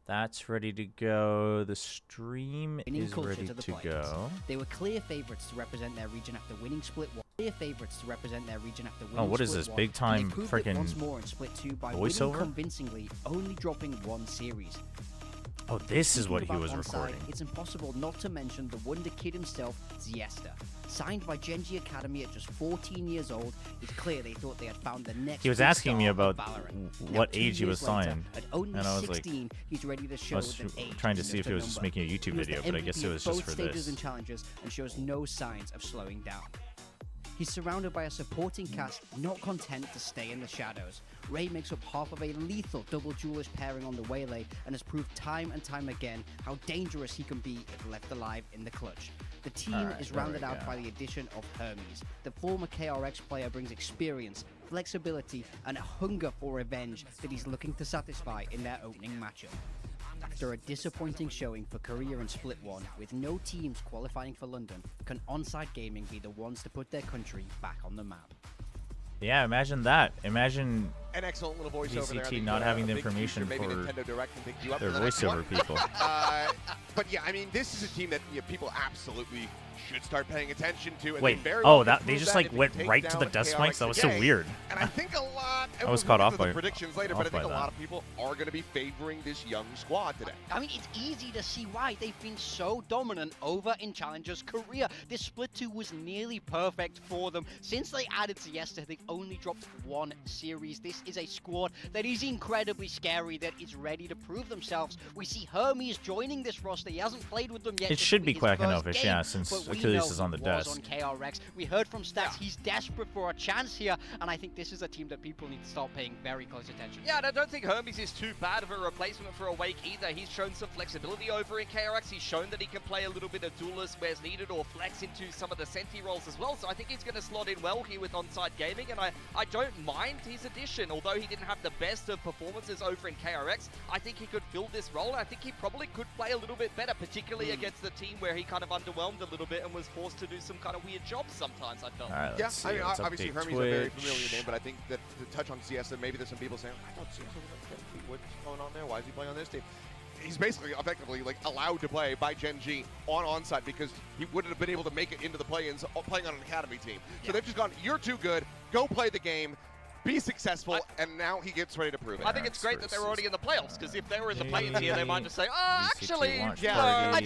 That's ready to go. The stream is ready to go. They were clear favorites to represent their region after winning Split 1. Oh, what is this? Big time freaking voiceover? Convincingly, only dropping one series. Oh, this is what he was recording. It's impossible not to mention the wonder kid himself, Ziesta. Signed by Genji Academy at just 14 years old, it's clear they thought they had found the next. He was asking me about Valorant. what age he was signed, at only and I was 16, like, he's ready to show I was trying to see if he was just making a YouTube video, but I guess it was just for this. And challenges, and shows no signs of slowing down. He's surrounded by a supporting cast, not content to stay in the shadows. Ray makes up half of a lethal double duelist pairing on the Waylay and has proved time and time again how dangerous he can be if left alive in the clutch. The team is rounded out by the addition of Hermes. The former KRX player brings experience, flexibility, and a hunger for revenge that he's looking to satisfy in their opening matchup. After a disappointing showing for Korea in Split 1, with no teams qualifying for London, can Onside Gaming be the ones to put their country back on the map? Yeah, imagine that. Imagine an excellent little voiceover VCT not having the information for their voiceover people. But yeah, I mean, this is a team that people absolutely should start paying attention to. And wait, they just like went right to the dust spikes? That was so weird. And I think a lot, I was caught off by the predictions later, but I think a lot of people are going to be favoring this young squad today. I mean, it's easy to see why they've been so dominant over in Challengers Korea. This Split 2 was nearly perfect for them. Since they added Siesta, they've only dropped one series. This is a squad that is incredibly scary, that is ready to prove themselves. We see Hermes joining this roster. He hasn't played with them yet. It should be Quackenelfish, yeah, since Achilles is on the desk. On KRX. We heard from Stats, he's desperate for a chance here, and I think this is a team that people need to start paying very close attention. Yeah, and I don't think Hermes is too bad of a replacement for Awake either. He's shown some flexibility over in KRX. He's shown that he can play a little bit of duelist where's needed, or flex into some of the Senti roles as well. So I think he's going to slot in well here with Onside Gaming, and I don't mind his addition. Although he didn't have the best of performances over in KRX, I think he could fill this role. I think he probably could play a little bit better, particularly against the team where he kind of underwhelmed a little bit and was forced to do some kind of weird jobs sometimes, I felt. Right, yeah, I mean, obviously Hermes is a very familiar name, but I think that to touch on Siesta, maybe there's some people saying, I thought Siesta was what's going on there? Why is he playing on this team? He's basically effectively like allowed to play by Gen G on onside because he wouldn't have been able to make it into the play-ins playing on an academy team. So they've just gone, you're too good, go play the game, be successful, and now he gets ready to prove it. I think it's great that they're already in the playoffs, because if they were in the play-ins here, they might just say, oh, actually, you're not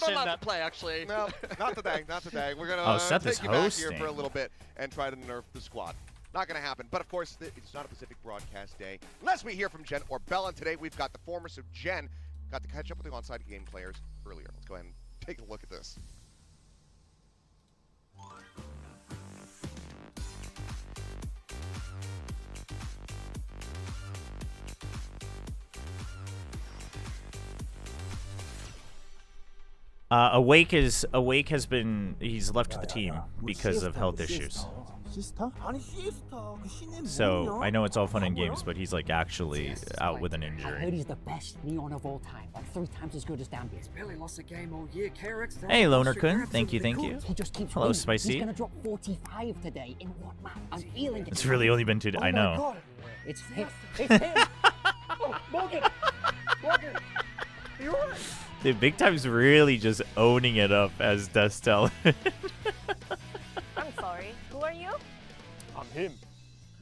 allowed to play, actually. No, not today, not today. We're going to take you back here for a little bit and try to nerf the squad. Not going to happen. But, of course, it's not a Pacific broadcast day unless we hear from Jen or Bell. And today we've got the former. So Jen got to catch up with the onside game players earlier. Let's go ahead and take a look at this. Awake has been, he's left the team because of health issues. So I know it's all fun and games, but he's like actually out with an injury. I heard he's the best Neon of all time, like 3 times as good as Dambi. He's barely lost a game all year. KRX. Hey, Loner-kun, thank you. He just keeps Hello, winning. Spicy. He's gonna drop 45 today. In what map? I'm feeling it. It's really only been 2 days. I know. God. It's him. It's him. Morgan. You're right. Dude, Big Time's really just owning it up as Destel. I'm sorry. Who are you? I'm him.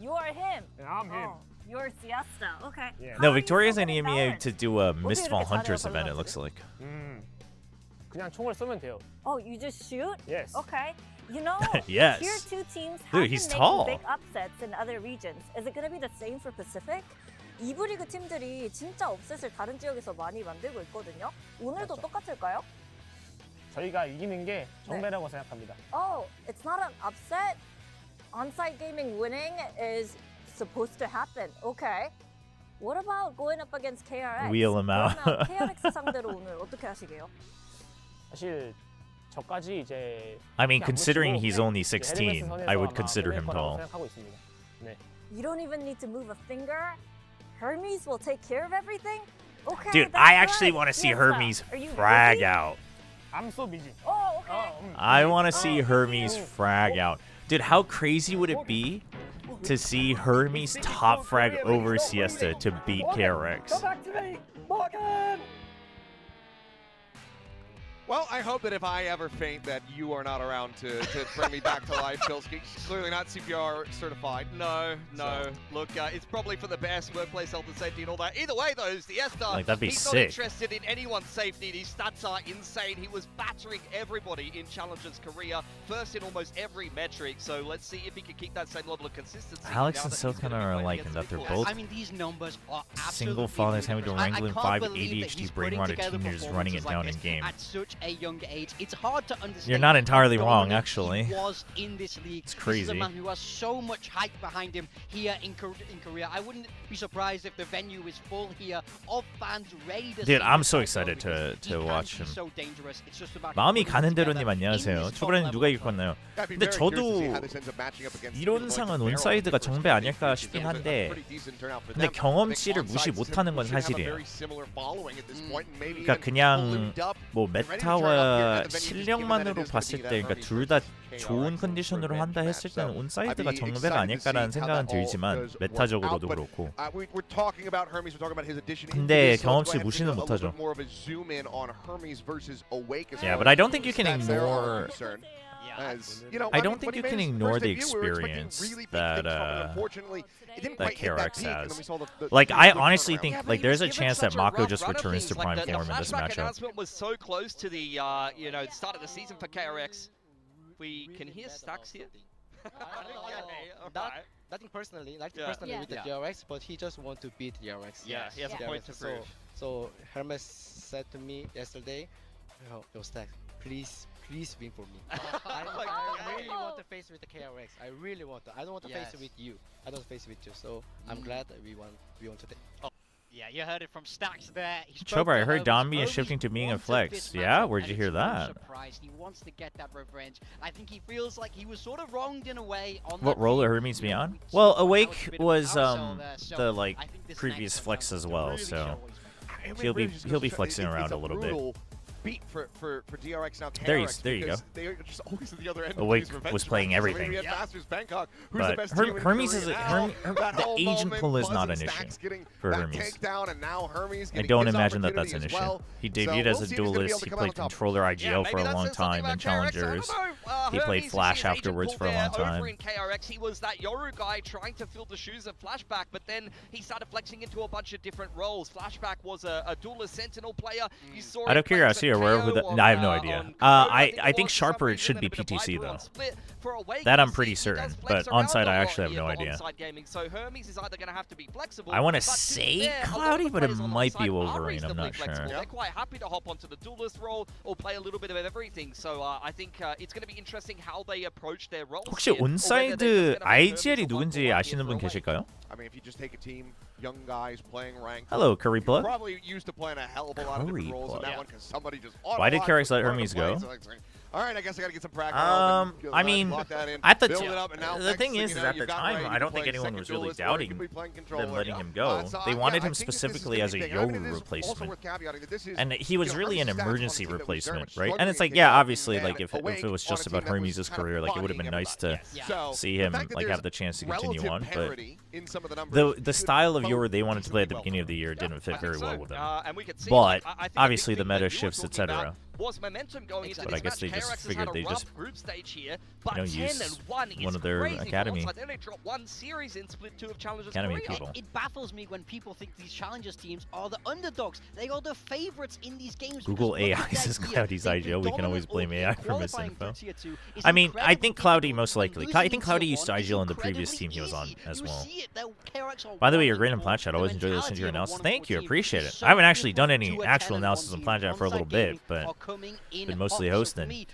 You are him. Yeah, I'm him. Oh, you're Siesta. Okay. Yeah. No, Victoria's in EMEA to do a Mistfall Hunters event, it looks like. 그냥 총을 쏘면 돼요. Oh, you just shoot? Yes. Okay. You know, Yes. Tier 2 teams have Dude, he's been tall. making big upsets in other regions. Is it going to be the same for Pacific? 2부 리그 팀들이 진짜 업셋을 다른 지역에서 많이 만들고 있거든요. 오늘도 똑같을까요? 저희가 이기는 게 정배라고 생각합니다. Oh, it's not an upset. Onside gaming winning is supposed to happen. Okay. What about going up against KRX? Wheel him out. 그러면 KRX 상대로 오늘 어떻게 하시게요? 사실 저까지 이제 I mean, considering he's only 16, I would consider him tall. 생각하고 있습니다. 네. You don't even need to move a finger. Hermes will take care of everything. Okay. Dude, that's I actually good. want to see Siesta, Hermes are you frag busy? out. I'm so busy. Oh, okay. I want to see Hermes frag out. Dude, how crazy would it be to see Hermes top frag over Siesta to beat KRX. Come back to me, Morgan! Well, I hope that if I ever faint that you are not around to bring me back to life, Pilsky. Clearly not CPR certified. No. Look, it's probably for the best workplace health and safety and all that. Either way, though, Siesta, like, that'd be he's sick. not interested in anyone's safety. These stats are insane. He was battering everybody in Challenger's career, first in almost every metric. So let's see if he can keep that same level of consistency. Alex and Silkan are alike in that they're both I mean, these numbers are single fathers having to wrangle in 5 ADHD brain rotted teenagers running it down in game. At such a young age, it's hard to understand. You're not entirely how wrong, dominant actually. he was in this league. It's crazy. This is a man who has so much hype behind him here in Korea. I wouldn't be surprised if the venue is full here of fans ready to Dude, see I'm this so guy excited go because to he watch can him. be so dangerous. It's just about 마음이 putting 가는 it together 대로님 in 안녕하세요. this top 초보라는 누가 level. 이길 건가요? I'd be 근데 very curious to see 저도 how this ends up matching up against 이론상은 온사이드가 정배 아닐까 싶긴 한데 근데 경험치를 무시 못하는 건 사실이에요. 그러니까 그냥 뭐 메타와 실력만으로 봤을 때 그러니까 둘 다 좋은 컨디션으로 한다 했을 때는 온사이드가 정배가 아닐까라는 생각은 들지만 메타적으로도 그렇고 근데 경험치 무시는 못하죠. Yeah, but I don't think you can ignore I don't think you can ignore the experience that KRX has. Like, I honestly think like there's a chance that Mako just returns to prime form in this matchup. Announcement was so close to the start of the season for KRX. We can hear Stacks here. Nothing personally with the KRX, but he just want to beat KRX. Yeah, he has a point to prove. So Hermes said to me yesterday, yo Stack, please win for me. I really want to face with the KRX. I really want to. I don't want to face it with you. I don't face it with you. So I'm glad that we won today. Yeah, you heard it from Stacks there. Chobra, I heard Domby is shifting to being a flex. Yeah, where'd you hear that? He wants to get that revenge. I think he feels like he was sort of wronged in a way on what role did Hermes be on? Well, Awake was the like previous flex as well, so he'll be flexing around a little bit. Beat for DRX now. There you go. They are just always at the other end. Awake was playing everything. But Hermes is the agent pull is not an issue for Hermes. I don't imagine that that's an issue. He debuted as a duelist. He played controller IGL for a long time in Challengers. He played Flash afterwards for a long time. Over in KRX, he was that Yoru guy trying to fill the shoes of Flashback, but then he started flexing into a bunch of different roles. Flashback was a duelist sentinel player. You saw Out of curiosity, where I have no idea. I think Sharper should be PTC though. That I'm pretty certain, but onside I actually have no idea. I want to say Cloudy, but it might be Wolverine. I'm not sure. They're quite happy to hop onto the duelist role or play a little bit of everything. So I think it's going to be interesting how they approach their roles. 혹시 온사이드 IGL이 누군지 아시는 분 계실까요? I mean, if you just take a team, young guys playing ranked. Hello, Curry Plug. Probably used to playing a hell of a lot of different roles in that one because somebody just. Why did KRX let Hermes go? All right, I guess I gotta get some practice. I mean, at the thing is at the time, I don't think anyone was really doubting them letting him go. They wanted him specifically as a Yoru replacement, and he was really an emergency replacement, right? And it's like, yeah, obviously, like if it was just about Hermes' career, like it would have been nice to see him like have the chance to continue on, but the style of Yoru they wanted to play at the beginning of the year didn't fit very well with him. But obviously the meta shifts, etc. Was momentum going into But I guess they just figured they just here, use one of their academy people. It baffles me when people think these Challengers teams are the underdogs. They are the favorites in these games. Google AI says Cloudy's IGL. We can always blame AI for misinfo. I mean, I think Cloudy most likely. I think Cloudy used to IGL in the previous team he was on as well. By the way, you're great in Plat Chat. Always enjoy listening to your analysis. Thank you, appreciate it. I haven't actually done any actual analysis on Plat Chat for a little bit, but been mostly hosting.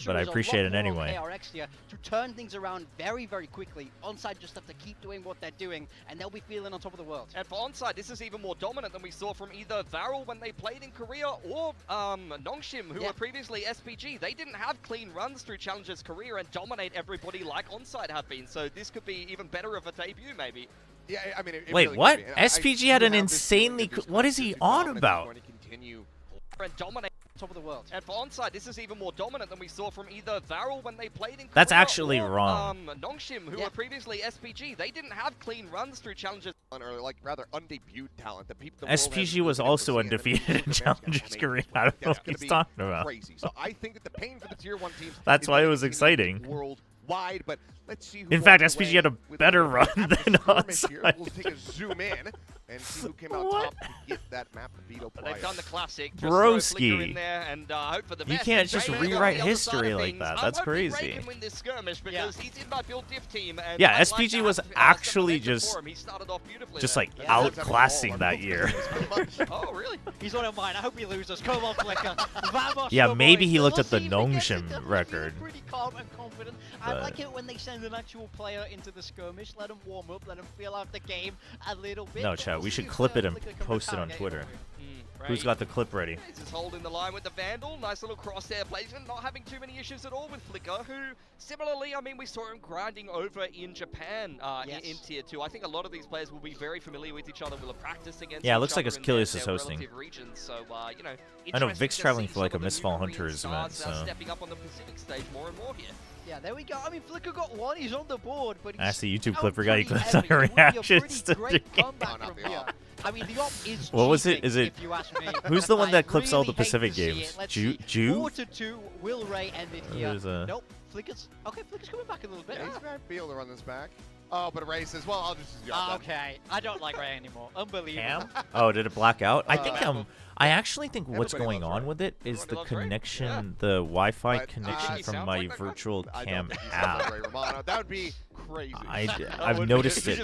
But I appreciate it anyway. To turn things around very, very quickly. Onside just have to keep doing what they're doing, and they'll be feeling on top of the world. And for Onside, this is even more dominant than we saw from either Varel when they played in Korea or Nongshim, who were previously SPG. They didn't have clean runs through Challenger's career and dominate everybody like Onside have been. So this could be even better of a debut, maybe. Yeah, I mean, wait, really what? SPG had an insanely. What is he on about? And dominate top of the world. And for onside, this is even more dominant than we saw from either Varel when they played in Korea. That's actually or, wrong. Nongshim, who were previously SPG. They didn't have clean runs through challenges. Or like rather undebuted talent. SPG was also undefeated in Challengers Korea. I don't know what he's talking about. Crazy. So I think that the pain for the tier 1 teams. That's why it was exciting. Worldwide, but let's see. In fact, SPG had a better run than us. We'll take a zoom in and see who came out top to get that map to beat O'Brien. They've done the classic. Broski. In there and, hope for the You best. can't just rewrite history like that. That's crazy. Ray can win this skirmish because he's in my build diff team. And yeah, SPG was actually just like outclassing that year. Oh, really? He's on mine. I hope he loses. Come on, Flicker. Yeah, maybe he looked at the Nongshim record. Pretty calm and confident. I like it when they send an actual player into the skirmish, let them warm up, let them feel out the game a little bit. No, chat, we should clip it and post it on Twitter. Who's got the clip ready? He's just holding the line with the Vandal. Nice little crosshair placement. Not having too many issues at all with Flicker, who, similarly, I mean, we saw him grinding over in Japan in Tier 2. I think a lot of these players will be very familiar with each other. Will have practiced against it looks like Achilles is hosting. Regions. So, you know, I know Vic's traveling for like a Mistfall Hunters event, so. Stepping up on the Pacific stage more and more here. Yeah, there we go. I mean, Flicker got one. He's on the board, but he's the YouTube clip forgot he clipped on your reactions to the game. I mean, the op is what was it? Is it? If you ask me. Who's the one that clips really all the Pacific games? Jew? 4-2. Will Ray ended here. Nope. Flicker's okay. Flicker's coming back a little bit. Yeah, he's going to be able to run this back. Oh, but Ray says, well, I'll just use okay, I don't like Ray anymore. Unbelievable. Oh, did it black out? I think I actually think what's going on with it is the connection, the Wi-Fi connection from my virtual cam app. That would be crazy. I've noticed it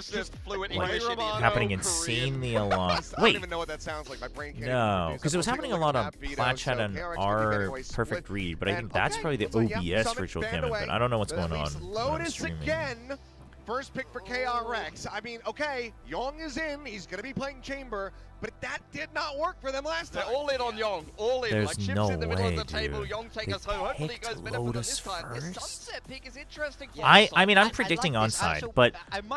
happening insanely a lot. I don't even know what that sounds like. My brain can't. No, because it was happening a lot on Platchat and our Perfect Read, but I think that's probably the OBS virtual cam event. I don't know what's going on. Lotus again. First pick for KRX. I mean, okay, Young is in. He's going to be playing Chamber, but that did not work for them last time. They're all in on Young. All in. There's like chips no in the middle way, of the table. dude. Young take us home. Hopefully it goes better for them this time. First? This Sunset pick is interesting. I mean, I'm predicting onside, but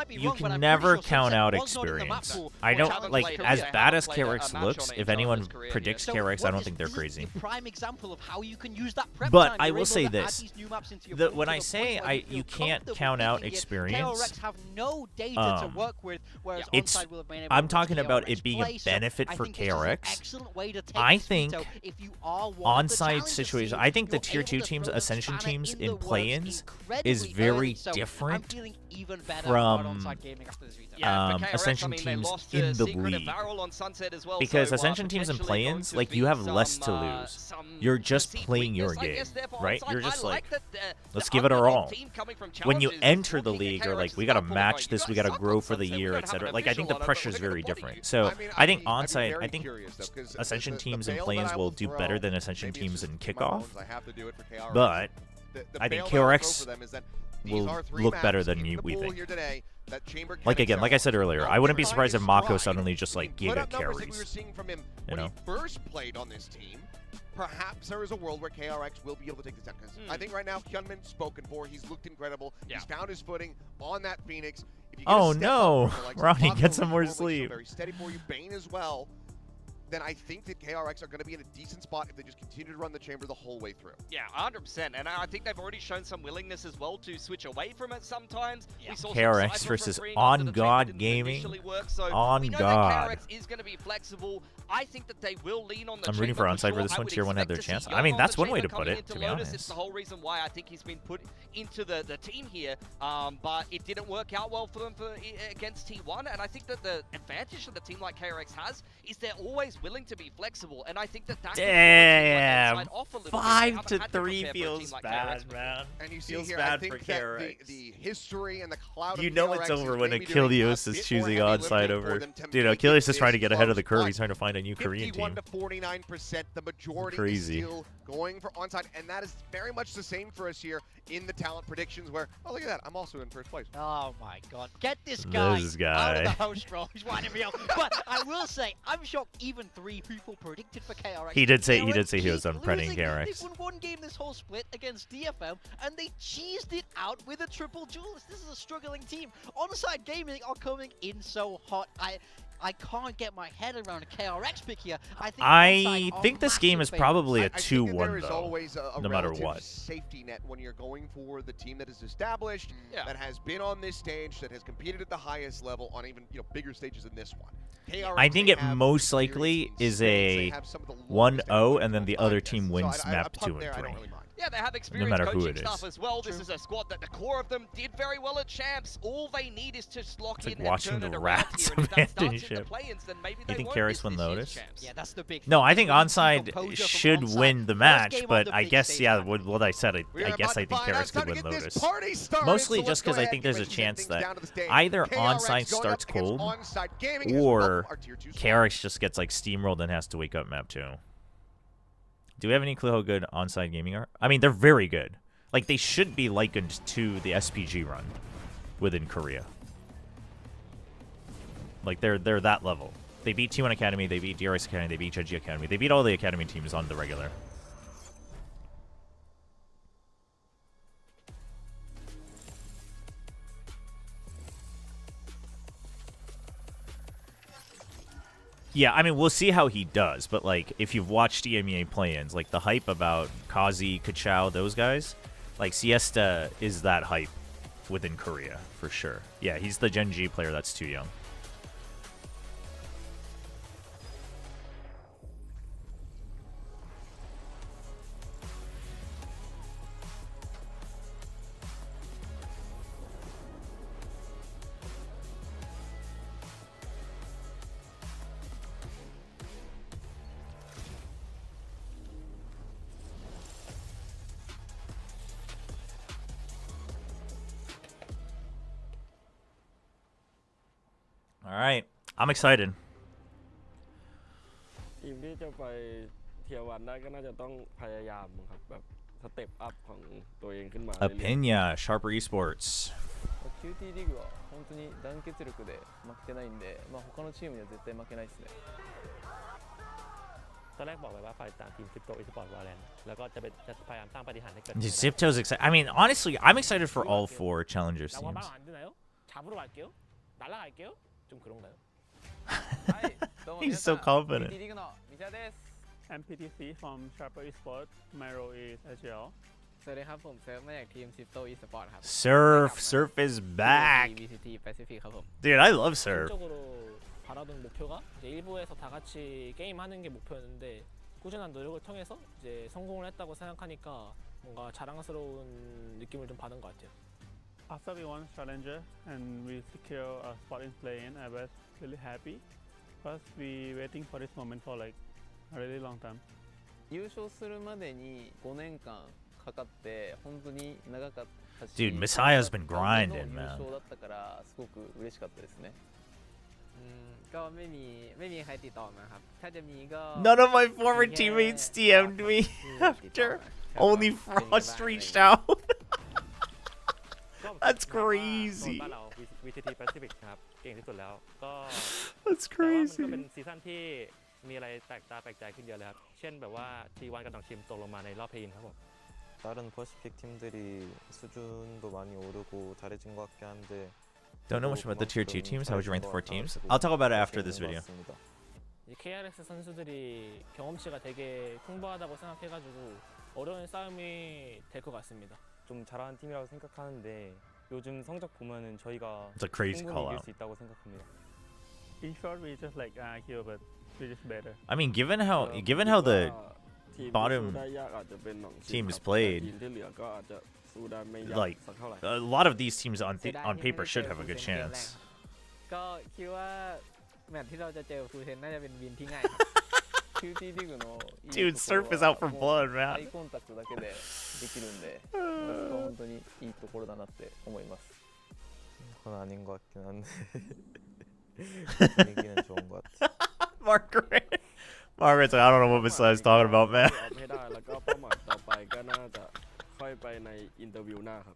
you can never count out experience. I don't, like, as bad as KRX looks, if anyone predicts KRX, I don't think they're crazy. Prime example of how you can use that prep But time. I will say this. When I say you can't count out experience, KRX have no data to work with, whereas onside will have been able I'm to talking KRX about it being a play, benefit for KRX. Excellent way to take I think if you are one of the onside situations, I think the tier 2 teams, Ascension teams in play-ins is very different from Ascension teams in the league. Because Ascension teams in play-ins, like, you have less to lose. You're just playing your game, right? You're just like, let's give it our all. When you enter the league, you're like, we gotta match this, we gotta grow for the year, etc. Like, I think the pressure is very different. So I think onside, I think Ascension teams in play-ins will do better than Ascension teams in kickoff. But I think KRX will look better than we think. Like, again, like I said earlier, I wouldn't be surprised if Mako suddenly just, like, giga carries. You know? When he first played on this team, perhaps there is a world where KRX will be able to take this down. I think right now, Hyunmin spoken for. He's looked incredible. He's found his footing on that Phoenix. Oh no, Ronnie, get some more sleep. Very steady for you, Bane as well. Then I think that KRX are going to be in a decent spot if they just continue to run the chamber the whole way through. Yeah, 100%. And I think they've already shown some willingness as well to switch away from it sometimes. Yeah. KRX versus On God Gaming. On God. KRX is going to be flexible. I think that they will lean on the I'm rooting for onside for this one. Tier 1 had their chance. I mean, that's one way to put it, to be honest. It's the whole reason why I think he's been put into the team here. But it didn't work out well for them against T1. And I think that the advantage that a team like KRX has is they're always willing to be flexible, and I think that damn, 5-3 feels bad, man. And you see feels here, bad I think for KRX. The history and the cloud. You know it's over when Achilles is choosing onside over. Dude, Achilles is trying to get ahead of the curve. He's trying to find a new Korean team. 51% to 49%. The majority Crazy. is still going for onside, and that is very much the same for us here in the talent predictions. Where, oh look at that, I'm also in first place. Oh my God, get this guy out of the host role. He's winding me up. But I will say, I'm shocked. Even 3 people predicted for KRX. He did say he was unprinting KRX. They won one game this whole split against DFM, and they cheesed it out with a triple duelist. This is a struggling team. Onside Gaming are coming in so hot. I can't get my head around a KRX pick here. I think this game is probably a 2-1 there is though, always a no matter relative what. safety net when you're going for the team that is established, that has been on this stage, that has competed at the highest level on even bigger stages than this one. KRX, I think it most likely is a 1-0 and then the other team wins map 2 and 3. Yeah, they have experienced coaching staff as well. This is a squad that the core of them did very well at champs. All they need is to lock in and turn it around here. And if that starts in the play-ins, then maybe they won't miss this year's champs. Yeah, that's the big thing. No, I think Onside should win the match, but I guess, yeah, what I said, I guess I think KRX could win Lotus. Mostly just because I think there's a chance that either Onside starts cold, or KRX just gets like steamrolled and has to wake up map 2. Do we have any clue how good Onside gaming are? I mean, they're very good. Like, they should be likened to the SPG run within Korea. Like, they're that level. They beat T1 Academy, they beat DRX Academy, they beat Genji Academy. They beat all the Academy teams on the regular. Yeah, I mean, we'll see how he does, but, like, if you've watched EMEA play-ins, like, the hype about Kazi, Kachao, those guys, like, Siesta is that hype within Korea, for sure. Yeah, he's the Gen G player that's too young. All right, I'm excited. Opinion, Sharper Esports. Zipto's excited. I mean, honestly, I'm excited for all 4 challengers teams. He's so confident. MPTC from Chobra Esports. My role is AGL. Surf is back. Dude, I love Surf. 바라던 목표가 이제 1부에서 다 같이 게임하는 게 목표였는데 꾸준한 노력을 통해서 이제 성공을 했다고 생각하니까 뭔가 자랑스러운 느낌을 좀 받은 것 같아요. After we won Challenger and we secure a spot in play-in, I was really happy because we waiting for this moment for like a really long time. 優勝するまでに5年間かかって本当に長かったし、 Dude, Messiah's been grinding, man. 優勝だったからすごく嬉しかったですね。ก็ไม่มีใครติดต่อมาครับถ้าจะมีก็ None of my former teammates DM'd me after. Only Frost reached out. That's crazy. VCT Pacific ครับเก่งที่สุดแล้วก็ That's แต่ว่ามัน crazy. ก็เป็นซีซั่นที่มีอะไรแปลกตาแปลกใจขึ้นเยอะเลยครับเช่นแบบว่า T1 กับ2ทีมตกลงมาในรอบเพลย์อินครับผม 다른 퍼시픽 팀들이 수준도 많이 오르고 잘해진 것 같긴 한데 Don't know much about the tier 2 teams. How would you rank the 4 teams? I'll talk about it after this video. 이 KRX 선수들이 경험치가 되게 풍부하다고 생각해가지고 어려운 싸움이 될 것 같습니다. 좀 잘하는 팀이라고 생각하는데 요즘 성적 보면은 저희가 It's a crazy 충분히 call 이길 out. 수 있다고 생각합니다. In short, we just like here, but we're just better. I mean, given how the bottom teams played, like a lot of these teams on paper should have a good chance. ก็คิดว่าแมตช์ที่เราจะเจอฟูเทนน่าจะเป็นวินที่ง่าย Dude, Surf is out for blood, man. アイコンタクトだけでできるんで、本当にいいところだなって思います。 그건 아닌 것 같긴 한데 분위기는 좋은 것 같아. Margaret's like, I don't know what Messiah's talking about, man. ไม่ได้แล้วก็เป้าหมายต่อไปก็น่าจะค่อยไปในอินเตอร์วิวหน้าครับ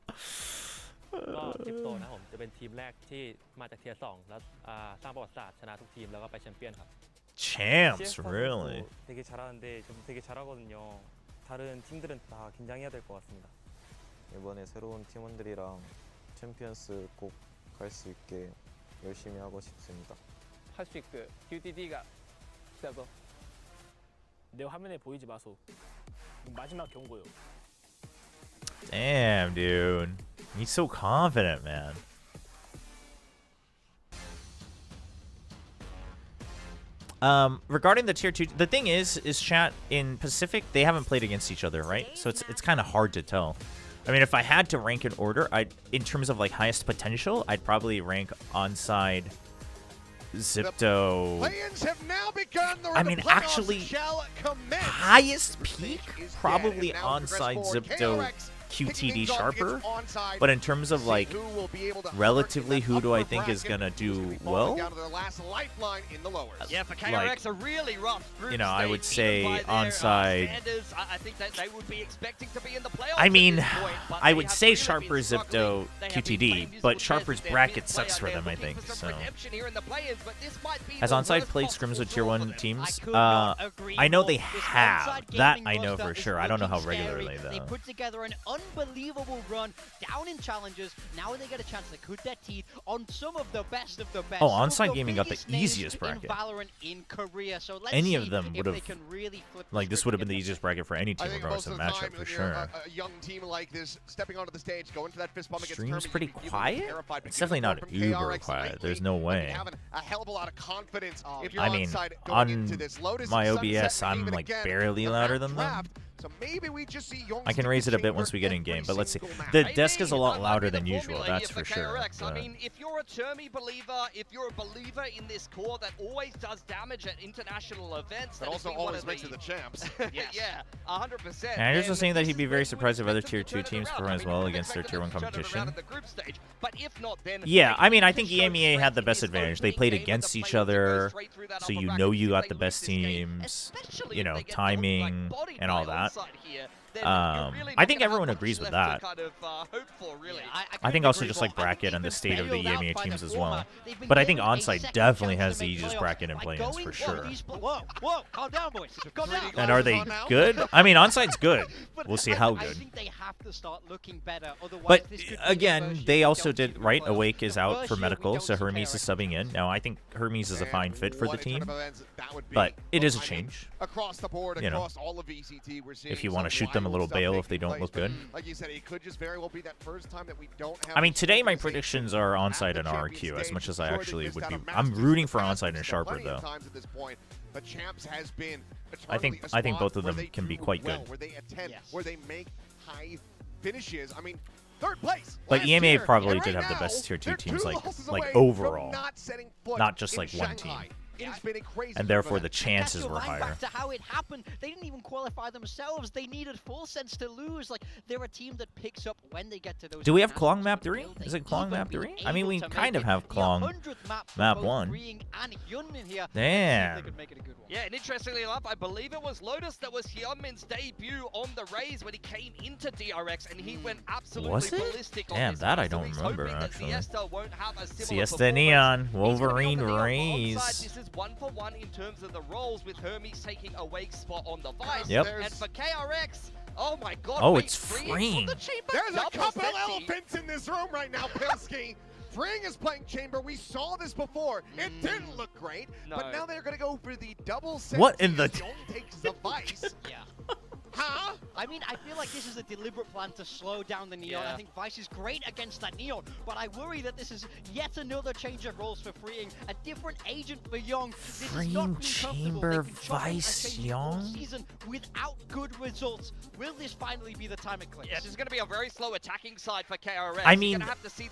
ก็ทิปโตนะผมจะเป็นทีมแรกที่มาจากเทียร์2แล้วสร้างประวัติศาสตร์ชนะทุกทีมแล้วก็ไปแชมเปี้ยนครับ Champs, really? 되게 잘하는데 좀 되게 잘하거든요. 다른 팀들은 다 긴장해야 될 것 같습니다. 이번에 새로운 팀원들이랑 챔피언스 꼭 갈 수 있게 열심히 하고 싶습니다. 할 수 있게 QTD가 있어서 내 화면에 보이지 마소. 마지막 경고요. Damn, dude. He's so confident, man. Regarding the tier 2, the thing is chat in Pacific, they haven't played against each other, right? So it's kind of hard to tell. I mean, if I had to rank in order, in terms of like highest potential, I'd probably rank Onside, Zipto. I mean, actually, highest peak probably Onside, Zipto, QTD Sharper, but in terms of like relatively who do I think is gonna do well, yeah, for KRX, a really rough group, you know, I would say Onside. I think that they would be expecting to be in the playoffs. I mean, I would say Sharper, Zipto, QTD, but Sharper's bracket sucks for them, I think. So, has Onside played scrims with tier 1 teams? I know they have. That I know for sure. I don't know how regularly though. They put together an unbelievable run down in challenges. Now they get a chance to cut their teeth on some of the best of the best. Oh, Onside Gaming got the easiest bracket. In Valorant in Korea. So let's any see of them would have, really like, this would have been the easiest bracket for any team regardless of matchup for sure. A young team like this stepping onto the stage, going for that fist bump against Stream's Hermie, pretty quiet. It's definitely not uber quiet. There's no way. Having a hell of a lot of confidence. If you're I mean, on my OBS, I'm like barely louder than them. So maybe we just see I can raise it a bit once we get in game, but let's see. The desk is a lot louder than usual, that's for sure. I mean, if you're a Termi believer, if you're a believer in this core that always does damage at international events, that also always makes it the champs. Yeah, 100%. And Andrews was saying that he'd be very surprised if other tier 2 teams perform as well against their tier 1 competition. Yeah, I mean, I think EMEA had the best advantage. They played against each other, so you know you got the best teams, you know, timing and all that. I think everyone agrees with that. I think also just like bracket and the state of the EMEA teams as well. But I think Onside definitely has the easiest bracket in play-ins for sure. Whoa, calm down, boys. Calm down. And are they good? I mean, Onside's good. We'll see how good. I think they have to start looking better. But again, they also did, right? Awake is out for medical, so Hermes is subbing in. Now, I think Hermes is a fine fit for the team, but it is a change. Across the board, you know, across all of VCT, we're seeing if you want to shoot them a little bail if they don't look good. Like you said, it could just very well be that first time that we don't have. I mean, today my predictions are Onside and RRQ as much as I actually would be. I'm rooting for Onside and Sharper though. I think both of them can be quite good. Where they attempt, where they make high finishes. I mean, third place. Like EMEA probably did have the best tier 2 teams, like overall, not just like one team. And therefore the chances were higher. Back to how it happened. They didn't even qualify themselves. They needed full sense to lose. Like, they're a team that picks up when they get to those. Do we have Klong map 3? Is it Klong map 3? I mean, we kind of have Klong map 1. Damn. Yeah, and interestingly enough, I believe it was Lotus that was Hyunmin's debut on the Raze when he came into DRX, and he went absolutely ballistic on Damn, this. that I don't remember, actually. Siesta Siesta Neon, Wolverine Raze. This is 1-for-1 in terms of the roles, with Hermes taking Awake's spot on the Vice. Yep. And for KRX, oh my god. Oh, it's freeing. There's a couple elephants in this room right now, Pilsky. Freeing is playing Chamber. We saw this before. It didn't look great, but now they're going to go for the double set. What in the... Young takes the Vice. Yeah. Huh? I mean, I feel like this is a deliberate plan to slow down the Neon. I think Vice is great against that Neon, but I worry that this is yet another change of roles for Freeing. A different agent for Young. Freeing Chamber, Vice, Young? Season without good results. Will this finally be the time it clicks? Yeah, this is going to be a very slow attacking side for KRX. I mean,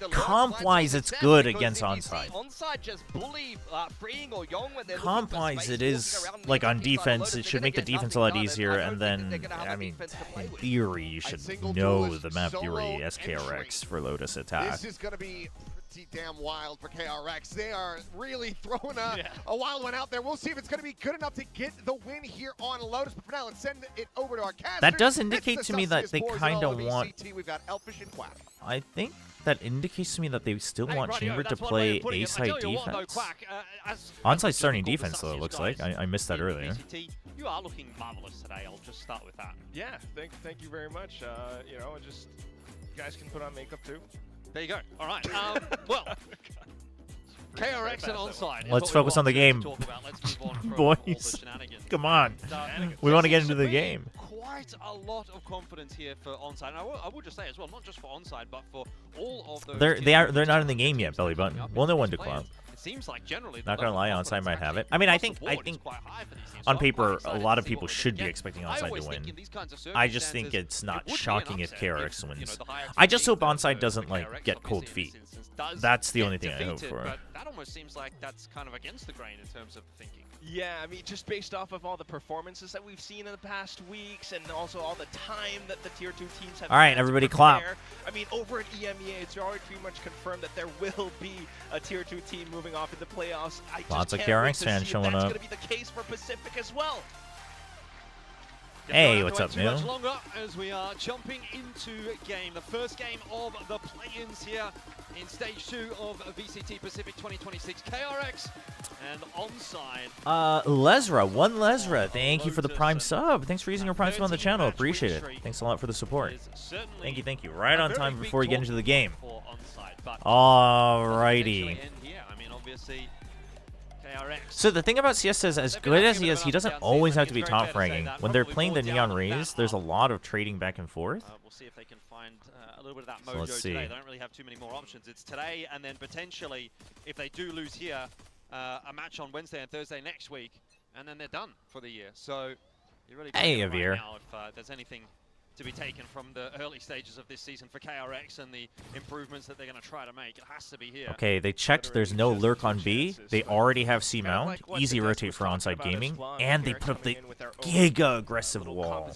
comp-wise, it's good against Onside. Onside just bully Freeing or Young when they're comp-wise, it is, like, on defense, it should make the defense a lot easier, and then... I mean, in theory, you should know the map theory SKRX for Lotus attack. This is going to be pretty damn wild for KRX. They are really throwing a wild one out there. We'll see if it's going to be good enough to get the win here on Lotus. But for now, let's send it over to our casters. That does indicate to me that they kind of want... We've got Elfish and Quack. I think that indicates to me that they still want Chamber to play A-side defense. Onside starting defense, though, it looks like. I missed that earlier. You are looking marvelous today. I'll just start with that. Yeah, thank you very much. You know, just you guys can put on makeup too. There you go. All right. Well, KRX and onside. Let's focus on the game, boys. Come on, we want to get into the game. Quite a lot of confidence here for onside. And I will just say as well, not just for onside, but for all of those. They're not in the game yet, Belly Button. We'll know when to cloud. It seems like generally. Not gonna lie, onside might have it. I mean, I think on paper a lot of people should be expecting onside to win. I just think it's not shocking if KRX wins. I just hope onside doesn't like get cold feet. That's the only thing I hope for. But that almost seems like that's kind of against the grain in terms of thinking. Yeah, I mean, just based off of all the performances that we've seen in the past weeks, and also all the time that the Tier 2 teams have. All right, everybody clap. I mean, over at EMEA, it's already pretty much confirmed that there will be a Tier 2 team moving off into playoffs. Lots of KRX fans showing up. That's going to be the case for Pacific as well. Hey, what's up, Neil? Much longer as we are jumping into game, the first game of the play-ins here in stage 2 of VCT Pacific 2026. KRX and onside. Lesra, thank you for the Prime sub. Thanks for using your Prime sub on the channel. Appreciate it. Thanks a lot for the support. Thank you. Right on time before we get into the game. Alrighty. So the thing about Siesta is, as good as he is, he doesn't always have to be top fragging. When they're playing the Neon Rays, there's a lot of trading back and forth. We'll see if they can find a little bit of that mojo today. They don't really have too many more options. It's today, and then potentially, if they do lose here, a match on Wednesday and Thursday next week, and then they're done for the year. So you really don't know right now if there's anything to be taken from the early stages of this season for KRX and the improvements that they're going to try to make. It has to be here. Okay, they checked. There's no lurk on B. They already have C mount. Easy rotate for onside gaming. And they put up the giga aggressive wall.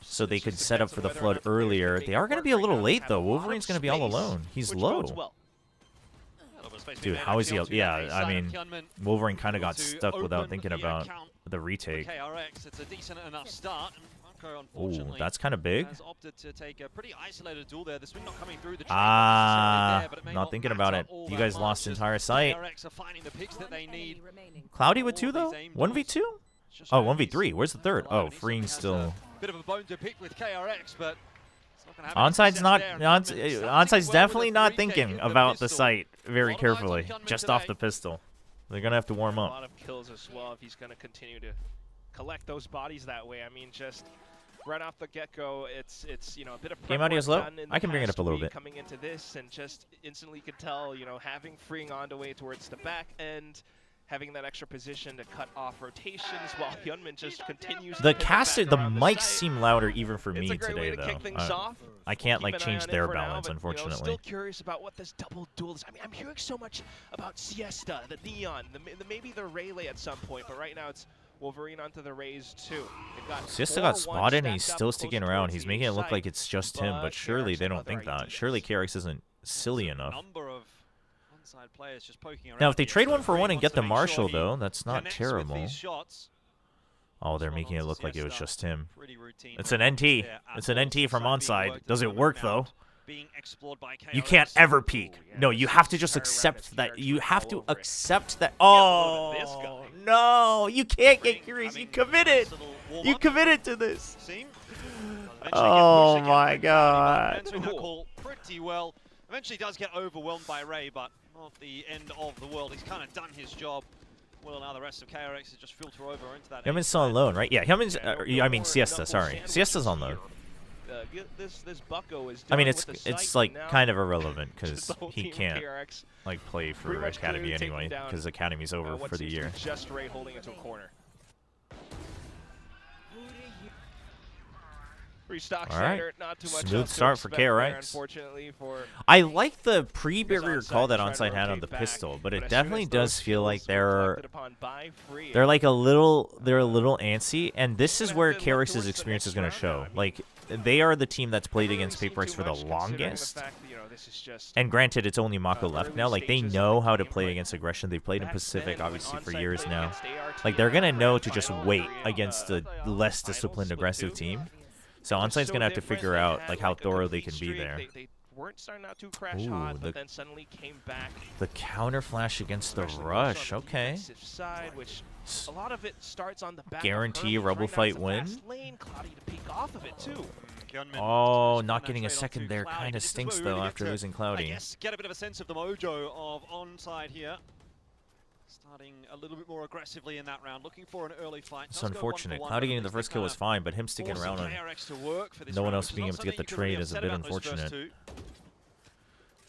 So they could set up for the flood earlier. They are going to be a little late, though. Wolverine's going to be all alone. He's low. Dude, how is he? Yeah, I mean, Wolverine kind of got stuck without thinking about the retake. KRX, it's a decent enough start. Ooh, that's kind of big. Has opted to take a pretty isolated duel there. The swing not coming through. The not thinking about it. You guys lost entire sight. KRX are finding the picks that they need. Cloudy with 2 though? 1v2? Oh, 1v3. Where's the third? Oh, Freeing still. Bit of a bone to pick with KRX, but Onside's not. Onside's definitely not thinking about the sight very carefully. Just off the pistol. They're gonna have to warm up. A lot of kills as well if he's gonna continue to collect those bodies that way. I mean, just right off the get-go, it's you know, a bit of game audio is low. I can bring it up a little bit. Coming into this, and just instantly could tell, you know, having Freeing on the way towards the back end, having that extra position to cut off rotations while Hyunmin just continues. The mics seem louder even for me today, though. I can't like change their balance, unfortunately. Still curious about what this double duel is. I mean, I'm hearing so much about Siesta, the Neon, maybe the Rayleigh at some point, but right now it's Wolverine onto the Rays too. Siesta got spotted and he's still sticking around. He's making it look like it's just him, but surely they don't think that. Surely KRX isn't silly enough. Now, if they trade 1 for 1 and get the Marshall, though, that's not terrible. Oh, they're making it look like it was just him. It's an NT. It's an NT from onside. Does it work, though? You can't ever peek. No, you have to just accept that. You have to accept that. Oh, no. You can't get curious. You committed. You committed to this. Oh, my God. Pretty well. Eventually does get overwhelmed by Ray, but not the end of the world. He's kind of done his job. Well, now the rest of KRX is just filter over into that. Hyunmin's still on loan, right? Yeah, Hyunmin's. I mean, Siesta. Sorry, Siesta's on loan. This bucko is I mean, it's like kind of irrelevant because he can't like play for Academy anyway because Academy's over for the year. Just Ray holding into a corner. All right, smooth start for KRX. I like the pre-barrier call that Onside had on the pistol, but it definitely does feel like they're like a little antsy, and this is where KRX's experience is going to show. Like, they are the team that's played against PaperX for the longest. And granted, it's only Mako left now. Like, they know how to play against aggression. They've played in Pacific, obviously, for years now. Like, they're going to know to just wait against a less disciplined, aggressive team. So Onside's going to have to figure out like how thorough they can be there. Ooh, the counter flash against the rush. Okay. Guarantee Rebel Fight win. Oh, not getting a second there kind of stinks, though, after losing Cloudy. Yes, get a bit of a sense of the mojo of onside here. Starting a little bit more aggressively in that round, looking for an early fight. It's unfortunate. Cloudy getting the first kill was fine, but him sticking around and no one else being able to get the trade is a bit unfortunate.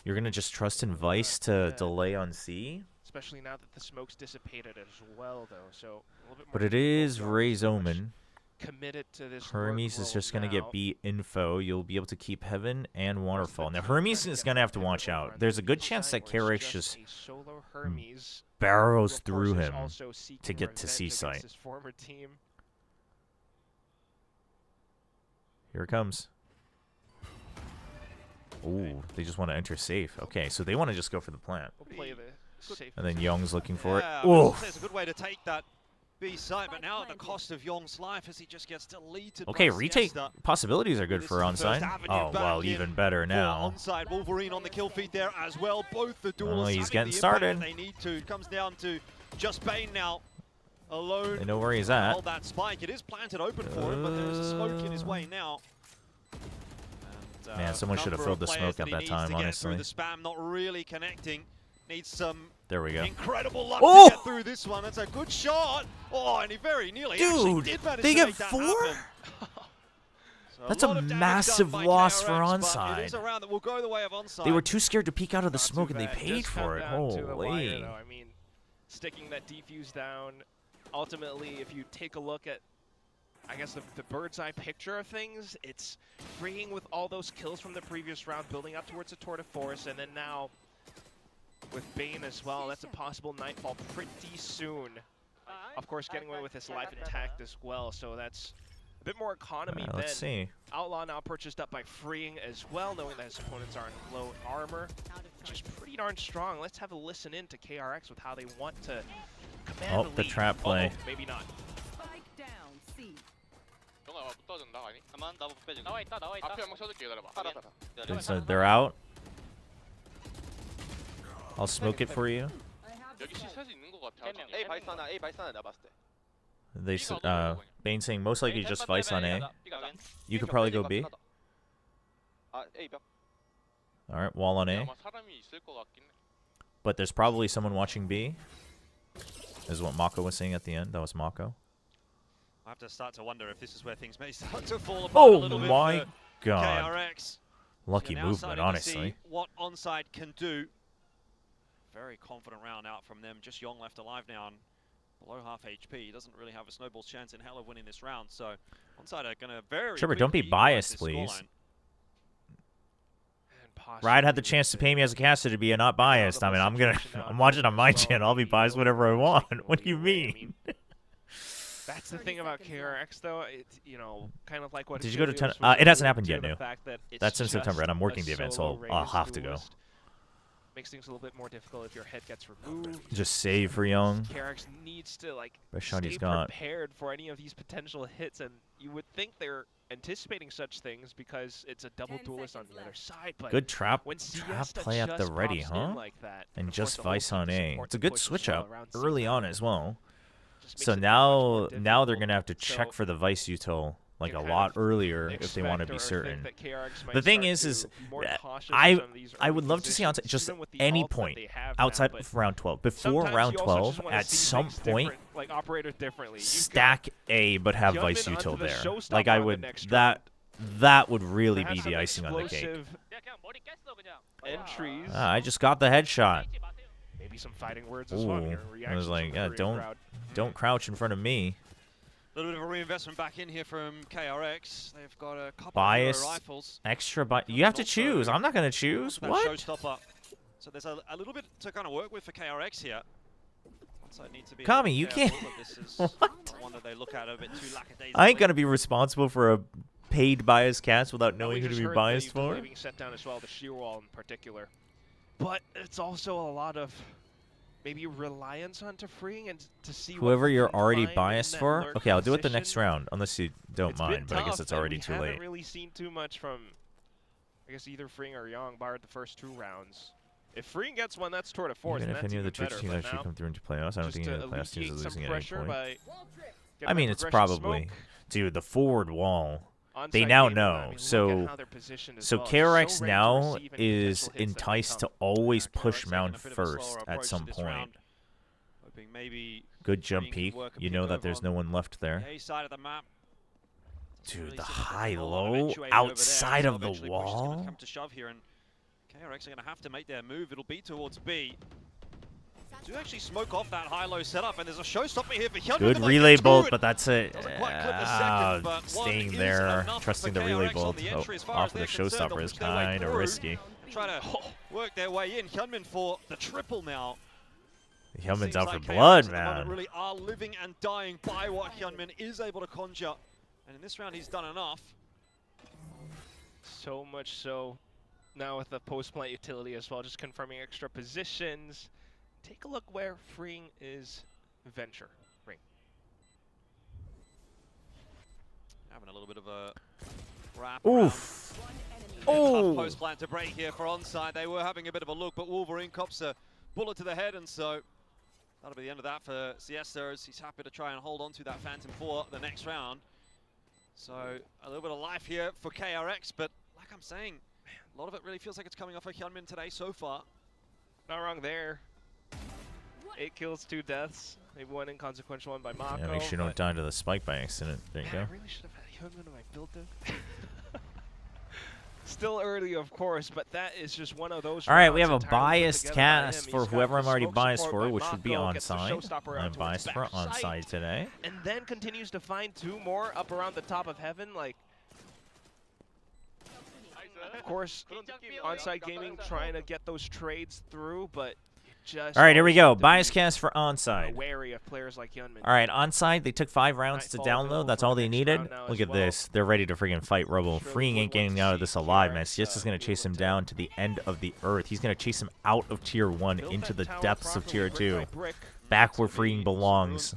You're going to just trust in Vice to delay on C? Especially now that the smoke's dissipated as well, though. So a little bit more But it is Ray's Omen. Committed to this. Hermes is just going to get B info. You'll be able to keep Heaven and Waterfall. Now, Hermes is going to have to watch out. There's a good chance that KRX just barrows through him to get to C site. Here it comes. Ooh, they just want to enter safe. Okay, so they want to just go for the plant. And then Young's looking for it. Ooh. It's a good way to take that B side, but now at the cost of Young's life as he just gets deleted. Okay, retake possibilities are good for onside. Oh, well, even better now. Onside, Wolverine on the kill feed there as well. Both the duels. Oh, he's getting started. They need to. It comes down to just Bane now. Alone. They know where he's at. Hold that spike. It is planted open for him, but there's a smoke in his way now. And, man, someone should have filled the smoke at that time, honestly. The spam not really connecting. Needs some there we go. Incredible luck to get through this one. That's a good shot. Oh, and he very nearly Dude, did manage they to get make that 4? happen. So that's a massive loss for onside. It is a round that will go the way of onside. They were too scared to peek out of the smoke, and they paid for it. Holy. I mean, sticking that defuse down. Ultimately, if you take a look at, I guess, the bird's eye picture of things, it's freeing with all those kills from the previous round, building up towards the Tour de Force, and then now with Bane as well, that's a possible nightfall pretty soon. Of course, getting away with his life intact as well, so that's a bit more economy than let's see. Outlaw now purchased up by freeing as well, knowing that his opponents are in low armor, which is pretty darn strong. Let's have a listen in to KRX with how they want to command the trap play. Maybe not. They're out. I'll smoke it for you. They Bane saying most likely just Vice on A. You could probably go B. Alright, wall on A. But there's probably someone watching B. Is what Mako was saying at the end. That was Mako. I have to start to wonder if this is where things may start to fall apart a little bit. Oh my god. KRX. Lucky movement, honestly. What onside can do. Very confident round out from them. Just Yong left alive now and below half HP. He doesn't really have a snowball's chance in hell of winning this round. So onside are going to very Chobra, don't be biased, please. Ryan had the chance to pay me as a caster to be not biased. I mean, I'm watching on my channel. I'll be biased whatever I want. What do you mean? That's the thing about KRX, though. It's, you know, kind of like what. Did you go to 10? It hasn't happened yet, no. That's in September, and I'm working the event, so I'll have to go. Makes things a little bit more difficult if your head gets removed. Just save for Young. KRX needs to stay prepared for any of these potential hits, and you would think they're anticipating such things because it's a double duelist on the other side. But good trap play at the ready, huh? And just Vice on A. It's a good switch up early on as well. So now they're gonna have to check for the Vice util like a lot earlier if they want to be certain. The thing is I would love to see on just any point outside of round 12, before round 12, at some point, stack A but have Vice util there. Like I would that would really be the icing on the cake. I just got the headshot. Maybe some fighting words as well. I was like, yeah, don't crouch in front of me. A little bit of a reinvestment back in here from KRX. They've got a couple bias, of rifles. Extra bias. You have to choose. I'm not going to choose. What? Showstopper. So there's a little bit to kind of work with for KRX here. So need to be Kami, you can't. What? One that they look at a bit too lackadaisical. I ain't going to be responsible for a paid bias cast without knowing who to be biased for. Being set down as well, the sheer wall in particular. But it's also a lot of maybe reliance on freeing and to see whoever you're already biased for. Okay, I'll do it the next round, unless you don't mind. But I guess it's already too late. We haven't really seen too much from, I guess, either freeing or Young, barred the first 2 rounds. If freeing gets one, that's Tour de Force. Even if any of the Twitch teams actually come through into playoffs, I don't think any of the playoffs teams are losing at any point. I mean, it's probably, dude, the forward wall. They now know. So KRX now is enticed to always push Mound first at some point. Good jump peek. You know that there's no one left there. Dude, the high-low outside of the wall. KRX are going to have to make their move. It'll be towards B. Do actually smoke off that high-low setup, and there's a showstopper here for Hyunmin. Good relay bolt, but that's it. Staying there, trusting the relay bolt off of the showstopper is kind of risky. Try to work their way in. Hyunmin for the triple now. Hyunmin's out for blood, man. Really are living and dying by what Hyunmin is able to conjure. And in this round, he's done enough. So much so now with the post-plant utility as well, just confirming extra positions. Take a look where freeing is venture ring. Having a little bit of a wrap. Oof. Oh. Post plant to break here for onside. They were having a bit of a look, but Wolverine cops a bullet to the head, and so that'll be the end of that for Siesta, as he's happy to try and hold on to that Phantom for the next round. So a little bit of life here for KRX, but like I'm saying, a lot of it really feels like it's coming off of Hyunmin today so far. Not wrong there. 8 kills, 2 deaths. Maybe one inconsequential one by Mako. Yeah, make sure you don't die to the spike by accident. There you go. I really should have had Hyunmin in my build. Still early, of course, but that is just one of those. All right, we have a biased cast for whoever I'm already biased for, which would be onside. I'm biased for onside today. And then continues to find 2 more up around the top of heaven. Like, of course, onside gaming trying to get those trades through, but just all right, here we go. Bias cast for onside. Wary of players like Hyunmin. All right, onside, they took 5 rounds to download. That's all they needed. Look at this. They're ready to freaking fight Robo. Freeing ain't getting out of this alive, man. Siesta's going to chase him down to the end of the earth. He's going to chase him out of Tier 1 into the depths of Tier 2. Back where Freeing belongs.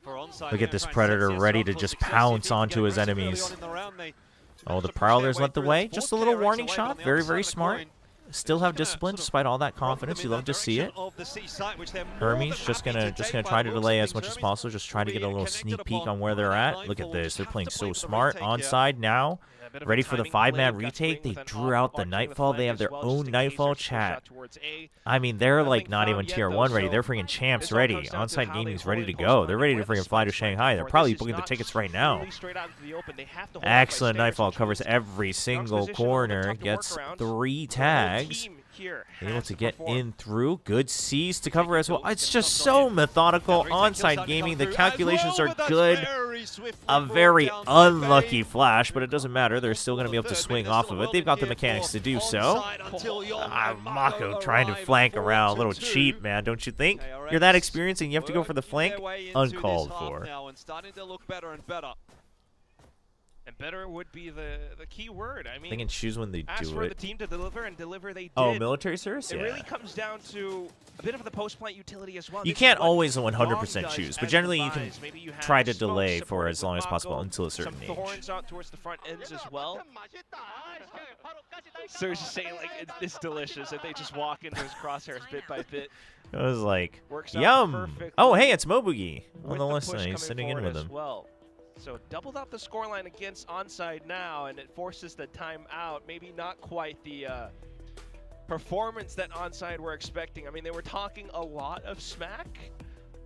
Look at this Predator ready to just pounce onto his enemies. Oh, the Prowler's led the way. Just a little warning shot. Very, very smart. Still have discipline despite all that confidence. You love to see it. Hermes just gonna try to delay as much as possible. Just try to get a little sneak peek on where they're at. Look at this. They're playing so smart. Onside now. Ready for the 5-man retake. They drew out the Nightfall. They have their own Nightfall chat. I mean, they're like not even Tier 1 ready. They're freaking champs ready. Onside Gaming's ready to go. They're ready to freaking fly to Shanghai. They're probably booking the tickets right now. Excellent Nightfall. Covers every single corner. Gets 3 tags. Able to get in through. Good C's to cover as well. It's just so methodical. Onside Gaming. The calculations are good. A very unlucky flash, but it doesn't matter. They're still going to be able to swing off of it. They've got the mechanics to do so. Mako trying to flank around. A little cheap, man, don't you think? You're that experienced and you have to go for the flank? Uncalled for. And better would be the key word. I mean, they can choose when they do it. Ask for the team to deliver, and deliver they did. Oh, military service? It yeah. really comes down to a bit of the post-plant utility as well. You can't always 100% choose, but generally you can try to delay for as long as possible until a certain age. Some thorns out towards the front ends as well. So he's just saying, like, it's delicious if they just walk into his crosshairs bit by bit. It was like, yum! Oh, hey, it's Mobugi on the list, and he's sitting in with him. So doubled up the scoreline against onside now, and it forces the time out. Maybe not quite the performance that onside were expecting. I mean, they were talking a lot of smack.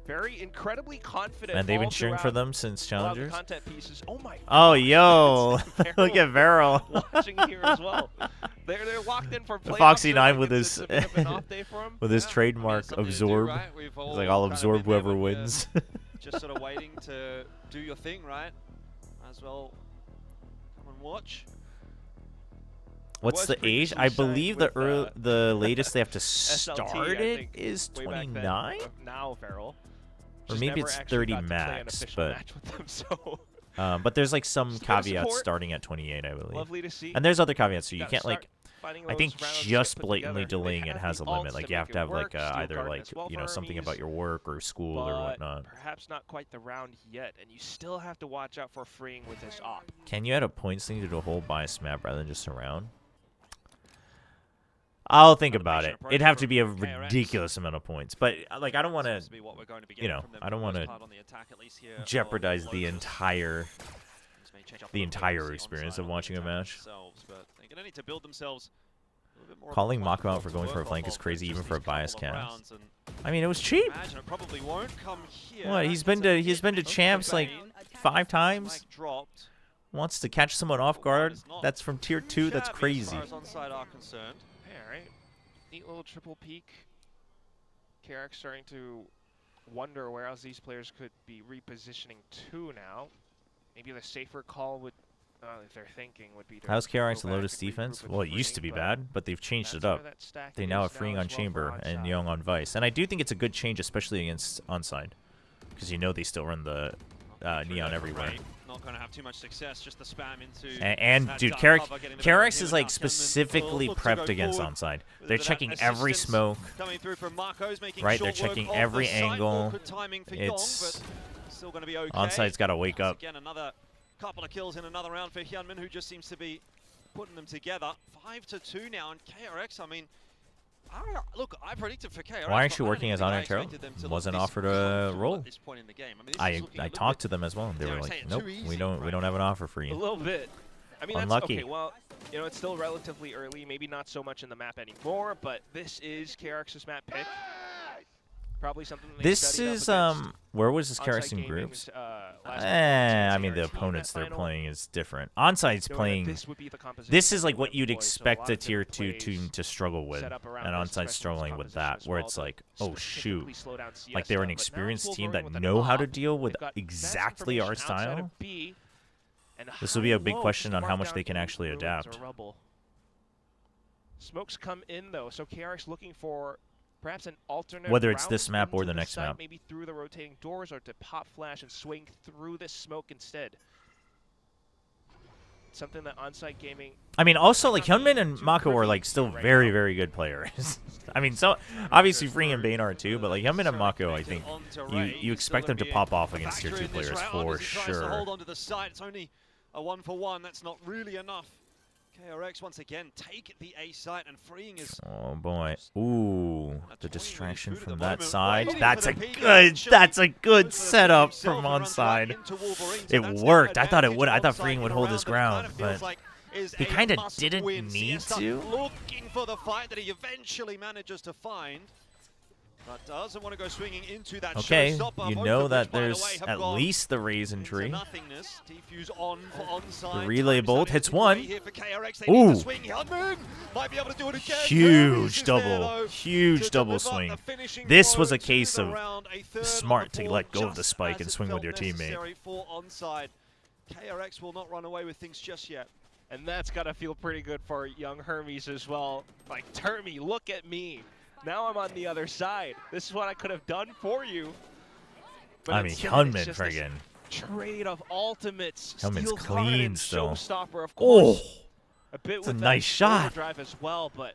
Very incredibly confident. And they've been cheering for them since Challengers. Content pieces. Oh my! Oh yo! Look at Varel. Watching here as well. They're locked in for the Foxy 9 with his with his trademark absorb. He's like, I'll absorb whoever wins. Just sort of waiting to do your thing, right? Might as well come and watch. What's the age? I believe the latest they have to start it is 29? Now, Varel. Or maybe it's 30 max, but there's like some caveats starting at 28, I believe. Lovely to see. And there's other caveats, so you can't like. I think just blatantly delaying it has a limit. Like you have to have like either like something about your work or school or whatnot. Perhaps not quite the round yet, and you still have to watch out for freeing with this op. Can you add a points thing to the whole bias map rather than just a round? I'll think about it. It'd have to be a ridiculous amount of points, but like I don't want to, I don't want to jeopardize the entire the entire experience of watching a match. But they're going to need to build themselves a little bit more. Calling Mako out for going for a flank is crazy, even for a biased cast. I mean, it was cheap. It probably won't come here. What? He's been to champs like 5 times. Wants to catch someone off guard. That's from tier 2. That's crazy. As far as onside are concerned. All right, neat little triple peek. KRX starting to wonder where else these players could be repositioning to now. Maybe the safer call would, if they're thinking, would be to How's KRX Lotus defense? Well, it used to be bad, but they've changed it up. They now have Freeing on Chamber and Young on Vice. And I do think it's a good change, especially against onside. Because you know they still run the Neon everywhere. Not going to have too much success, just the spam into and dude, KRX is like specifically prepped against onside. They're checking every smoke, right? They're checking every angle. It's still going to be okay. Onside's got to wake up. Again, another couple of kills in another round for Hyunmin, who just seems to be putting them together. 5-2 now, and KRX, I mean, look, I predicted for KRX. Why aren't you working as Honor Terrell? Wasn't offered a role. I talked to them as well, and they were like, "Nope, we don't have an offer for you." A little bit. I mean, unlucky. That's okay. Well, you know, it's still relatively early. Maybe not so much in the map anymore, but this is KRX's map pick. Probably something. This is where was this KRX in groups? I mean, the opponents they're playing is different. Onside's playing. This is like what you'd expect a tier 2 team to struggle with, and Onside's struggling with that, where it's like, oh shoot, like they're an experienced team that know how to deal with exactly our style. This will be a big question on how much they can actually adapt. Smokes come in though, so KRX looking for perhaps an alternate whether it's this map or the next map. Maybe through the rotating doors, or to pop flash and swing through this smoke instead. Something that on-site gaming. I mean, also like Hyunmin and Mako are like still very, very good players. I mean, so obviously Freeing and Bane are too, but like Hyunmin and Mako, I think you expect them to pop off against tier 2 players for sure. Hold on to the side. It's only a 1-for-1. That's not really enough. KRX once again take the A site, and Freeing is. Oh boy! Ooh, the distraction from that side. That's a good setup from onside. It worked. I thought it would. I thought Freeing would hold his ground, but he kind of didn't need to. Looking for the fight that he eventually manages to find. But doesn't want to go swinging into that okay, you know that there's at least the Raisin Tree. The relay bolt hits one. Ooh, huge double swing. This was a case of smart to let go of the spike and swing with your teammate. KRX will not run away with things just yet. And that's got to feel pretty good for young Hermes as well. Like, Termy, look at me. Now I'm on the other side. This is what I could have done for you. But I mean, Hyunmin friggin' trade of ultimates. Hyunmin's clean still. Showstopper, of course. Oh, a bit it's with a nice shot. Drive as well, but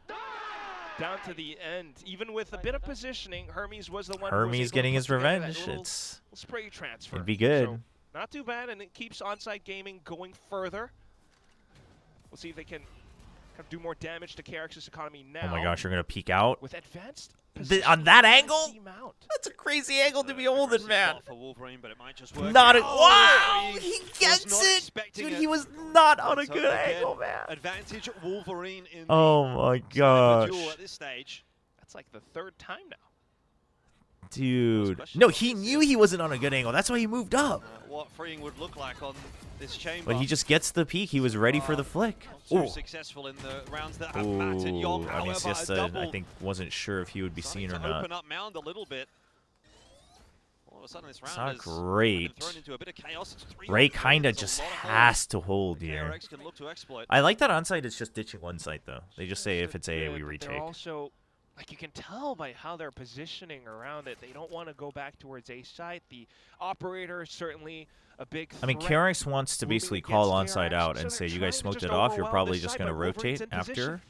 down to the end, even with a bit of positioning, Hermes was the one. Hermes getting his revenge. It's spray transfer. It'd be good. So, not too bad, and it keeps onsite gaming going further. We'll see if they can do more damage to KRX's economy now. Oh my gosh, you're gonna peek out with advanced on that angle. That's a crazy angle to be holding, man. Not a wow, he gets it, dude. He was not on a good angle, man. Advantage Wolverine in. Oh my gosh. At this stage, that's like the third time now. Dude, no, he knew he wasn't on a good angle. That's why he moved up. What Freeing would look like on this chamber. But he just gets the peek. He was ready for the flick. Too successful in the rounds that have mattered. Young, I mean, Siesta, I think, wasn't sure if he would be seen or not. Open up Mound a little bit. All of a sudden, this round it's not great. Thrown into a bit of chaos. Ray kind of just has to hold here. I like that onside is just ditching one site, though. They just say if it's A, we retake. They're also, like, you can tell by how they're positioning around it. They don't want to go back towards A site. The operator is certainly a big threat. I mean, KRX wants to basically call onside out and say, you guys smoked it off. You're probably just going to rotate after.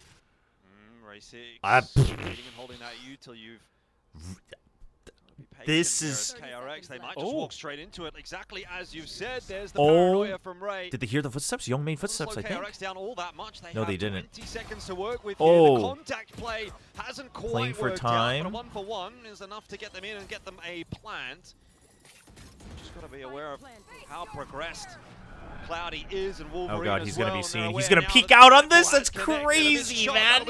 This is KRX. They might just walk straight into it, exactly as you said. There's the paranoia from Ray. Did they hear the footsteps? Young made footsteps, I think. KRX down all that much. They no, they didn't. 20 seconds to work with here. The contact play hasn't quite playing for worked time. Out, but a 1-for-1 is enough to get them in and get them a plant. Just got to be aware of how progressed Cloudy is and Wolverine. Oh god, he's gonna be well, seen. He's gonna peek out on this. That's crazy, man.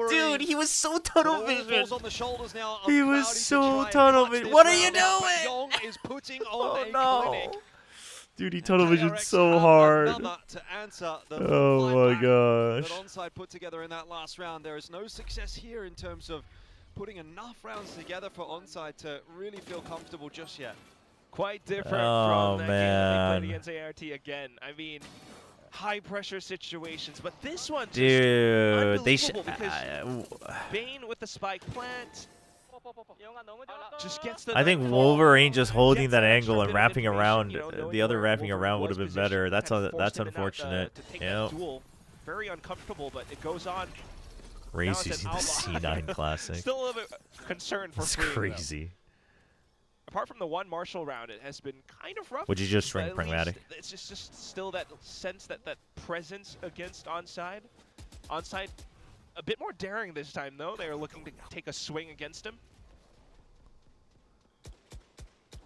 Dude, he was so tunnel vision. He was so tunnel vision. What are you doing? Is putting on Oh a no. clinic. Dude, he tunnel visioned so hard. To answer the Oh my gosh. that Onside put together in that last round. There is no success here in terms of putting enough rounds together for Onside to really feel comfortable just yet. Quite different Oh, from that man. game that they played against ART again. I mean, high pressure situations, but this one just Dude, they unbelievable because Bane with the spike plant just gets the I think Wolverine just holding that angle and wrapping around, the other wrapping around would have been better. That's unfortunate. Yep. Very uncomfortable, but it goes on. Race using the C9 Classic. Still a little bit concerned for That's Freeing, crazy. Apart from the one Marshall round, it has been kind of rough. Would you just but ring at Pragmatic? least It's just still that sense, that presence against Onside. Onside, a bit more daring this time, though. They are looking to take a swing against him.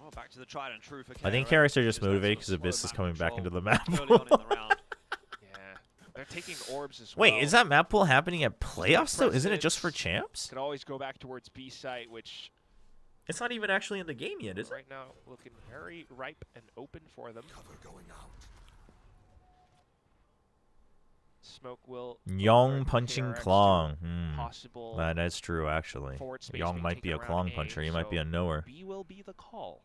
Oh, back to the tried and true for I think KRX are just motivated because Abyss is coming back into the map. They're taking orbs as well. Wait, is that map pool happening at playoffs though? Isn't it just for champs? Can always go back towards B site, which It's not even actually in the game yet, is it? right now looking very ripe and open for them. Smoke will Young punching KRX Klong. to possible That's true, actually. forward space Young being might be a taken around Klong puncher. A, He might be so a knower. B will be the call.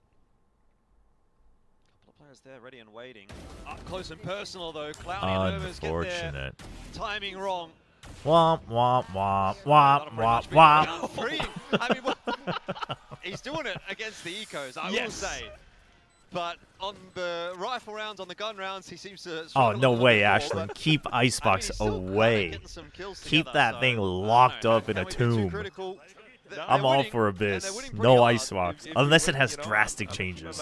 Couple of players there ready and waiting. Up close and personal though. Cloudy and Nervous get their Unfortunate. timing wrong. Womp, womp, womp, womp, womp, womp. Freeing. I mean, he's doing it against the ecos, I will say. But on the rifle rounds, on the gun rounds, he seems to... Oh, no way, Ashley. Ashland. Keep Icebox away. Keep that thing locked up in a tomb. I'm all for Abyss. No Icebox. Unless it has drastic changes.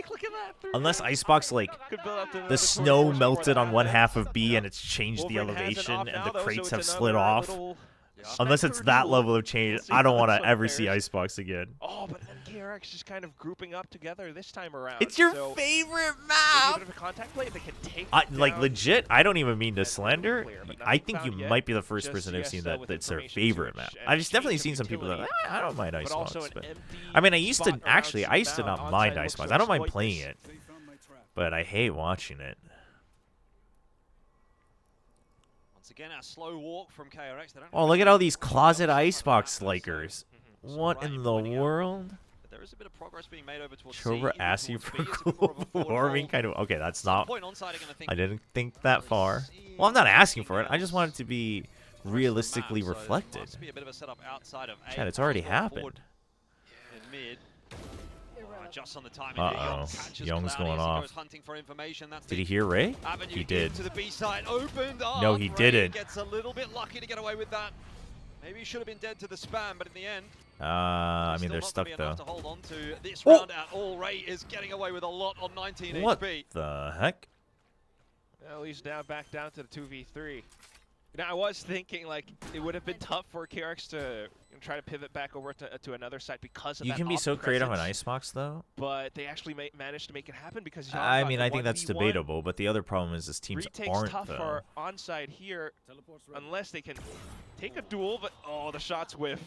Look at that. Unless Icebox, like, the snow melted on one half of B and it's changed the elevation and the crates have slid off. Unless it's that level of change, I don't want to ever see Icebox again. Oh, but then KRX just kind of grouping up together this time around. It's your favorite map! A bit of a contact play, they can take Like, down. legit, I don't even mean to slander. I think you might be the first person I've seen that's their favorite map. I've just definitely seen some people that, I don't mind Icebox. But I mean, I used to not mind Icebox. I don't mind playing it. But I hate watching it. Once again, a slow walk from KRX. They don't Oh, look at all these closet Icebox likers. What in the world? But there is a bit of progress being made over towards Chobra C, asks you towards for B. It's a bit more of a forward warming roll. kind of. Okay, that's not. Point Onside are gonna think I didn't think that far. Well, I'm not asking for it. I just want it to be realistically reflected. Must be a bit of a setup outside of A. Chad, it's already Forward happened. in mid. Just on the timing. Uh-oh. Young's going off. Goes hunting for information. That's Did the he hear Ray? avenue He did. into the B side opened up. No, he Ray didn't. Gets a little bit lucky to get away with that. Maybe he should have been dead to the spam, but in the end, I mean, they're still stuck not gonna though. be enough to hold on to this Oh! round at all. Ray is getting away with a lot on 19 What HP. the heck? At least now back down to the 2v3. Now, I was thinking, like, it would have been tough for KRX to try to pivot back over to another side because of You that can be off so creative on presence, Icebox though. but they actually managed to make it happen because I Jan mean, got I the think that's 1v1. debatable, but the other problem is his teams Retake's aren't tough though. for onside here unless they can take a duel, but oh, the shots whiff.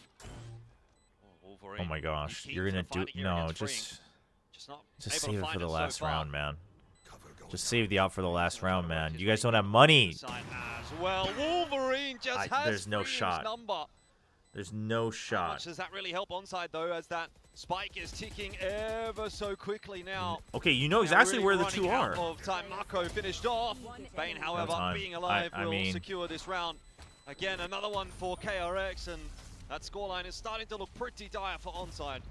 Oh my gosh, you're gonna do no, just save it for the last round, man. Just save the out for the last round, man. You guys don't have money. Well, Wolverine just has There's no Freeing's shot. number. There's no How much shot. does that really help onside though, as that spike is ticking ever so quickly now? Okay, you know Now exactly really where the running two out are. Of time. Marco finished off. Bane, however, time. being alive I will mean- secure this round. Again, another one for KRX, and that scoreline is starting to look pretty dire for onside.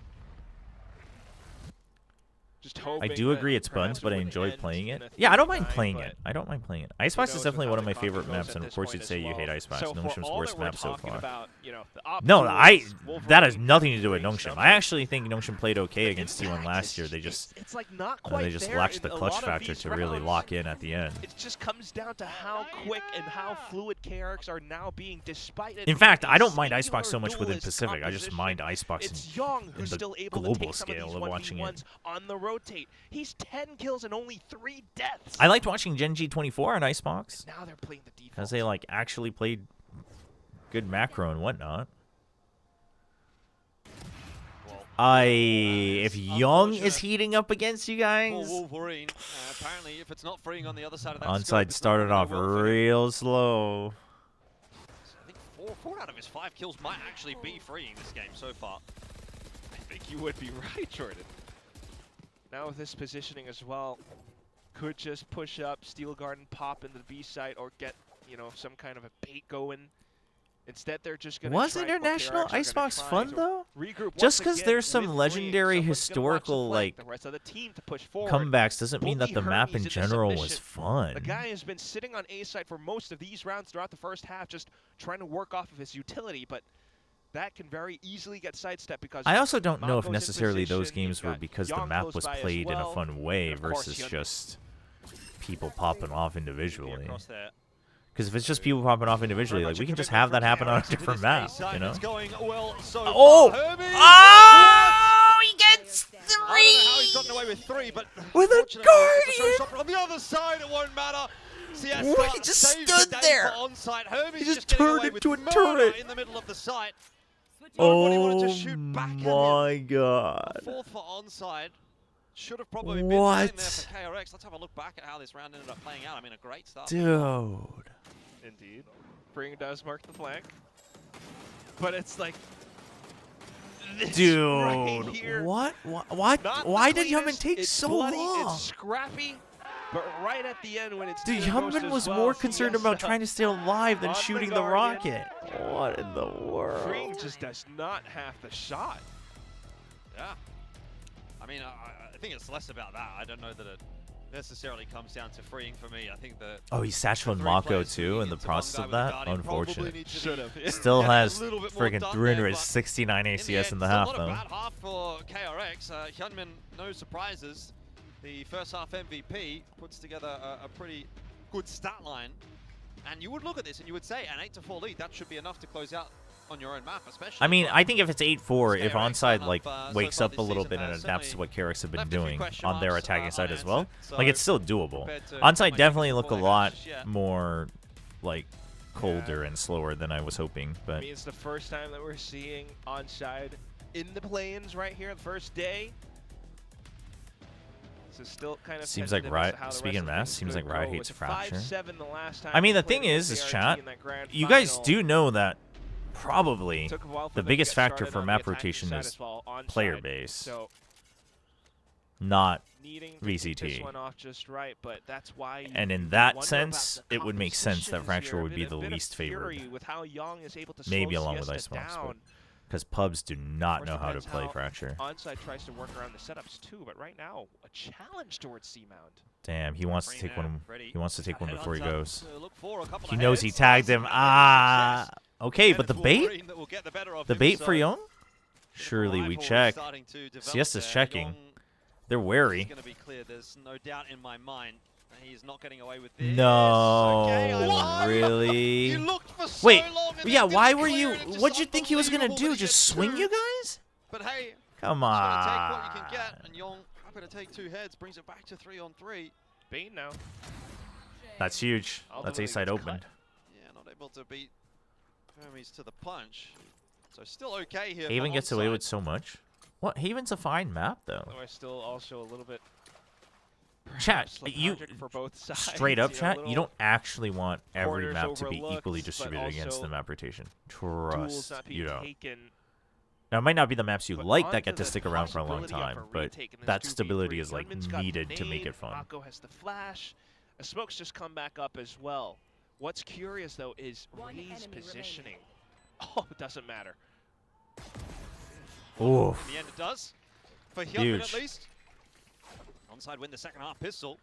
Just I hoping do that agree it's perhaps buns, it but I wouldn't enjoy end playing in it. a Yeah, I don't mind 3-9, playing but it. I don't mind playing it. Icebox is knows definitely how one of the my content favorite goes maps, at and of this course point you'd as say you well. hate Icebox. So for Nongshim's all worst that we're map so talking far. about, you know, the op No, tools, that has Wolverine, nothing to do with Freeing Nongshim. number. I actually think Nongshim played okay against T1 last year. They just It's like not quite they just there lacked in the a clutch lot of factor these to really rounds. lock in at the end. It just comes down to how quick and how fluid KRX are now being, despite it In fact, being I don't mind singular Icebox so much within duelist Pacific. I just composition. mind Icebox It's Young in who's the still able to global take some of scale these of watching it. 1v1s on the road. rotate. He's 10 kills and only 3 deaths. I liked watching Gen G24 on Icebox. Now they're playing the default. Because they like actually played good macro and whatnot. If Young is heating up against you guys. Wolverine, apparently, if it's not freeing on the other side of that Onside started off real slow. I think 4 out of his 5 kills might actually be freeing this game so far. I think you would be right, Jordan. Now with this positioning as well, could just push up, Steel Garden, pop into the B site, or get, you know, some kind of a bait going. Instead, they're just going to Was International Icebox fun though? Just because there's some legendary historical like comebacks doesn't mean that the map in general was fun. The guy has been sitting on A side for most of these rounds throughout the first half, just trying to work off of his utility, but that can very easily get sidestepped because I also don't know if necessarily those games were because the map was played in a fun way versus just people popping off individually. Because if it's just people popping off individually, like we can just have that happen on a different map, you know? Oh! He gets 3! I don't know how he's gotten away with 3, but with a Guardian! On the other side, it won't matter. He just stood there! He just turned into a turret! In the middle of the site. Oh my god. 4th for onside. Should have probably been in there for KRX. Let's have a look back at how this round ended up playing out. I mean, a great start. Dude. Indeed. Freeing does mark the flank. But it's like... Dude. Right here. What? Why did Yeoman take so long? It's scrappy. But right at the end when it's... Dude, Yeoman was more concerned about trying to stay alive than shooting the rocket. What in the world? Freeing just does not have the shot. Yeah. I mean, I think it's less about that. I don't know that it necessarily comes down to freeing for me. I think that... Oh, he satcheled Mako too in the process of that? Unfortunate. Should've. Still has friggin' 369 ACS in the half, though. Not a bad half for KRX. Hyunmin, no surprises. The first half MVP puts together a pretty good stat line. And you would look at this and you would say an 8-4 lead, that should be enough to close out on your own map, especially. I mean, I think if it's 8-4, if onside like wakes up a little bit and adapts to what KRX have been doing on their attacking side as well, like it's still doable. Onside definitely look a lot more like colder and slower than I was hoping. But I mean, it's the first time that we're seeing onside in the play-ins right here, the first day. So still kind of seems like Riot. Speaking of mass, seems like Riot hates Fracture. I mean, the thing is chat. You guys do know that. Probably the biggest factor for map rotation is player base, not VCT. And in that sense, it would make sense that Fracture would be the least favored, maybe along with Icebox, because pubs do not know how to play Fracture. Onside tries to work around the setups too, but right now a challenge towards C-Mount. Damn, he wants to take one. He wants to take one before he goes. He knows he tagged him. Okay, but the bait? The bait for Young? Surely we check. Siesta's checking. They're wary. There's no doubt in my mind that he's not getting away with this. No, really? Wait, yeah, why were you... What'd you think he was going to do? Just swing you guys? But hey, come on. Take what you can get, and Young happy to take 2 heads, brings it back to 3-on-3. Bane now. That's huge. That's A-side opened. Yeah, not able to beat Hermes to the punch. So still okay here. Haven gets away with so much. What? Haven's a fine map, though. Though I still also a little bit... Chat, you straight up, chat, you don't actually want every map to be equally distributed against the map rotation. Trust, you don't. Now, it might not be the maps you like that get to stick around for a long time, but that stability is like needed to make it fun. Mako has the flash. A smoke's just come back up as well. What's curious though is Ray's positioning. Oh, it doesn't matter. Oof. In the end, it does. For Hyunmin at least. Onside win the second half pistol.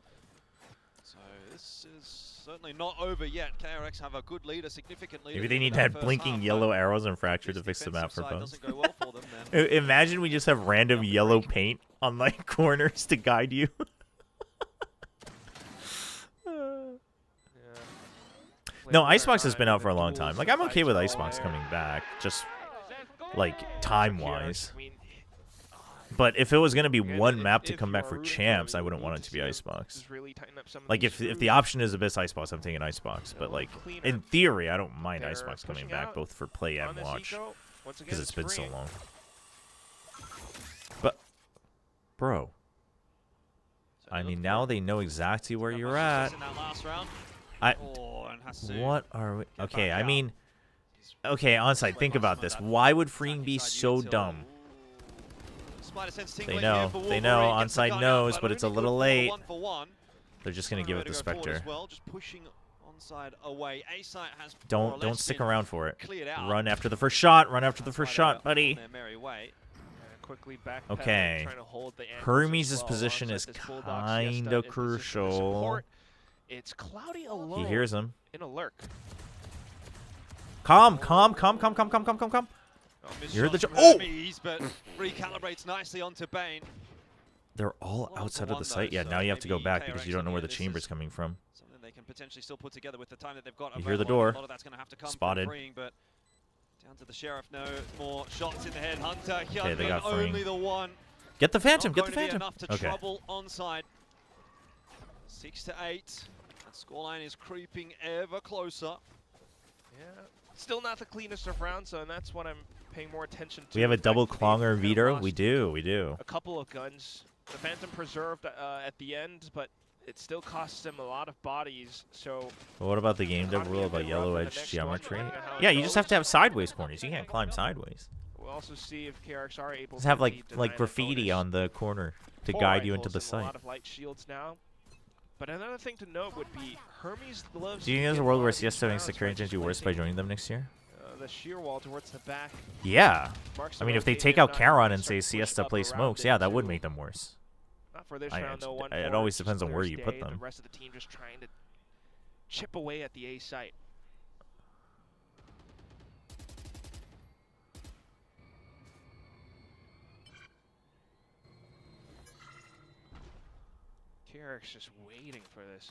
So this is certainly not over yet. KRX have a good lead, a significant lead. Maybe they need to have blinking yellow arrows and Fracture to fix the map for fun. Imagine we just have random yellow paint on like corners to guide you. No, Icebox has been out for a long time. Like, I'm okay with Icebox coming back, just like time-wise. But if it was going to be one map to come back for champs, I wouldn't want it to be Icebox. Like, if the option is Abyss Icebox, I'm taking Icebox. But, like, in theory, I don't mind Icebox coming back, both for play and watch. Because it's been so long. But, bro. I mean, now they know exactly where you're at. What are we... Okay, I mean... Okay, onside, think about this. Why would Freeing be so dumb? They know. They know. Onside knows, but it's a little late. They're just going to give it to Spectre. Don't stick around for it. Run after the first shot. Run after the first shot, buddy. Okay. Hermes' position is kind of crucial. It's Cloudy alone. He hears him. In a lurk. Calm. You're the oh! But recalibrates nicely onto Bane. They're all outside of the site. Yeah, now you have to go back because you don't know where the chamber's coming from. Something they can potentially still put together with the time that they've got. You hear the door. A lot of that's going to have to come Spotted. Freeing, but down to the Sheriff. No more shots in the head. Hunter. Okay, they got Freeing. Only the one. Get the Phantom. Get the Phantom. Enough to trouble onside. 6 to 8. That scoreline is creeping ever closer. Yeah. Still not the cleanest of rounds, and that's what I'm paying more attention to. We have a double Klonger Vito. We do. A couple of guns. The Phantom preserved at the end, but it still costs them a lot of bodies. So. Well, what about the game dev rule about yellow edge geometry? Yeah, you just have to have sideways corners. You can't climb sideways. We'll also see if KRX are able. Just have like graffiti on the corner to guide you into the site. A lot of light shields now. But another thing to note would be Hermes gloves. Do you think there's a world where Siesta makes the current gen do worse by joining them next year? The sheer wall towards the back. Yeah. I mean, if they take out Charon and say Siesta play smokes, yeah, that would make them worse. Not for this round, though. It always depends on where you put them. The rest of the team just trying to chip away at the A site. KRX just waiting for this.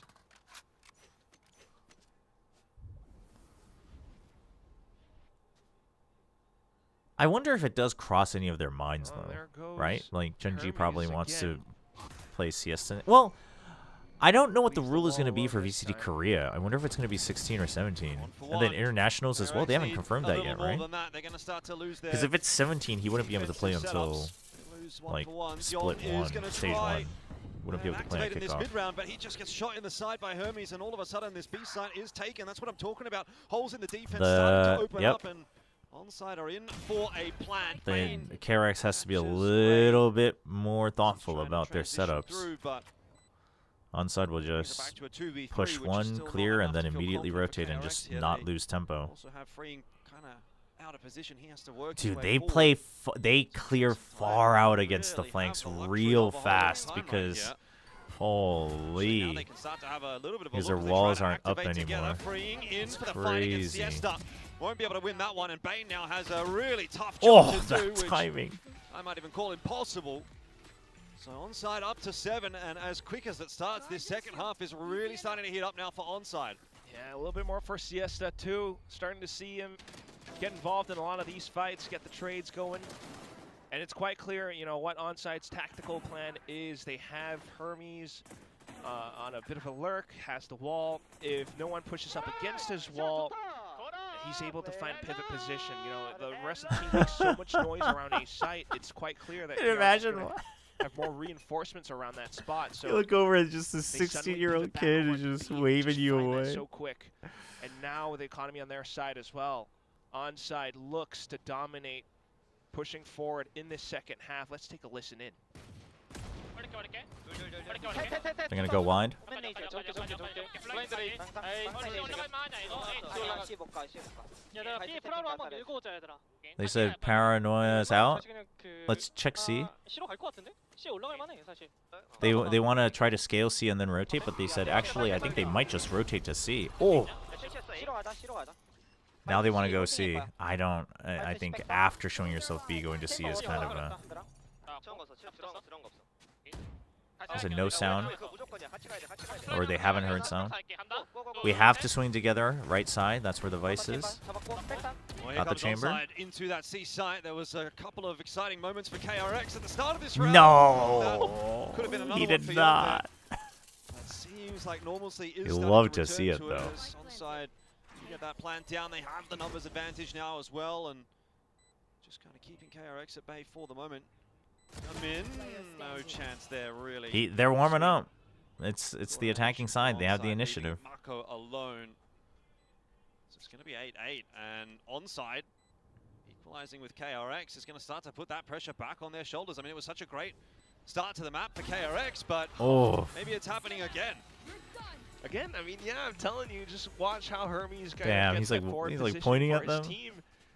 I wonder if it does cross any of their minds, though, right? Like, Genji probably wants to play Siesta. Well, I don't know what the rule is going to be for VCT Korea. I wonder if it's going to be 16 or 17. And then internationals as well. They haven't confirmed that yet, right? Because if it's 17, he wouldn't be able to play until, like, split one, stage one. Wouldn't be able to play a this kickoff. mid-round, but he just gets shot in the side by Hermes, and all of a sudden this B site is taken. That's what I'm talking about. Holes in the defense starting to open up, and onside are in for a plan. Then KRX has to be a little bit more thoughtful about their setups. Onside will just push one, clear, and then immediately rotate and just not lose tempo. Also have Freeing kind of out of position. He has to work. Dude, they clear far out against the flanks real fast because holy, because their walls aren't up anymore. It's crazy. Won't be able to win that one, and Bane now has a really tough job to do, that timing. I might even call impossible. So onside up to 7, and as quick as it starts, this second half is really starting to heat up now for onside. Yeah, a little bit more for Siesta too. Starting to see him get involved in a lot of these fights, get the trades going. And it's quite clear, you know, what onside's tactical plan is. They have Hermes on a bit of a lurk, has the wall. If no one pushes up against his wall, he's able to find pivot position. You know, the rest of the team makes so much noise around a site. It's quite clear that have more reinforcements around that spot. So you look over at just a 16-year-old kid is just waving you away. So quick, and now the economy on their side as well. Onside looks to dominate, pushing forward in this second half. Let's take a listen in. They're gonna go wide. They said Paranoia's out. Let's check C. They want to try to scale C and then rotate, but they said actually I think they might just rotate to C. Oh. Now they want to go C. I think after showing yourself B, going to C is kind of a... There's a no sound. Or they haven't heard sound. We have to swing together. Right side. That's where the vice is. Well, Got the chamber. Onside into that C site. There was a couple of exciting moments for KRX at the start of this round. No, could have been another he one did for not. It seems like normalcy is You starting love to to see it, return to though. Onside, you get that plan down. They have the numbers advantage now as well, and just kind of keeping KRX at bay for the moment. Come in, no chance there really. They're warming up. It's the attacking side. They have the initiative. Marco alone. So it's going to be 8-8, and onside, equalizing with KRX, is going to start to put that pressure back on their shoulders. I mean, it was such a great start to the map for KRX, but maybe it's happening again. Again, I mean, yeah, I'm telling you, just watch how Hermes He's like pointing at them. Team.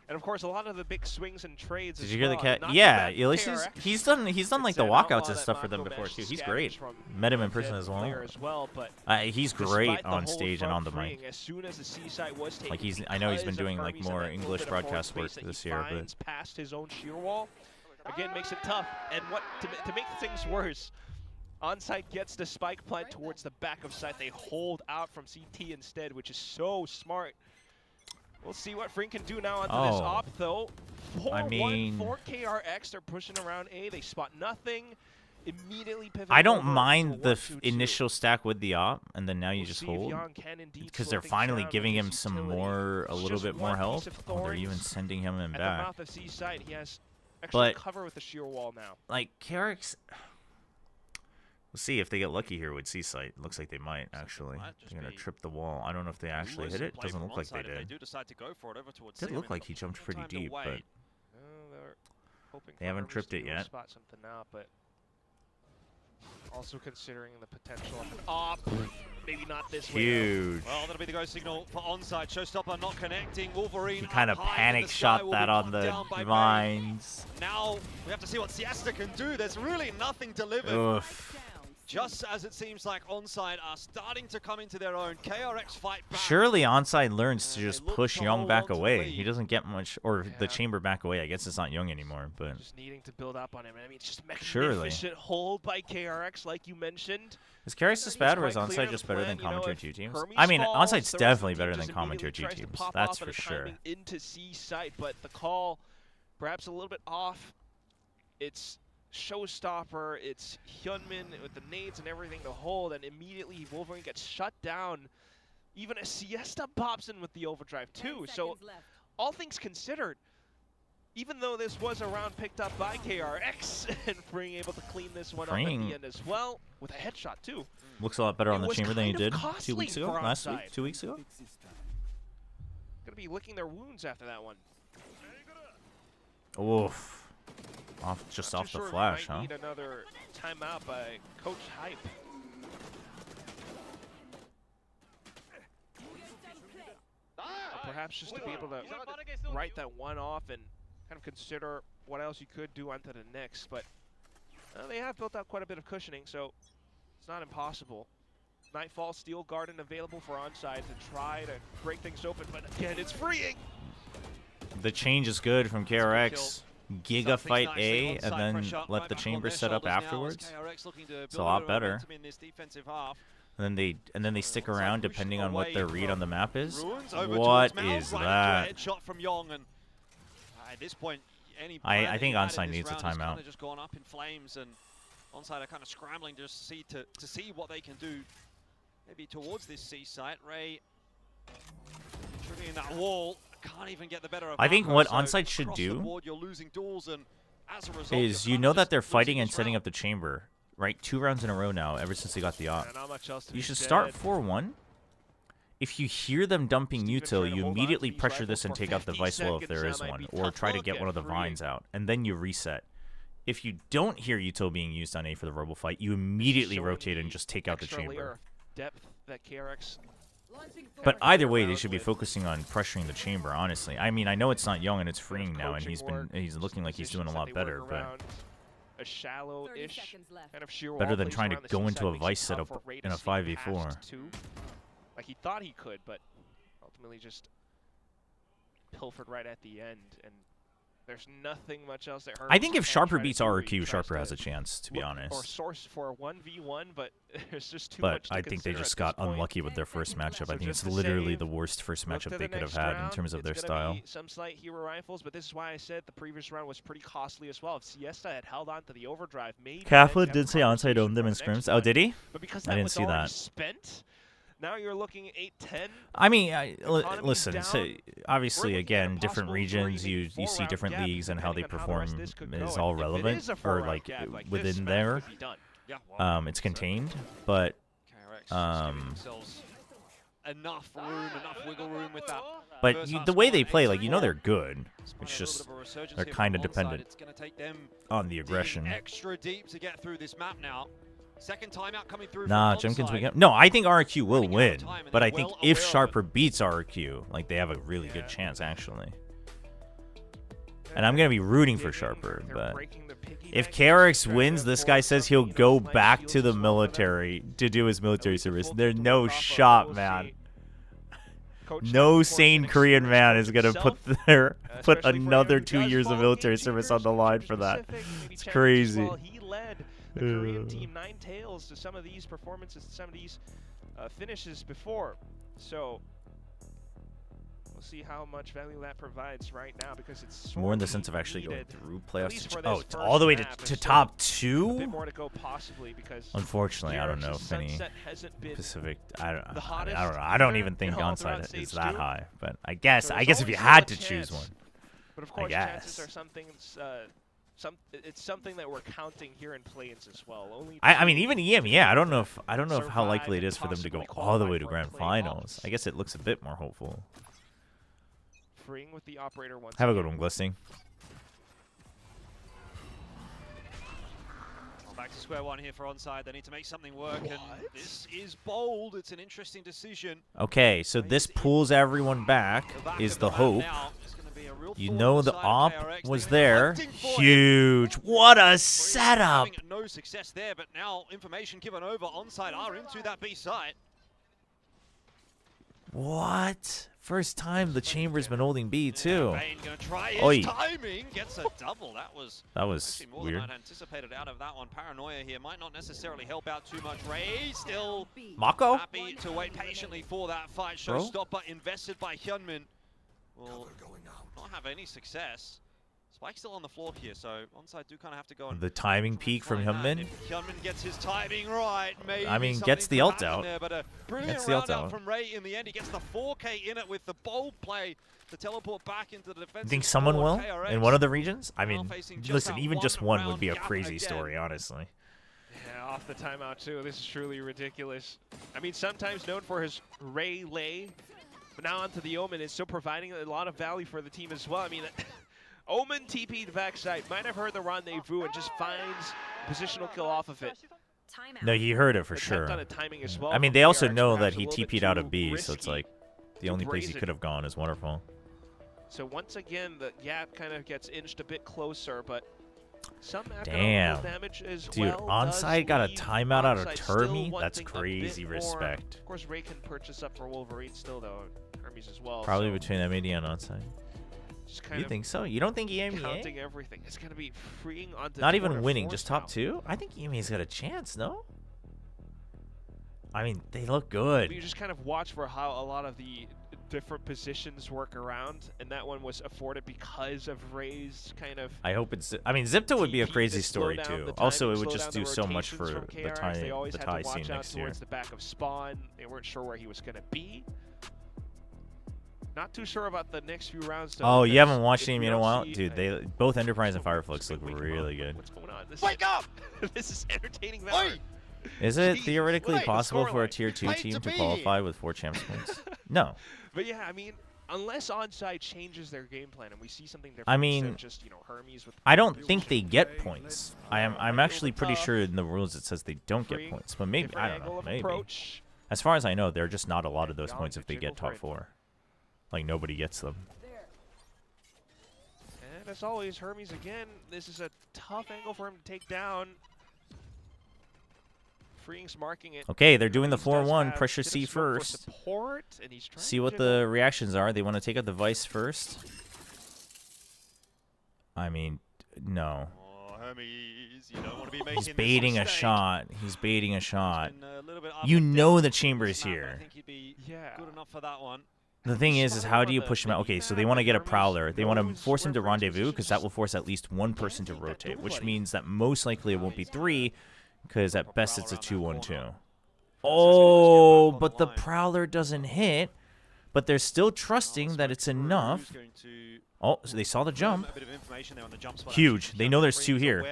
And of course, a lot of the big swings and trades. Did you hear the cat? Yeah, he's done like the walkouts and stuff for them before too. He's great. Met him in person as well. He's great on stage and on the mic. As soon as the C-site was taken, like I know he's been doing like more English broadcast work this year, but past his own shear wall, again makes it tough. And what to make things worse, Onside gets the spike plant towards the back of site. They hold out from CT instead, which is so smart. We'll see what Frink can do now onto this op, though. 4-1 for KRX. They're pushing around A. They spot nothing. Immediately pivot. I don't mind the initial stack with the op, and then now you just hold. Because they're finally giving him some a little bit more help. Oh, they're even sending him in back. At the mouth of C side, he has extra cover with the shear wall now. Like, KRX... We'll see if they get lucky here with C-Site. Looks like they might, actually. They're going to trip the wall. I don't know if they actually hit it. Doesn't look like they did. Did look like he jumped pretty deep, but they haven't tripped it yet. Spot something out, but also considering the potential of an op. Maybe not this way. Huge. Well, that'll be the go signal for onside. Showstopper not connecting. Wolverine. He kind of panic shot that on the vines. Now we have to see what Siesta can do. There's really nothing delivered. Oof. Just as it seems like onside are starting to come into their own. KRX fight back. Surely onside learns to just push Young back away. He doesn't get much, or the chamber back away. I guess it's not Young anymore, but just needing to build up on him. I mean, it's just magnificent hold by KRX, like you mentioned. Is KRX this bad, or is onside just better than Commentary 2 teams? I mean, onside's definitely better than Commentary 2 teams. That's for sure. Into C site, but the call perhaps a little bit off. It's Showstopper, it's Hyunmin with the nades and everything to hold, and immediately Wolverine gets shut down. Even a Siesta pops in with the overdrive too. So all things considered, even though this was a round picked up by KRX, and being able to clean this one up at the end as well, with a headshot too. Looks a lot better on the chamber than he did 2 weeks ago, last week, 2 weeks ago. Gonna be licking their wounds after that one. Oof. Just off the flash, huh? Need another timeout by Coach Hype. Perhaps just to be able to write that one off and kind of consider what else you could do onto the next. But they have built up quite a bit of cushioning, so it's not impossible. Nightfall Steel Garden available for onside to try to break things open, but again, it's freeing. The change is good from KRX. Giga fight A and then let the chamber set up afterwards. It's a lot better. And then they stick around depending on what their read on the map is. What is that? I think onside needs a timeout. Just gone up in flames, and onside are kind of scrambling to see what they can do. Maybe towards this C site. Ray triggering that wall. Can't even get the better of I think Marco, what so onside should do board, you're losing duels, and as a result, is you know that they're fighting and setting up the chamber, right? 2 rounds in a row now, ever since they got the op. You should start 4-1. If you hear them dumping util, you immediately pressure this and take out the vice well if there is one, or try to get one of the vines out, and then you reset. If you don't hear util being used on A for the verbal fight, you immediately rotate and just take out the chamber. Depth that KRX. But either way, they should be focusing on pressuring the chamber, honestly. I mean, I know it's not Young and it's freeing now, and he's looking like he's doing a lot better, but a shallow-ish kind of sheer better than trying to go into a vice setup in a 5v4. Like he thought he could, but ultimately just pilfered right at the end. And There's nothing much else that I think if Sharper beats RRQ, Sharper has a chance, to be or honest. source for a 1v1, but there's just too But much to I think they consider just at got this point. unlucky with their first matchup. So I think it's just to literally save, the worst first look matchup to they the could have next had in round. terms of their It's gonna style. be some slight hero rifles, but this is why I said the previous round was pretty costly as well. If Siesta had held on to the overdrive, maybe Kaplan did say onside owned them in scrims. Oh, did he? But because I that didn't was see already that. spent, now you're looking at 8-10. I mean, listen. down. So obviously, again, different regions, you see different gap, leagues, and how they depending on how the perform rest of this could is go. all And if it relevant, is a or four-round like gap, like this within match there. could be done. It's contained, but enough room, enough wiggle room with that. But the way they play, like, you know, they're good. It's just they're kind of dependent on the aggression. Extra deep to get through this map now. Second timeout coming through. Nah, Jemkins weekend. No, I think RRQ will win, but I think if Sharper beats RRQ, like, they have a really good chance actually. And I'm gonna be rooting for Sharper, but if KRX wins, this guy says he'll go back to the military to do his military service. There's no shot, man. No sane Korean man is gonna put another 2 years of military service on the line for that. It's crazy. He led the Korean team 9 tails to some of these performances, some of these finishes before. So we'll see how much value that provides right now, because it's more in the sense of actually going through playoffs. It's all the way to top 2. A bit more to go possibly, because unfortunately, I don't know if any Pacific. I don't know. I don't even think Onside is that high, but I guess if you had to choose one, but of course, I chances are something. It's something that we're counting here in play-ins as well. I mean, even EM, yeah. I don't know if how likely it is for them to go all the way to grand finals. I guess it looks a bit more hopeful. Freeing with the operator once. Have a good one, Glistening. Back to square one here for onside. They need to make something work, and this is bold. It's an interesting decision. Okay, so this pulls everyone back, is the hope. You know the op was there. Huge. What a setup. No success there, but now information given over. Onside are into that B site. What? First time the Chamber's been holding B too. Bane gonna try his timing, gets a double. That was more weird. than I'd anticipated out of that one. Paranoia here might not necessarily help out too much. Ray still Mako happy to wait patiently for that fight. Showstopper invested by Hyunmin will not have any success. Spike's still on the floor here, so onside do kind of have to go. And the timing peak from Hyunmin. If Hyunmin gets his timing right, maybe I mean, gets the ult out. There, but a brilliant round out from Ray in the end. He gets the 4K in it with the bold play to teleport back into the defense. You think someone will in one of the regions? I mean, listen, even just one would be a crazy story, honestly. Yeah, off the timeout too. This is truly ridiculous. I mean, sometimes known for his Ray lay, but now onto the Omen is still providing a lot of value for the team as well. I mean, Omen TP'd backside, might have heard the rendezvous and just finds positional kill off of it. No, he heard it for sure. I mean, they also know that he TP'd out of B, so it's like the only place he could have gone is Waterfall. So once again, the gap kind of gets inched a bit closer, but some damn damage as dude, well onside got a timeout out of Termi? That's crazy respect. Of course, Ray can purchase up for Wolverine still, though. Hermes as well. Probably between MAD and onside. You think so? You don't think EMEA? Counting everything. It's going to be freeing onto not even winning, just top 2? I think EMEA's got a chance, no? I mean, they look good. You just kind of watch for how a lot of the different positions work around, and that one was afforded because of Ray's kind of... I hope it's... I mean, Zipto would be a crazy story, too. Also, it would just do so much for the Thai scene next year. They always had to watch out towards the back of Spawn. They weren't sure where he was going to be. Not too sure about the next few rounds. Oh, you haven't watched him in a while? Dude, they both Enterprise and Fireflux look really good. What's going on? Wake up! This is entertaining valor. Is it theoretically possible for a Tier 2 team to qualify with 4 champs points? No. But yeah, I mean, unless onside changes their game plan and we see something different, I mean, just, Hermes with I don't think they get points. I'm actually pretty sure in the rules it says they don't get points, but maybe, I don't know, maybe. As far as I know, there are just not a lot of those points if they get top 4. Like, nobody gets them. And as always, Hermes again, this is a tough angle for him to take down. Freeing's marking it. Okay, they're doing the 4-1 pressure C first. See what the reactions are. They want to take out the Vice first. I mean, no. Oh, Hermes, you don't want to be making He's baiting a mistake. shot. He's baiting a shot. A little bit up You and know down the this chamber is map, here. I think he'd be good enough for that one. The thing is how do you push him out? Okay, so they want to get a Prowler. They want to force him to rendezvous because that will force at least one person to rotate, which means that most likely it won't be 3 because at best it's a 2-1-2. Oh, but the Prowler doesn't hit, but they're still trusting that it's enough. Oh, so they saw the jump. Huge. They know there's 2 here.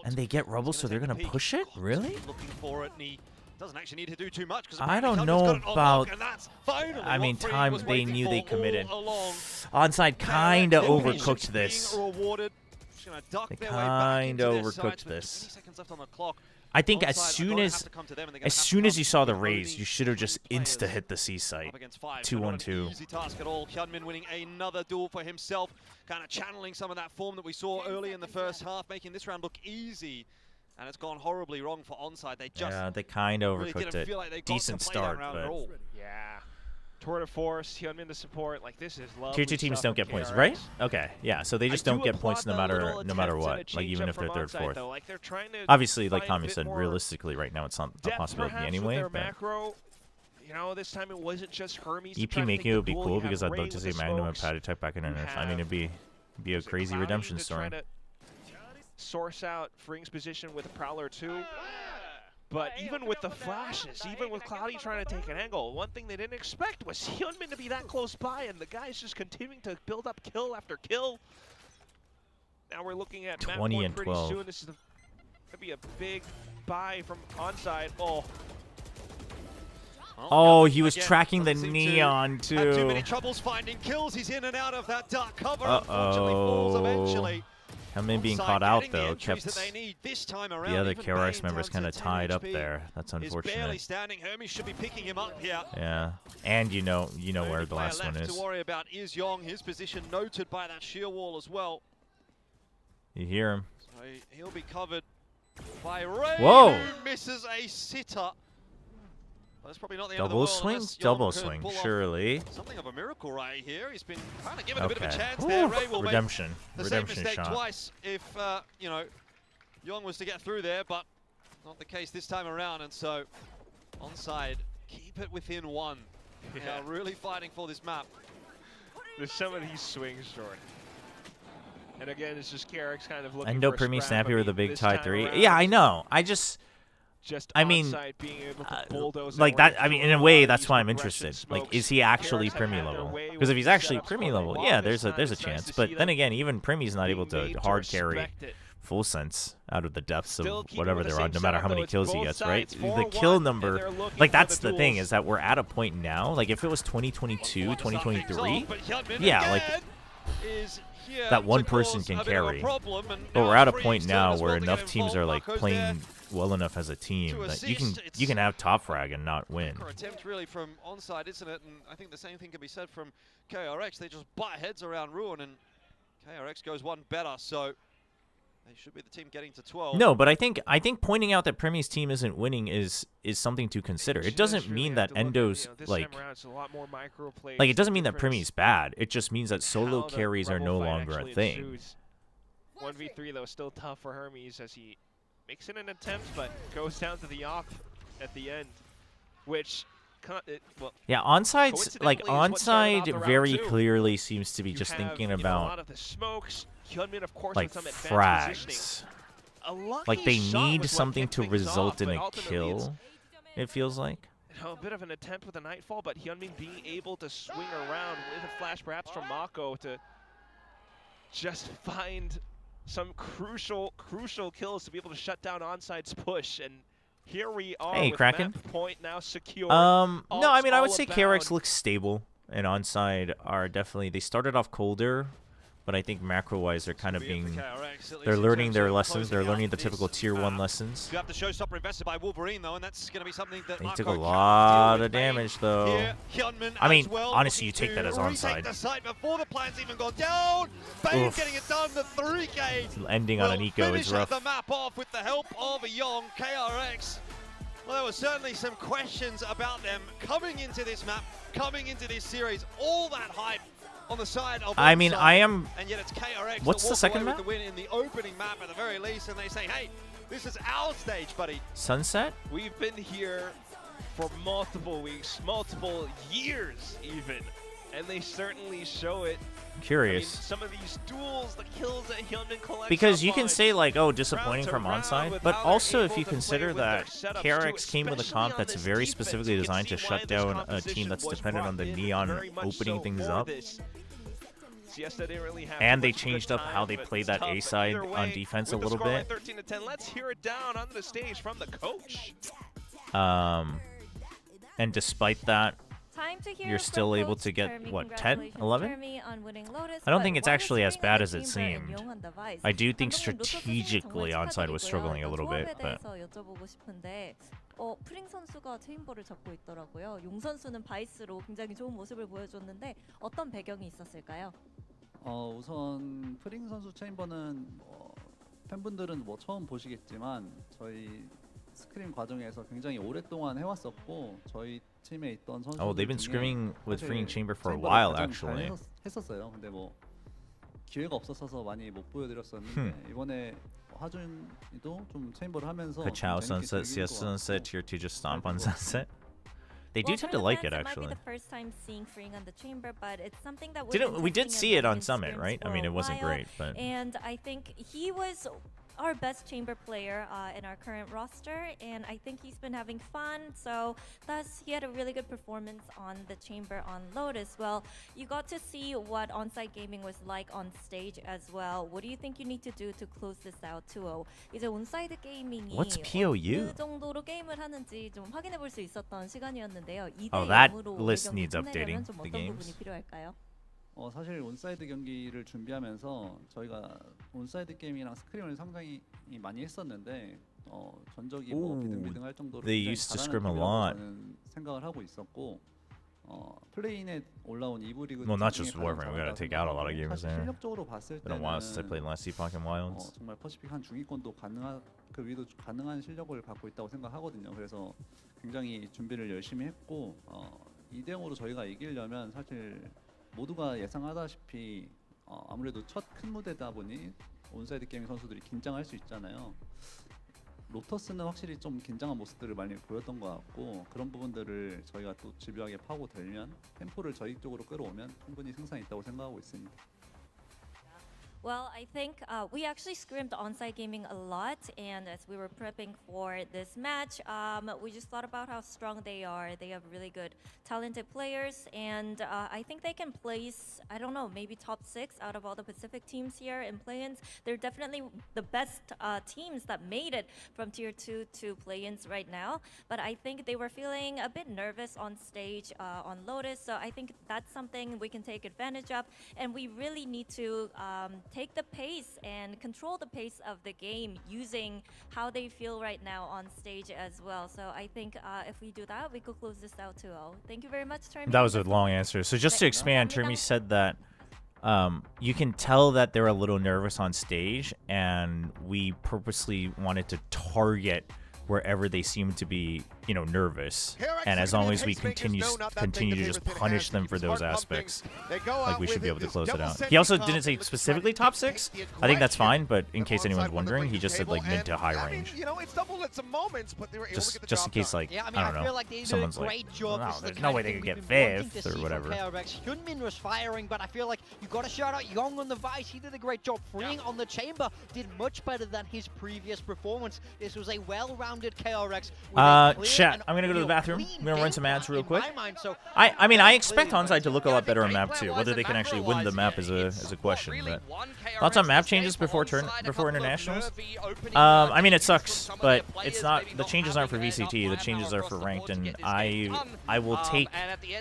And they get rubble, so they're going to push it? Really? Doesn't actually need to do too much because I don't know about. I mean, time they knew they committed. Onside kind of overcooked this. They kind of overcooked this. I think as soon as you saw the raise, you should have just insta hit the C site. 2-1-2. Easy task at all. Hyunmin winning another duel for himself, kind of channeling some of that form that we saw early in the first half, making this round look easy. And it's gone horribly wrong for onside. They just they kind of really overcooked it. Feel like Decent start, but yeah. Tour de force, Hyunmin to support. Like this is lovely. Tier 2 teams don't get points, right? Okay, yeah. So they just don't get points no matter what. Like even if they're third, fourth. Like they're trying to obviously, like Tommy said, realistically, right now it's not a possibility anyway. But macro, you know, this time it wasn't just Hermes. EP making it would be cool because I'd love to see Magnum and Patty type back in Earth. I mean, it'd be a crazy redemption story. Source out Fring's position with a Prowler 2. But even with the flashes, even with Cloudy trying to take an angle, one thing they didn't expect was Hyunmin to be that close by, and the guy's just continuing to build up kill after kill. Now we're looking at 20 and 12. Soon. This is going to be a big buy from onside. Oh, he was tracking the neon too. Had too many troubles finding kills. He's in and out of that dark cover. Unfortunately, falls eventually. Hyunmin being caught out though kept the other KRX members kind of tied up there. That's unfortunate. Barely standing. Hermes should be picking him up here. Yeah, and you know where the last one is. To worry about is Yong. His position noted by that sheer wall as well. You hear him. So he'll be covered by Ray. Whoa! Who misses a sitter. That's probably not the double end of the world swing, double swing, surely. Something of a miracle right here. He's been kind of given a bit of a chance there. Ray will make the same mistake twice if you know, Yong was to get through there, but not the case this time around. And so, onside, keep it within 1. Yeah, really fighting for this map. There's some of these swings, Jordan. And again, it's just KRX kind of looking Endo for a Primi scrap. Snappy with the big tie 3. Around, Yeah, I know. I mean, being able to bulldoze like that. I mean, in a way, that's why I'm interested. Like, is he actually Primi level? Because if he's actually Primi level, yeah, there's a chance. But then again, even Primi's not able to hard carry full sense out of the depths of whatever they're on, no matter how many kills he gets, right? The kill number, like that's the thing, is that we're at a point now. Like if it was 2022, 2023, yeah, like that one person can carry. But we're at a point now where enough teams are like playing well enough as a team that you can have top frag and not win. Attempt really from onside, isn't it? And I think the same thing can be said from KRX. They just butt heads around Ruin, and KRX goes one better, so they should be the team getting to 12. No, but I think pointing out that Premi's team isn't winning is something to consider. It doesn't mean that Endo's like it doesn't mean that Premi's bad. It just means that solo carries are no longer a thing. 1v3 though, still tough for Hermes as he makes it an attempt, but goes down to the op at the end, which well, yeah, onside very clearly seems to be just thinking about a lot of the smokes. Hyunmin, of course, like frags. Like they need something to result in a kill. It feels like. You know, a bit of an attempt with a nightfall, but Hyunmin being able to swing around with a flash, perhaps from Mako, to just find some crucial kills to be able to shut down onside's push. And here we are. Hey, with Kraken. map point now secure. No, I mean I would say KRX looks stable, and onside are definitely. They started off colder, but I think macro-wise they're kind of being. They're learning their lessons. They're learning the typical tier 1 lessons. You have the showstopper invested by Wolverine though, and that's going to be something that They took a lot of damage though. I mean, honestly, you take that as onside. The site before the plan's even gone down. Bane getting it done. The 3K. Ending on an eco is rough. The map off with the help of a Yong KRX. Well, there were certainly some questions about them coming into this map, coming into this series. All that hype on the side of I mean, I am. And yet it's KRX. What's the second map? The win in the opening map at the very least, and they say, hey, this is our stage, buddy. Sunset? We've been here for multiple weeks, multiple years even, and they certainly show it. I'm curious. I mean, some of these duels, the kills that Hyundai collects. Because you can say like, oh, disappointing from onside, but also if you consider that KRX came with a comp that's very specifically designed to shut down a team that's dependent on the Neon opening things up. And they changed up how they play that A side on defense a little bit. 13-10. Let's hear it down on the stage from the coach. And despite that, you're still able to get, what, 10, 11? I don't think it's actually as bad as it seemed. I do think strategically onside was struggling a little bit, but... 프링 선수가 체인버를 잡고 있더라고요. 용 선수는 바이스로 굉장히 좋은 모습을 보여줬는데 어떤 배경이 있었을까요? 우선 프링 선수 체인버는 팬분들은 뭐 처음 보시겠지만 저희 스크림 과정에서 굉장히 오랫동안 해왔었고 저희 팀에 있던 선수들 Oh, they've been scrimming with Freeing Chamber for a while, actually. 했었어요. 근데 뭐 기회가 없었어서 많이 못 보여드렸었는데 이번에 하준이도 좀 체인버를 하면서 Kachao Sunset, CS Sunset, Tier 2 just stomp on Sunset. They do tend to like it, actually. We did see it on Summit, right? I mean, it wasn't great, but... And I think he was our best chamber player in our current roster, and I think he's been having fun, so thus he had a really good performance on the chamber on Lotus. Well, you got to see what on-site gaming was like on stage as well. What do you think you need to do to close this out 2-0? 이제 온사이드 게이밍이 What's POU? 어느 정도로 게임을 하는지 좀 확인해 볼 수 있었던 시간이었는데요. Oh, that list needs updating, the games. 사실 온사이드 경기를 준비하면서 저희가 온사이드 게임이랑 스크림을 상당히 많이 했었는데 전적이 뭐 비등비등할 정도로 굉장히 잘하는 팀이라고 저는 생각을 하고 있었고 플레인에 올라온 2부 리그 Well, not just Warframe. We gotta take out a lot of gamers there. 실력적으로 봤을 It's been a while since I played last Epoch and Wilds. 정말 퍼시픽 한 중위권도 가능한 그 위도 가능한 실력을 갖고 있다고 생각하거든요. 그래서 굉장히 준비를 열심히 했고 2대 0으로 저희가 이기려면 사실 모두가 예상하다시피 아무래도 첫 큰 무대다 보니 온사이드 게이밍 선수들이 긴장할 수 있잖아요. 로터스는 확실히 좀 긴장한 모습들을 많이 보였던 것 같고 그런 부분들을 저희가 또 집요하게 파고들면 템포를 저희 쪽으로 끌어오면 충분히 승산이 있다고 생각하고 있습니다. Well, I think we actually scrimmed on-site gaming a lot, and as we were prepping for this match, we just thought about how strong they are. They have really good, talented players, and I think they can place, I don't know, maybe top 6 out of all the Pacific teams here in play-ins. They're definitely the best teams that made it from Tier 2 to play-ins right now, but I think they were feeling a bit nervous on stage on Lotus, so I think that's something we can take advantage of, and we really need to take the pace and control the pace of the game using how they feel right now on stage as well. So I think if we do that, we could close this out 2-0. Thank you very much, Termi. That was a long answer. So just to expand, Termi said that you can tell that they're a little nervous on stage, and we purposely wanted to target wherever they seem to be, you know, nervous. And as long as we continue to just punish them for those aspects, like we should be able to close it out. He also didn't say specifically top 6. I think that's fine, but in case anyone's wondering, he just said like mid to high range. Just in case, like, I don't know, someone's like, no, there's no way they could get 5th or whatever. Hyunmin was firing, but I feel like you got to shout out Young on the Vice. He did a great job. Freeing on the Chamber did much better than his previous performance. This was a well-rounded KRX. Chat, I'm gonna go to the bathroom. I'm gonna run some ads real quick. I mean, I expect onside to look a lot better on map 2. Whether they can actually win the map is a question. But thoughts on map changes before internationals? I mean, it sucks, but it's not. The changes aren't for VCT. The changes are for ranked, and I will take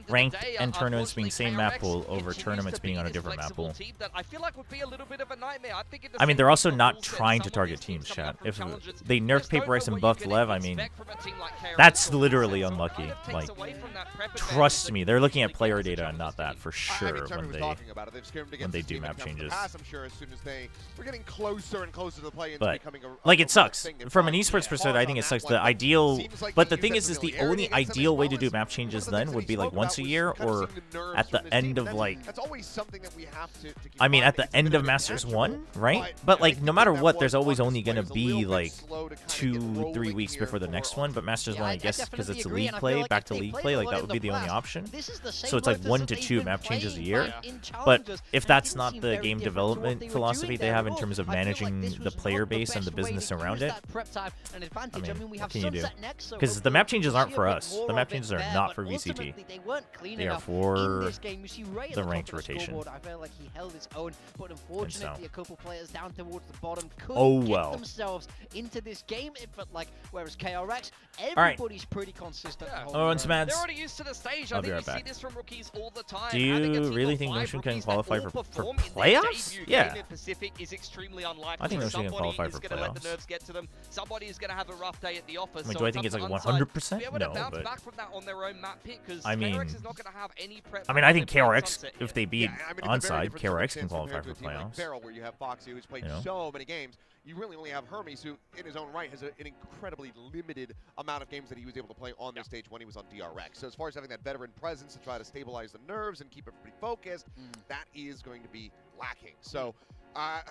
ranked and tournaments being same map pool over tournaments being on a different map pool. I mean, they're also not trying to target teams, chat. If they nerfed Paper Ice and buffed Lev, I mean, That's literally unlucky. Like, trust me, they're looking at player data and not that for sure when they do map changes. I'm sure as soon as we're getting closer and closer to the play into But becoming like, it sucks from an esports perspective. I think it sucks. The ideal, but the thing is the only ideal way to do map changes then would be like once a year or at the end of like. I mean, at the end of Masters 1, right? But like, no matter what, there's always only gonna be like 2-3 weeks before the next one. But Masters 1, I guess, because it's league play, back to league play, like that would be the only option. So it's like 1 to 2 map changes a year. But if that's not the game development philosophy they have in terms of managing the player base and the business around it, I mean, what can you do? Because the map changes aren't for us. The map changes are not for VCT. They are for the ranked rotation. I felt like he held his own, but unfortunately, a couple players down towards the bottom Oh, couldn't well. get themselves into this game. It felt like, whereas KRX, everybody's pretty consistent. Oh, and Smads. They're already used to the stage. I'll I be think right you see back. this from rookies all the time. Do you really think Notion can qualify for playoffs? Yeah. Pacific is extremely unlikely. I think Notion can qualify for Somebody is going to let the playoffs. nerves get to them. Somebody is going to have a rough day at the office. I mean, so do I it's think up it's to like Unside 100%? to be able to No, bounce but back from that on their own map pick, because I mean, KRX is not going to have any prep. I mean, I think for KRX, Sunset if they beat Onside, KRX can qualify for playoffs. Barrel, where you have Foxy, who's played so many games. You really only have Hermes, who, in his own right, has an incredibly limited amount of games that he was able to play on this stage when he was on DRX. So as far as having that veteran presence to try to stabilize the nerves and keep everybody focused, that is going to be lacking. So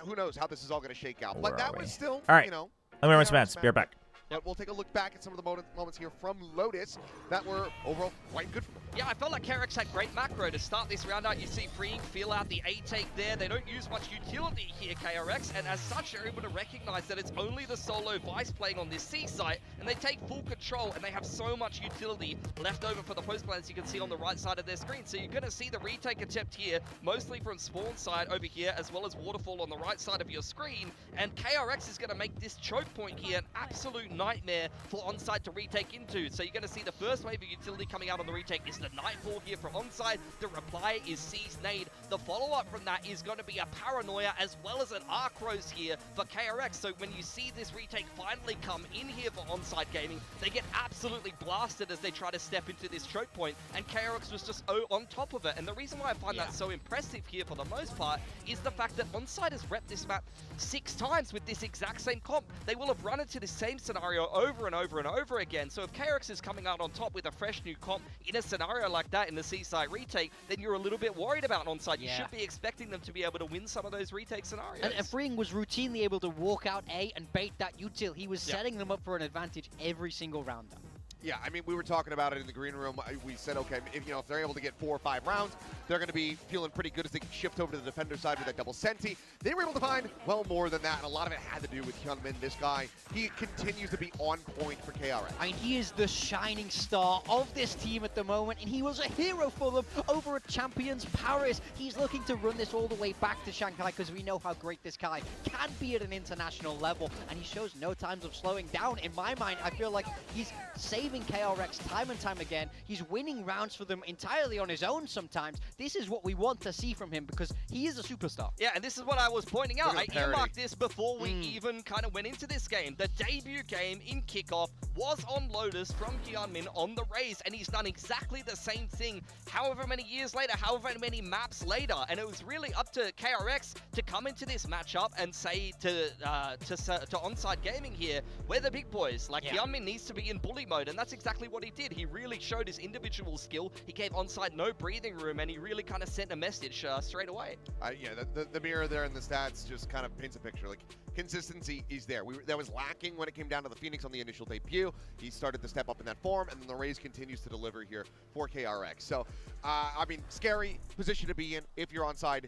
who knows how this is all going to shake out. But that was still, all right. you know. Let me run some ads. Be right back. But we'll take a look back at some of the moments here from Lotus that were overall quite good for them. Yeah, I felt like KRX had great macro to start this round out. You see Freeing feel out the A take there. They don't use much utility here, KRX, and as such, they're able to recognize that it's only the solo Vice playing on this C site, and they take full control, and they have so much utility left over for the post plans you can see on the right side of their screen. So you're going to see the retake attempt here, mostly from spawn side over here, as well as Waterfall on the right side of your screen, and KRX is going to make this choke point here an absolute nightmare for Onside to retake into. So you're going to see the first wave of utility coming out on the retake is the Nightfall here from Onside. The reply is Seize Nade. The follow-up from that is going to be a Paranoia as well as an Arc Rose here for KRX. So when you see this retake finally come in here for Onside Gaming, they get absolutely blasted as they try to step into this choke point, and KRX was just on top of it. And the reason why I find that so impressive here for the most part is the fact that Onside has repped this map 6 times with this exact same comp. They will have run into the same scenario over and over and over again. So if KRX is coming out on top with a fresh new comp in a scenario like that in the Seaside retake, then you're a little bit worried about Onside. You should be expecting them to be able to win some of those retake scenarios. And Freeing was routinely able to walk out A and bait that util. He was setting them up for an advantage every single round though. Yeah, I mean, we were talking about it in the green room. We said, okay, if they're able to get 4 or 5 rounds, they're going to be feeling pretty good as they can shift over to the defender side with that double senti. They were able to find well more than that, and a lot of it had to do with Hyunmin. This guy, he continues to be on point for KRX. I mean, he is the shining star of this team at the moment, and he was a hero for them over at Champions Paris. He's looking to run this all the way back to Shanghai because we know how great this guy can be at an international level, and he shows no signs of slowing down. In my mind, I feel like he's saving KRX time and time again. He's winning rounds for them entirely on his own sometimes. This is what we want to see from him because he is a superstar. Yeah, and this is what I was pointing out. I earmarked this before we even kind of went into this game. The debut game in kickoff was on Lotus from Hyunmin on the Raze, and he's done exactly the same thing however many years later, however many maps later. And it was really up to KRX to come into this matchup and say to Onside Gaming here, we're the big boys. Like, Hyunmin needs to be in bully mode, and that's exactly what he did. He really showed his individual skill. He gave Onside no breathing room, and he really kind of sent a message straight away. Yeah, the mirror there in the stats just kind of paints a picture. Like, consistency is there. That was lacking when it came down to the Phoenix on the initial debut. He started to step up in that form, and then the Raze continues to deliver here for KRX. So, I mean, scary position to be in if you're Onside,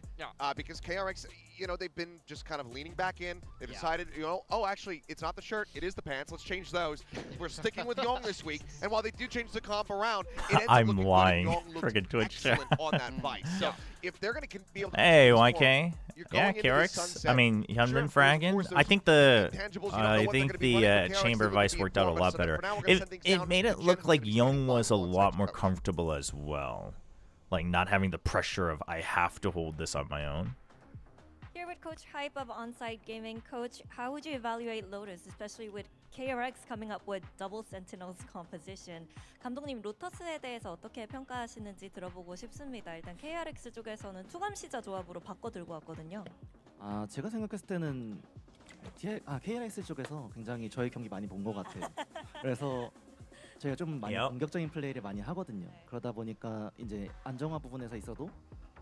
because KRX, they've been just kind of leaning back in. They've decided, oh, actually, it's not the shirt, it is the pants. Let's change those. We're sticking with Young this week, and while they do change the comp around, it ends up looking lying. good, and Young looks Friggin' Twitch. excellent on that Vice. So, if they're going to be able to... Hey, YK. Yeah, KRX. I mean, Hyunmin fragging. I think the Chamber Vice worked out a lot better. It made it look like Young was a lot more comfortable as well. Like, not having the pressure of, I have to hold this on my own. Here with Coach Hype of Onside Gaming. Coach, how would you evaluate Lotus, especially with KRX coming up with double sentinels composition. 감독님 로터스에 대해서 어떻게 평가하시는지 들어보고 싶습니다. 일단 KRX 쪽에서는 투감시자 조합으로 바꿔 들고 왔거든요. 제가 생각했을 때는 KRX 쪽에서 굉장히 저희 경기 많이 본 것 같아요. 그래서 저희가 좀 많이 공격적인 플레이를 많이 하거든요. 그러다 보니까 이제 안정화 부분에서 있어도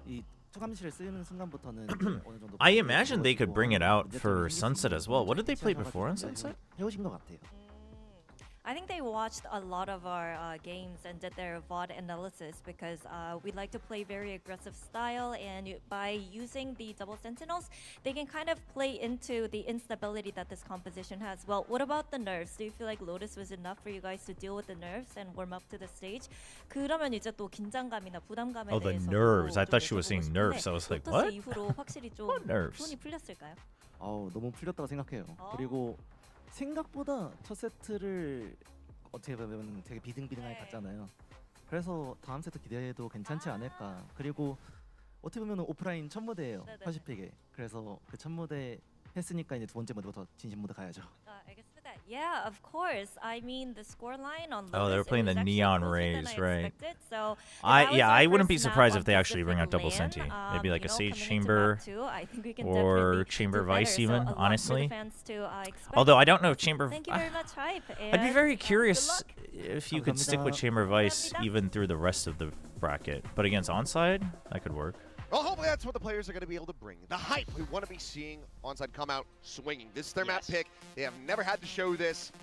이 투감시를 쓰는 순간부터는 어느 정도 I imagine they could bring it out for Sunset as well. What did they play before on Sunset? 해오신 것 같아요. I think they watched a lot of our games and did their VOD analysis because we like to play very aggressive style, and by using the double sentinels, they can kind of play into the instability that this composition has. Well, what about the nerfs? Do you feel like Lotus was enough for you guys to deal with the nerfs and warm up to the stage? 그러면 이제 또 긴장감이나 부담감에 Oh, the 대해서 nerves. I thought she was saying nerfs. I was like, what? 로터스 이후로 확실히 좀 nerves? 손이 풀렸을까요? 너무 풀렸다고 생각해요. 그리고 생각보다 첫 세트를 어떻게 보면 되게 비등비등하게 갔잖아요. 그래서 다음 세트 기대해도 괜찮지 않을까. 그리고 어떻게 보면 오프라인 첫 무대예요. 퍼시픽에. 그래서 그 첫 무대 했으니까 이제 두 번째 무대부터 진심 무대 가야죠. 알겠습니다. Yeah, of course. I mean, the scoreline on Oh, they were playing the neon rays, right? So, I wouldn't be surprised if they actually bring out double senti. Maybe like a Sage Chamber or Chamber Vice even, honestly. Although I don't know if Chamber... Thank you very much, Hype. I'd be very curious if you could stick with Chamber Vice even through the rest of the bracket. But against Onside, that could work. Well, hopefully that's what the players are going to be able to bring. The hype we want to be seeing Onside come out swinging. This is their map pick. They have never had to show this.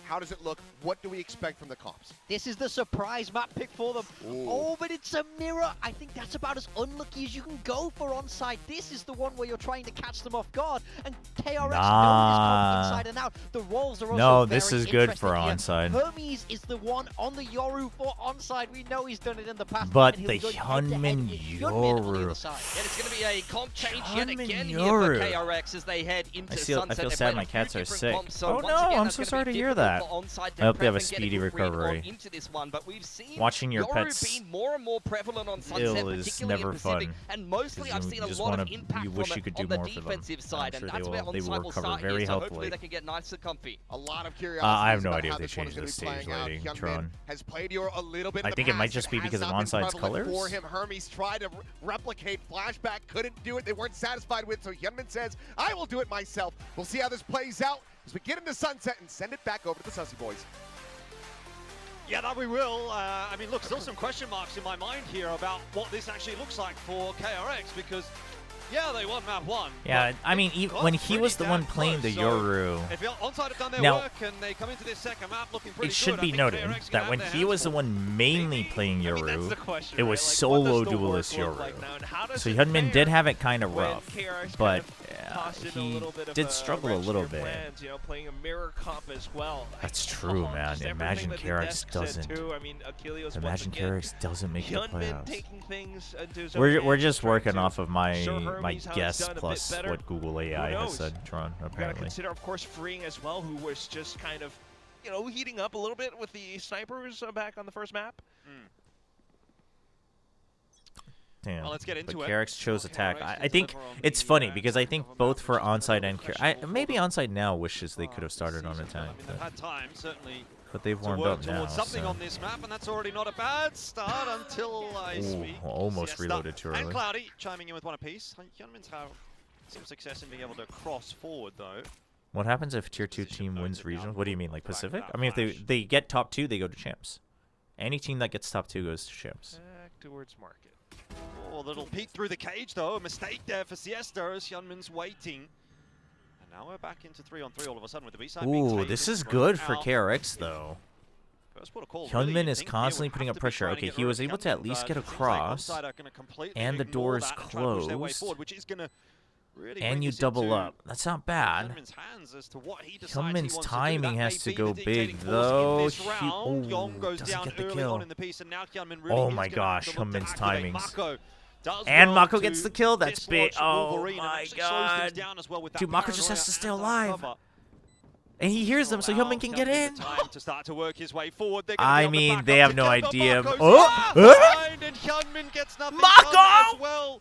How does it look? What do we expect from the comps? This is the surprise map pick for them. Oh, but it's a mirror. I think that's about as unlucky as you can go for Onside. This is the one where you're trying to catch them off guard. And KRX know this comp inside and out. The rolls are also this is good for Onside. Hermes is the one on the Yoru for Onside. We know he's done it in the past. But the Hyunmin Yoru. And it's going to be a comp change yet again here for KRX as they head into Sunset. I feel sad my cats are sick. Oh no, I'm so sorry to hear that. I hope they have a speedy recovery. Watching your pets ill is never fun. And mostly I've seen a lot of impact from it on the defensive side, and that's where Onside will start here, so hopefully they can get nice and comfy. A lot of curiosity. I have no idea if they changed the stage lighting, Tron. Has played Yor a little bit. I think it might just be because of Onside's colors. For him, Hermes tried to replicate Flashback, couldn't do it. They weren't satisfied with, so Hyunmin says, I will do it myself. We'll see how this plays out as we get into Sunset and send it back over to the Sussy Boys. Yeah, that we will. I mean, look, still some question marks in my mind here about what this actually looks like for KRX because, yeah, they won map 1. Yeah, I mean, when he was the one playing the Yoru. If Onside have done their work and they come into this second map looking pretty good, it should be noted that when he was the one mainly playing Yoru, it was solo duelist Yoru. So Hyunmin did have it kind of rough, but he did struggle a little bit. Playing a mirror comp as well. That's true, man. Imagine KRX doesn't. Imagine KRX doesn't make the playoffs. We're just working off of my guess plus what Google AI has said, Tron, apparently. Consider, of course, Freeing as well, who was just kind of, heating up a little bit with the snipers back on the first map. Damn. Well, let's get into but it. KRX chose attack. I think it's funny because I think both for Onside and KRX, maybe Onside now wishes they could have started on attack. I mean, they've had time, certainly. But they've warmed up now. Something on this map, and that's already not a bad start until I speak. Almost reloaded too early. And Cloudy chiming in with one apiece. Hyunmin's have some success in being able to cross forward, though. What happens if Tier 2 team wins regionals? What do you mean, like Pacific? I mean, if they get top 2, they go to champs. Any team that gets top 2 goes to champs. Back towards market. Oh, a little peek through the cage, though. A mistake there for Siesta as Hyunmin's waiting. And now we're back into 3-on-3 all of a sudden with the B-side being taken. Ooh, this is good for KRX, though. Hyunmin is constantly putting up pressure. Okay, he was able to at least get across, and the door is closed, and you double up. That's not bad. Hyunmin's timing has to go big, though. Doesn't get the kill. Oh my gosh, Hyunmin's timings. And Mako gets the kill. That's big. Oh my god. Dude, Mako just has to stay alive. And he hears them, so Hyunmin can get in. I mean, they have no idea. Mako!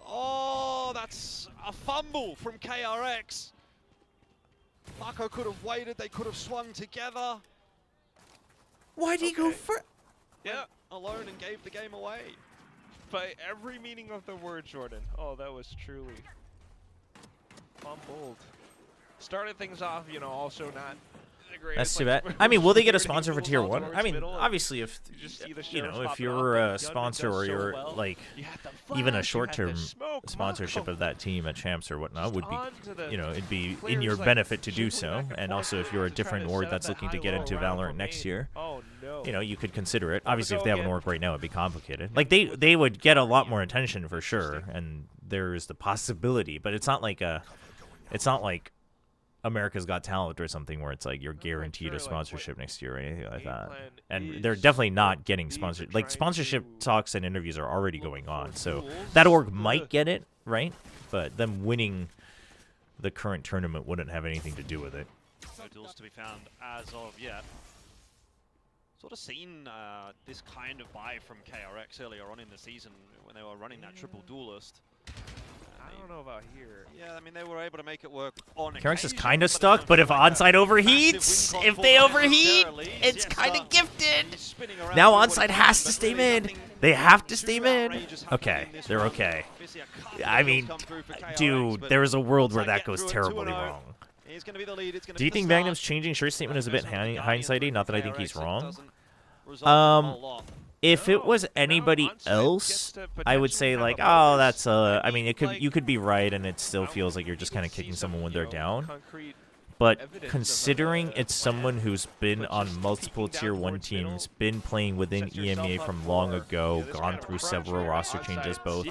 Oh, that's a fumble from KRX. Marco could have waited. They could have swung together. Why'd he go for? Yeah, alone and gave the game away. By every meaning of the word, Jordan. Oh, that was truly bold. Started things off, you know, also not the greatest. That's too bad. I mean, will they get a sponsor for Tier 1? I mean, obviously, if you know, if you're a sponsor or you're like even a short-term sponsorship of that team at Champs or whatnot would be, you know, it'd be in your benefit to do so. And also, if you're a different org that's looking to get into Valorant next year, you know, you could consider it. Obviously, if they have an org right now, it'd be complicated. Like they would get a lot more attention for sure, and there's the possibility, but it's not like America's Got Talent or something where it's like you're guaranteed a sponsorship next year or anything like that. And they're definitely not getting sponsored. Like, sponsorship talks and interviews are already going on. So that org might get it, right? But them winning the current tournament wouldn't have anything to do with it. No duels to be found as of yet. Sort of seen this kind of buy from KRX earlier on in the season when they were running that triple duelist. I don't know about here. Yeah, I mean, they were able to make it work on KRX is kind of stuck, but if Onside overheats, if they overheat, it's kind of gifted. Now Onside has to stay mid. They have to stay mid. Okay, they're okay. I mean, dude, there is a world where that goes terribly wrong. Do you think Magnum's changing shirt statement is a bit hindsighty? Not that I think he's wrong. If it was anybody else, I would say like, oh, that's I mean, you could be right, and it still feels like you're just kind of kicking someone when they're down. But considering it's someone who's been on multiple Tier 1 teams, been playing within EMEA from long ago, gone through several roster changes both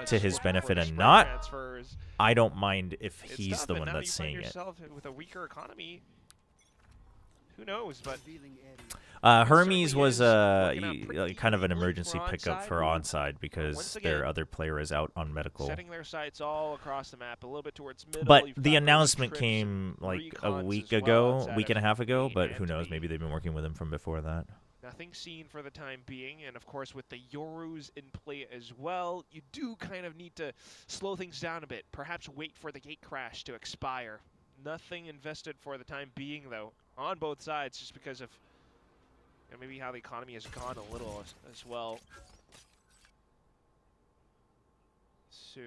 to his benefit and not, I don't mind if he's the one that's saying it. With a weaker economy, who knows? But Hermes was kind of an emergency pickup for Onside because their other player is out on medical. Setting their sights all across the map, a little bit towards middle. But the announcement came like a week ago, week and a half ago. But who knows? Maybe they've been working with him from before that. Nothing seen for the time being, and of course with the Yorus in play as well, you do kind of need to slow things down a bit. Perhaps wait for the gate crash to expire. Nothing invested for the time being, though, on both sides, just because of maybe how the economy has gone a little as well. So,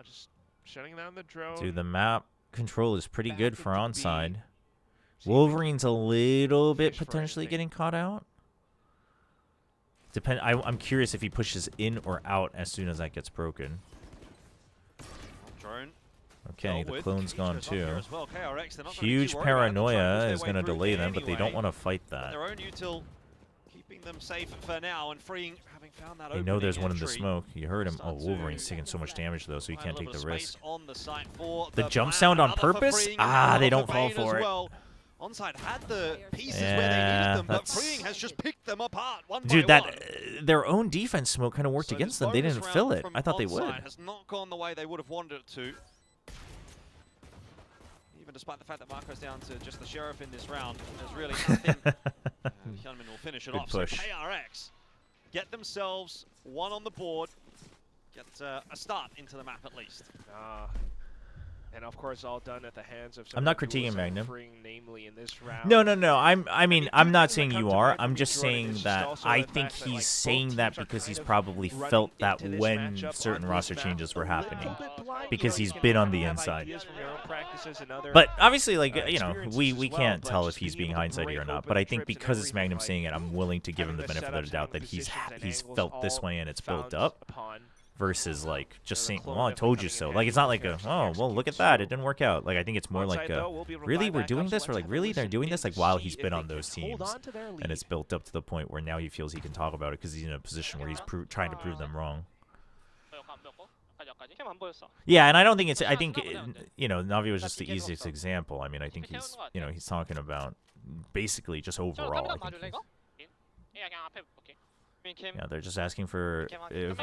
just shutting down the drone. Dude, the map control is pretty good for Onside. Wolverine's a little bit potentially getting caught out. I'm curious if he pushes in or out as soon as that gets broken. Drone. Okay, the clone's gone too. Huge paranoia is going to delay them, but they don't want to fight that. Their own util keeping them safe for now and freeing, having found that they know there's one in the smoke. You heard him. Oh, Wolverine's taking so much damage though, so he can't take the risk. The jump sound on purpose? Ah, they don't fall for it. Onside had the pieces where they needed them, but freeing has just picked them apart one Dude, by one. Their own defense smoke kind of worked against them. They didn't fill it. I thought they would. Has not gone the way they would have wanted it to. Even despite the fact that Marco's down to just the Sheriff in this round, there's really nothing. Hyunmin will finish it off. Push. So KRX get themselves one on the board, get a start into the map at least. And of course, all done at the hands of. I'm not critiquing Magnum. Namely in this round. No. I mean, I'm not saying you are. I'm just saying that I think he's saying that because he's probably felt that when certain roster changes were happening, because he's been on the inside. But obviously, like, you know, we can't tell if he's being hindsighty or not. But I think because it's Magnum saying it, I'm willing to give him the benefit of the doubt that he's felt this way and it's built up. Versus like just saying, well, I told you so. Like, it's not like a, oh, well, look at that, it didn't work out. Like, I think it's more like a, really, we're doing this? Or like, really, they're doing this? Like, while he's been on those teams, and it's built up to the point where now he feels he can talk about it because he's in a position where he's trying to prove them wrong. Yeah, and I don't think it's, I think, you know, Navi was just the easiest example. I mean, I think he's, you know, he's talking about basically just overall. I think yeah, they're just asking for if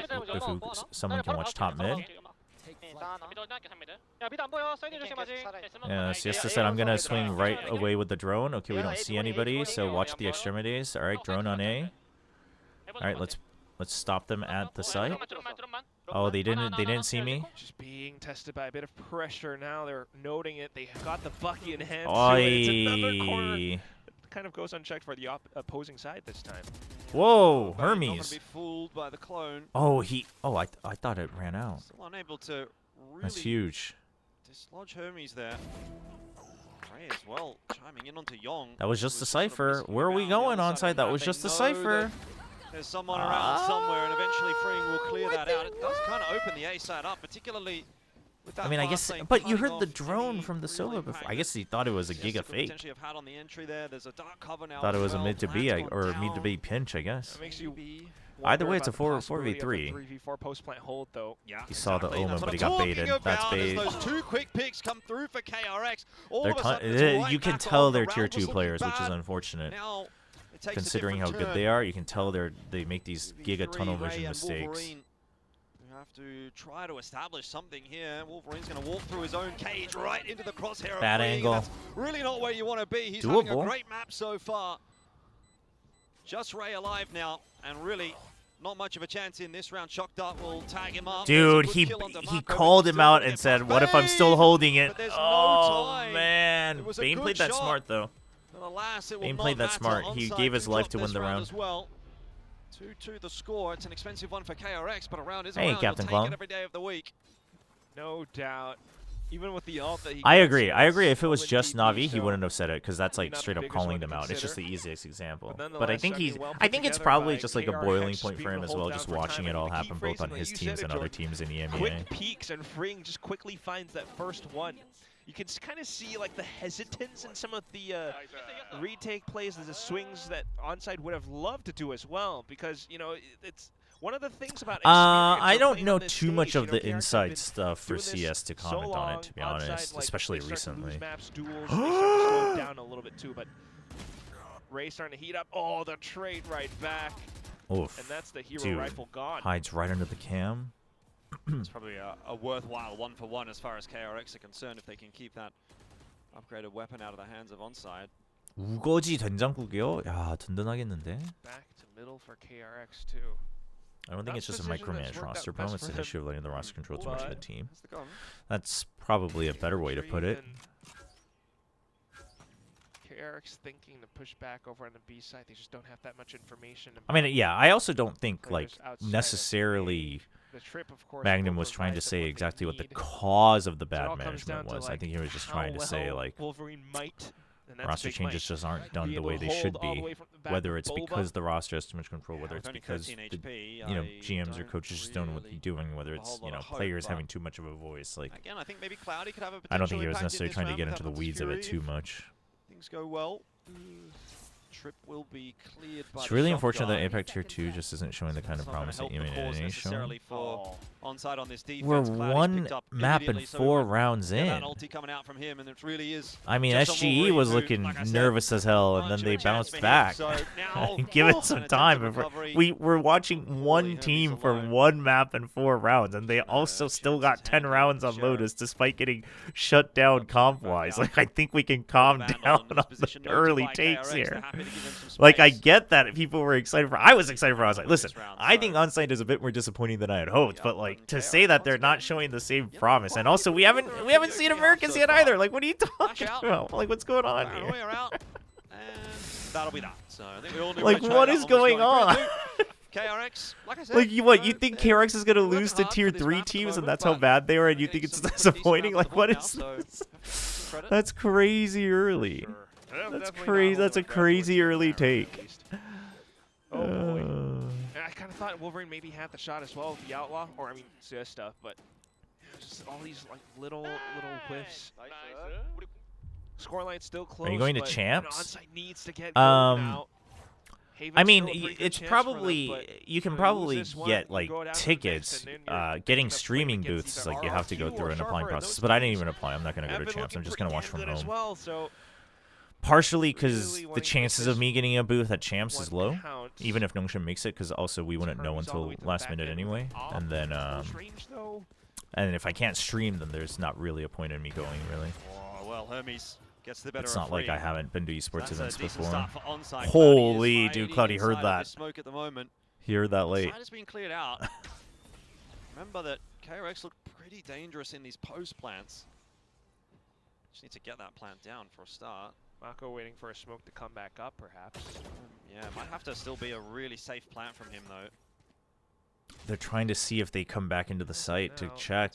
someone can watch top mid. Yeah, Siesta said, I'm going to swing right away with the drone. Okay, we don't see anybody, so watch the extremities. All right, drone on A. All right, let's stop them at the site. Oh, they didn't see me. Just being tested by a bit of pressure now. They're noting it. They got the Bucky in hand. It's another corner. It kind of goes unchecked for the opposing side this time. Whoa, Not gonna Hermes. be fooled by the clone. Oh, I thought it ran out. Still unable to really That's huge. dislodge Hermes there. Ray as well, chiming in onto Yong. That was just a cipher. Where are we going onside? That was just a cipher. There's someone around somewhere, and eventually Freeing will clear that out. It does kind of open the A side up, particularly with that. I mean, I fast guess, lane but you cutting heard the off drone any from the real solo impact before. I guess he thought it was a Siesta Giga could fake. potentially have had on the entry there. There's a dark cover now. Thought it was a as mid to well. B, Plant's or gone mid to down. B pinch, I guess. That makes you Either way, wonder it's a about the 4v3. possibility of a 3v4 post plant hold, though. Yeah, He saw the omen, That's but he what got I'm baited. talking That's about, as bait. those two quick picks come through for KRX. All They're of a sudden, it's right you can back tell on. they're The tier round 2 was looking players, which is bad. unfortunate. Now, it takes a Considering how different good turn. they are, you can tell they make these giga tunnel Ray vision and mistakes. Wolverine, you have to try to establish something here. Wolverine's going to walk through his own cage right into the crosshair of Bad Freeing, angle. and that's really not where you want to be. He's having Doable. a great map so far. Just Ray alive now, and really not much of a chance in this round. Shock Dart will tag him up. Dude, There's a he good kill onto he Marco, called but he's him still out gonna and get said, past "What if I'm Bane?" still holding it?" But there's no Oh time. man, It was a Bane good played that shot. smart though. But alas, it will Bane not played that matter. smart. He Onside gave his do life drop to win this the round. as well. 2-2 the score. It's an expensive one for KRX, but a round is a Hey, round. Captain You'll Clone. take it every day of the week. No doubt. Even with the ult that he I gets, agree. I agree. If it was solid just TP, Navi, he so wouldn't have said it because that's like not the straight up biggest calling one to them out. It's just the consider. easiest example. But But I nonetheless, think I mean, he's. well I think put it's together probably by just like a KRX, boiling just point being for him able as to well, hold just down for watching time. it all And the key happen phrase both on that his you said teams it, and other Jordan, teams in the EMEA. Quick peaks and Freeing just quickly finds that first one. You can kind of see like the hesitance in some of the retake plays, the swings that Onside would have loved to do as well, because you know it's one of the things about I experience of don't playing know on this too much stage. of You the know, KRX have inside been stuff for doing this CS to so comment on long, it, to be Onside, honest, like, especially they start to lose recently. maps, duels, they start to slow down a little bit too, but Ray starting to heat up. Oh, the trade right back. Oof. And that's the hero Dude, rifle gone. hides right under the cam. It's probably a worthwhile 1-for-1 as far as KRX are concerned if they can keep that upgraded weapon out of the hands of Onside. 우거지 된장국이요? 야, 든든하겠는데? Back to middle for KRX too. I don't think it's just a That's micromanaged worked out roster best problem. It's for an him. issue of letting the roster control too much of the But team. That's the gun. That's probably a better way to put it. KRX thinking to push back over on the B side. They just don't have that much information. I mean, yeah, I also don't think like players outside of necessarily the trip, of course, Magnum will was trying to provide them say what they exactly what the need. cause of the So it all bad comes down management to, was. I like, think he was just how trying to say well like Wolverine might, and that's a roster big changes might, just aren't done be the able way to they hold should all the be. way from the back Whether with it's Boba. because the roster has too much control, whether with it's only because 13 the HP, GMs or I coaches just don't know what they're doing, whether a it's whole lot of hope, players but having too much of a voice. Like Again, I think maybe Cloudy could have a I don't potential think he was impact in necessarily this trying to round get with into the that weeds of it Fury too if much. Things go well. Trip will be cleared by It's the really shot unfortunate that guard. Impact Tier 2 just isn't showing the kind of It's not gonna promise that help the cause EMEA is showing. necessarily for Onside on this defense. We're Cloudy's one picked up map immediately, and so 4 we rounds get in. that ulti coming out from him, and it really is. I mean, just on SGE Wolverine, was who, looking like I said, nervous as hell, and then much of they a chance bounced for him. back. So now, Give it some an time. attempted Before recovery. we're watching one team for one map and 4 rounds, and they also still got 10 rounds on Lotus, despite getting shut down comp-wise. Like, I think we can calm down on the early takes here. Like, I get that people were excited for. I was excited for. I was like, listen, I think Onside is a bit more disappointing than I had hoped, but like to say that they're not showing the same promise, and also we haven't seen Americans yet either. Like, what are you talking about? Like, what's going on here? That'll be that. So I think we all knew Like, which way what that is one was going on? KRX, like I said, Like, you think KRX is gonna lose to tier 3 teams, and that's how bad they are, and you think it's disappointing? Like, what is this? That's crazy early. That's crazy. That's a crazy early take. Oh boy. And I kind of thought Wolverine maybe had the shot as well with the Outlaw, or I mean CS stuff, but just all these like little whiffs. Scoreline still close. Are you going to but, champs? Onside needs to get going now. I mean, Haven's still a pretty good it's chance probably for them, but you can you probably lose this one, get you like go down to the tickets. next, and then you're Getting picking up streaming against booths, either like you have to go RRQ through or an applying Chobra, and process. those But I didn't teams even apply. I'm not gonna go have to been champs. I'm looking just gonna pretty watch from good as home. well, so Partially because really the wanting to chances get of me getting a booth at champs is one low, count. even if Nongshim makes it, because also we wouldn't know Hermes all the until way to the last back minute end anyway. off And then close range, though. and if I can't stream, then there's not really a point in me going. Really, Oh, well, Hermes gets the better it's of not like I Free. haven't been to esports That's a events decent before. start for Onside. Holy Cloudy is dude, hiding Cloudy heard inside of that. his smoke at the moment. He heard that late. Side has been cleared out. Remember that KRX looked pretty dangerous in these post plants. Just need to get that plant down for a start. Mako waiting for a smoke to come back up, perhaps. Yeah, it might have to still be a really safe plant from him, though. They're trying to see if they come back into the site to check.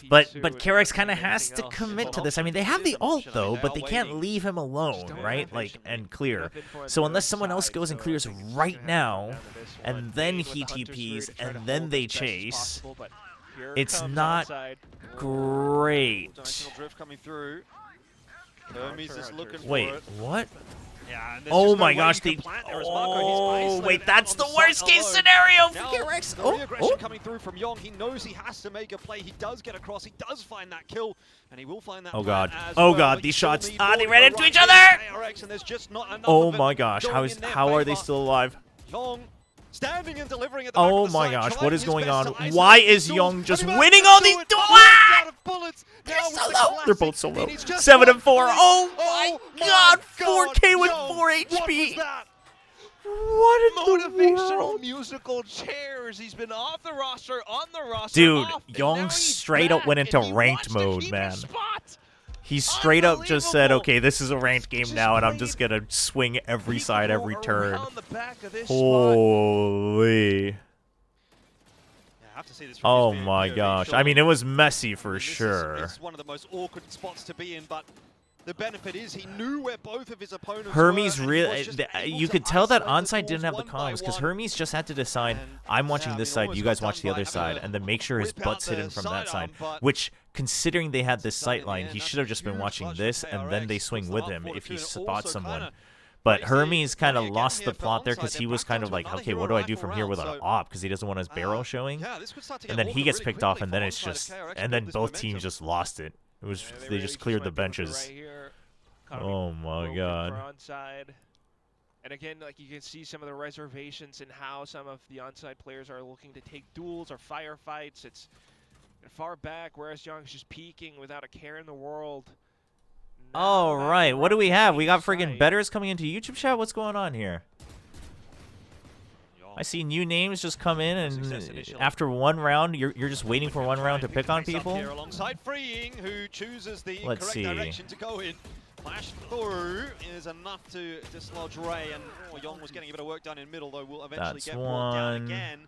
But KRX kind of has to commit to this. I mean, they have the ult, though, but they can't leave him alone, right? Like, and clear. So unless someone else goes and clears right now, and then he TPs, and then they chase, it's not great. Drift coming through. Hermes is looking Wait, for it. What? Yeah, and oh my gosh, they... Oh, wait, that's the worst case scenario for KRX. The aggression coming through from Yong. He knows he has to make a play. He does get across. He does find that kill, and he will find that. Oh god. Oh god, these shots. Ah, they ran into each other. Oh my gosh, how are they still alive? Yong standing and delivering at the oh my gosh, what is going on? Why is Young just winning all these? They're both so low. 7 and 4. Oh my god, 4K with 4 HP. What in motivational musical chairs? He's been off the roster, on the roster. Dude, Young straight up went into ranked mode, man. He straight up just said, okay, this is a ranked game now, and I'm just going to swing every side, every turn. Holy. Oh my gosh. I mean, it was messy for sure. It's one of the most awkward spots to be in, but the benefit is he knew where both of his opponents Hermes were. really, you could tell that onside didn't have the comms because Hermes just had to decide, I'm watching this side, you guys watch the other side, and then make sure his butt's hidden from that side. Which, considering they had this sight line, he should have just been watching this, and then they swing with him if he spots someone. But Hermes kind of lost the plot there because he was kind of like, okay, what do I do from here with an op? Because he doesn't want his barrel showing. And then he gets picked off, and then it's just, and then both teams just lost it. It was, they just cleared the benches. Oh my god. And again, like you can see some of the reservations in how some of the onside players are looking to take duels or firefights. It's far back, whereas Young's just peeking without a care in the world. All right, what do we have? We got friggin' betters coming into YouTube chat. What's going on here? I see new names just come in, and after one round, you're just waiting for one round to pick on people. Alongside Freeing, who chooses the Let's see. direction to go in. Flash through is enough to dislodge Ray, and Young was getting a bit of work done in middle, though will eventually get brought down again.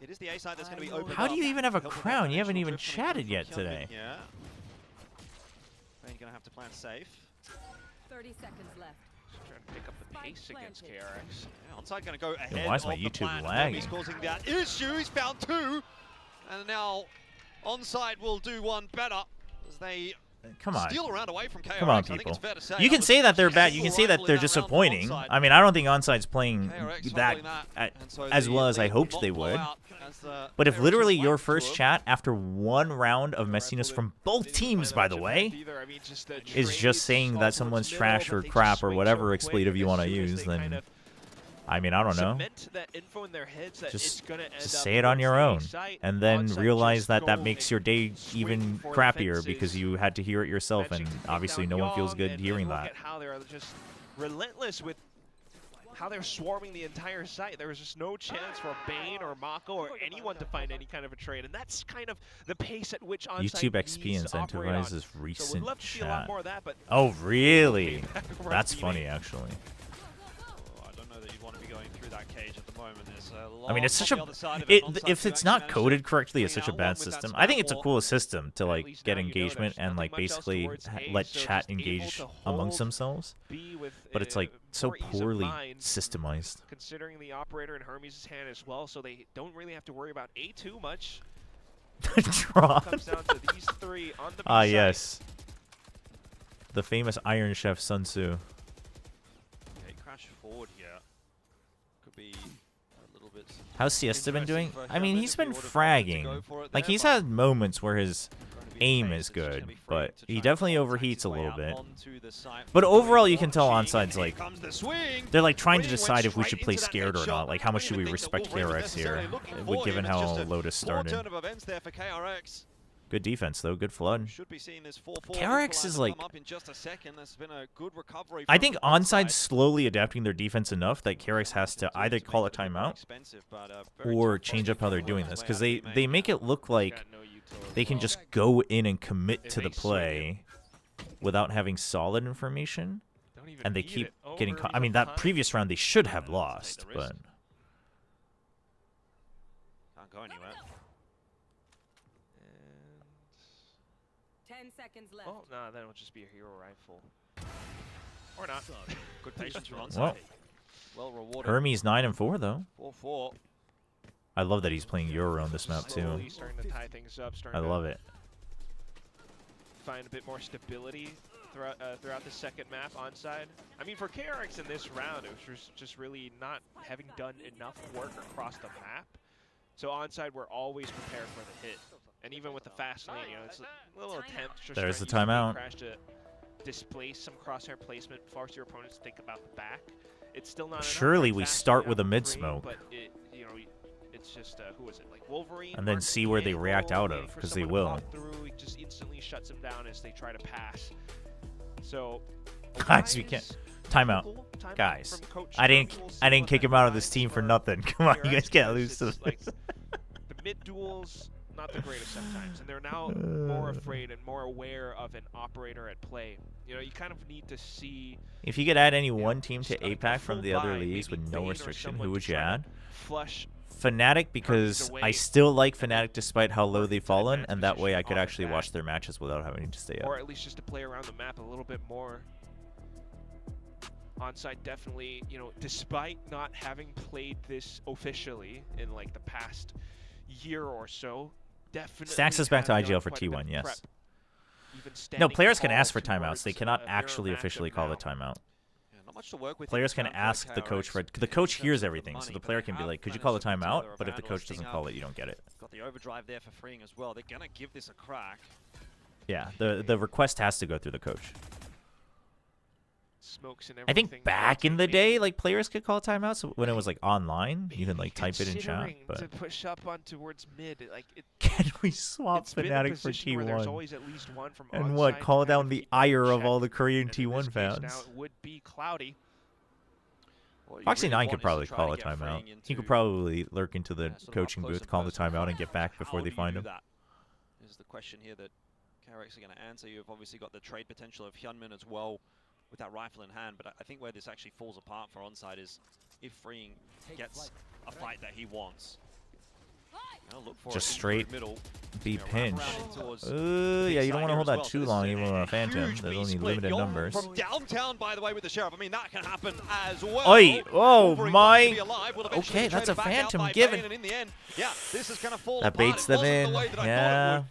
It is the A side that's going to be open. How do you even have a crown? You haven't even chatted yet today. Yeah. Ray's going to have to plan safe. 30 seconds left. Trying to pick up the pace against KRX. Yeah, onside going to go ahead. Why is my YouTube lagging? He's causing that issue. He's found 2, and now onside will do one better as they Come on. steal around away from KRX. Come on, people. You can say that they're bad. You can say that they're disappointing. I mean, I don't think onside's playing that as well as I hoped they would. But if literally your first chat after one round of messiness from both teams, by the way, is just saying that someone's trash or crap or whatever expletive you want to use, then I mean, I don't know. Just say it on your own, and then realize that that makes your day even crappier because you had to hear it yourself, and obviously no one feels good hearing that. How they're just relentless with how they're swarming the entire site. There was just no chance for Bane or Mako or anyone to find any kind of a trade, and that's kind of the pace at which YouTube XP incentivizes recent chat. Oh, really? That's funny, actually. I mean, it's such a... if it's not coded correctly, it's such a bad system. I think it's a cool system to, like, get engagement and, like, basically let chat engage amongst themselves. But it's, like, so poorly systemized. Considering the operator in Hermes' hand as well, so they don't really have to worry about A too much. Drawn. Comes down to these 3 on the Ah, yes. The famous Iron Chef Sun Tzu. Okay, crash forward here. Could be... How's Siesta been doing? I mean, he's been fragging. Like, he's had moments where his aim is good, but he definitely overheats a little bit. But overall, you can tell onside's like, they're like trying to decide if we should play scared or not. Like, how much should we respect KRX here, given how Lotus started. Good defense, though. Good flood. Should be seeing this 4-4 KRX is like... come up in just a second. There's been a good recovery I think Onside slowly adapting their defense enough that KRX has to either call a timeout or change up how they're doing this. Because they make it look like they can just go in and commit to the play without having solid information. And they keep getting caught. I mean, that previous round they should have lost, but... Can't go anywhere. 10 seconds left. Oh, no, then it'll just be a hero rifle. Or not. Good patience from Well, well rewarded. Hermes 9-4 though. 4-4. I love that he's playing Euro on this map too. Slowly starting to tie things up. I love it. Find a bit more stability throughout the second map onside. I mean, for KRX in this round, it was just really not having done enough work across the map. So onside, we're always prepared for the hit. And even with the fast lane, you know, it's a little attempt just There's the trying to use timeout. crash to displace some crosshair placement, force your opponents to think about the back. It's still not Surely enough, we fast start lane with a out mid free, smoke. But you know, it's just who was it? Like Wolverine. And then Mark see where they Campbell, react out waiting of, for 'cause they someone to will. pop through, he just instantly shuts them down as they try to pass. So Guys, we can't. Timeout. Guys, I didn't kick him out of this team for nothing. Come on, you guys can't lose to this. The mid duels, not the greatest sometimes, and they're now more afraid and more aware of an operator at play. You know, you kind of need to see. If you could add any one team to APAC from the other leagues with no restriction, who would you add? Flush Fnatic, because I still like Fnatic despite how low they've fallen, and that way I could actually watch their matches without having to stay up. Or at least just to play around the map a little bit more. Onside definitely, you know, despite not having played this officially in like the past year or so, definitely Stacks us back to have IGL done for quite a bit T1, of yes. prep. Even No, standing players can tall ask for timeouts. They towards cannot a mirror actually matchup officially call now. a timeout. Not much to work with. Players can ask the coach for it. The coach hears everything, so the player can be like, could you call a timeout? But if the coach doesn't call it, you don't get it. Got the overdrive there for freeing as well. They're gonna give this a crack. Yeah, the request has to go through the coach. Smokes and I think everything. back in the day, like, players could call timeouts when it was like online. You can like type it in chat. Considering But to push up on towards mid, like can we swap it's been a Fnatic for position where there's T1? always at least one from And what? onside Call to kind down of the keep ire in of check. all the Korean And in T1 this case fans. now it would be Cloudy. Foxy 9 could probably call a timeout. He could probably lurk into the coaching booth, call the timeout, and get back before they find him. This is the question here that KRX are going to answer. You've obviously got the trade potential of Hyunmin as well with that rifle in hand, but I think where this actually falls apart for onside is if freeing gets a fight that he wants. Look for Just it straight middle. be pinched. towards yeah, you don't want to hold that too long, even with a Phantom. Huge There's B only split. limited Yon numbers. From downtown, by the way, with the Sheriff. I mean, that can happen as well. Oi! Oh Wolverine my! wants to be alive. Will eventually Okay, be that's a traded back out Phantom by given. Bane, and in the end, yeah, this is going to fall That apart. baits It them wasn't in. the way that I thought it Yeah. would.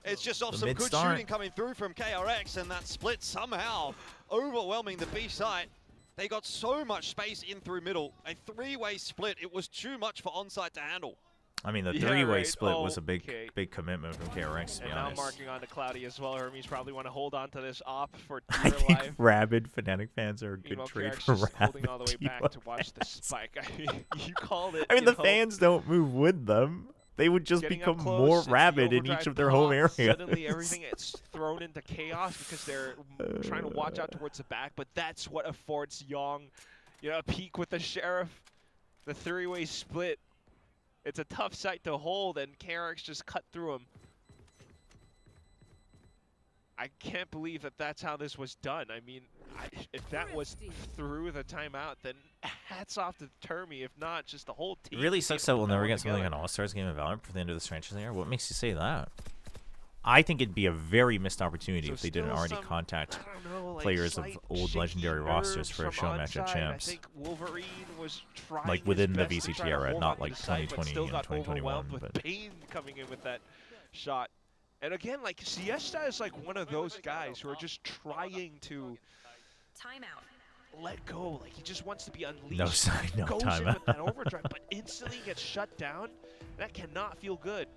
It's just off The some mid good start. shooting coming through from KRX, and that split somehow overwhelming the B site. They got so much space in through middle. A three-way split. It was too much for onside to handle. I mean, the Yeah, three-way right. split was a Okay. big commitment from KRX, to be And now honest. marking on to Cloudy as well. Hermes probably want to hold on to this op for I dear think life. rabid Fnatic fans are a good Meanwhile, trade KRX for just holding rabid all the way back T1 to watch the fans. spike. I mean, you called it. I mean, you the know. fans don't move with them. They would just Getting become up close, more it's the rabid in overdrive each of their home pop, areas. Suddenly everything gets thrown into chaos because they're trying to watch out towards the back, but that's what affords Yong, you know, a peek with the Sheriff, the three-way split. It's a tough sight to hold, and KRX just cut through him. I can't believe that that's how this was done. I mean, if that was through the timeout, then hats off to Termi. If not, just the whole team. It really sucks that we'll never get something together. like an All-Stars game of Valorant for the end of this franchise year. What makes you say that? I think it'd be a very missed opportunity So if they didn't still already some, contact I don't know, like players of slight old shaky legendary rosters nerves for a from show match at onside. Champs. I think Wolverine was trying Like his within the best to VCT try to era, hold not on to like the site, but 2020 still and got 2021, overwhelmed with but- Bane coming in with that shot. And again, like Siesta is like one of those guys who are just trying to let go. Like he just wants to be unleashed. No sign, no Goes in timeout. with that overdrive, but instantly gets shut down. That cannot feel good.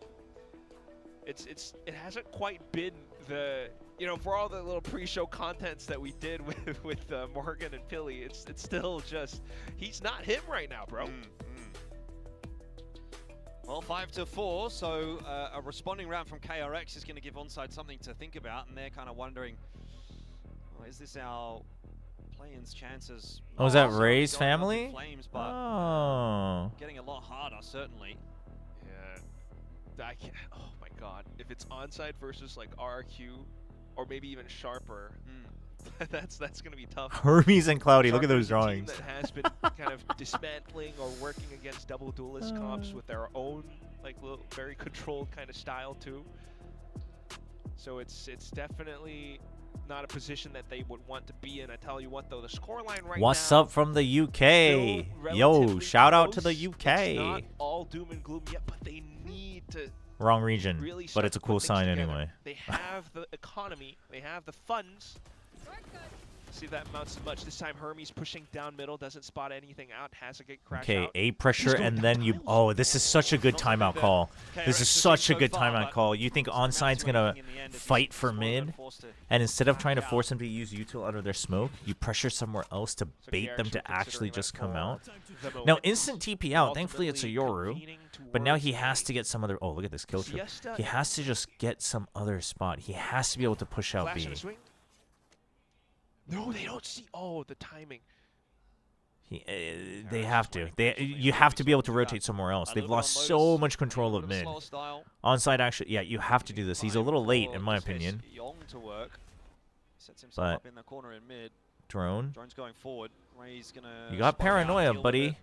It hasn't quite been the, you know, for all the little pre-show contents that we did with Morgan and Philly, it's still just, he's not him right now, bro. Well, 5-4, so a responding round from KRX is going to give Onside something to think about, and they're kind of wondering, well, is this our play-in's chances? Oh, is that Ray's family? Flames, but oh. Getting a lot harder, certainly. Yeah. I can't, oh my god. If it's Onside versus like RRQ, or maybe even Sharper, that's going to be tough. Hermes and Cloudy, look at those Sharper's a drawings. team that has been kind of dismantling or working against double duelist comps with their own like little, very controlled kind of style too. So it's definitely not a position that they would want to be in. I tell you what though, the scoreline right What's now, up from the UK? Yo, shout out to the UK. It's not all doom and gloom yet, but they need to Wrong region, really but it's a cool sign together. anyway. They have the economy, they have the funds. See if that amounts to much. This time Hermes pushing down middle, doesn't spot anything out, has a good crash Okay, out. A pressure, and then you... Oh, this is such a good timeout call. This is such a good timeout call. You think Onside's going to fight for mid, and instead of trying to force them to use util out of their smoke, you pressure somewhere else to bait them to actually just come out. Now, instant TP out. Thankfully, it's a Yoru, but now he has to get some other... Oh, look at this kill trip. He has to just get some other spot. He has to be able to push out B. No, they don't see. Oh, the timing. They have to. You have to be able to rotate somewhere else. They've lost so much control of mid. Onside actually, yeah, you have to do this. He's a little late, in my opinion. But drone. Drone's going forward. Ray's gonna you got paranoia, buddy.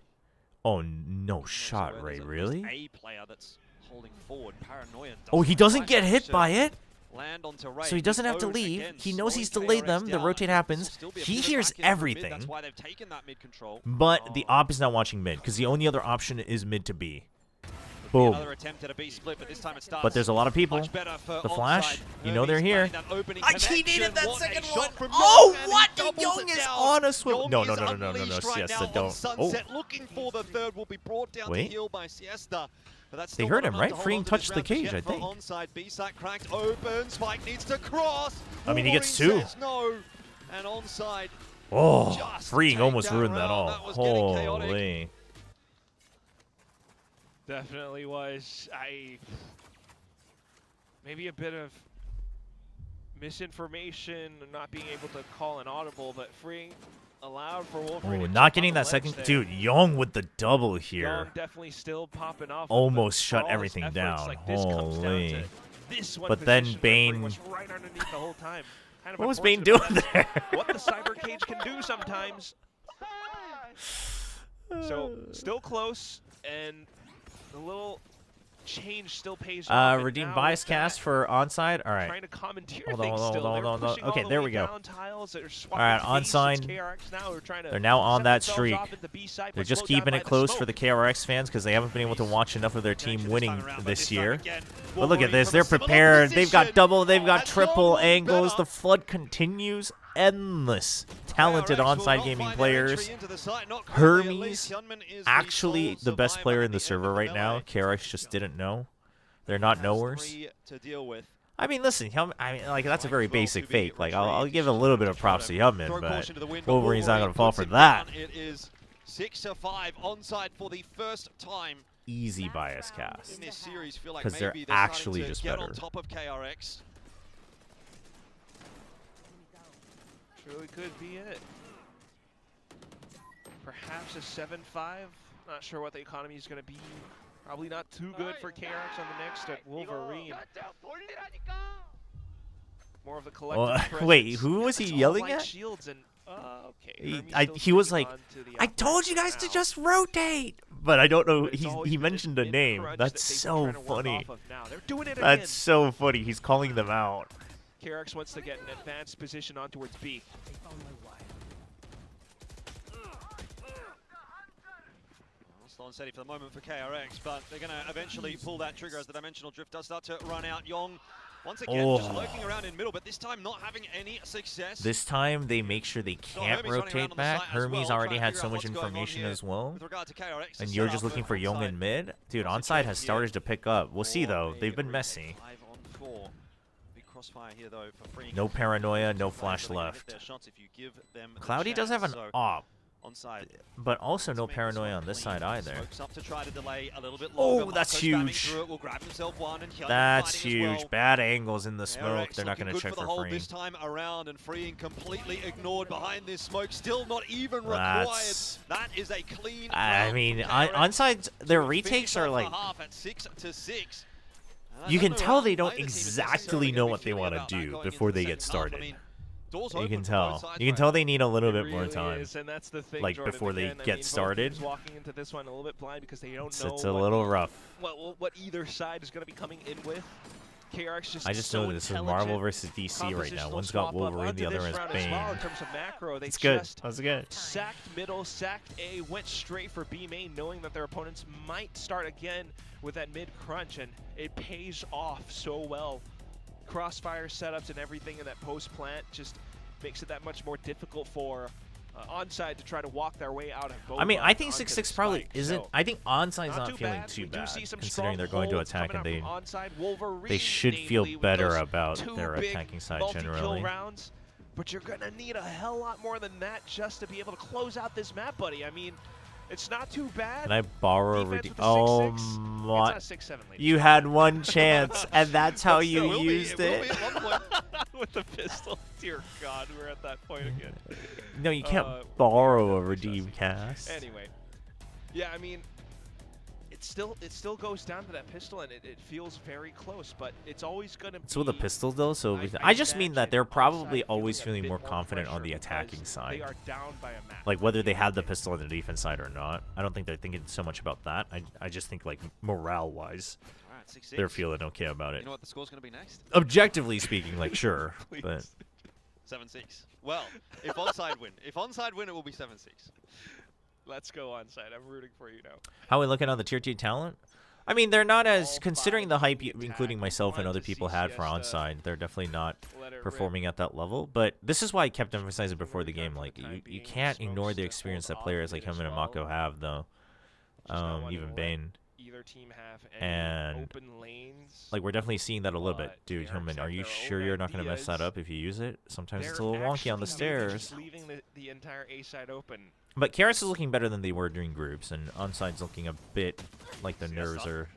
Oh, no shot, Ray. Really? A player that's holding forward. Paranoia. Oh, he doesn't get hit by it. Land onto Ray. So he doesn't have to leave. He knows he's delayed them. The rotate happens. He hears everything. That's why they've taken that mid control. But the op is not watching mid because the only other option is mid to B. Boom. Another attempt at a B split, but this time it starts. But there's a lot of people. The flash, you know they're here. He needed that second one. Oh, what? Young is on a swivel. No, Siesta, don't. Sunset looking for the third will be brought down to heel by Siesta. They heard him, right? Freeing touched the cage, I think. Onside, B-side cracked open. Spike needs to cross. I mean, he gets two. No. And Onside. Oh, Freeing almost ruined that all. Holy. Definitely was. Maybe a bit of misinformation, not being able to call an audible, but Freeing allowed for Wolverine. Oh, not getting that second. Dude, Young with the double here. Young definitely still popping off. Almost shut everything down. Like Holy. This but then Bane. Was right underneath the whole time. Kind of what was Bane doing there? What the cyber cage can do sometimes. So still close, and the little change still pays off. Redeem bias cast for onside. All right. Trying to commandeer Hold on. Okay, there we go. All right, onside. They're now on that streak. They're just keeping it close for the KRX fans because they haven't been able to watch enough of their team winning this year. But look at this. They're prepared. They've got double. They've got triple angles. The flood continues. Endless talented onside gaming players. Hermes, actually the best player in the server right now. KRX just didn't know. They're not knowers. I mean, listen, like that's a very basic fake. Like I'll give a little bit of props to Hubman, but Wolverine's not gonna fall for that. It is 6-5 onside for the first time. Easy bias cast in this series. Feel like because they're actually just better. On top of KRX. Really could be it. Perhaps a 7-5. Not sure what the economy is going to be. Probably not too good for KRX on the next at Wolverine. More of the collective wait, who was he yelling at? Shields and, okay. He was like, I told you guys to just rotate. But I don't know. He mentioned a name. That's so funny. That's so funny. He's calling them out. KRX wants to get an advanced position on towards B. Slow and steady for the moment for KRX, but they're going to eventually pull that trigger as the dimensional drift does start to run out. Yong, once again, just lurking around in middle, but this time not having any success. This time they make sure they can't rotate back. Hermes already had so much information as well. And you're just looking for Yong in mid? Dude, onside has started to pick up. We'll see, though. They've been messy. Here, though, for no paranoia, no flash left. Cloudy does have an op. onside. But also no paranoia on this side either. Smokes up to try to delay a little bit Oh, longer. that's Marco spamming huge. through it, will grab himself one, and Hyun That's fighting as huge. well. Bad angles in the smoke. KRX They're not going to looking check good for the for hold free. this time around, and freeing completely ignored behind this smoke. Still not even required. That is a clean. I mean, onside, their retakes are like. At 6 to 6. You can tell they don't exactly know what they want to do before they get started. You can tell. You can tell they need a little bit more time. And that's the thing, like Jordan, before they again, I get mean, started. both teams walking into this one a little bit blind because they don't know. It's a little rough. What either side is going to be coming in with. KRX I just know this is Marvel versus DC right now. One's got Wolverine, the other has Bane. Well, in terms of macro, they it's good. just That's good. Sacked middle, sacked A, went straight for B main, knowing that their opponents might start again with that mid crunch, and it pays off so well. Crossfire setups and everything in that post plant just makes it that much more difficult for onside to try to walk their way out of both. I mean, I think 6-6 probably isn't. So I think onside's not feeling too bad, considering they're going to attack and they should feel better about their attacking side generally. Rounds, but you're gonna need a hell lot more than that just to be able to close out this map, buddy. I mean, it's not too bad. Can I borrow a oh my! You had one chance, and that's how you used it. With the pistol, dear God, we're at that point again. No, you can't borrow a redeem cast. Anyway, yeah, I mean, it still goes down to that pistol, and it feels very close, but it's always gonna be. So with the pistols though, so I just mean that they're probably always feeling more confident on the attacking side. They are down by a map. Like whether they have the pistol on the defense side or not, I don't think they're thinking so much about that. I just think like morale-wise, they're feeling okay about it. You know what the score's gonna be next? Objectively speaking, like sure, but 7-6. Well, if onside win, it will be 7-6. Let's go onside. I'm rooting for you now. How are we looking on the tier 2 talent? I mean, they're not as, considering the hype, including myself and other people had for onside, they're definitely not performing at that level. But this is why I kept emphasizing before the game, like, you can't ignore the experience that players like him and Mako have, though. Even Bane. And, like, we're definitely seeing that a little bit. Dude, Hillman, are you sure you're not going to mess that up if you use it? Sometimes it's a little wonky on the stairs. Leaving the entire A side open. But KRX is looking better than they were during groups, and onside's looking a bit like the nerves are,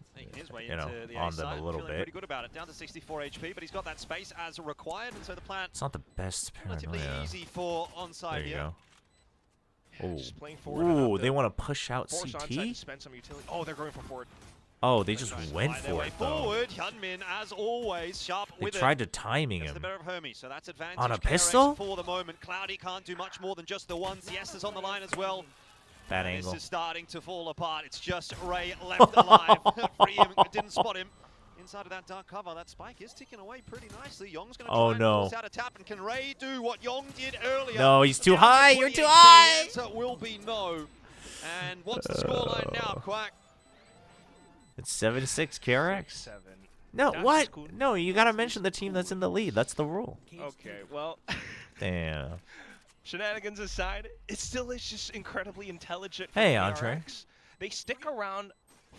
you know, on them a little bit. Pretty good about it. Down to 64 HP, but he's got that space as required, and so the plant. It's not the best relatively easy for onside there you here. Go. Ooh, they want to push out CT? Oh, they're going for forward. Oh, they just went for it, though. Forward, Hyunmin, as always, sharp with They tried to timing him. The better of Hermes, so that's advantage on a KRX pistol? For the moment. Cloudy can't do much more than just the one. Siesta's on the line as well. Bad angle. This is starting to fall apart. It's just Ray left alive. Freeing didn't spot him. Inside of that dark cover, that spike is ticking away pretty nicely. Yong's going to try and force out a tap, and can Ray do what Yong did earlier? No, he's too high. You're too high. The answer will be no. And what's the scoreline now, Quack? It's 7-6 KRX. No, what? Cool. No, you gotta mention the team that's in the lead. That's the rule. Okay, well. Damn. Shenanigans aside, it still is just incredibly intelligent. Hey, Entree. They stick around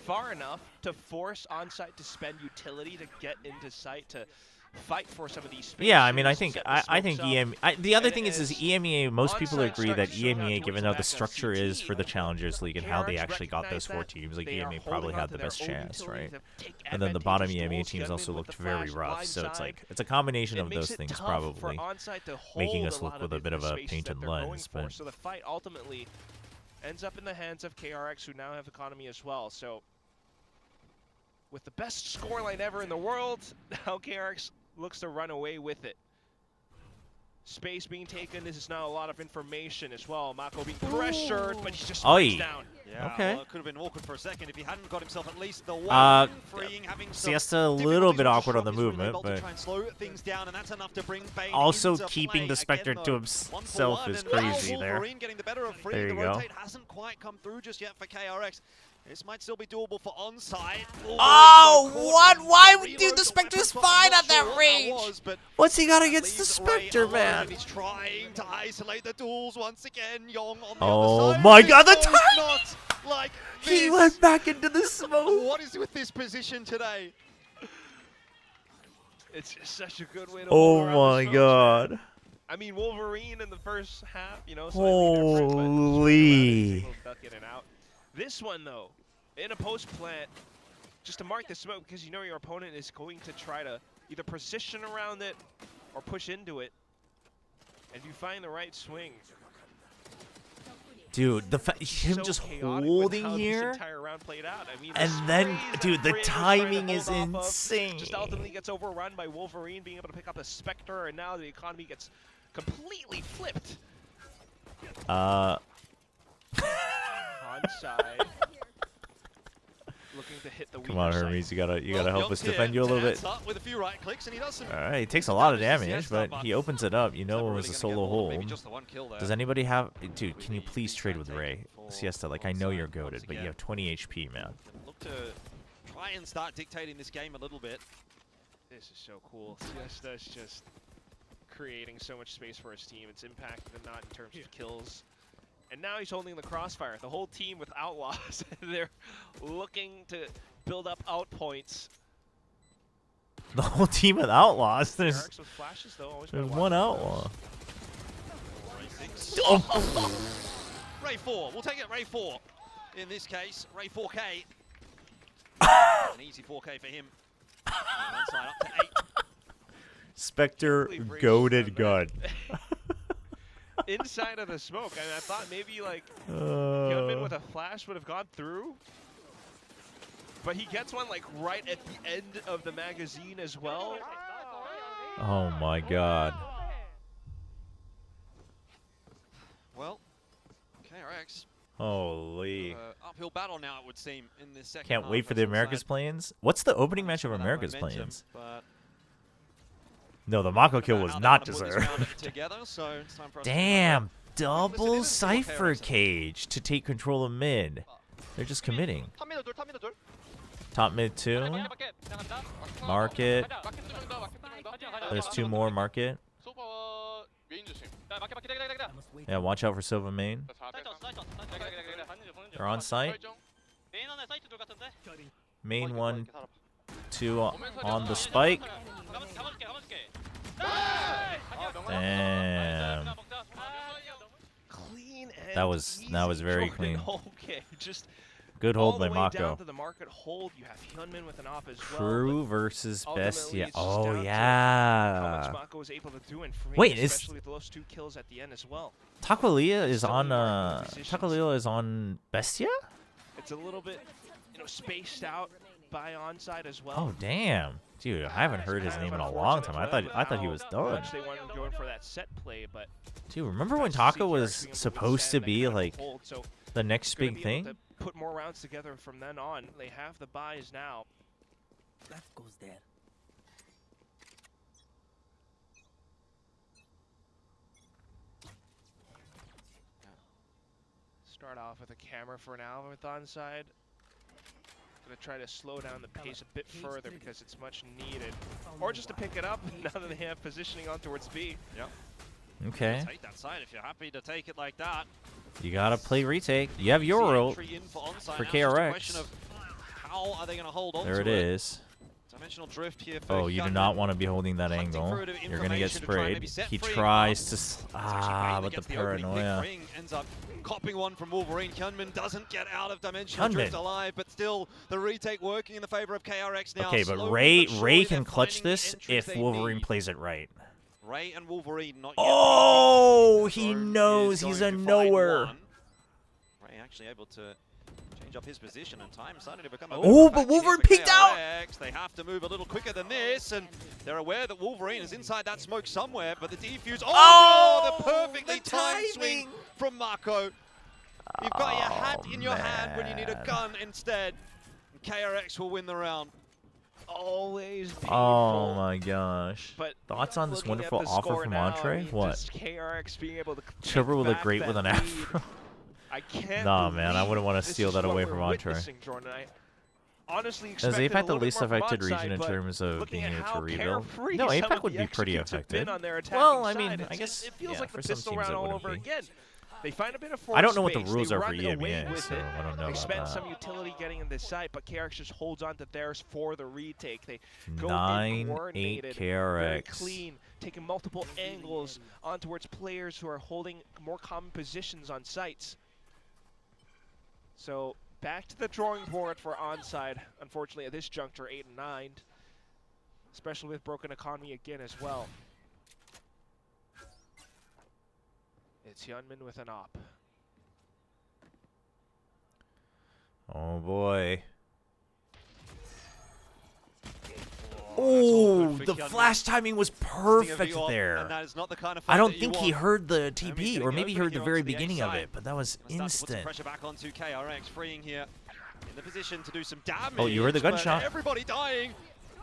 far enough to force onside to spend utility to get into sight to fight for some of these spaces. Yeah, I mean, I think the other thing is EMEA. Most people agree that EMEA, given how the structure is for the Challengers League and how they actually got those 4 teams, like EMEA probably had the best chance, right? And then the bottom EMEA teams also looked very rough. So it's like it's a combination of those things probably making us look with a bit of a painted lens. But so the fight ultimately ends up in the hands of KRX, who now have economy as well. So with the best scoreline ever in the world, now KRX looks to run away with it. Space being taken. This is now a lot of information as well. Mako being pressured, but he's just down. Yeah, okay. Well, it could have been awkward for a second if he hadn't got himself at least the one. Freeing, having Siesta a little bit awkward on the movement, but try and slow things down, and that's enough to bring Bane also into keeping play. the Spectre to himself is crazy there. Getting the better of Free. There you the go. rotate hasn't quite come through just yet for KRX. This might still be doable for onside. Oh, what? Why dude, the Spectre's fine at that range? What's he got against the Spectre, man? He's trying to isolate the duels once again. Yong on the oh other side. My God, the time! Not like he went back into the smoke. What is with this position today? It's just such a good way to Oh my God. I mean, Wolverine in the first half, you know, holy. Duck in and out. This one, though, in a post plant, just to mark the smoke, because you know your opponent is going to try to either position around it or push into it. And you find the right swing. Dude, him So just chaotic holding with how here, this entire round played out. I mean, and then, dude, the timing is hold off of, insane. Just ultimately gets overrun by Wolverine being able to pick up a Spectre, and now the economy gets completely flipped. Onside. Looking to hit the Come on, Hermes, you gotta help us defend you a little bit. With a few right clicks, and he does Alright, he takes a lot of damage, but he opens it up. You know it was a solo hold. Does anybody have... Dude, can you please trade with Ray? Siesta, like, I know you're goated, but you have 20 HP, man. Look to try and start dictating this game a little bit. This is so cool. Siesta's just creating so much space for his team. It's impacted him not in terms of kills. And now he's holding the crossfire. The whole team with outlaws. They're looking to build up out points. The whole team with outlaws? There's flashes, though, one outlaw. Oh. Ray 4. We'll take it Ray 4. In this case, Ray 4K. An easy 4K for him. One side up to 8. Spectre goated gun. Inside of the smoke, and I thought maybe like Hyunmin with a flash would have gone through, but he gets one like right at the end of the magazine as well. Oh my god. Well, KRX. Holy. Uphill battle now, it would seem, in this second Can't half. wait for the America's Play-ins. What's the opening match of America's Play-ins? No, the Mako kill was not deserved. Damn, double Cypher Cage to take control of mid. They're just committing. Top mid 2. Market. There's 2 more market. Yeah, watch out for Sova main. They're on site. Main 1, 2 on the spike. Damn. That was very clean. Okay, just good hold by Mako. Mako. Down to the market hold, you have Hyunmin with an off as Crew well, versus ultimately Bestia. it's just Oh down to how yeah. much Mako was able to do in frame, Wait, is especially with those 2 kills at the end as well. Taqualia is on Bestia? It's a little bit, you know, spaced out by onside as well. Oh damn. Dude, I haven't heard his name in a long time. I thought he was done. They wanted him going for that set play, but Dude, remember when Taka was supposed to be like the next gonna big be able thing? to put more rounds together from then on. They have the buys now. Life goes there. Start off with a camera for now with onside. Gonna try to slow down the pace a bit further because it's much needed. Or just to pick it up now that they have positioning on towards B. Yep. Okay. Take that side if you're happy to take it like that. You gotta play retake. You have Euro for KRX. How are they going to hold on There it is. Dimensional drift here. Oh, you do not want to be holding that angle. You're gonna get sprayed. He tries to. But the paranoia. Ends up copping one from Wolverine. Hyunmin doesn't get out of dimensional drift alive, but still the retake working in the favor of KRX now. Okay, but Ray can clutch this if Wolverine plays it right. Ray and Wolverine not yet. Oh, he knows he's a knower. Ray actually able to change up his position, and time starting to become a but Wolverine peeked out! They have to move a little quicker than this, and they're aware that Wolverine is inside that smoke somewhere, but the defuse... Oh, the perfectly timed swing from Mako. You've got your hat in your hand when you need a gun instead. KRX will win the round. Always painful. Oh my gosh. But thoughts on this wonderful offer from Entree? What? KRX being able to Chobra will look great with an afro. I can't. Nah, man, I wouldn't want to steal that away from Entree. Honestly, is APAC the least affected region in terms of being able to rebuild? No, APAC would be pretty affected. Well, I mean, I guess it feels yeah, like for the some pistol teams round it all wouldn't over be. again. They find a bit of force I don't know what the space. rules They are for run away EMEA, with so it. I don't know They about spend that. some utility getting in this side, but KRX just holds on to theirs for the retake. They go 9-8 in coordinated, KRX. very clean, taking multiple angles on towards players who are holding more common positions on sites. So back to the drawing board for onside. Unfortunately, at this juncture, 8 and 9, especially with broken economy again as well. It's Hyunmin with an op. Oh boy. Oh, the flash timing was perfect there. I don't think he heard the TP, or maybe he heard the very beginning of it, but that was instant. Pressure back onto KRX, freeing here in the position to do some damage. Oh, you heard the gunshot. Everybody dying,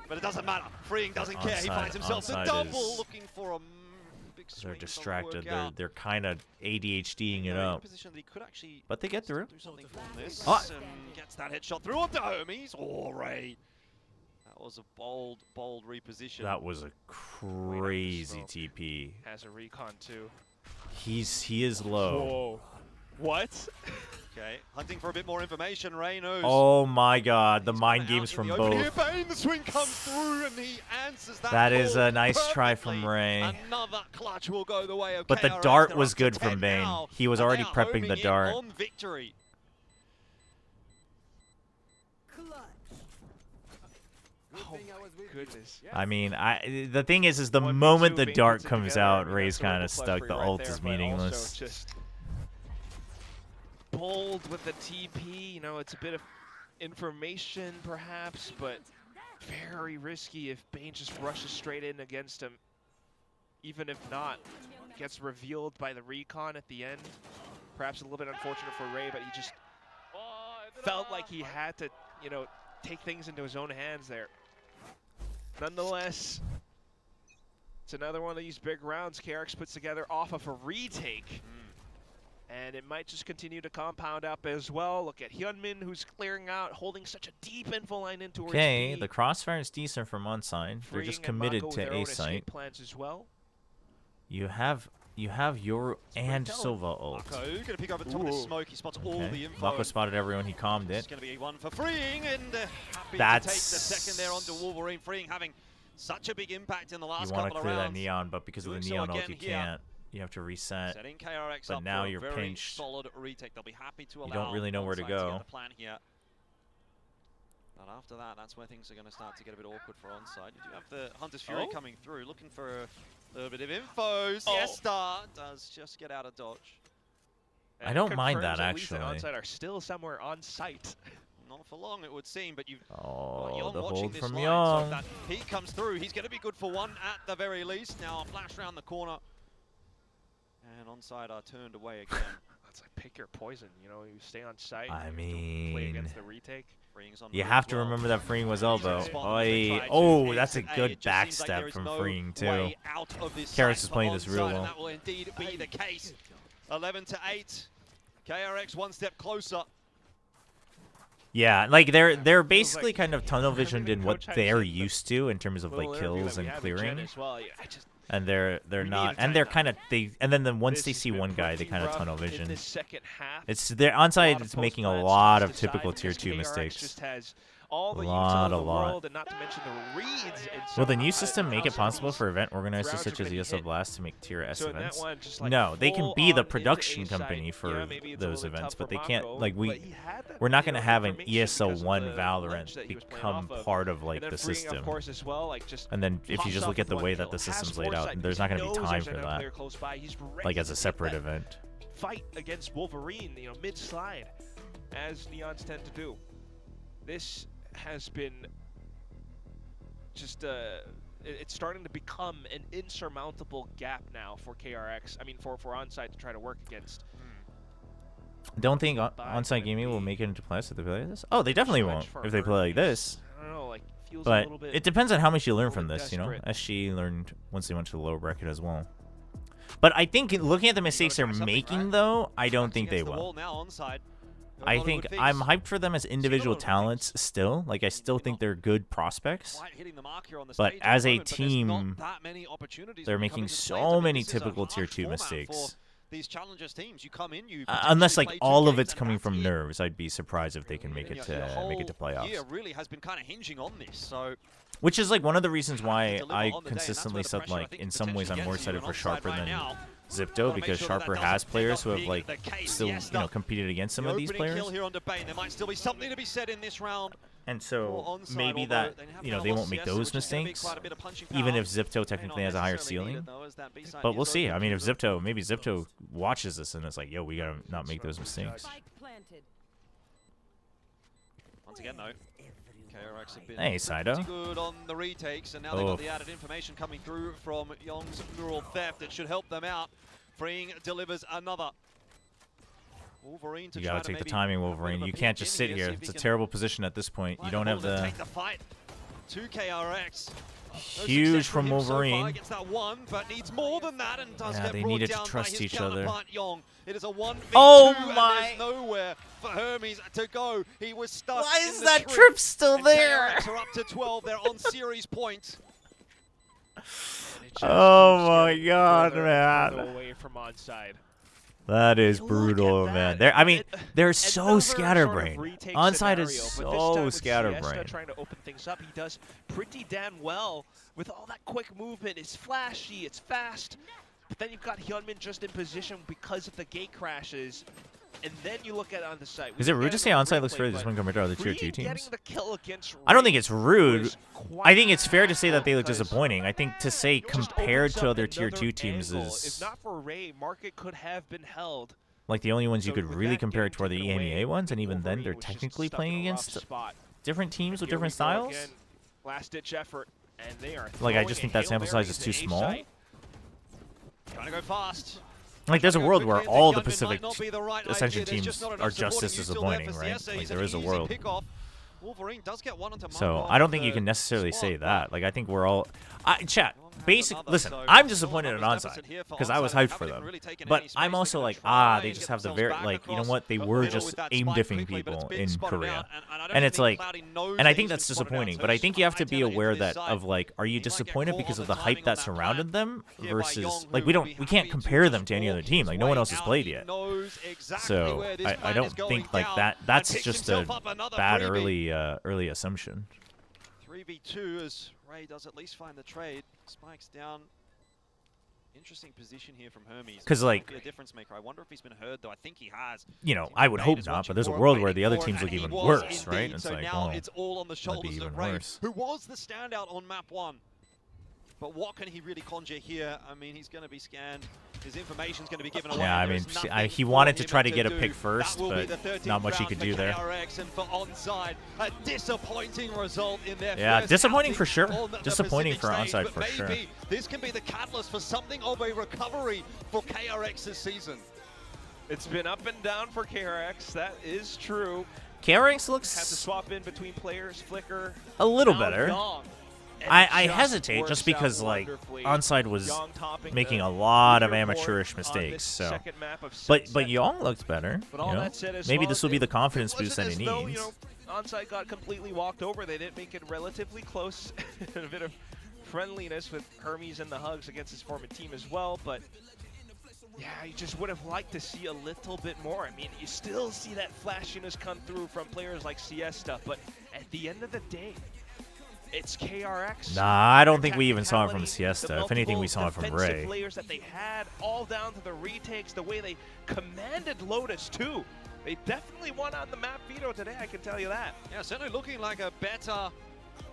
but it doesn't matter. Freeing doesn't care. He finds himself the double, looking for a big swing. They're distracted. They're kind of ADHDing it up. But they get through. Gets that headshot through on Dahomies. Oh, Ray. That was a bold reposition. That was a crazy TP. Has a recon too. He is low. Whoa. What? Okay, hunting for a bit more information. Ray knows. Oh my God, the mind games from both. The swing comes through and he answers that. That is a nice try from Ray. Another clutch will go the way of But the KRX. dart was good from Bane. He was already prepping the dart. On victory. Oh my goodness. I mean, the thing is the moment the dart comes out, Ray's kind of stuck. The ult is meaningless. Just bold with the TP. You know, it's a bit of information perhaps, but very risky if Bane just rushes straight in against him. Even if not, gets revealed by the recon at the end. Perhaps a little bit unfortunate for Ray, but he just felt like he had to, you know, take things into his own hands there. Nonetheless, it's another one of these big rounds KRX puts together off of a retake. And it might just continue to compound up as well. Look at Hyunmin, who's clearing out, holding such a deep info line in towards Okay, B. the crossfire is decent from on side. They're just committed to A site. Plans as well. You have Yoru and Silva ult. Mako gonna pick up the top of the smoke. He spots all the info. Mako spotted everyone. He calmed it. It's gonna be one for Freeing, and happy That's to take the second there onto Wolverine. Freeing having such a big impact in the last You want couple to of clear rounds. that neon, but because of the neon ult, you can't. You have to reset. Setting KRX but up now for you're a very pinched. solid retake. They'll be happy to allow. You don't really know where to Onside go. get the plan here. But after that, that's where things are going to start to get a bit awkward for onside. You do have the Hunter's Fury coming through, looking for a little bit of info. Siesta does just get out of dodge. I don't mind Confirms that, at least that actually. Onside are still somewhere on site. Not for long, it would seem, but you've Oh, the watching hold this from line, Young. so if that peek comes through, he's going to be good for one at the very least. Now a flash around the corner. And onside are turned away again. That's like pick your poison, you know, you stay on site. I you play mean, against the retake. you have to remember that Freeing was elbow. Oh, that's a good backstep from Freeing too. KRX is playing this real well. That will indeed be the case. 11 to 8. KRX one step closer. Yeah, like they're basically kind of tunnel visioned in what they're used to in terms of like kills and clearing. And they're not, and they're kind of and then once they see one guy, they kind of tunnel vision. It's their onside is making a lot of typical tier 2 mistakes. A lot. And not to mention the reads Will the new system make it possible for event organizers such as ESL Blast to make tier S events? No, they can be the production company for those events, but they can't. Like we're not going to have an ESL 1 Valorant become part of like the system. And then if you just look at the way that the system's laid out, there's not going to be time for that. Like as a separate event. Fight against Wolverine, you know, mid-slide, as Neons tend to do. This has been just it's starting to become an insurmountable gap now for KRX. I mean, for onside to try to work against. Don't think onside gaming will make it into play if they play this. Oh, they definitely won't if they play like this. I don't know, like feels but a little bit it depends on how much you learn from this. You know, SG learned once they went to the lower bracket as well. But I think looking at the mistakes they're making, though, I don't think they will. I think I'm hyped for them as individual talents still. Like, I still think they're good prospects. But as a team, they're making so many typical tier 2 mistakes. these challengers teams. You come in, you unless like play 2 all of games, it's and coming that's from it. nerves, I'd be surprised if they can make it The to whole playoffs. year really has been kind of hinging on this. So Which is like one of the reasons why deliver I on the day, and that's consistently where the said pressure, I like think, in some ways I'm potentially more gets you. excited And for offside Sharper right than now, Zipto gotta make because sure that Sharper doesn't has players who have being like the case. still Yes, competed against some the of these opening players. kill here on Debane. There might still be something to be said in this round. And so onside, maybe although that they have they now won't lost make CS, those which is gonna be mistakes, quite a bit of punching even power. if Zipto technically has a higher ceiling. But we'll see. I mean, if Zipto maybe Zipto watches this and it's like, yo, we gotta not make those mistakes. Once again, though, KRX have been Hey, Saido. pretty good on the retakes, and now they've got the added information coming through from Young's neural theft that should help them out. Freeing delivers another. Wolverine to You try gotta to take the maybe timing, have a bit Wolverine. of a You peek can't just in sit see here. if It's he a can terrible position at this point. You don't have to the take the fight to KRX. huge from Wolverine. Gets that one, but needs more than that and does Yeah, get they brought needed to down trust by his each other. counterpart, Young. It is a 1v2, Oh and my. there's nowhere for Hermes to go. He was stuck. Why in is the that trip, trip still and there? KRX are up to 12. They're on series point. Oh my god, further man. away from onside. That is brutal, man. They're so scatterbrained. Retake Onside scenario, is but this so time with scatterbrained. Siesta trying to open things up, he does pretty damn well with all that quick movement. It's flashy, it's fast, but then you've got Hyunmin just in position because of the gate crashes. And then you look at it on the site. Is it rude to say onside looks fair this one compared to other tier 2 teams? Getting the kill against I don't think it's rude. I think it's fair to say that they look disappointing. I think to say compared to other tier 2 teams If is not for Ray, market could have been held. like the only ones you could really compare it to are the EMEA ones, and even then they're technically playing against different teams with different styles. Last ditch effort, and they are Like I just think that sample size is too small. Trying to go fast. Like there's a world where all the Pacific Ascension teams are just as disappointing, right? Like there is a world. Wolverine does get one onto So I don't think you can necessarily say that. Like I think we're all, chat. Listen, I'm disappointed at onside because I was hyped for them, but I'm also like, they just have the you know what? They were just aim diffing people in Korea, and it's like, and I think that's disappointing. But I think you have to be aware that are you disappointed because of the hype that surrounded them versus like we can't compare them to any other team. Like no one else has played yet. So I don't think like that's just a bad early assumption. 3v2 as Ray does at least find the trade. Spikes down. Interesting position here from Hermes. Because like, a difference maker. I wonder if he's been heard though. I think he has. You know, I would hope not, but there's a world where the other teams look even worse, right? It's so like, now well, it's all on the shoulders of Ray, who was the standout on map 1. But what can he really conjure here? I mean, he's going to be scanned. His information's going to be given away. Yeah, I mean, he wanted to try to get a pick first, but not much he could do there. KRX and for onside, a disappointing result in their yeah, disappointing for sure. Disappointing for onside for sure. This can be the catalyst for something of a recovery for KRX this season. It's been up and down for KRX. That is true. KRX looks have to swap in between players, flicker a little better. I hesitate just because like onside was making a lot of amateurish mistakes. So, but Young looked better. You know? Maybe this will be the confidence boost that he needs. Though, you know, onside got completely walked over. They didn't make it relatively close. A bit of friendliness with Hermes and the hugs against his former team as well. But yeah, you just would have liked to see a little bit more. I mean, you still see that flashiness come through from players like Siesta. But at the end of the day, it's KRX. Nah, I don't think we even saw it from Siesta. If anything, we saw it from Ray. Players that they had all down to the retakes, the way they commanded Lotus too. They definitely won on the map veto today, I can tell you that. Yeah, certainly looking like a better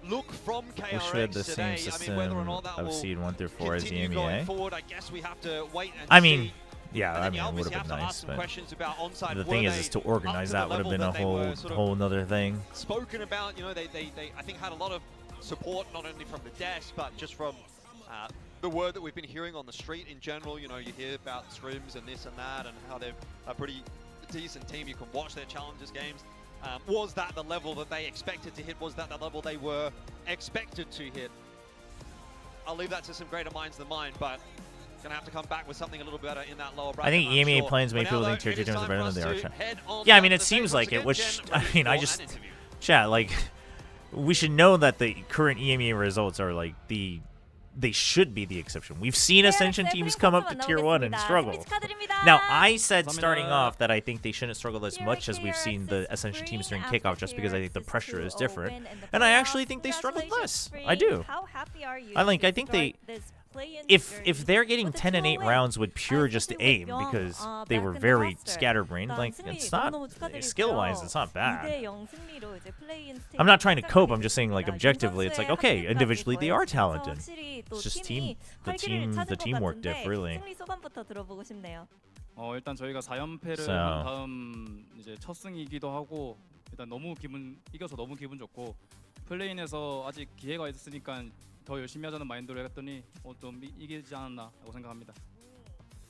look from KRX Wish we had the today. same system of seed 1 through 4 as the continue going EMEA. forward, I guess we have to wait and I mean, see. yeah, I mean, it would have been nice, but the thing is to organize that would have been a whole nother thing. Spoken about, you know, they I think had a lot of support not only from the desk but just from the word that we've been hearing on the street in general. You know, you hear about scrims and this and that and how they're a pretty decent team. You can watch their challenges games. Was that the level that they expected to hit? Was that the level they were expected to hit? I'll leave that to some greater minds than mine, but gonna have to come back with something a little better in that lower bracket. I think EMEA plans make people think tier 2 teams are better than they are. Yeah, I mean, it seems like it, which, I mean, I just, chat, like, we should know that the current EMEA results are, like, the they should be the exception. We've seen Ascension teams come up to Tier 1 and struggle. Now, I said starting off that I think they shouldn't struggle as much as we've seen the Ascension teams during kickoff, just because I think the pressure is different. And I actually think they struggled less. I do. I think they... If they're getting 10 and 8 rounds with pure just aim, because they were very scatterbrained, like, it's not, skill-wise, it's not bad. I'm not trying to cope, I'm just saying, like, objectively, it's like, okay, individually they are talented. It's just the teamwork diff, really. 일단 저희가 4연패를 한 다음 이제 첫 승이기도 하고 일단 이겨서 너무 기분 좋고 플레인에서 아직 기회가 있으니까 더 열심히 하자는 마인드로 했더니 좀 이기지 않았나라고 생각합니다.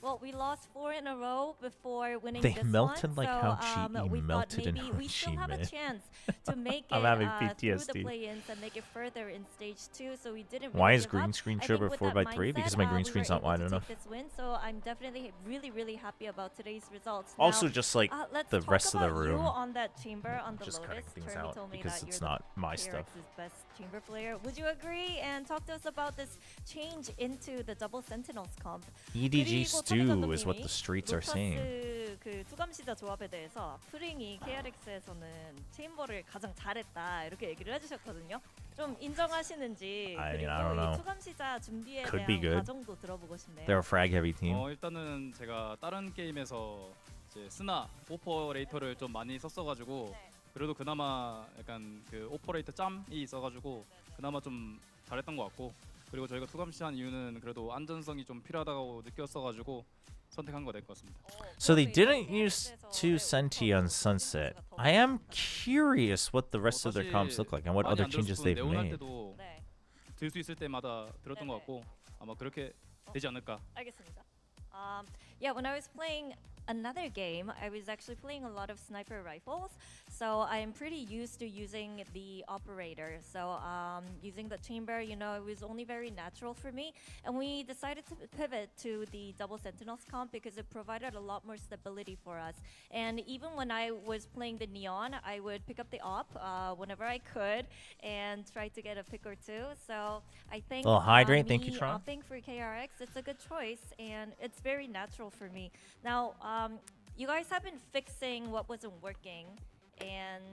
Well, we lost 4 in a row before winning they this melted one, like so how we thought melted maybe we still have a chance to make it I'm having through the PTSD. play-ins and make it further in stage 2. So we didn't. Why really is give green up. screen I Chobra think with 4x3? that Because mindset, my green we screen's were not wide able to enough. take this win, so I'm definitely really happy about today's results. Also, now, just like let's the talk rest of the about room. You on that chamber on the Just Lotus. cutting things Termi out told me because that it's you're not my KRX's stuff. best chamber player. Would you agree? And talk to us about this change into the double sentinels comp. EDG stew is what the streets are saying. 그 투감시자 조합에 대해서 프링이 KRX에서는 체인버를 가장 잘했다 이렇게 얘기를 해주셨거든요. 좀 인정하시는지 I 그리고 don't know. 이 투감시자 준비에 Could 대한 be good. 과정도 들어보고 싶네요. They're a frag heavy team. 일단은 제가 다른 게임에서 이제 스나 오퍼레이터를 좀 많이 썼어가지고 그래도 그나마 약간 그 오퍼레이터 짬이 있어가지고 그나마 좀 잘했던 것 같고 그리고 저희가 투감시한 이유는 그래도 안전성이 좀 필요하다고 느꼈어가지고 선택한 거 될 것 같습니다. So they didn't use 2 Senti on Sunset. I am curious what the rest of their comps look like and what other changes they've made. 들 수 있을 때마다 들었던 것 같고 아마 그렇게 되지 않을까. 알겠습니다. Yeah, when I was playing another game, I was actually playing a lot of sniper rifles, so I'm pretty used to using the operator. So using the chamber, you know, it was only very natural for me. And we decided to pivot to the double sentinels comp because it provided a lot more stability for us. And even when I was playing the neon, I would pick up the op whenever I could and try to get a pick or two. So I think hydrate, thank you, Tron. opting for KRX, it's a good choice, and it's very natural for me. Now, you guys have been fixing what wasn't working, and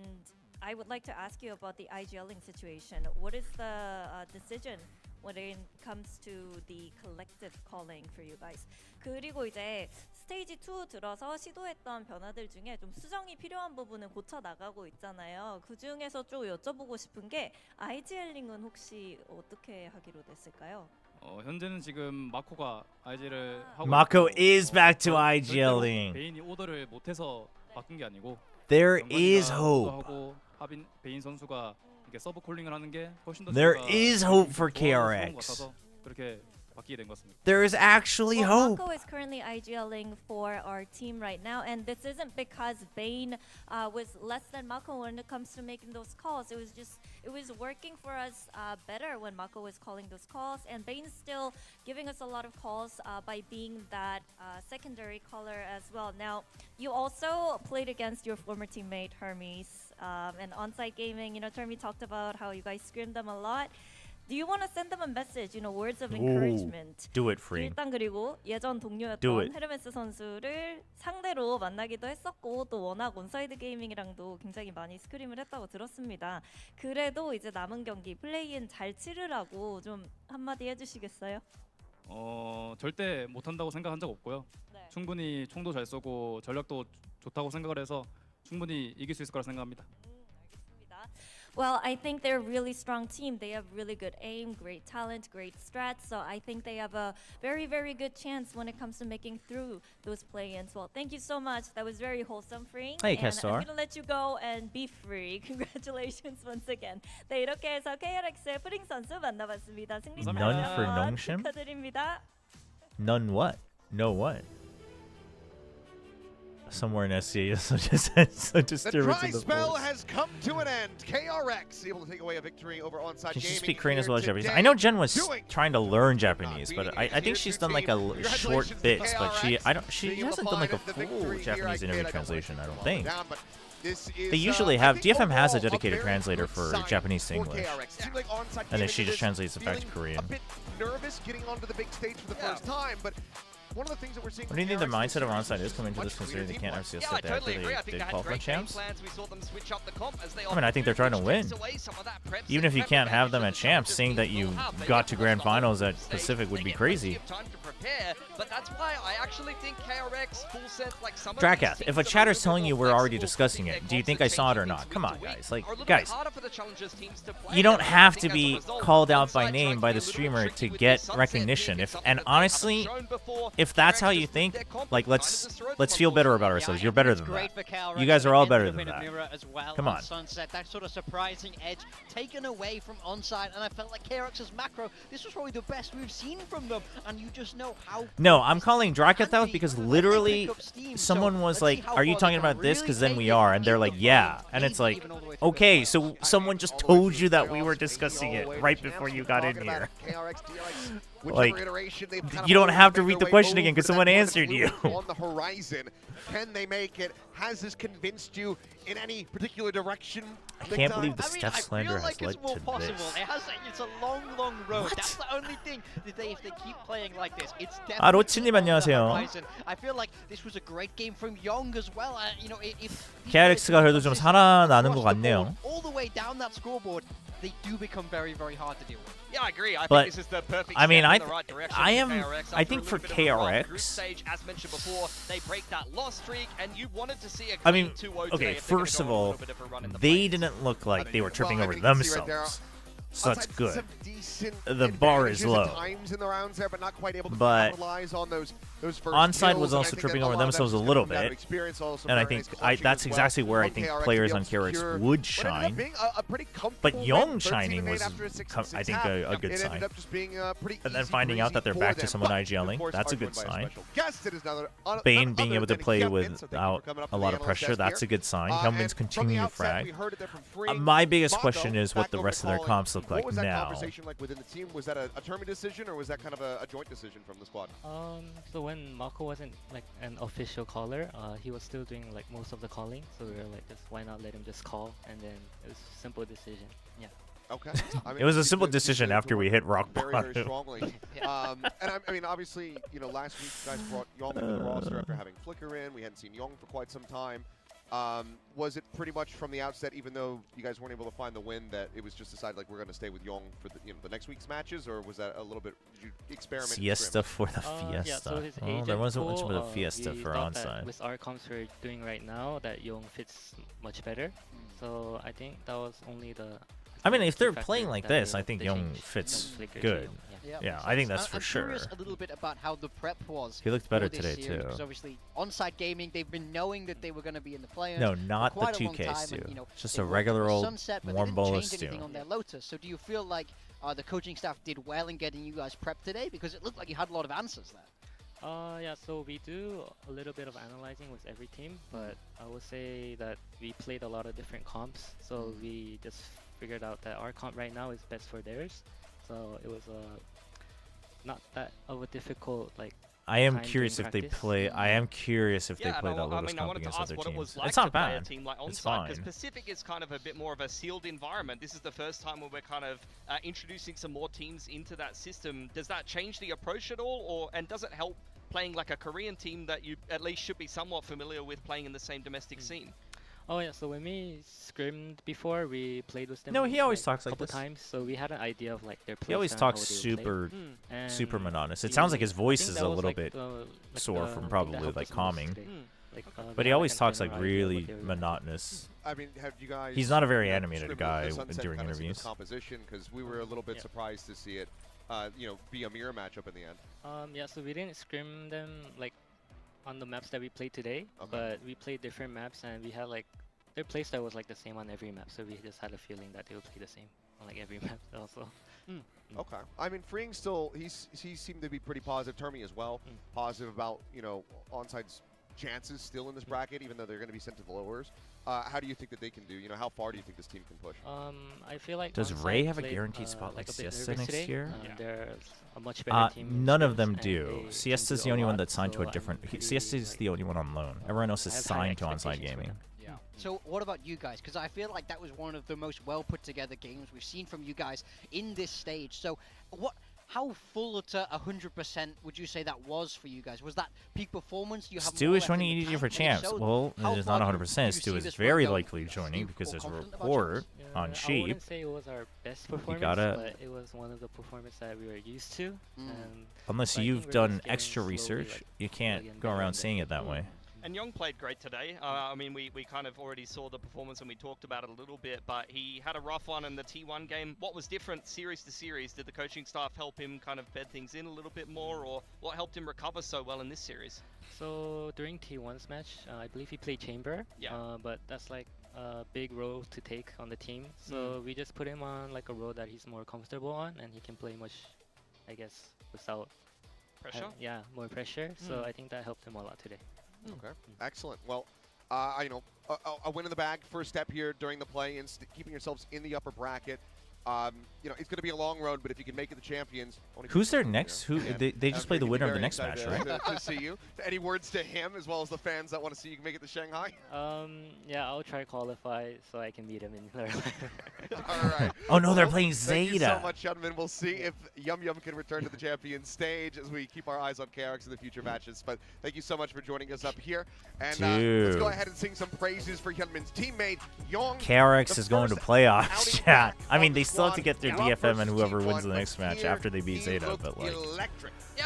I would like to ask you about the IGLing situation. What is the decision when it comes to the collective calling for you guys? 그리고 이제 스테이지 2 들어서 시도했던 변화들 중에 좀 수정이 필요한 부분은 고쳐 나가고 있잖아요. 그 중에서 좀 여쭤보고 싶은 게 IGLing은 혹시 어떻게 하기로 됐을까요? 현재는 지금 마코가 IG를 하고 Mako is back to IGLing. 베인이 오더를 못해서 바꾼 게 아니고 There is hope. 하고 베인 선수가 이렇게 서브 콜링을 하는 게 훨씬 더 There is hope for KRX. 그렇게 바뀌게 된 것 같습니다. There is actually hope. Mako is currently IGLing for our team right now, and this isn't because Bane was less than Mako when it comes to making those calls. It was working for us better when Mako was calling those calls, and Bane's still giving us a lot of calls by being that secondary caller as well. Now, you also played against your former teammate Hermes, and on-site gaming. You know, Termi talked about how you guys scrimmed them a lot. Do you want to send them a message, you know, words of encouragement? Do it, Free. 일단 그리고 예전 동료였던 헤르메스 선수를 상대로 만나기도 했었고 또 워낙 온사이드 게이밍이랑도 굉장히 많이 스크림을 했다고 들었습니다. 그래도 이제 남은 경기 플레이인 잘 치르라고 좀 한마디 해주시겠어요? 절대 못한다고 생각한 적 없고요. 충분히 총도 잘 쏘고 전략도 좋다고 생각을 해서 충분히 이길 수 있을 거라 생각합니다. Well, I think they're a really strong team. They have really good aim, great talent, great strats. So I think they have a very, very good chance when it comes to making through those play-ins. Well, thank you so much. That was very wholesome, Free. Hey, and Kestar. I'm going to let you go and be free. Congratulations once again. 네, 이렇게 해서 KRX의 프링 선수 만나봤습니다. 승리 None for Nongshim? 축하드립니다. None what? No what? Somewhere in SCA, so just the dry spell has come to an end. KRX able to take away a victory over onside Can she gaming. speak Korean as well as Japanese? I know Jen was trying to learn Japanese, but I think she's done like a short bits, but she hasn't done like a full Japanese interview translation, I don't think. They usually have, DFM has a dedicated translator for Japanese to English, and then she just translates it back to Korean. A bit nervous getting onto the big stage for the first time, but one of the things that we're seeing. What do you think the mindset of Onside is coming to this, considering they can't have CSS after they did qualifying champs? I mean, I think they're trying to win. Even if you can't have them at champs, seeing that you got to grand finals at Pacific would be crazy. But that's why I actually think KRX full set, like some of Drakath, if a chatter's telling you we're already discussing it, do you think I saw it or not? Come on, guys. Like, guys, you don't have to be called out by name by the streamer to get recognition. And honestly, if that's how you think, like, let's feel better about ourselves. You're better than that. You guys are all better than that. Come on. Sunset, that sort of surprising edge taken away from Onside, and I felt like KRX's macro, this was probably the best we've seen from them, and you just know how... No, I'm calling Drakath out because literally someone was like, are you talking about this? Because then we are. And they're like, yeah. And it's like, okay, so someone just told you that we were discussing it right before you got in here. Like, you don't have to read the question again because someone answered you. On the horizon, can they make it? Has this convinced you in any particular direction? I can't believe the Steph slander has led to this. It's a long, long road. That's the only thing. If they keep playing like this, it's definitely. 아, 로치님 안녕하세요. I feel like this was a great game from Young as well. You know, if KRX가 그래도 좀 살아나는 것 같네요. all the way down that scoreboard, they do become very, very hard to deal with. Yeah, I agree. I But, think this is the perfect I mean, step in the right direction for KRX. I think for KRX, Group stage, as mentioned before, they break that loss streak, and you wanted to see a I mean, 2-0 okay, today if they're gonna first go of on a all, little bit of a run in the they didn't look like they were tripping over themselves. So that's good. The bar is low. But Onside was also tripping over themselves a little bit. And I think that's exactly where I think players on KRX would shine. But Young shining was, I think, a good sign. And then finding out that they're back to someone IGLing, that's a good sign. Bane being able to play without a lot of pressure, that's a good sign. Hyunbin's continuing to frag. My biggest question is what the rest of their comps look like now. Like within the team, was that a tournament decision or was that kind of a joint decision from the squad? So when Mako wasn't like an official caller, he was still doing like most of the calling. So we were like, just why not let him just call? And then it was a simple decision. Yeah. Okay. I mean, it was a simple decision after we hit rock very, bottom. very strongly. And I mean, obviously, you know, last week you guys brought Young into the roster after having Flicker in. We hadn't seen Young for quite some time. Was it pretty much from the outset, even though you guys weren't able to find the win, that it was just decided like we're going to stay with Young for the next week's matches, or was that a little bit? Did you experiment? Fiesta for the Fiesta. Yeah, so his there wasn't much of a we Fiesta for thought Onside. that with our comps we're doing right now, that Young fits much better. So I think that was only the. I mean, if they're playing like this, I think Young fits good. Yeah, Yeah, I think that's for sure. I'm curious a little bit about how the prep was. He looked better for this today, series, too. Because obviously, Onside Gaming, they've been knowing that they were going to be in the play-ins. No, for not the quite a long 2K time, stew. and, you know, Just they a worked regular with old Sunset, but warm they bowl didn't of change anything stew. on their Lotus. So do you feel like the coaching staff did well in getting you guys prepped today? Because it looked like you had a lot of answers there. Yeah, so we do a little bit of analyzing with every team, but I would say that we played a lot of different comps, so we just figured out that our comp right now is best for theirs. So it was not that of a difficult like. I am curious if they play. I am curious if they play that Lotus comp against other teams. It's not bad. It's fine. Because Pacific is kind of a bit more of a sealed environment. This is the first time where we're kind of introducing some more teams into that system. Does that change the approach at all, and does it help playing like a Korean team that you at least should be somewhat familiar with playing in the same domestic scene? Oh yeah, so when we scrimmed before, we played with them. No, he always talks a like couple this. times, so we had an idea of like their play. He always style, talks how they would play. super And monotonous. It sounds like his voice think is that a was, little like, bit sore the from thing probably that helped like us the most calming. today. Like, But he we had, always like, a talks like general idea of really what they were doing. monotonous. I mean, have you guys? He's not a very you know, animated scribbled guy the Sunset during kind of interviews. Composition, because we were a little bit surprised to see it, you know, be a mirror matchup in the end. Yeah, so we didn't scrim them like on the maps that we played today, but we played different maps and we had like their playstyle was like the same on every map, so we just had a feeling that they would play the same on like every map also. Okay. I mean, Freeing still, he seemed to be pretty positive. Termi as well, positive about, you know, Onside's chances still in this bracket, even though they're going to be sent to the lowers. How do you think that they can do? You know, how far do you think this team can push? I feel like Does Onside Ray have a played, guaranteed spot like a bit Siesta nervous next today. year? They're a much better team. None of them and do. they can Siesta's do the a only one lot, that's signed to so a I'm different. pretty, Siesta's the only one on loan. Everyone else is I have high signed to Onside expectations for Gaming. them. So what about you guys? Because I feel like that was one of the most well put together games we've seen from you guys in this stage. So how full to 100% would you say that was for you guys? Was that peak performance? You have Stu is joining EDG for champs. Well, it is not 100%. Stu is very likely joining because there's a report on I Sheep. wouldn't say it was our best performance, but it was one of the performances that we were used to. And Unless you've done extra research, you can't go around saying it that way. And Young played great today. I mean, we kind of already saw the performance and we talked about it a little bit, but he had a rough one in the T1 game. What was different series to series? Did the coaching staff help him kind of bed things in a little bit more, or what helped him recover so well in this series? So during T1's match, I believe he played Chamber, but that's like a big role to take on the team. So we just put him on like a role that he's more comfortable on, and he can play much, I guess, without pressure. More pressure. So I think that helped him a lot today. Okay, excellent. Well, you know, a win in the bag, first step here during the play-ins, keeping yourselves in the upper bracket. You know, it's going to be a long road, but if you can make it the champions. Who's there next? Who they just play the winner of the next match, right? To see you. Any words to him as well as the fans that want to see you make it to Shanghai? Yeah, I'll try qualify so I can beat him in there. All right. Oh no, they're playing Zeta. Thank you so much, gentlemen. We'll see if Yum Yum can return to the champion stage as we keep our eyes on KRX in the future matches. But thank you so much for joining us up here. And let's go ahead and sing some praises for Hyunmin's teammate, Young. KRX is going to playoffs, chat. I mean, they still have to get their DFM and whoever wins the next match after they beat Zeta, but like,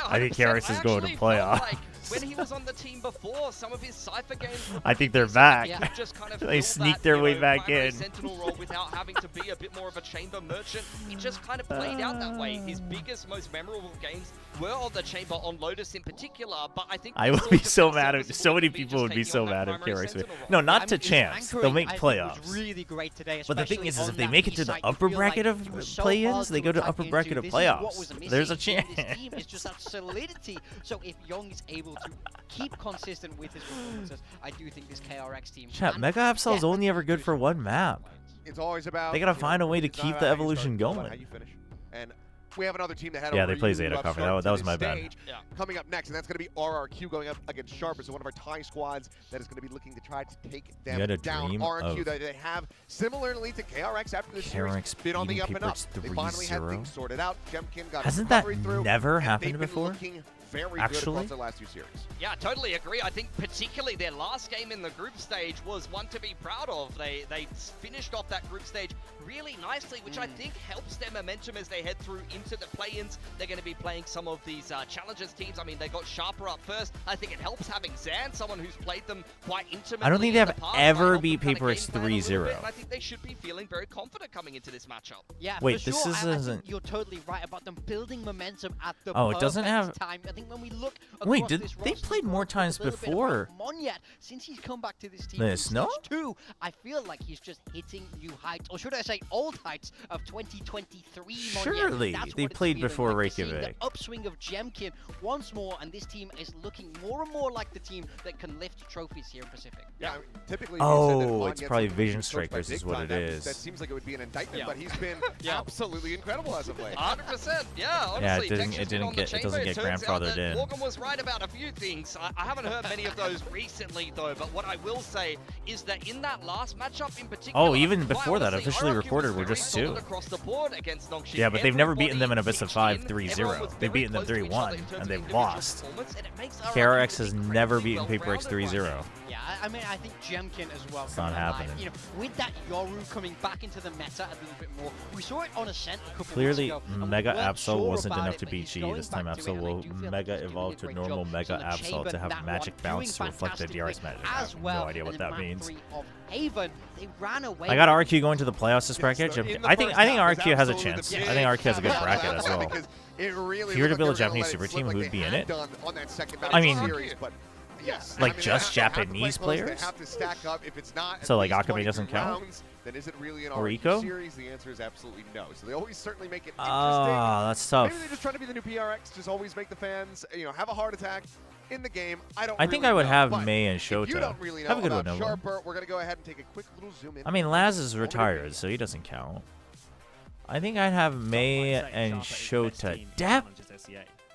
I think KRX is going to playoffs. Like when he was on the team before, some of his Cypher games. I think they're back. Just kind of they sneaked their way back in. Sentinel role without having to be a bit more of a chamber merchant. It just kind of played out that way. His biggest, most memorable games were on the chamber, on Lotus in particular. But I think I would be so mad at. So many people would be so mad at KRX. No, not to chance. They'll make playoffs. Really great today, but the thing is if they make it to the upper bracket of play-ins, they go to upper bracket of playoffs. There's a chance. It's just that solidity. So if Young is able to keep consistent with his performances, I do think this KRX team. Chat, Mega Absol is only ever good for one map. It's always about. They gotta find a way to keep the evolution going. How you finish. And we have another team that had they play Zeta cover. That was my bad. Coming up next, and that's going to be RRQ going up against Sharper, so one of our tie squads that is going to be looking to try to take them down. RRQ that they have similarly to KRX after this series been on the up and up. They finally had things sorted out. Jemkin got Hasn't that never happened before? Very actually good across the last two series. Yeah, totally agree. I think particularly their last game in the group stage was one to be proud of. They finished off that group stage really nicely, which I think helps their momentum as they head through into the play-ins. They're going to be playing some of these challengers teams. I mean, they got Sharper up first. I think it helps having Zan, someone who's played them quite intimately. I don't think they have ever beat PaperX 3-0. I think they should be feeling very confident coming into this matchup. Yeah, wait, for this sure. isn't. You're totally right about them building momentum at the it doesn't have time. I think when we look wait, they played more times before. Monyet, since he's come back to this team in stage 2, I feel like he's just hitting new heights, or should I say old heights of 2023. Surely they played before Reykjavik. The upswing of Jemkin once more, and this team is looking more and more like the team that can lift trophies here in Pacific. Yeah, typically. It's probably Vision Strikers is what it is. That seems like it would be an indictment, but he's been absolutely incredible as of late. 100%. Yeah, honestly, it doesn't get grandfathered in. Morgan was right about a few things. I haven't heard many of those recently though, but what I will say is that in that last matchup in particular, even before that, officially recorded were just 2. Across the board against Nongshim. Yeah, but they've never beaten them in a best of 5 3-0. They've beaten them 3-1 and they've lost. KRX has never beaten PaperX 3-0. Yeah, I mean, I think Jemkin as well. It's not happening. You know, with that Yoru coming back into the meta a little bit more, we saw it on Ascent a couple Clearly, weeks ago. Mega Absol wasn't enough to beat G. This time Absol will Mega evolve to normal Mega Absol to have magic bounce to reflect the DRS magic. I have no idea what that means. Haven, they ran away. I got RRQ going to the playoffs this bracket. I think RRQ has a chance. I think RRQ has a good bracket as well. If you were to build a Japanese super team, who would be in it? I mean, yes. Like just Japanese players? So like Akame doesn't count? Then is it really an or RRQ series? The answer is absolutely no. So they always certainly make it interesting. That's tough. Maybe they're just trying to be the new PRX, just always make the fans, have a heart attack in the game. I think I would have May and Shota. You don't really know have a good about one, Sharper. We're going to go ahead and take a quick little zoom in. I mean, Laz is retired, so he doesn't count. I think I'd have May and Shota.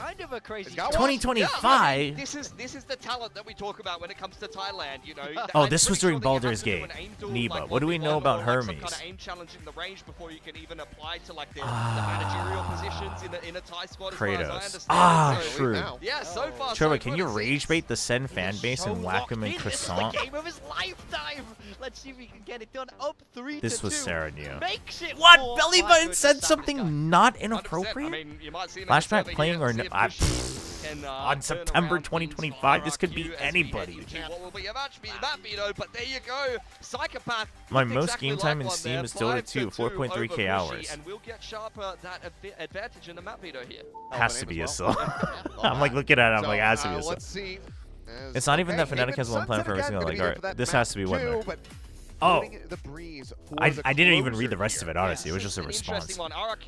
kind of a crazy. 2025. Yeah, I mean, this is the talent that we talk about when it comes to Thailand. You know. Oh, this was during Baldur's Gate. Neba, what do we know about Hermes? Some kind of aim challenge in the range before you can even apply to like the managerial positions in a Thai squad. Kratos. True. Yeah, so far. Chobra, can you rage bait the Sen fan base and whack him in croissant? This is the game of his lifetime. Let's see if he can get it done. Up 3-2. This was Sarah New. Makes it. What? Belly button said something not inappropriate? I mean, you might see Flashback playing or not? On September 2025, this could be anybody. What will be a match beat, but there you go. Psychopath. My most game time in Steam is Dota 2, 4.3k hours. And we'll get Sharper that advantage in the map beater here. Has to be a Assault. I'm like looking at it, I'm like, has to be a Assault. Let's see. It's not even that Fnatic has one plan for every single, like, alright, this has to be one there. the breeze I didn't even read the rest of it, honestly. It was just a response.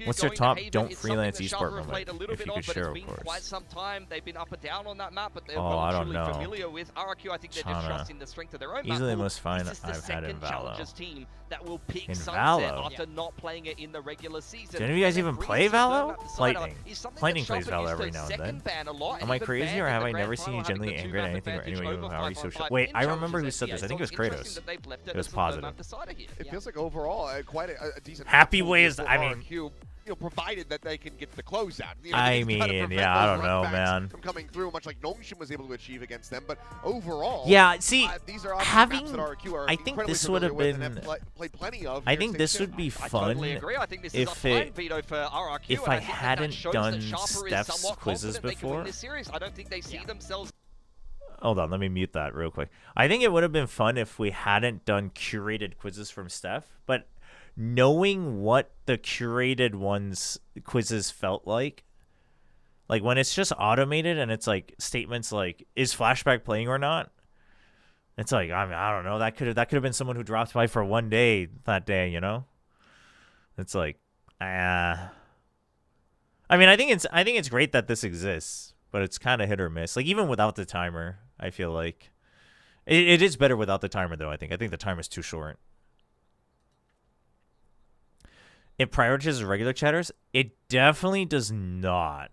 What's your top don't freelance esport moment? If you could share, of course. Quite some time. They've been up and down on that map, but they're I don't know. familiar with RRQ. I think they're just trusting the strength of their own easily map. the most fun This is the I've had in second Valo. Challengers team that will pick In Sunset Valo? after not playing it in the regular season. Do any of you guys even play Valo? Lightning. Lightning plays Chobra Valo used every to now and then. second ban a lot, Am I even crazy, banned or in have the I grand never seen you final, having genuinely the angry at 2-map anything or advantage anyone over who already 5.5 social? in Wait, I remember who challenges said this. this I think it was year. So it's Kratos. interesting that they've left It was as a no-map positive. decider here. It feels like overall quite a decent. Happy pool ways. for I mean, RRQ, provided that they can get the closeout. I mean, yeah, I don't know, man. From coming through, much like Nongshin was able to achieve against them, but overall, yeah. See, these are having, maps that RRQ are I think incredibly this would have familiar with and been. have played plenty of. I think this would be fun if it. If I hadn't done Steph's quizzes before. I don't think they see themselves. Hold on, let me mute that real quick. I think it would have been fun if we hadn't done curated quizzes from Steph, but knowing what the curated ones quizzes felt like when it's just automated and it's like statements like, is Flashback playing or not? It's like, I mean, I don't know. That could have been someone who dropped by for one day that day, you know? It's like, I mean, I think it's great that this exists, but it's kind of hit or miss. Like, even without the timer, I feel like it is better without the timer, though. I think the timer's too short. It prioritizes regular chatters. It definitely does not,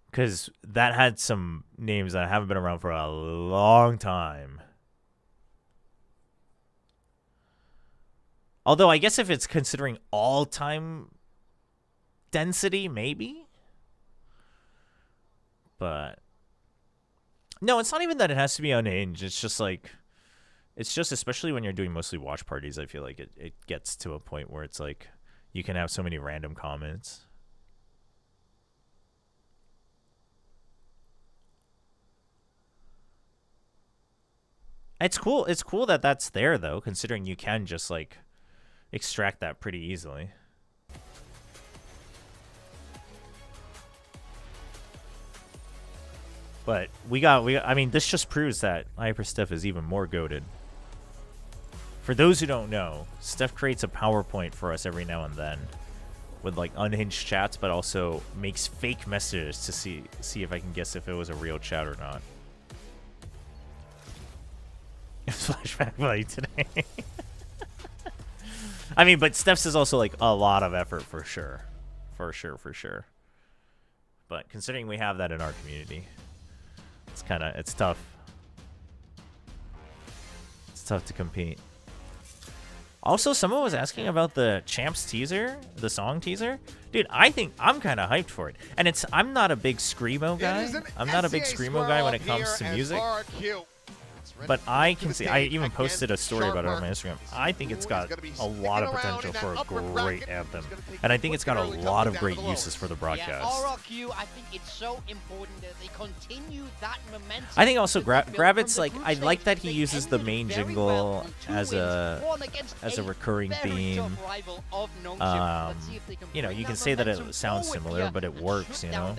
because that had some names that haven't been around for a long time. Although I guess if it's considering all-time density, maybe. But no, it's not even that it has to be unhinged. It's just like, especially when you're doing mostly watch parties, I feel like it gets to a point where it's like you can have so many random comments. It's cool. It's cool that that's there, though, considering you can just like extract that pretty easily. But I mean, this just proves that Hypersteph is even more goated. For those who don't know, Steph creates a PowerPoint for us every now and then with like unhinged chats, but also makes fake messages to see if I can guess if it was a real chat or not. Flashback play today. I mean, but Steph's is also like a lot of effort for sure. For sure. But considering we have that in our community, it's tough. It's tough to compete. Also, someone was asking about the Champs teaser, the song teaser. Dude, I think I'm kind of hyped for it. And I'm not a big Screamo guy. I'm not a big Screamo guy when it comes to music. But I can see, I even posted a story about it on my Instagram. I think it's got a lot of potential for a great anthem. And I think it's got a lot of great uses for the broadcast. Yeah, RRQ, I think it's so important that they continue that momentum. I think also Gravitt's like, I like that he uses the main jingle as a recurring theme. You know, you can say that it sounds similar, but it works, you know?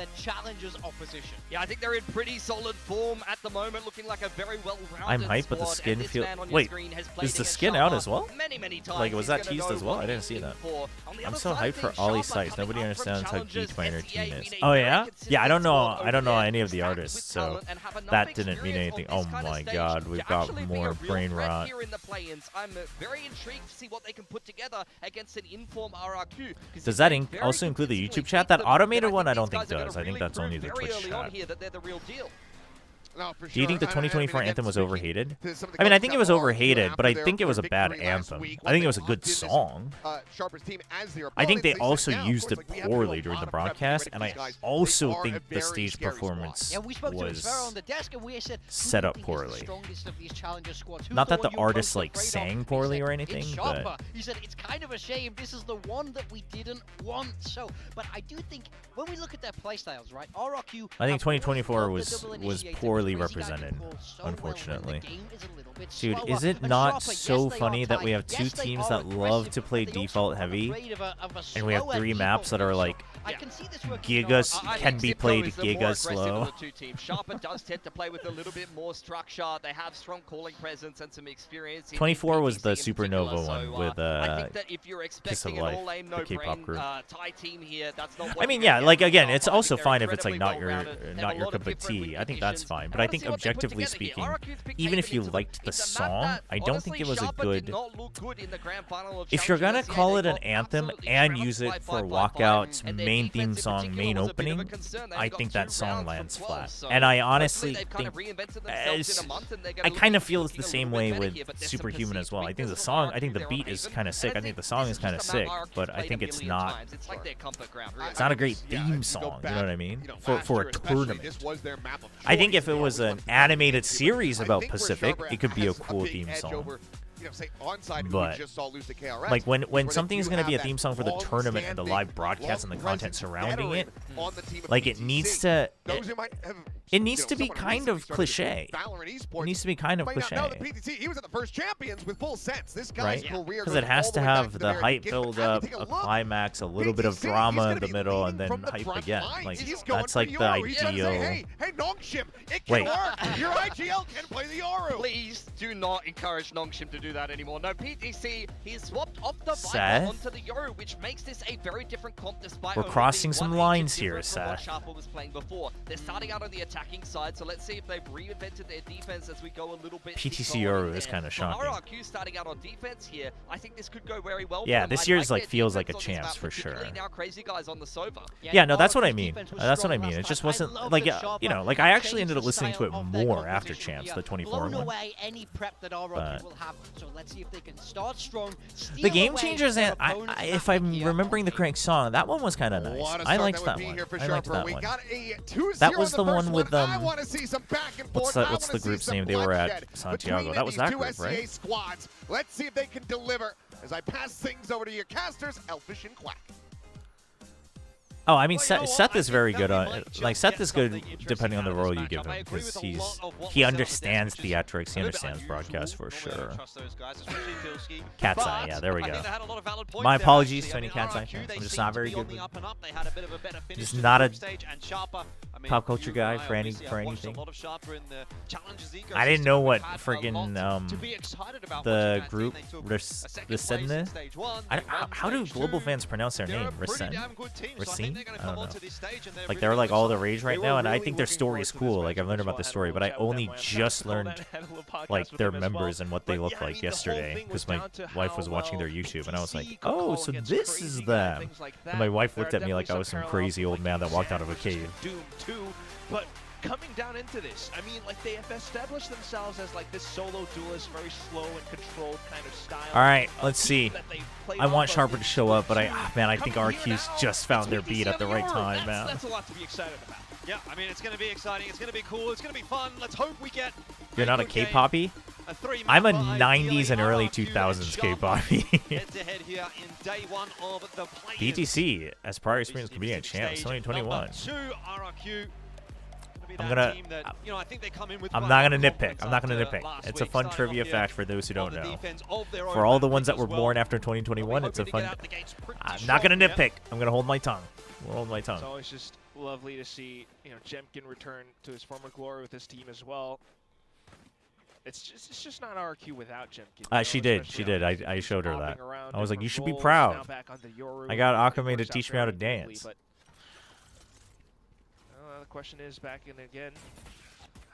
Yeah, I think they're in pretty solid form at the moment, looking like a very well-rounded I'm hyped, but the skin feels... Wait, is the skin out as well? Like, was that teased as well? I didn't see that. I'm so hyped for Ollie Sites. Nobody understands how geek my inner team is. Oh, yeah? Yeah, I don't know any of the artists, so that didn't mean anything. Oh my god, we've got more brain rot. I'm very intrigued to see what they can put together against an informed RRQ. Does that also include the YouTube chat? That automated one I don't think does. I think that's only the Twitch chat. Do you think the 2024 anthem was overhated? I mean, I think it was overhated, but I think it was a bad anthem. I think it was a good song. I think they also used it poorly during the broadcast, and I also think the stage performance was set up poorly. Not that the artist like sang poorly or anything, but he said it's kind of a shame. This is the one that we didn't want. So, but I do think when we look at their playstyles, right? RRQ. I think 2024 was poorly really represented, unfortunately. Dude, is it not so funny that we have two teams that love to play default heavy, and we have 3 maps that are like gigas can be played giga slow? Sharper does tend to play with a little bit more structure. They have strong calling presence and some experience. 24 was the Supernova one with I think that if you're Kiss of expecting an Life, all-aim, the K-pop group. Thai team here, that's not what I mean, you're yeah, gonna like get. again, it's also They're fine if it's like incredibly not your cup of tea. I think that's fine, but I think objectively speaking, even if you liked the song, I don't think it was a good. If you're gonna call it an anthem and use it for Walkout's main theme song, main opening, I think that song lands flat. And I honestly think, I kind of feel it's the same way with Superhuman as well. I think the song, I think the beat is kind of sick. I think the song is kind of sick, but I think it's not. It's not a great theme song. You know what I mean? For a tournament. I think if it was an animated series about Pacific, it could be a cool theme song. But like when something is going to be a theme song for the tournament and the live broadcast and the content surrounding it, like it needs to be kind of cliche. It needs to be kind of cliche, he was at the first champions with full sense. This guy's right? career Because it has to have the hype build up, a climax, a little bit of drama in the middle, and then hype again. Like that's like the ideal. Hey, Nongshim, it can Wait. work. Your IGL can play the Yoru. Please do not encourage Nongshim to do that anymore. No, PTC, he's swapped off the Seth? Viper onto the Yoru, which makes this a very different comp despite We're only crossing being some one lines agent here, different from what Seth. Sharper was playing before. They're starting out on the attacking side, so let's see if they've reinvented their defense as we go a little bit. PTC Yoru is kind of For shocking. RRQ starting out on defense here, I think this could go very well. Yeah, for them. this I year's like like their feels like a defense on this chance map, for sure. particularly now Crazy Guys on the Sova. Yeah, no, that's what I mean. That's what I mean. It just wasn't like you know, like I actually ended up listening to it more after Chance, the 24 one. Any prep that RRQ will have, so let's see if they can start strong. The Game Changers, and if I'm remembering the correct song, that one was kind of nice. I liked that one. I liked that one. That was the one with what's the group's name? They were at Santiago. That was that group, right? Squads. Let's see if they can deliver. As I pass things over to your casters, Elfish and Quack. Oh, I mean, Seth is very good on like Seth is good depending on the role you give him because he understands theatrics, he understands broadcast for sure. Cat's Eye, yeah, there we go. My apologies to any Cat's Eye fans. I'm just not very good. Just not a pop culture guy for anything. I didn't know what friggin' the group Racine. How do global fans pronounce their name? Racine? I don't know. Like they're like all the rage right now, and I think their story is cool. Like I've learned about the story, but I only just learned like their members and what they look like yesterday because my wife was watching their YouTube, and I was like, oh, so this is them. And my wife looked at me like I was some crazy old man that walked out of a cave. Doom 2, but coming down into this, I mean, like they have established themselves as like this solo duelist, very slow and controlled kind of style. All right, let's see. I want Sharper to show up, but man, I think RQ's just found their beat at the right time, man. That's a lot to be excited about. Yeah, I mean, it's going to be exciting. It's going to be cool. It's going to be fun. Let's hope we get. You're not a K-poppy? I'm a 90s and early 2000s K-poppy. Head-to-head here in day one of the BTC, as prior experience could be a champ, 2021. I'm not gonna nitpick. I'm not gonna nitpick. It's a fun trivia fact for those who don't know. For all the ones that were born after 2021, it's a fun. I'm not gonna nitpick. I'm gonna hold my tongue. We'll hold my tongue. It's always just lovely to see, Jemkin return to his former glory with his team as well. It's just not RRQ without Jemkin. She did. I showed her that. I was like, you should be proud. I got Akame to teach me how to dance. The question is back in again.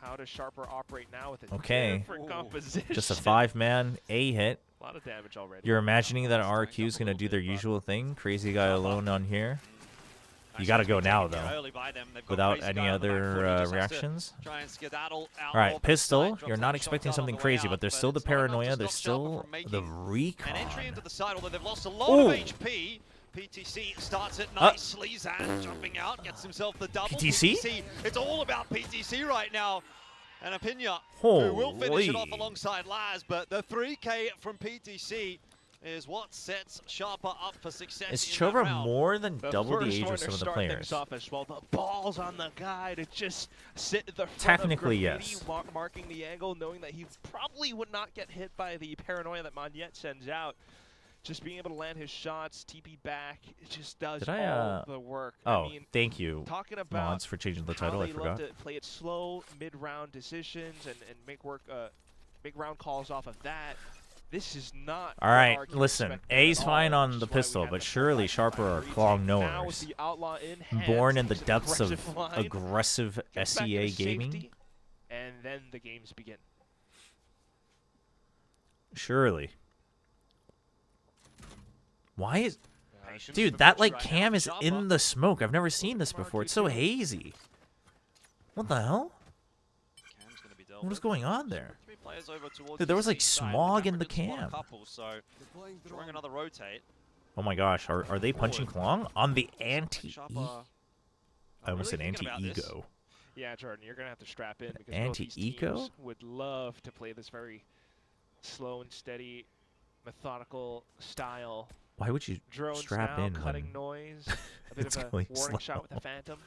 How does Sharper operate now with a different composition? Just a 5-man A hit. A lot of damage already. You're imagining that RRQ is gonna do their usual thing. Crazy guy alone on here. You gotta go now though, without any other reactions. All right, Pistol. You're not expecting something crazy, but there's still the paranoia. There's still the recon. Ooh. PTC starts it nicely. Zan jumping out, gets himself the double. PTC? It's all about PTC right now. And Apinya, who will finish it off alongside Laz, but the 3K from PTC is what sets Sharper up for success. Is in that Chobra round. more than double the age of some of the players? Off as well. The ball's on the guy to just sit at the front Technically, of Graffiti, yes. Marking the angle, knowing that he probably would not get hit by the paranoia that Monyet sends out. Just being able to land his shots, TP back, it just does all the work. Oh, I mean, thank you, talking about Mods, for changing the title. I forgot. Love to play it slow, mid-round decisions, and make work, big round calls off of that. This is not. All right, listen. A's fine on the pistol, but surely Sharper are Klong knowers. Born in the depths of aggressive SEA gaming. And then the games begin. Surely. Why is... Dude, that like cam is in the smoke. I've never seen this before. It's so hazy. What the hell? What is going on there? Dude, there was like smog in the cam. Oh my gosh, are they punching Klong on the anti-E? I almost said anti-ego. Yeah, Jordan, you're gonna have to strap in because anti-eco would love to play this very slow and steady, methodical style. Why would you strap in cutting when noise? A bit of a warning shot with the Phantom.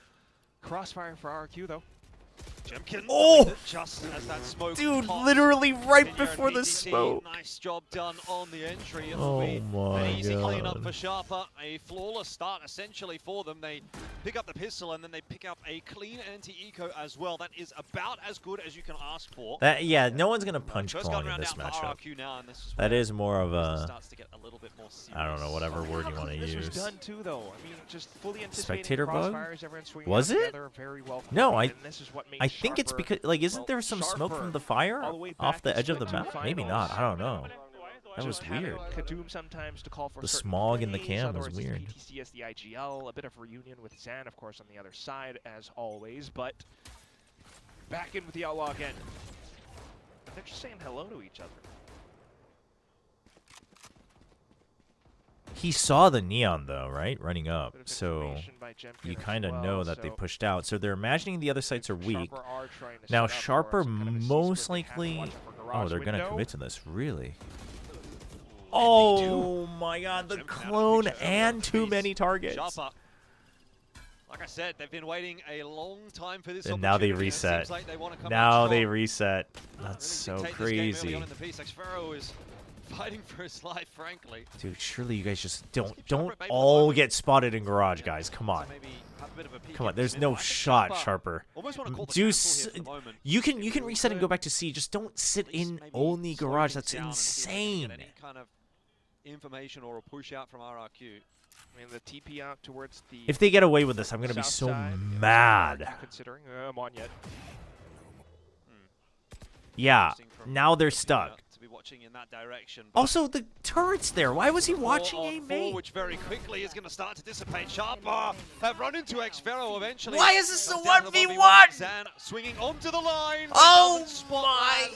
Crossfire for RRQ though. Oh! Just as that smoke Dude, pops, literally right Vineyard before the VCT, smoke. Nice job done on the entry. Oh my an easy cleanup God. for Sharper. A flawless start essentially for them. They pick up the pistol and then they pick up a clean anti-eco as well. That is about as good as you can ask for. That, yeah, no one's gonna punch First Klong gun in round this out for matchup. RRQ now, and this is That where is more of business a, starts to get a little bit more serious. I don't know, whatever word you want to This use. was done too, though. I mean, just fully Spectator bug? crossfires, everyone swinging Was out it? together, very well No, coordinated, and this is what makes I think it's Sharper, because, like, isn't well, there some smoke Sharper from the fire all the way off back the to edge of the split map? two Maybe finals. not. I don't know. That was Just having weird. Kadoom sometimes to call for The certain smog in the plays, cam was otherwise it's weird. PTC as the IGL, a bit of reunion with Zan, of course, on the other side, as always, but back in with the Outlaw again. They're just saying hello to each other. He saw the neon though, right? Running up. So you kind of know that they pushed out. So they're imagining the other sites are weak. Now Sharper most likely... Oh, they're going to commit to this. Really? Oh my God, the clone and too many targets. Sharper. Like I said, they've been waiting a long time for this And now they opportunity, and it reset. seems like they want to come out Now strong. they reset. That's Really so dictate this game early crazy. on in the piece. Xfero is fighting for his life, frankly. Dude, surely you guys just don't all get spotted in garage, guys. Come on. Come on, there's no shot, Sharper. You can reset and go back to C. Just don't sit in only garage. That's insane. Any kind of information or a push out from RRQ. I mean, the TP out towards the If they get away with this, I'm gonna be south so side, mad. Considering Monyet. Yeah, now they're stuck. To be watching in that direction. Also, the turret's there. Why was he watching a main? Which very quickly is going to start to dissipate. Sharper have run into Xfero eventually. Why is this a Down to the 1v1? Zan swinging onto the line. Oh my!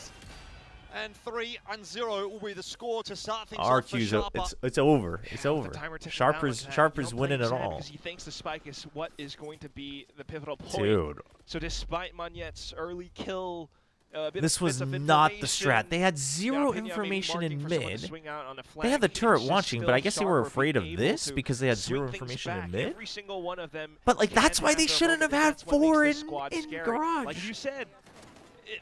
And 3-0 will be the score to start things off for RQ's Sharper. it's over. It's over. Sharper's You know, winning it playing all. because he thinks the spike is what is going to be the pivotal point. Dude. So despite Monyet's early kill, This was not the strat. They had zero information in mid. They had the turret watching, but I guess they were afraid of this because they had zero information in mid. Every single one of them. But like that's why they shouldn't have had 4 in garage. Like you said,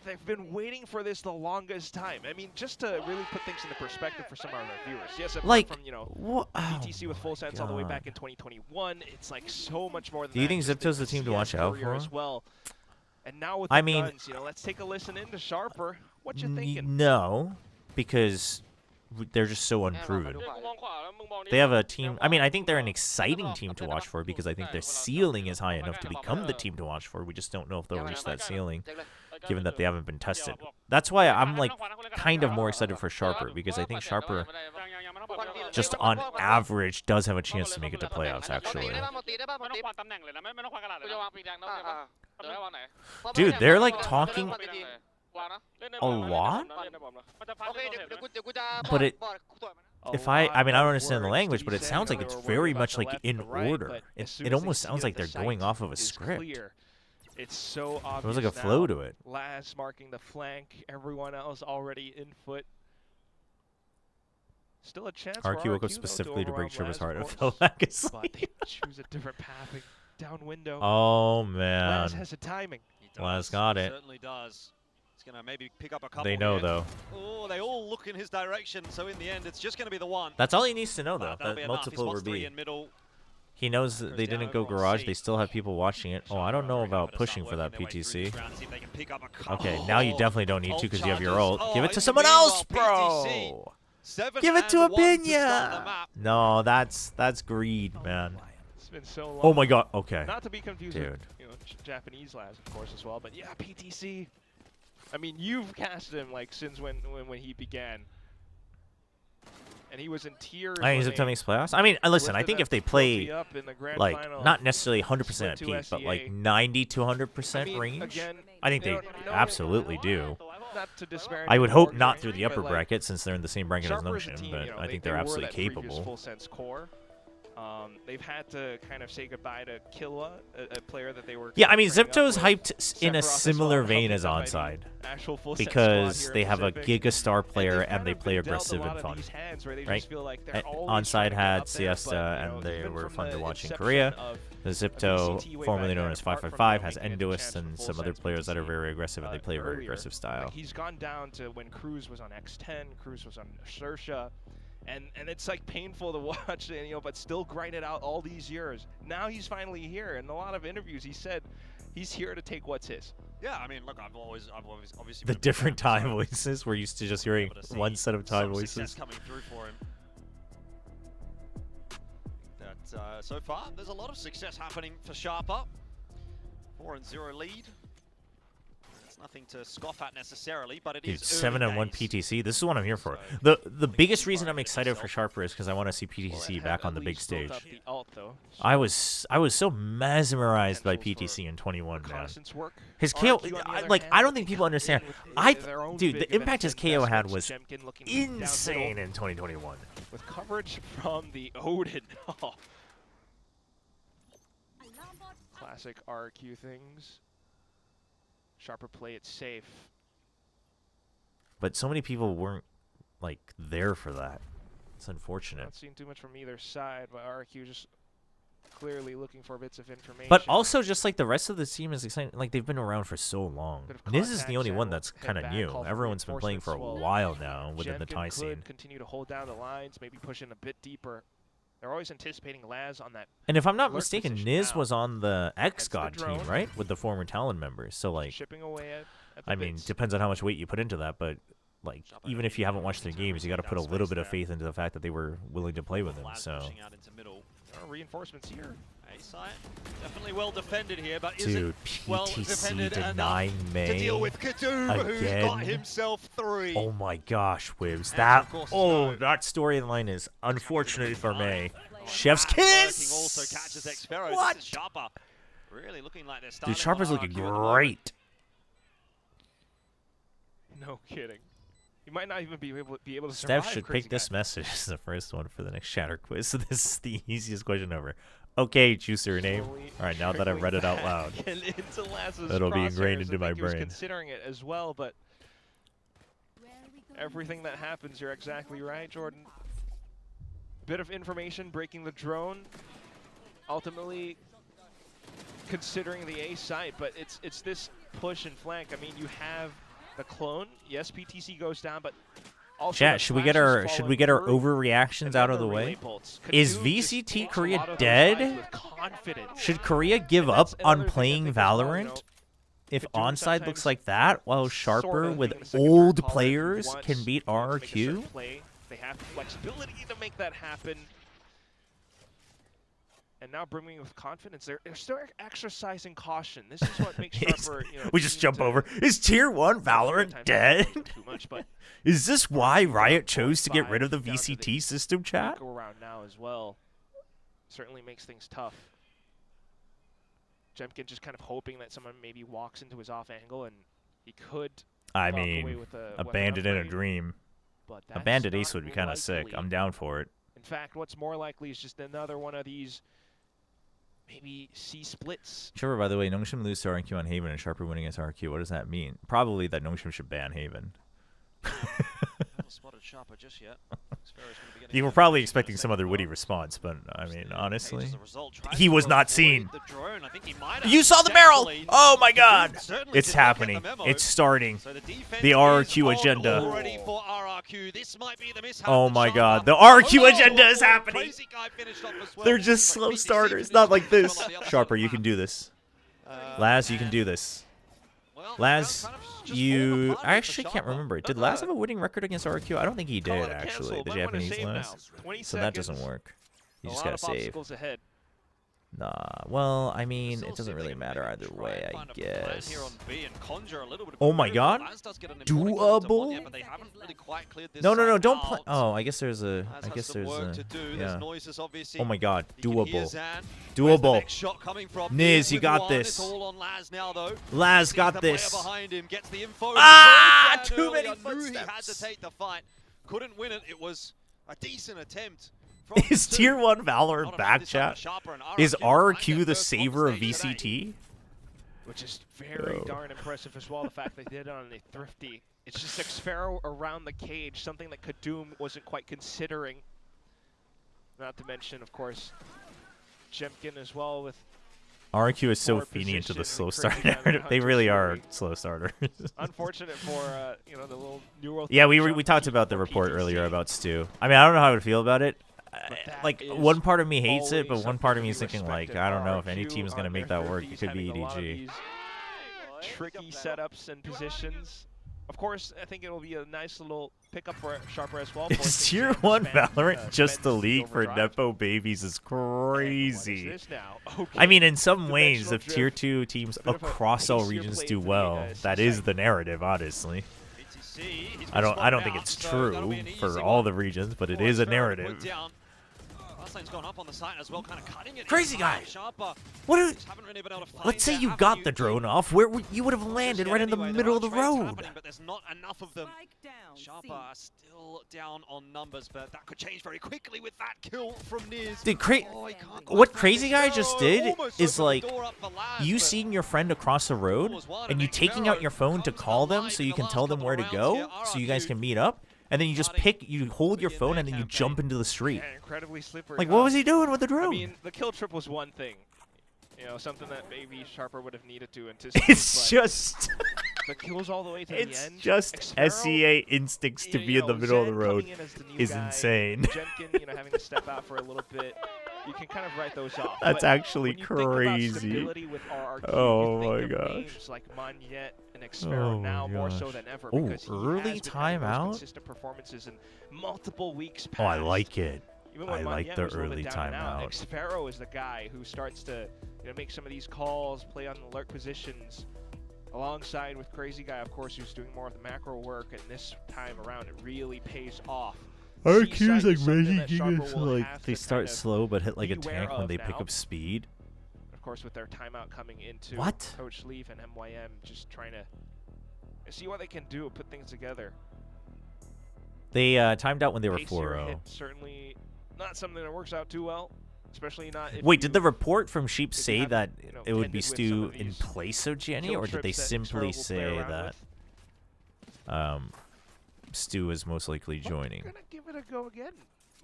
they've been waiting for this the longest time. I mean, just to really put things into perspective for some of our viewers. Yes, apart from, you know, BTC with full sense all the way back in 2021, it's like so much more than Do you that. think Just Zipto's the team to watch out career for? as well. And now with I the mean, guns, you know, let's take a listen into Sharper. What you thinking? No, because they're just so unproven. They have a team. I mean, I think they're an exciting team to watch for because I think their ceiling is high enough to become the team to watch for. We just don't know if they'll reach that ceiling, given that they haven't been tested. That's why I'm like kind of more excited for Sharper because I think Sharper, just on average, does have a chance to make it to playoffs. Actually, dude, they're like talking a lot. But I mean, I don't understand the language, but it sounds like it's very much like in order. It almost sounds like they're going off of a script. It's so obvious. There was like a flow to it. Laz marking the flank, everyone else already in foot. Still a chance RRQ for woke up RRQ, specifically to break Chobra's heart and of fell course. back asleep. But they choose a different path. Down window. Oh, man. Laz has the timing. Laz got it. Certainly does. He's going to maybe pick up a couple They know, here. though. Oh, they all look in his direction, so in the end, it's just going to be the one. That's all he needs to know, though. That'll be That enough. multiple He were spots three B. in middle. He knows that they didn't go garage. They still have people watching it. Oh, I don't know about pushing for that PTC. Okay, now you definitely don't need to because you have your ult. Give it to someone else, bro! Give it to Apinya! No, that's greed, man. It's been so long. Oh my god, okay. Not to be confused Dude. with Japanese Laz, of course, as well. But yeah, PTC. I mean, you've cast him like since when he began. And he was in tiers. I think he's up to makes playoffs. I mean, listen, I think if they play, like, not necessarily 100% at peak, but like 90 to 100% range, I think they absolutely do. I would hope not through the upper bracket since they're in the same bracket as Notion, but I think they're absolutely capable. Full sense core. They've had to kind of say goodbye to Killa, a player that they were. Yeah, I mean, Zipto's hyped in a similar vein as Onside because they have a Gigastar player and they play aggressive and fun, right? Onside had Siesta and they were fun to watch in Korea. The Zipto, formerly known as 555, has Endoist and some other players that are very aggressive and they play a very aggressive style. He's gone down to when Cruz was on X10, Cruz was on Sersha. And it's like painful to watch, but still grind it out all these years. Now he's finally here. In a lot of interviews, he said he's here to take what's his. Yeah, I mean, look, I've always obviously the different time voices. We're used to just hearing one set of time voices. Coming through for him. That so far, there's a lot of success happening for Sharper. 4-0 lead. Nothing to scoff at necessarily, but it is 7-1 PTC. This is what I'm here for. The biggest reason I'm excited for Sharper is because I want to see PTC back on the big stage. I was so mesmerized by PTC in 21, man. His KO, like, I don't think people understand. Dude, the impact his KO had was insane in 2021. With coverage from the Odin. Classic RRQ things. Sharper play it safe. But so many people weren't, like, there for that. It's unfortunate. Not seeing too much from either side, but RRQ just clearly looking for bits of information. But also, just like the rest of the team is exciting. Like, they've been around for so long. Niz is the only one that's kind of new. Everyone's been playing for a while now within the Thai scene. Continue to hold down the lines, maybe push in a bit deeper. They're always anticipating Laz on that. And if I'm not mistaken, Niz was on the X-God team, right? With the former Talon members. So, like, chipping away at the I mean, depends on how much weight you put into that, but, like, even if you haven't watched their games, you got to put a little bit of faith into the fact that they were willing to play with him, so. Reinforcements here. A-side, definitely well defended here, but dude, well PTC denying May to deal with Kadu, who's got himself 3. Oh my gosh, Wibbs. That storyline is unfortunate for May. Chef's kiss! Also catches Xfero. What? This is Sharper. Really looking like they're Dude, Sharper's looking great. No kidding. You might not even be able to survive. Steph should pick this message as the first one for the next Shatter quiz. So this is the easiest question ever. Okay, choose your name. All right, now that I've read it out loud, it'll be ingrained into my brain. Considering it as well, but everything that happens, you're exactly right, Jordan. Bit of information breaking the drone. Ultimately, considering the A site, but it's this push and flank. I mean, you have the clone. Yes, PTC goes down, but also chat, should we get our overreactions out of the way? Is VCT Korea dead? Should Korea give up on playing Valorant if Onside looks like that while Sharper with old players can beat RRQ? They have the flexibility to make that happen. And now bringing with confidence, they're still exercising caution. This is what makes Sharper. We just jump over. Is Tier 1 Valorant dead? Too much, but is this why Riot chose to get rid of the VCT system, chat? Go around now as well. Certainly makes things tough. Jemkin just kind of hoping that someone maybe walks into his off angle, and he could. I mean, a bandit in a dream. A bandit ace would be kind of sick. I'm down for it. In fact, what's more likely is just another one of these. Maybe C splits. Chobra, by the way, Nongshim lose to RRQ on Haven and Sharper winning against RRQ. What does that mean? Probably that Nongshim should ban Haven. spotted Chopra just yet. You were probably expecting some other witty response, but I mean, honestly, he was not seen. You saw the barrel! Oh my god! It's happening. It's starting. The RRQ agenda. Oh my god, the RRQ agenda is happening! They're just slow starters, not like this. Sharper, you can do this. Laz, you can do this. Laz, I actually can't remember. Did Laz have a winning record against RRQ? I don't think he did, actually, the Japanese Laz. So that doesn't work. You just gotta save. Nah, well, I mean, it doesn't really matter either way, I guess. Oh my god! Doable? No, don't play. Oh, I guess there's a. Yeah. Oh my god, doable. Doable. Niz, you got this. Laz got this. Ah! Too many footsteps. Couldn't win it. It was a decent attempt. Is Tier 1 Valor back, chat? Is RRQ the saver of VCT? Which is very darn impressive as well, the fact they did it on a thrifty. It's just Xpharaoh around the cage, something that Kadum wasn't quite considering. Not to mention, of course, Jemkin as well with... RRQ is so feeding into the slow starter. They really are slow starters. Unfortunate for, you know, the little Neural... Yeah, we talked about the report earlier about Stu. I mean, I don't know how I would feel about it. Like, one part of me hates it, but one part of me is thinking, like, I don't know if any team is going to make that work. It could be EDG. Tricky setups and positions. Of course, I think it'll be a nice little pickup for Sharper as well. Is Tier 1 Valorant just the league for Nepo babies is crazy. I mean, in some ways, if Tier 2 teams across all regions do well, that is the narrative, honestly. I don't think it's true for all the regions, but it is a narrative. Crazy guy! Let's say you got the drone off, where you would have landed right in the middle of the road. But there's not enough of them. Sharper still down on numbers, but that could change very quickly with that kill from Niz. Dude, what Crazy Guy just did is like you seeing your friend across the road and you taking out your phone to call them so you can tell them where to go so you guys can meet up. And then you just you hold your phone and then you jump into the street. Yeah, incredibly slippery. Like, what was he doing with the drone? I mean, the kill trip was one thing. You know, something that maybe Sharper would have needed to anticipate. It's just... the kills all the way to the end. It's just SEA instincts to be in the middle of the road is insane. Jemkin, you know, having to step out for a little bit. You can kind of write those off. That's actually crazy. Oh my gosh. Names like Magnet and Xpharaoh now more so than ever because early timeout? Consistent performances in multiple weeks past. Oh, I like it. I like the early timeout. Xpharaoh is the guy who starts to make some of these calls, play on alert positions, alongside with Crazy Guy, of course, who's doing more of the macro work. And this time around, it really pays off. RQ's like making us like they start slow but hit like a tank when they pick up speed. Of course, with their timeout coming into Coach Leaf and MYM, just trying to see what they can do, put things together. They timed out when they were 4-0. Certainly not something that works out too well, especially not. Wait, did the report from Sheep say that it would be Stu in place of Jenny, or did they simply say that Stu is most likely joining? I'm gonna give it a go again,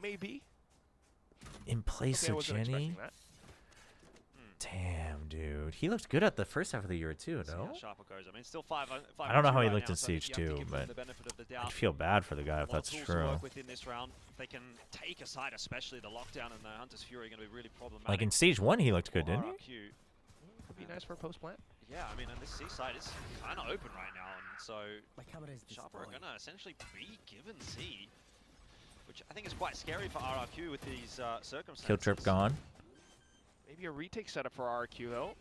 maybe. In place of Jenny? Damn, dude. He looked good at the first half of the year, too, no? I mean, still five I don't know how he looked in Stage 2, but I'd feel bad for the guy if that's true. Within this round, they can take a side, especially the lockdown and the Hunter's Fury are going to be really problematic. Like in Stage 1, he looked good, didn't he? Could be nice for a post-plant. Yeah, I mean, and this C side is kind of open right now, and so Chobra are going to essentially be given C, which I think is quite scary for RRQ with these circumstances. Kill trip gone. Maybe a retake setup for RRQ, though.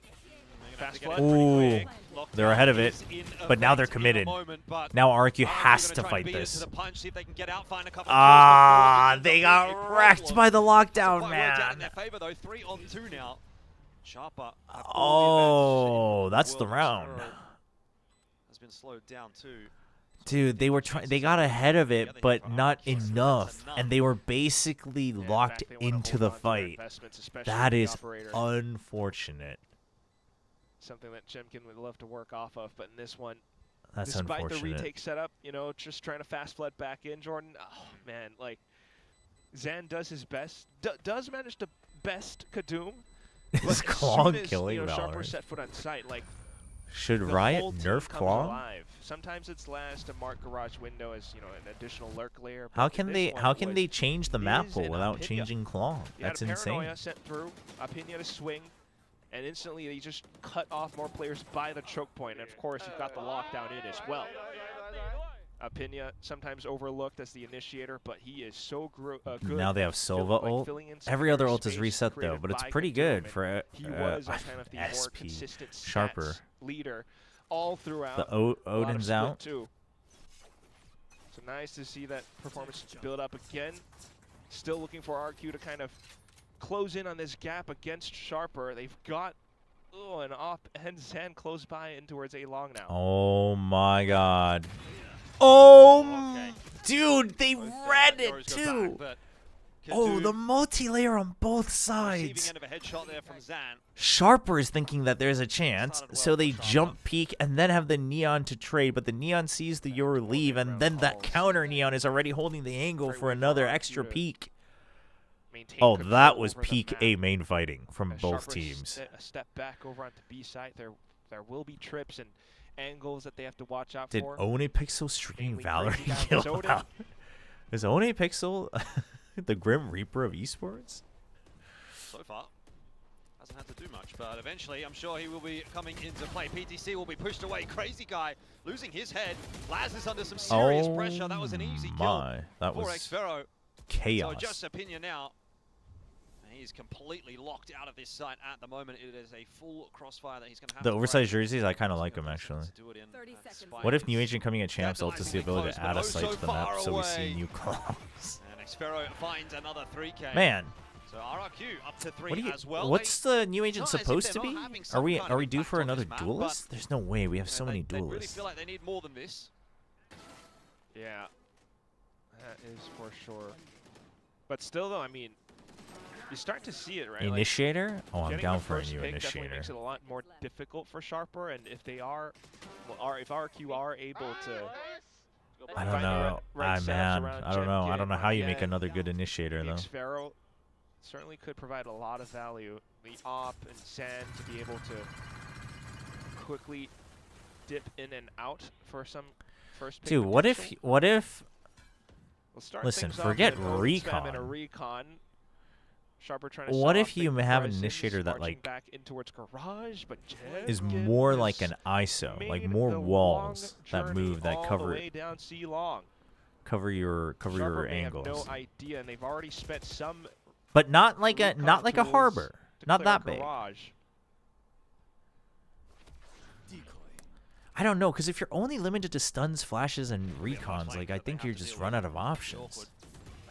Ooh, they're ahead of it, but now they're committed. Now RRQ has to fight this. Ah, they got wrecked by the lockdown, man. Oh, that's the round. Has been slowed down too. Dude, they were they got ahead of it, but not enough, and they were basically locked into the fight. That is unfortunate. Something that Jemkin would love to work off of, but in this one, That's despite unfortunate. the retake setup, you know, just trying to fast flood back in, Jordan. Oh man, like Zan does his best, does manage to best Kadum. Is But as Claw soon as, killing you know, Sharper Valorant? set foot on site, like Should the Riot whole team nerf comes Claw? alive. Sometimes it's last to mark garage window as, you know, an additional lurk layer. How but in can this they one, how it can was they change the map Miz pool and without Apinya. changing Claw? You had That's a insane. Paranoia sent through, Apinya to swing, and instantly they just cut off more players by the choke point. And of course, you've got the lockdown in as well. Apinya sometimes overlooked as the initiator, but he is so good. Now they have Silva ult. Every other ult is reset though, but it's pretty good for He was kind of the more SP consistent Sharper. stats leader all throughout. The A lot of Odin's split out. too. So nice to see that performance build up again. Still looking for RRQ to kind of close in on this gap against Sharper. They've got an off and Zan close by in towards A long now. Oh my god. Oh, dude, they read it too. Oh, the multi-layer on both sides. End of a headshot there from Zan. Sharper is thinking that there's a chance, so they jump peek and then have the Neon to trade, but the Neon sees the Yoru leave, and then that counter Neon is already holding the angle for another extra peek. Oh, that was peak A main fighting from both teams. A step back over onto B side. There will be trips and angles that they have to watch out Did for. Onepixel stream Valorant kill out? Is Onepixel the Grim Reaper of esports? So far, hasn't had to do much, but eventually I'm sure he will be coming into play. PTC will be pushed away. Crazy guy losing his head. Laz is under some serious pressure. That was an easy kill That for was Xfero. chaos. So just Opinion now. He's completely locked out of this site at the moment. It is a full crossfire that he's going to have The to oversized jerseys, I kind of like them actually. What if New Agent coming at Champs ult has the ability to add a site to the map so we see new claws? And Xfero finds another 3K. Man. So RRQ up to 3 as well. What's the New Agent supposed to be? Are we due for another duelist? There's no way. We have so many They really duelists. feel like they need more than this. Yeah, that is for sure. But still, though, I mean, you start to see it, right? Initiator? Oh, I'm getting down the for a first new pick definitely initiator. makes it a lot more difficult for Sharper, and if they are, well, if RRQ are able to, I don't find the know. right setups Man, around I don't know. I Jen, don't know how you make Yen, another good initiator though. Xfero certainly could provide a lot of value. The op and Zan to be able to quickly dip in and out for some first pick Dude, what if We'll start listen, things off forget with an open spam and a recon. recon. Sharper trying to What set if off you big have an presence, initiator that marching like back in towards garage, but is Jen more has like an ISO, like made more the walls long that journey move that all cover the way down C long. cover your Sharper may angles. have no idea, and they've already spent some But not like a recon not like a tools harbor. to Not clear that big. garage. I don't know, because if you're only limited to stuns, flashes, and recons, like I think you're just run out of options.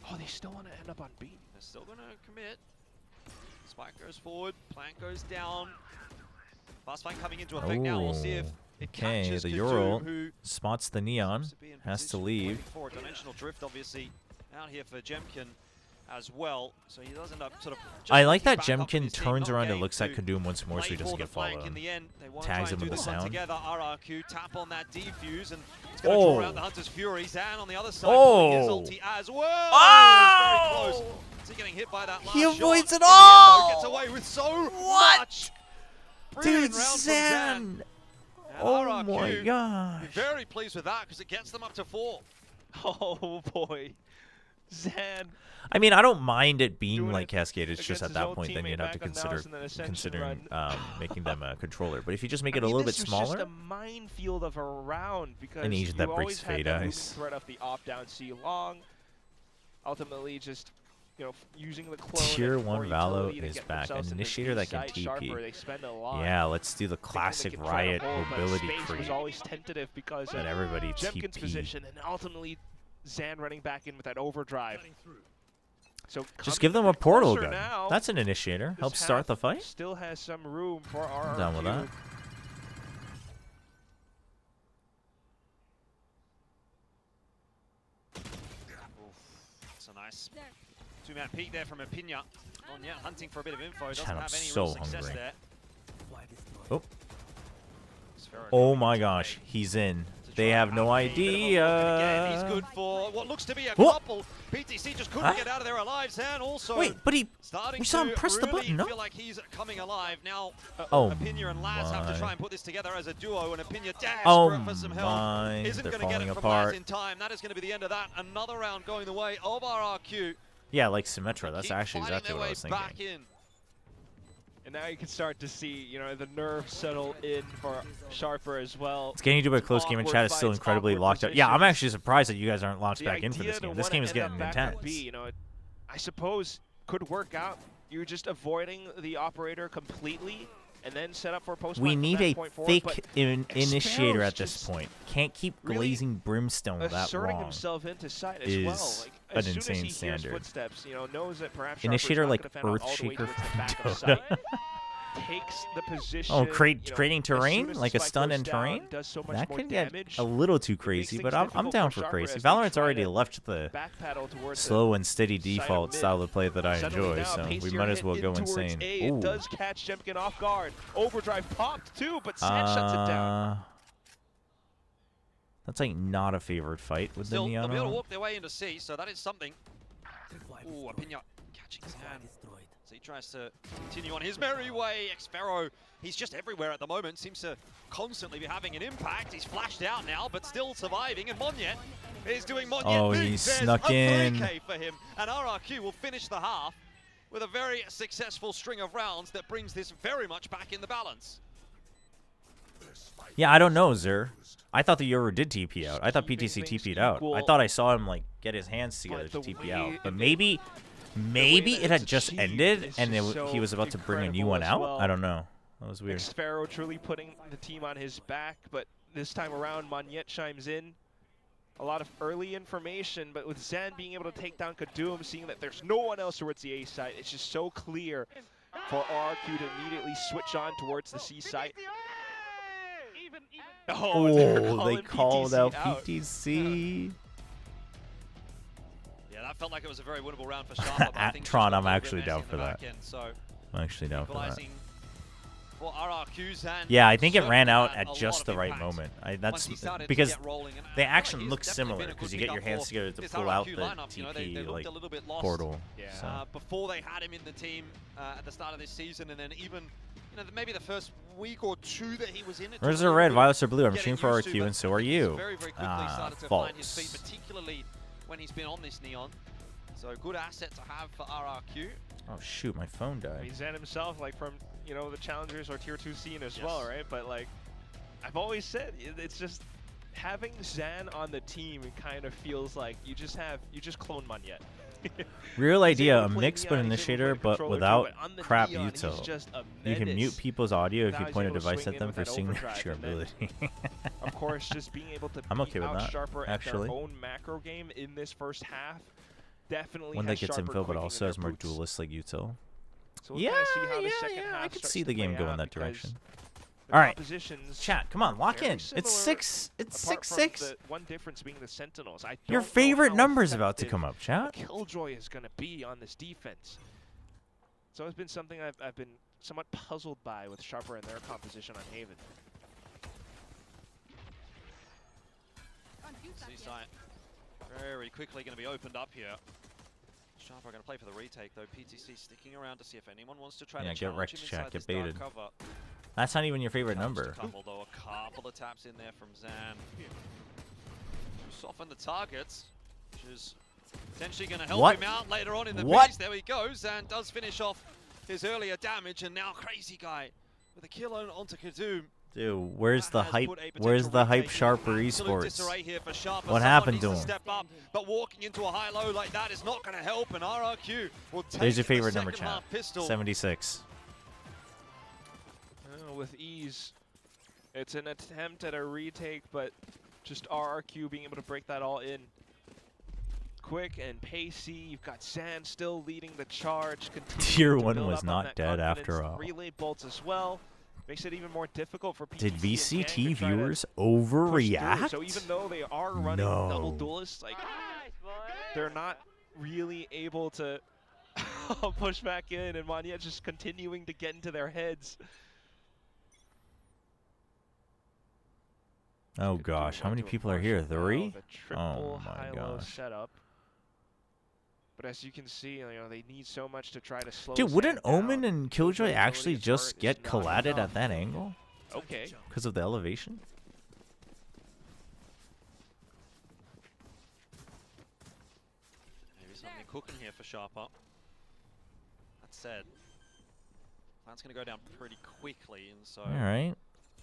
Oh, they still want to end up on B. They're still going to commit. Spike goes forward, plant goes down. Fast fight coming into effect now. We'll see if it Okay, catches the Kadoom, Euro who spots the neon, has to leave. waiting for a dimensional drift, obviously, out here for Jemkin as well. So he does end up sort of. just I like that looking back up in Jemkin his team, turns not around and game looks at to Kadoom once more so he play doesn't for the get flank. followed. In the end, they want to Tags try him and with do the the hunt sound. together. RRQ tap on that defuse, and it's going to draw out the Hunter's Fury. Zan on the other side, pulling his ulti as well. Oh! Very close to getting hit by that last He shot. avoids it In the end, though, all! Gets away with so What? much. Dude, Brilliant round from Zan! And Oh RRQ, my gosh. very pleased with that because it gets them up to 4. Oh boy, Zan. I mean, I don't mind it being Doing like it Cascade. It's just against at his that own point then teammate you'd have to back on Dallas and then Ascension considering run. making them a controller. But if you just make I it a mean, little bit this was smaller, just a minefield of a round because An agent you that breaks always had fade that moving ice. threat off the off down C long. Ultimately, just using the clone Tier and 1 more Valo utility to is get back. An themselves into initiator B that can side sharper. TP. They spend a lot. Yeah, let's do the thinking they classic can try to Riot hold, but mobility space creep. was always tentative because Let of everybody Jemkin's TP. position, and ultimately Zan running back in with that overdrive. So Just give them a portal gun. Now, That's an initiator. this Helps start half the fight. Still has some room for RRQ. I'm down with that. That's a nice 2-man peek there from Apinya. Yeah, hunting for a bit of info. Doesn't Chan, I'm have any so real success hungry. there. Oh. Sphero Oh my gosh, he's in. They have no idea. Again, he's good for what looks to be a couple. PTC just couldn't get out of there alive. Zan also. Wait, but we saw him to press the really button, no? feel like he's coming alive now. Opinia and Laz have to try and put this together as a duo, and Opinia desperate for some help. Isn't going to get it from Laz in time. That is going to be the end of that. Another round going the way of RRQ. Yeah, like Symmetra. That's actually exactly what I was thinking. And now you can start to see, you know, the nerves settle in for Sharper as well. It's getting into a close game, and chat is still incredibly locked up. Yeah, I'm actually surprised that you guys aren't launched back in for this game. This game is getting intense. You know, I suppose could work out. You're just avoiding the operator completely, and then set up for post. We need a thick initiator at this point. Can't keep glazing brimstone that asserting long. himself into sight as well. Like, an as insane soon as he standard. hears footsteps, you know, knows that perhaps Initiator like Earthshaker Earthshaker. takes the position. Oh, creating terrain like a stun and terrain. That could get a little too crazy, but I'm down for crazy. Valorant's already left the slow and steady default style of play that I enjoy, so we might as well go insane. It does catch Jemkin off guard. Overdrive popped too, but Sand shuts it down. That's like not a favorite fight with the Neon. They'll be able to walk their way into C, so that is something. Ooh, Opinia catching Zan. So he tries to continue on his merry way. Xfero, he's just everywhere at the moment. Seems to constantly be having an impact. He's flashed out now, but still surviving. And Monyet is doing Monyet. Oh, he snuck in. 3K for him. And RRQ will finish the half with a very successful string of rounds that brings this very much back in the balance. Yeah, I don't know, Zer. I thought the Yoru did TP out. I thought PTC TP'd out. I thought I saw him like get his hands together to TP out. But maybe it had just ended and he was about to bring a new one out. I don't know. That was weird. Xfero truly putting the team on his back, but this time around, Monyet chimes in. A lot of early information, but with Zan being able to take down Kadum, seeing that there's no one else towards the A side, it's just so clear for RRQ to immediately switch on towards the C side. Oh, they called out PTC. Yeah, that felt like it was a very winnable round for Sharper. At Tron, I'm actually down for that. I'm actually down for that. For RRQs and yeah, I think it ran out at just the right moment. That's because the action looks similar because you get your hands together to pull out the TP like portal. Yeah. So. Before they had him in the team at the start of this season, and then even maybe the first week or two that he was in it. Reds are red, violets are blue. I'm cheering for RRQ, and so are you. Very, very quickly started to find his feet, particularly when he's been on this Neon. So good asset to have for RRQ. Oh shoot, my phone died. I mean, Zan himself, like from the challengers or tier 2 scene as well, right? But like I've always said, it's just having Zan on the team. It kind of feels like you just clone Monyet. Real idea, a mix but initiator, but without crap util. You can mute people's audio if you point a device at them for signature ability. Of course, just being able to I'm okay with that, Sharper actually. At their own macro game in this first half definitely one that gets info, but also has more duelist like util. So yeah, I could see the game go in that direction. All right, chat, come on, lock in. It's 6. It's 6-6. One difference being the Sentinels. Your favorite number's about to come up, chat. Killjoy is going to be on this defense. So it's been something I've been somewhat puzzled by with Sharper and their composition on Haven. C-site very quickly going to be opened up here. Sharper going to play for the retake, though. PTC sticking around to see if anyone wants to try to get wrecked, chat. Get baited. Cover. That's not even your favorite number. A couple of taps in there from Zan. Soften the targets, which is potentially going to help him out later on in the piece. There he goes. Zan does finish off his earlier damage, and now Crazy Guy with a kill onto Kadum. Dude, where's the hype? Where's the hype Sharper esports? What happened to him? Step up, but walking into a high-low like that is not going to help, and RRQ will take There's your favorite number, chat. 76. With ease. It's an attempt at a retake, but just RRQ being able to break that all in. Quick and pacey. You've got Zan still leading the charge. Tier 1 was not dead after all. Relay bolts as well. Makes it even more difficult for PTC. Did VCT viewers overreact? So even though they are running double duelists, like they're not really able to push back in, and Monyet just continuing to get into their heads. Oh gosh, how many people are here? 3? Oh my gosh. Setup. But as you can see, they need so much to try to slow. Dude, wouldn't Omen and Killjoy actually just get collided at that angle? Okay. Because of the elevation? Maybe something cooking here for Sharper. That said, that's going to go down pretty quickly, and so. All right.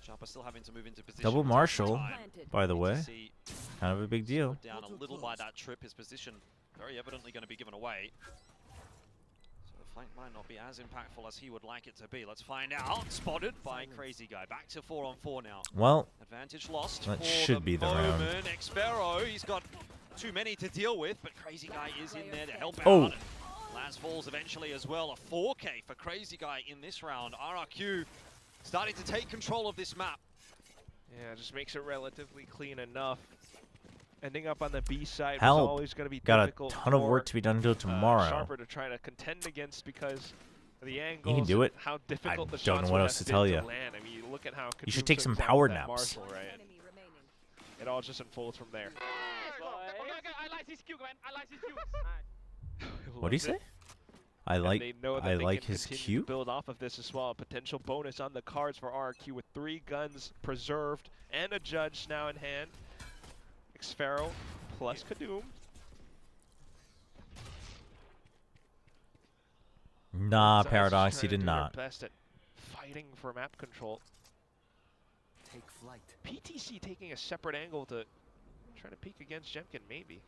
Sharper still having to move into position. Double Marshall, by the way. Kind of a big deal. Down a little by that trip, his position very evidently going to be given away. So the flank might not be as impactful as he would like it to be. Let's find out. Spotted by Crazy Guy. Back to 4-on-4 now. Well, advantage lost. That should be the round. Xpero, he's got too many to deal with, but Crazy Guy is in there to help Oh. out. Laz falls eventually as well. A 4K for Crazy Guy in this round. RRQ starting to take control of this map. Yeah, just makes it relatively clean enough. Ending up on the B side was Help. always going to be Got difficult a ton of work for, to be done until tomorrow. Sharper to try to contend against because of the angles. You can do it. And how difficult I the don't shots know what would else have to been tell you. land. I mean, you look at how You should Kadum take some took down power that naps. Marshall, right? And it all just unfolds from there. I like his cue, man. I like his cue. What do you say? I And like they know that they can his continue cue. to build off of this as well. A potential bonus on the cards for RRQ with 3 guns preserved and a judge now in hand. Xfero plus Kadum. Nah, Sides Paradox, trying he to did do their not. Best at fighting for map control. Take flight. PTC taking a separate angle to try to peek against Jemkin, maybe.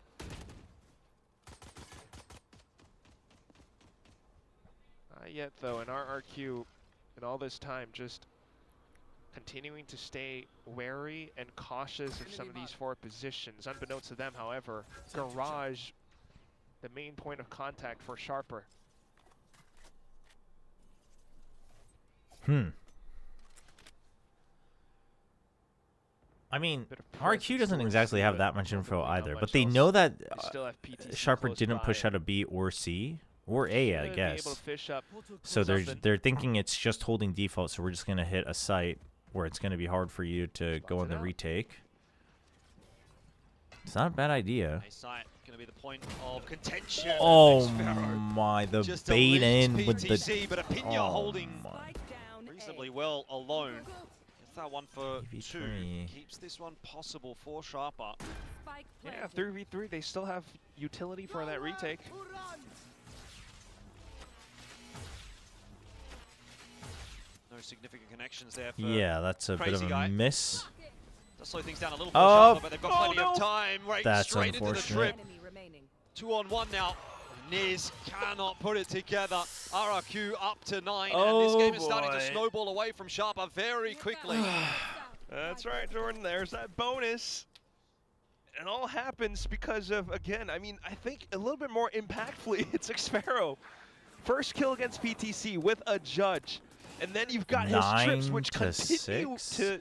Not yet, though, and RRQ in all this time just continuing to stay wary and cautious of some of these forward positions. Unbeknownst to them, however, Garage, the main point of contact for Sharper. I mean, RQ doesn't exactly have that much info either, but they know that Sharper didn't push out a B or C or A, I guess. So they're thinking it's just holding default, so we're just gonna hit a site where it's gonna be hard for you to go on the retake. It's not a bad idea. Site going to be the point of contention. Oh Xpero my, the just bait in deletes with the. PTC, but Apinya Oh holding my. reasonably well alone. Gets that one for 2. PV3. Keeps this one possible for Sharper. Yeah, 3v3, they still have utility for that retake. No significant connections there for Yeah, that's a bit of Crazy a Guy. miss. Does slow things down a little for Oh, Sharper, but they've got plenty of time. Right, That's straight into the unfortunate. trip. 2-on-1 now. Niz cannot put it together. RRQ up to 9, and this game is starting to snowball away from Sharper very quickly. That's right, Jordan. There's that bonus. It all happens because of, again, I mean, I think a little bit more impactfully, it's Xfero. First kill against PTC with a judge. And then you've got his trips, which continue to,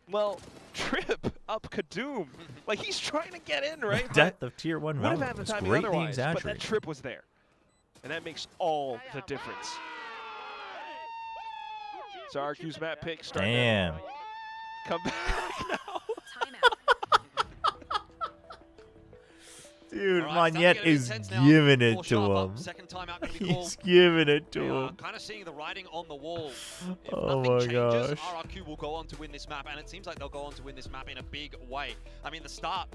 well, trip up Kadum. Like, he's trying to get in, right? Death of Tier 1 Would have Valorant had the was timing greatly otherwise, but that exaggerated. trip was there. And that makes all the difference. So RQ's map pick starting Damn. to come back now. Dude, All right, Magnet is giving it to him. Second time out gonna be He's called. giving it to We are him. kind of seeing the writing on the wall. If Oh nothing my changes, gosh. RRQ will go on to win this map, and it seems like they'll go on to win this map in a big way. I mean, the start,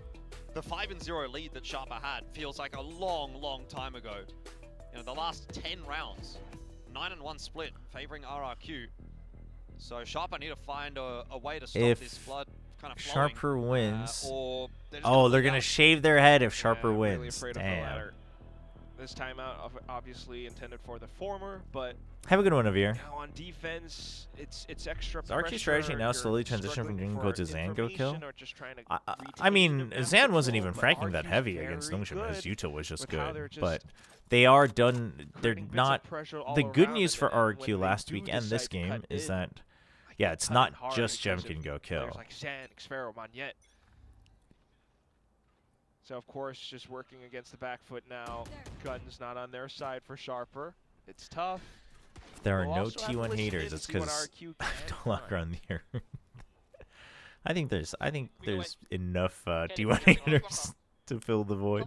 the 5-0 lead that Sharper had feels like a long, long time ago. You know, the last 10 rounds, 9-1 split, favoring RRQ. So Sharper need to find a way to stop this flood kind of flowing. Sharper wins. Or they're just Oh, gonna they're look going to out. shave their head if Sharper Yeah, really wins. afraid of the Damn. latter. This timeout obviously intended for the former, but Have a good one, Avir. now on defense, it's extra Is RQ pressure. strategy now You're slowly transitioning from struggling Green for Go to Zango kill? information or just trying to I mean, retain Zan wasn't even control, but fracking that RQ's heavy very against Nongshim. His good util was just with how good. they're just But they are done. They're creating bits of not. pressure all The good around, news and for then when RQ they last do week and this decide to game cut is in, that, yeah, it's cut not in hard just because Jem of can go players kill. like Zan, Xfero, Magnet. So of course, just working against the back foot now. Guns not on their side for Sharper. It's tough. There are We'll no also have to T1 listen haters. in to It's see what because RQ I can don't lock around here. I think there's enough T1 haters to fill the void,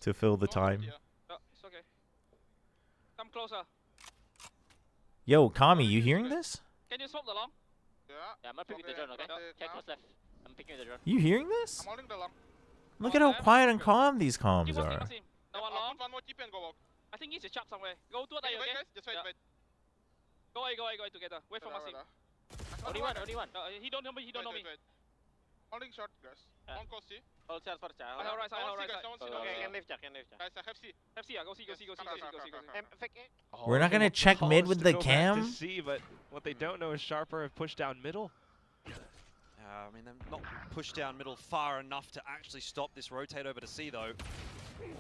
to fill the time. It's okay. Come closer. Yo, Kami, you hearing this? Can you smoke the long? Yeah, I'm gonna pick the drone, okay? Check what's left. I'm picking the drone. You hearing this? I'm holding the long. Look at how quiet and calm these comms are. No one long. One more TP and go walk. I think he's a chop somewhere. Go to it, okay? Just wait. Go away together. Wait for Masim. Only one. He don't know me. Wait. Holding short, guys. One call C. Hold short first. I have right side. Okay, can lift. Guys, I have C. Go see. We're not gonna check mid with the cam. To see, but what they don't know is Sharper have pushed down middle. I mean, they're not pushed down middle far enough to actually stop this rotate over to C, though.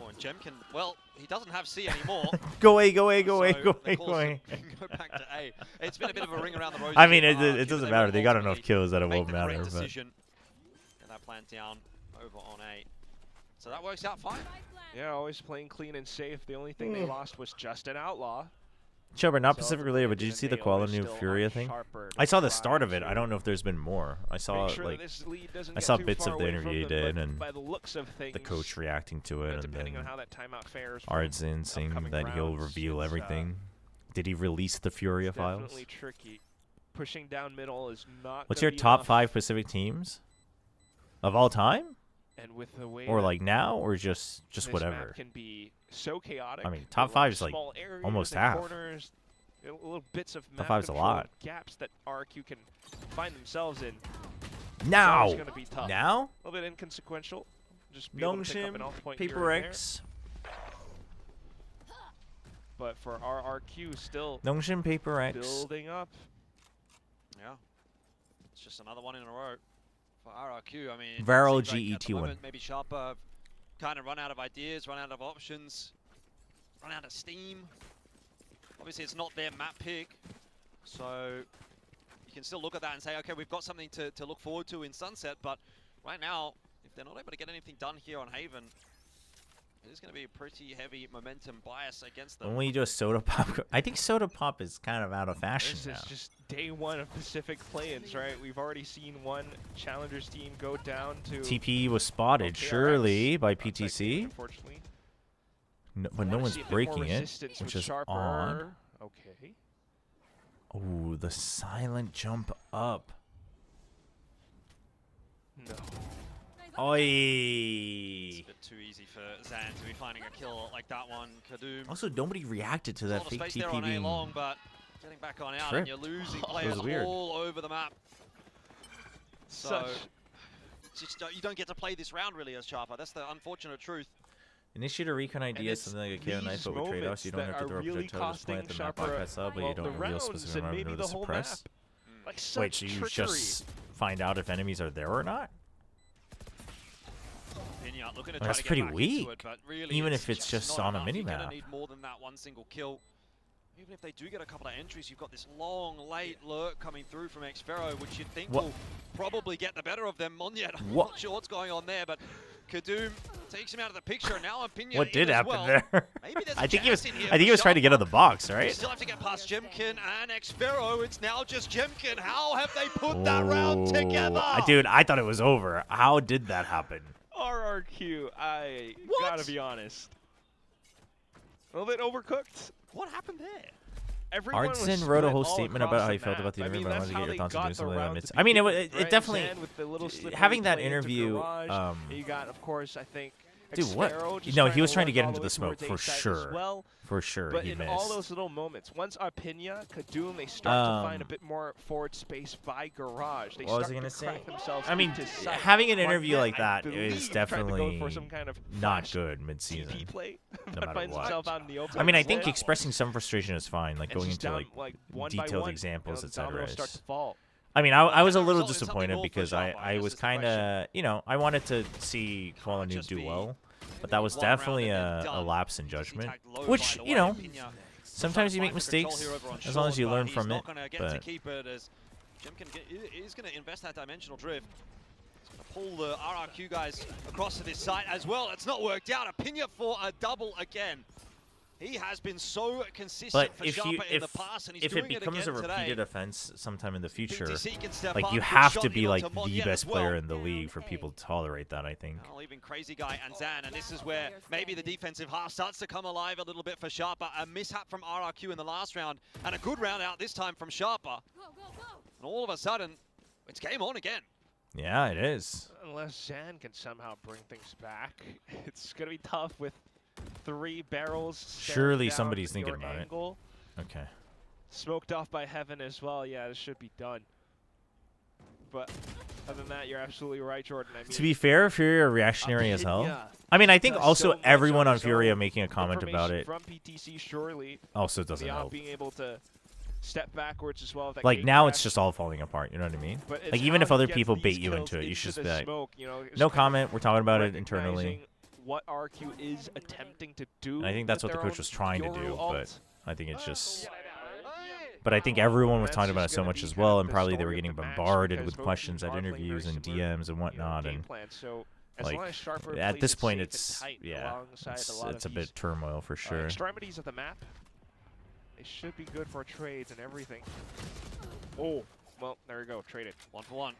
Oh, and Jem can, well, he doesn't have C anymore. Go away. Go back to A. It's been a bit of a ring around the rosy. I mean, it doesn't matter. They got enough kills that it won't matter. But decision. And that plant down over on A. So that works out fine. Yeah, always playing clean and safe. The only thing they lost was just an outlaw. Chobra, not Pacific related, but did you see the quality of Furia thing? I saw the start of it. I don't know if there's been more. I saw like bits of the interview he did and the coach reacting to it, and then Ardzin saying that he'll reveal everything. Did he release the Furia files? Definitely tricky. Pushing down middle is not. What's your top 5 Pacific teams of all time? And with the way or like now, or just whatever. Map can be so chaotic. I mean, top 5 is like almost half. Corners, little bits of top 5 is a lot. Gaps that RRQ can find themselves in. Now, gonna be tough. Now, a little bit inconsequential. Just be able to pick up an off point Paper X. But for RRQ, still Nongshim Paper X building up. Yeah, it's just another one in a row. For RRQ, I mean, Varel like GET1. Maybe Sharper kind of run out of ideas, run out of options, run out of steam. Obviously, it's not their map pick, so you can still look at that and say, okay, we've got something to look forward to in Sunset, but right now, if they're not able to get anything done here on Haven, it is going to be a pretty heavy momentum bias against them. When you do a soda pop, I think soda pop is kind of out of fashion now. This is just day one of Pacific play-ins, right? We've already seen one Challengers team go down to... TP was spotted, surely, by PTC. Unfortunately. No, but no one's breaking it, which is odd. Okay. Oh, the silent jump up. No. Oi! It's a bit too easy for Zan to be finding a kill like that one. Kadum. Also, nobody reacted to that fake TP being long, but getting back on out and you're losing players all over the map. So just, you don't get to play this round really as Sharper. That's the unfortunate truth. Initiate a recon idea, something like a KO knife, but with trade-offs, you don't have to throw projectile display at the map podcast up, but you don't reveal specific amount to suppress. Wait, so you just find out if enemies are there or not? That's pretty weak, even if it's just on a mini-map. You're going to need more than that one single kill. Even if they do get a couple of entries, you've got this long, late lurk coming through from Xfero, which you'd think will probably get the better of them. Monyet, I'm not sure what's going on there, but Kadum takes him out of the picture, and now Pinya what did happen there? Maybe I think he was trying to get out of the box, right? You still have to get past Jemkin and Xfero. It's now just Jemkin. How have they put that round together? Dude, I thought it was over. How did that happen? RRQ, I gotta be honest. A little bit overcooked. What happened there? Artson wrote a whole statement about how he felt about the interview, but I wanted to get your thoughts on doing something like that. I mean, it definitely, having that interview, you got, of course, I think, dude, what? No, he was trying to get into the smoke, for sure. For sure, but he in missed. all those little moments, once Pinya, Kadum, they start to find a bit more forward space by Garage. They what was start I gonna to say? crack themselves I mean, into sight. having an interview Marquette, like that is definitely for some kind of not good mid-season. play, no matter finds what. himself out in the open. I mean, I think expressing some frustration is fine, like And going just into down, like one by detailed one, examples, the etc. dominoes start to fall. I mean, I was a little disappointed because I was kind of, you know, I wanted to see Kuala do well, but that was definitely a lapse in judgment, which, you know, sometimes you make mistakes as long as you learn from it. But Jemkin is going to invest that dimensional drift. He's going to pull the RRQ guys across to this side as well. It's not worked out. Pinya for a double again. He has been so consistent But for if Sharpa in the past, and he's it doing becomes it a again repeated today. offense sometime in the future, BTC can step like up, you good have shot to be in like onto the Montiel best as well. player in the league for people to tolerate that, I think. Oh, even Crazy Guy and Zan, and this is where maybe the defensive half starts to come alive a little bit for Sharpa. A mishap from RRQ in the last round, and a good round out this time from Sharpa. And all of a sudden, it's game on again. Yeah, it is. Unless Zan can somehow bring things back, it's going to be tough with 3 barrels. Surely somebody's thinking about angle. it. Okay. Smoked off by Heaven as well. Yeah, this should be done. But other than that, you're absolutely right, Jordan. I mean, To be fair, Furia reactionary as hell. I mean, I think also everyone on Furia making a comment about it from PTC surely also doesn't beyond help. being able to step backwards as well. If that Like gate now crash. it's just all falling apart, you know what I mean? But it's Like even how if he other gets people these bait you kills into it, you should just the be like, smoke, you know, it's no kind of comment, we're talking about it internally. recognizing what RRQ is attempting to do. And I think that's with what the their coach own was trying to Yoru do, ult. but I think it's just... But I think everyone was talking about it so much as well, and probably they were getting bombarded with questions at interviews and DMs and whatnot, and like at this point, it's it's a bit turmoil for sure. Extremities of the map, they should be good for trades and everything. Oh, well, there you go, traded. 1 for 1.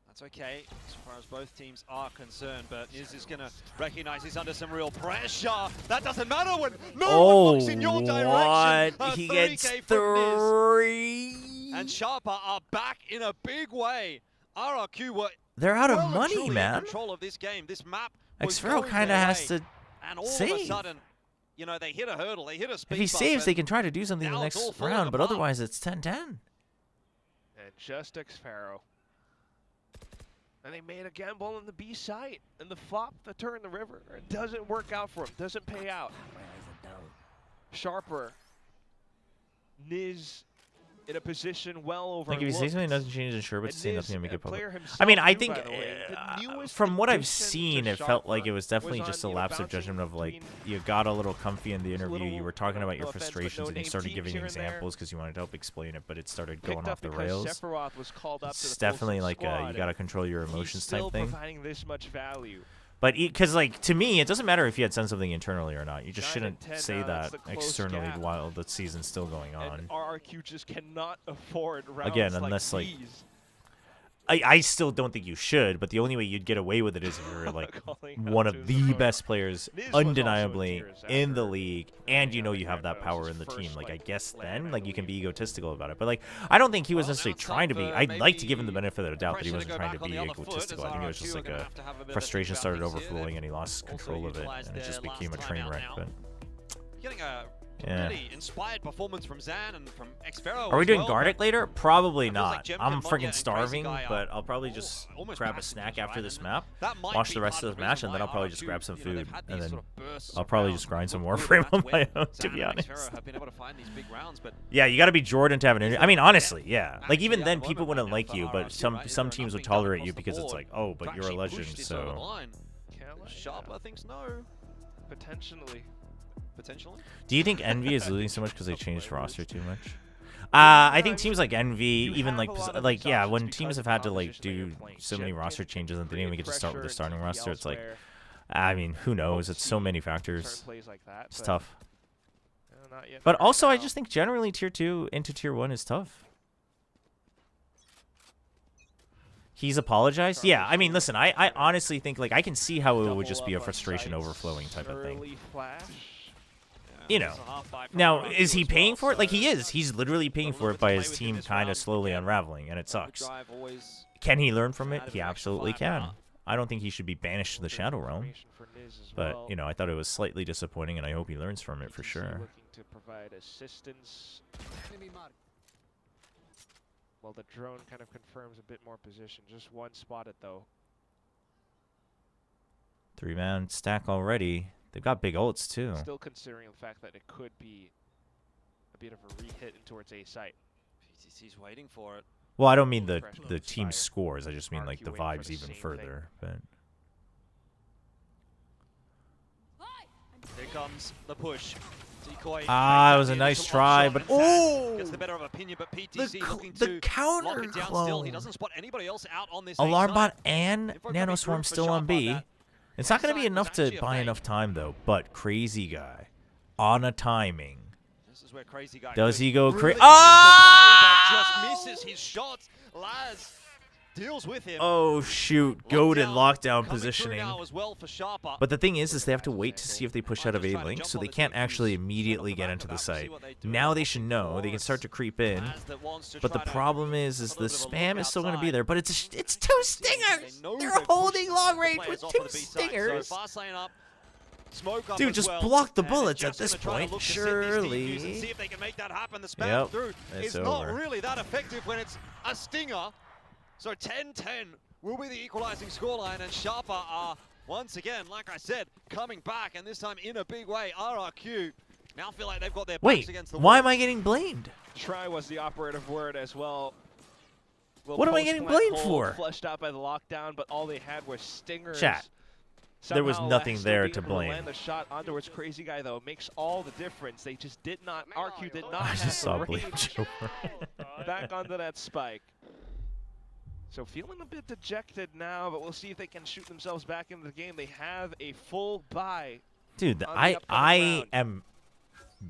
That's okay, as far as both teams are concerned, but Niz is going to recognize he's under some real pressure. That doesn't matter when no one looks in your direction. What? A He gets 3K from 3. Niz. And Sharpa are back in a big way. RRQ were They're out of well and money, truly man. in control of this game. This map was Xfero going kind of their has way. to And all of a save. sudden, you know, they hit a hurdle, they hit a speed If he bump, saves, they and can try to do something in the now it's all next falling round, but apart. otherwise it's 10-10. And just Xfero. And they made a gamble on the B site, and the flop, the turn, the river. It doesn't work out for him, doesn't pay out. Sharper, Niz in a position well over. Like if he says something doesn't change his shirt, but to say nothing to make it public. I mean, I think from what I've seen, it felt like it was definitely just a lapse of judgment of like you got a little comfy in the interview, you were talking about your frustrations, and you started giving examples because you wanted to help explain it, but it started going off the rails. It's definitely like you got to control your emotions type thing. Providing this much value. But because, like, to me, it doesn't matter if you had said something internally or not. You just shouldn't say that externally while the season's still going on. And RRQ just cannot afford rounds Again, unless, like these. I still don't think you should, but the only way you'd get away with it is if you're, like, one of the best players, undeniably, in the league, and you know you have that power in the team. Like, I guess then, like, you can be egotistical about it. But, like, I don't think he was necessarily trying to be. I'd like to give him the benefit of the doubt that he wasn't trying to be egotistical. I think it was just, like, a frustration started overflowing, and he lost control of it, and it just became a train wreck. But Getting a yeah. really inspired performance from Zan and from Xfero. Are we as doing well, Gardic but later? Probably feels not. like Gem I'm Cambodia freaking and starving, Crazy Guy but I'll probably just almost grab a passengers, snack after right? this And map, that might watch be the rest part of of the the match, reason and then why I'll probably just RRQ, grab some you know, they've food, had and these then sort of bursts I'll probably around. just grind some Look, Warframe that's on when my own, to Zan be and honest. Xfero have been able to find these big rounds, but Yeah, you got to be Jordan to have an interview. I mean, honestly, yeah. Like, even then, people wouldn't like you, but some teams would tolerate you because it's like, oh, but you're a legend, so... Sharpa thinks no. Potentially. Do you think Envy is losing so much because they changed roster too much? I think teams like Envy, even like yeah, when teams have had to like do so many roster changes and they didn't even get to start with the starting roster, it's like, I mean, who knows? It's so many factors. It's tough. But also, I just think generally Tier 2 into Tier 1 is tough. He's apologized? Yeah, I mean, listen, I honestly think, like, I can see how it would just be a frustration overflowing type of thing. You know. Now, is he paying for it? Like, he is. He's literally paying for it by his team kind of slowly unraveling, and it sucks. Can he learn from it? He absolutely can. I don't think he should be banished to the Shadow Realm. But, you know, I thought it was slightly disappointing, and I hope he learns from it for sure. Looking to provide assistance. Well, the drone kind of confirms a bit more position. Just one spotted, though. 3-man stack already. They've got big ults, too. Still considering the fact that it could be a bit of a re-hit in towards A site. PTC's waiting for it. Well, I don't mean the team scores. I just mean, like, the vibes even further. But Here comes the push. Decoy. Ah, it was a nice try, but oh! Gets the better of opinion, but PTC looking the to counter lock it down still. He doesn't spot anybody else out on this Alarm A bot side. and Nanoswarm still on B. It's not going to be enough to buy enough time, though, but Crazy Guy. on a timing. This is where Crazy Guy Does he go really Ah! just misses his shots. Laz deals with him. Oh shoot, goat in lockdown positioning. Now as well for Sharper. But the thing is they have to wait to see if they push out of A link, so they can't actually immediately get into the site. Now they should know. They can start to creep in. But the problem is the spam is still going to be there. But it's two stingers. They're holding long range with two stingers. Dude, just block the bullets at this point. Surely. See if they can make that happen. The spam through is not really that effective when it's a stinger. So 10-10 will be the equalizing scoreline, and Sharper are, once again, like I said, coming back, and this time in a big way. RRQ now feel like they've got their backs against the wall. Why am I getting blamed? Try was the operative word as well. What am I getting blamed for? Flushed out by the lockdown, but all they had were stingers. Chat. There was nothing there to blame. Land the shot onto its Crazy Guy though makes all the difference. They just did not. RQ did not. I just saw blame back onto that spike. So feeling a bit dejected now, but we'll see if they can shoot themselves back into the game. They have a full bye. Dude, I am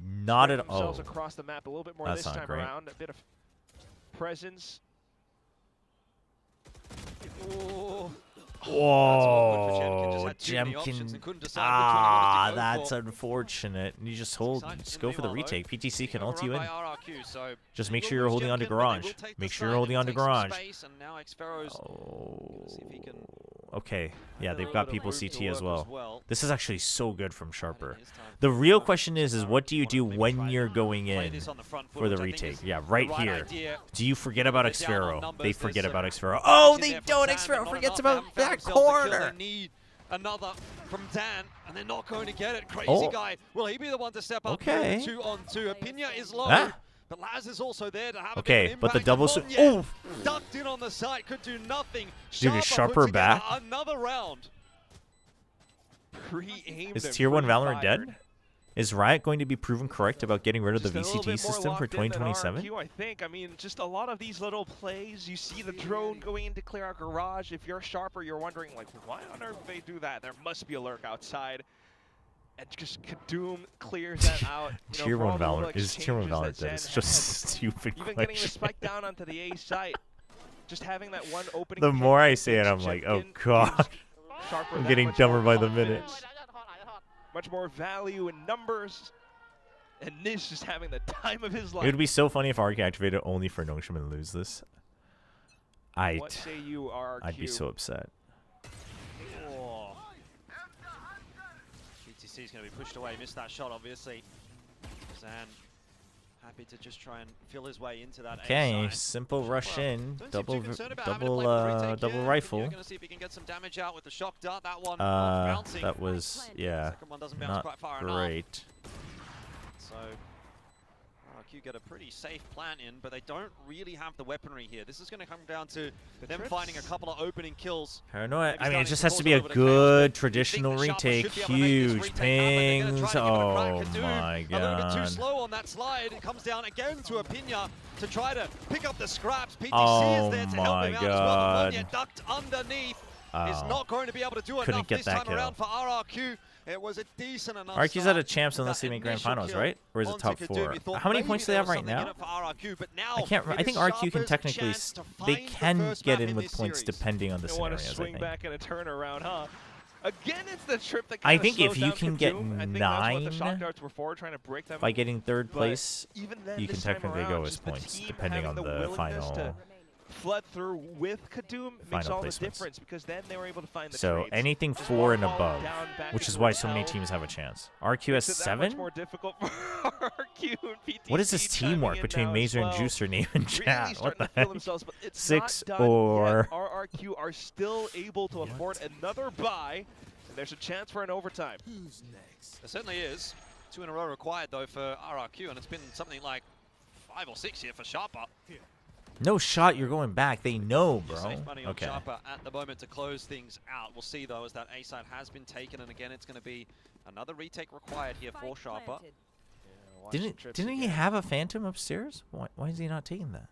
not at all. Across the map a little bit more this time around. A bit of presence. Ooh. Whoa, Jemkin. Ah, that's unfortunate. You just hold, just go for the retake. PTC can ult you in. Just make sure you're holding on to garage. Make sure you're holding on to garage. Oh. Okay, yeah, they've got people CT as well. This is actually so good from Sharper. The real question is what do you do when you're going in for the retake? Yeah, right here. Do you forget about Xfero? They forget about Xfero. Oh, they don't. Xfero forgets about that corner. Another from Dan, and they're not going to get it. Crazy Guy, will he be the one to step up? Okay. 2-on-2. Opinia is low. But Laz is also there to have a bit of but the impact. double oh, ducked in on the side, could do nothing. Dude, is Sharper back? Another round. Is Tier 1 Valorant dead? Is Riot going to be proven correct about getting rid of the VCT system for 2027? RRQ, I think. I mean, just a lot of these little plays. You see the drone going in to clear out garage. If you're Sharper, you're wondering, like, why on earth would they do that? There must be a lurk outside. And just Kadoom clears that out. Tier 1 Valorant is Tier 1 Valorant dead? It's just a stupid Even question. getting the spike down onto the A site. Just having that one opening. The more I say it, I'm like, oh god. I'm getting dumber by the minute. Much more value in numbers. And Nish just having the time of his life. It would be so funny if RRQ activated only for Nongshim and lose this. What say you, RRQ? I'd be so upset. He's going to be pushed away. Missed that shot, obviously. Zan happy to just try and feel his way into that. Okay, simple rush in, double rifle. Going to see if he can get some damage out with the shock dart. That one bouncing. That was second one doesn't bounce quite far great. So RRQ get a pretty safe plan in, but they don't really have the weaponry here. This is going to come down to them finding a couple of opening kills. Paranoia. I mean, it just has to be a good traditional retake. Huge pings. Oh my god. A little bit too slow on that slide. It comes down again to Opinia to try to pick up the scraps. PTC is there to help him out as well. Opinia ducked underneath. Is not going to be able to do enough this time around for RRQ. It was a decent enough RRQ's out of champs unless they make grand finals, right? Or is it top 4? How many points do they have right now? I can't. I think RRQ can technically. They can get in with points depending on the scenarios. Swing back and a turnaround, huh? Again, it's the trip that I think if you can get 9 by getting 3rd place, you can technically go as points depending on the final. Flood through with Kadoom makes all the difference because then they were able to find the so trades. Anything 4 and above, which is why so many teams have a chance. RQ has 7? More difficult for RRQ and PTC. What is this teamwork between Mazer and Juicer name and chat? What the heck? 6 or... RRQ are still able to afford another bye, and there's a chance for an overtime. Who's next? There certainly is. 2 in a row required though for RRQ, and it's been something like 5 or 6 here for Sharper. No shot, you're going back. They know, bro. Okay. Sharper at the moment to close things out. We'll see though as that A side has been taken, and again it's going to be another retake required here for Sharper. Yeah, didn't he have a Phantom upstairs? Why is he not taking that?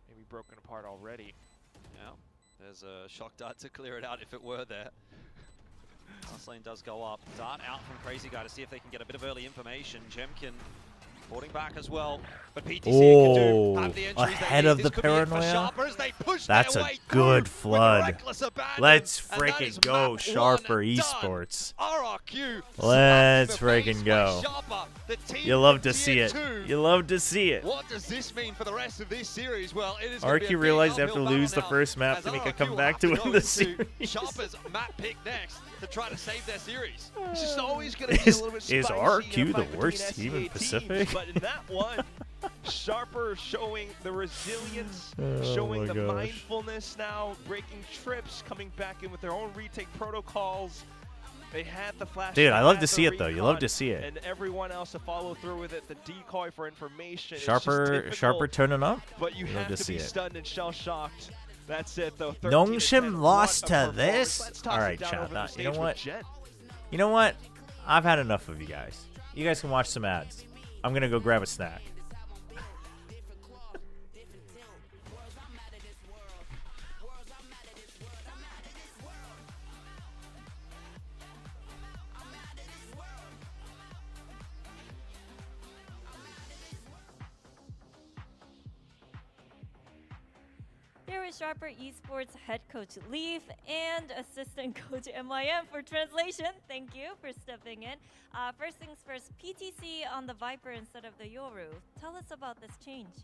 Maybe broken apart already. Yeah, there's a shock dart to clear it out if it were there. Last lane does go up. Dart out from Crazy Guy to see if they can get a bit of early information. Jemkin boarding back as well. But PTC can have the entries ahead of the paranoia. That's a good flood. Let's freaking go, Sharper Esports. RRQ. Let's freaking go. You love to see it. You love to see it. What does this mean for the rest of this series? Well, it is RRQ realized they have to lose the first map to make a comeback to win the series. Sharper's map pick next to try to save their series. It's just always going to be a little bit spicy. Is RRQ the worst team in Pacific? But in that one, Sharper showing the resilience, showing the mindfulness now, breaking trips, coming back in with their own retake protocols. They had the flash. Dude, I love to see it though. You love to see it. And everyone else to follow through with it. The decoy for information. Sharper turning up. But you have to be stunned and shell shocked. That's it though. Nongshim lost to this. All right, chat. You know what? You know what? I've had enough of you guys. You guys can watch some ads. I'm gonna go grab a snack. Here is Sharper Esports head coach Leaf and assistant coach MYM for translation. Thank you for stepping in. First things first, PTC on the Viper instead of the Yoru. Tell us about this change.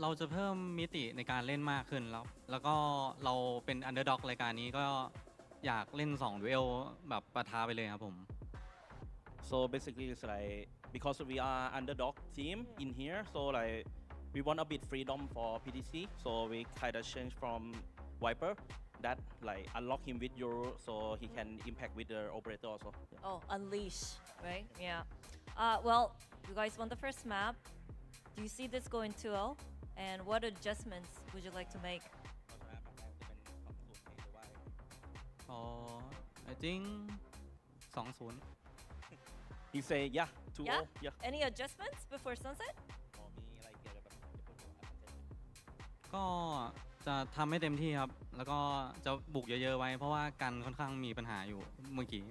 เราจะเพิ่มมิติในการเล่นมากขึ้นแล้วก็เราเป็นอันเดอร์ด็อกรายการนี้ก็อยากเล่น2 duel แบบปะทะไปเลยครับผม So basically it's like because we are underdog team in here, so like we want a bit freedom for PTC, so we kind of change from Viper that like unlock him with Euro so he can impact with the operator also. Yeah. Oh, unleash, right? Yeah. Well, you guys won the first map. Do you see this going 2-0? And what adjustments would you like to make? I think 2-0. He say yeah, 2-0. Yeah? Yeah. Any adjustments before sunset? ก็จะทำให้เต็มที่ครับแล้วก็จะบุกเยอะๆไว้เพราะว่ากันค่อนข้างมีปัญหาอยู่เมื่อกี้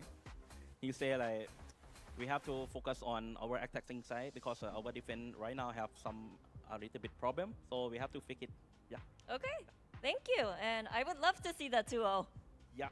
He say like we have to focus on our attacking side because our defense right now have some a little bit problem, so we have to fix it. Yeah. Okay, thank you. And I would love to see that 2-0. Yeah.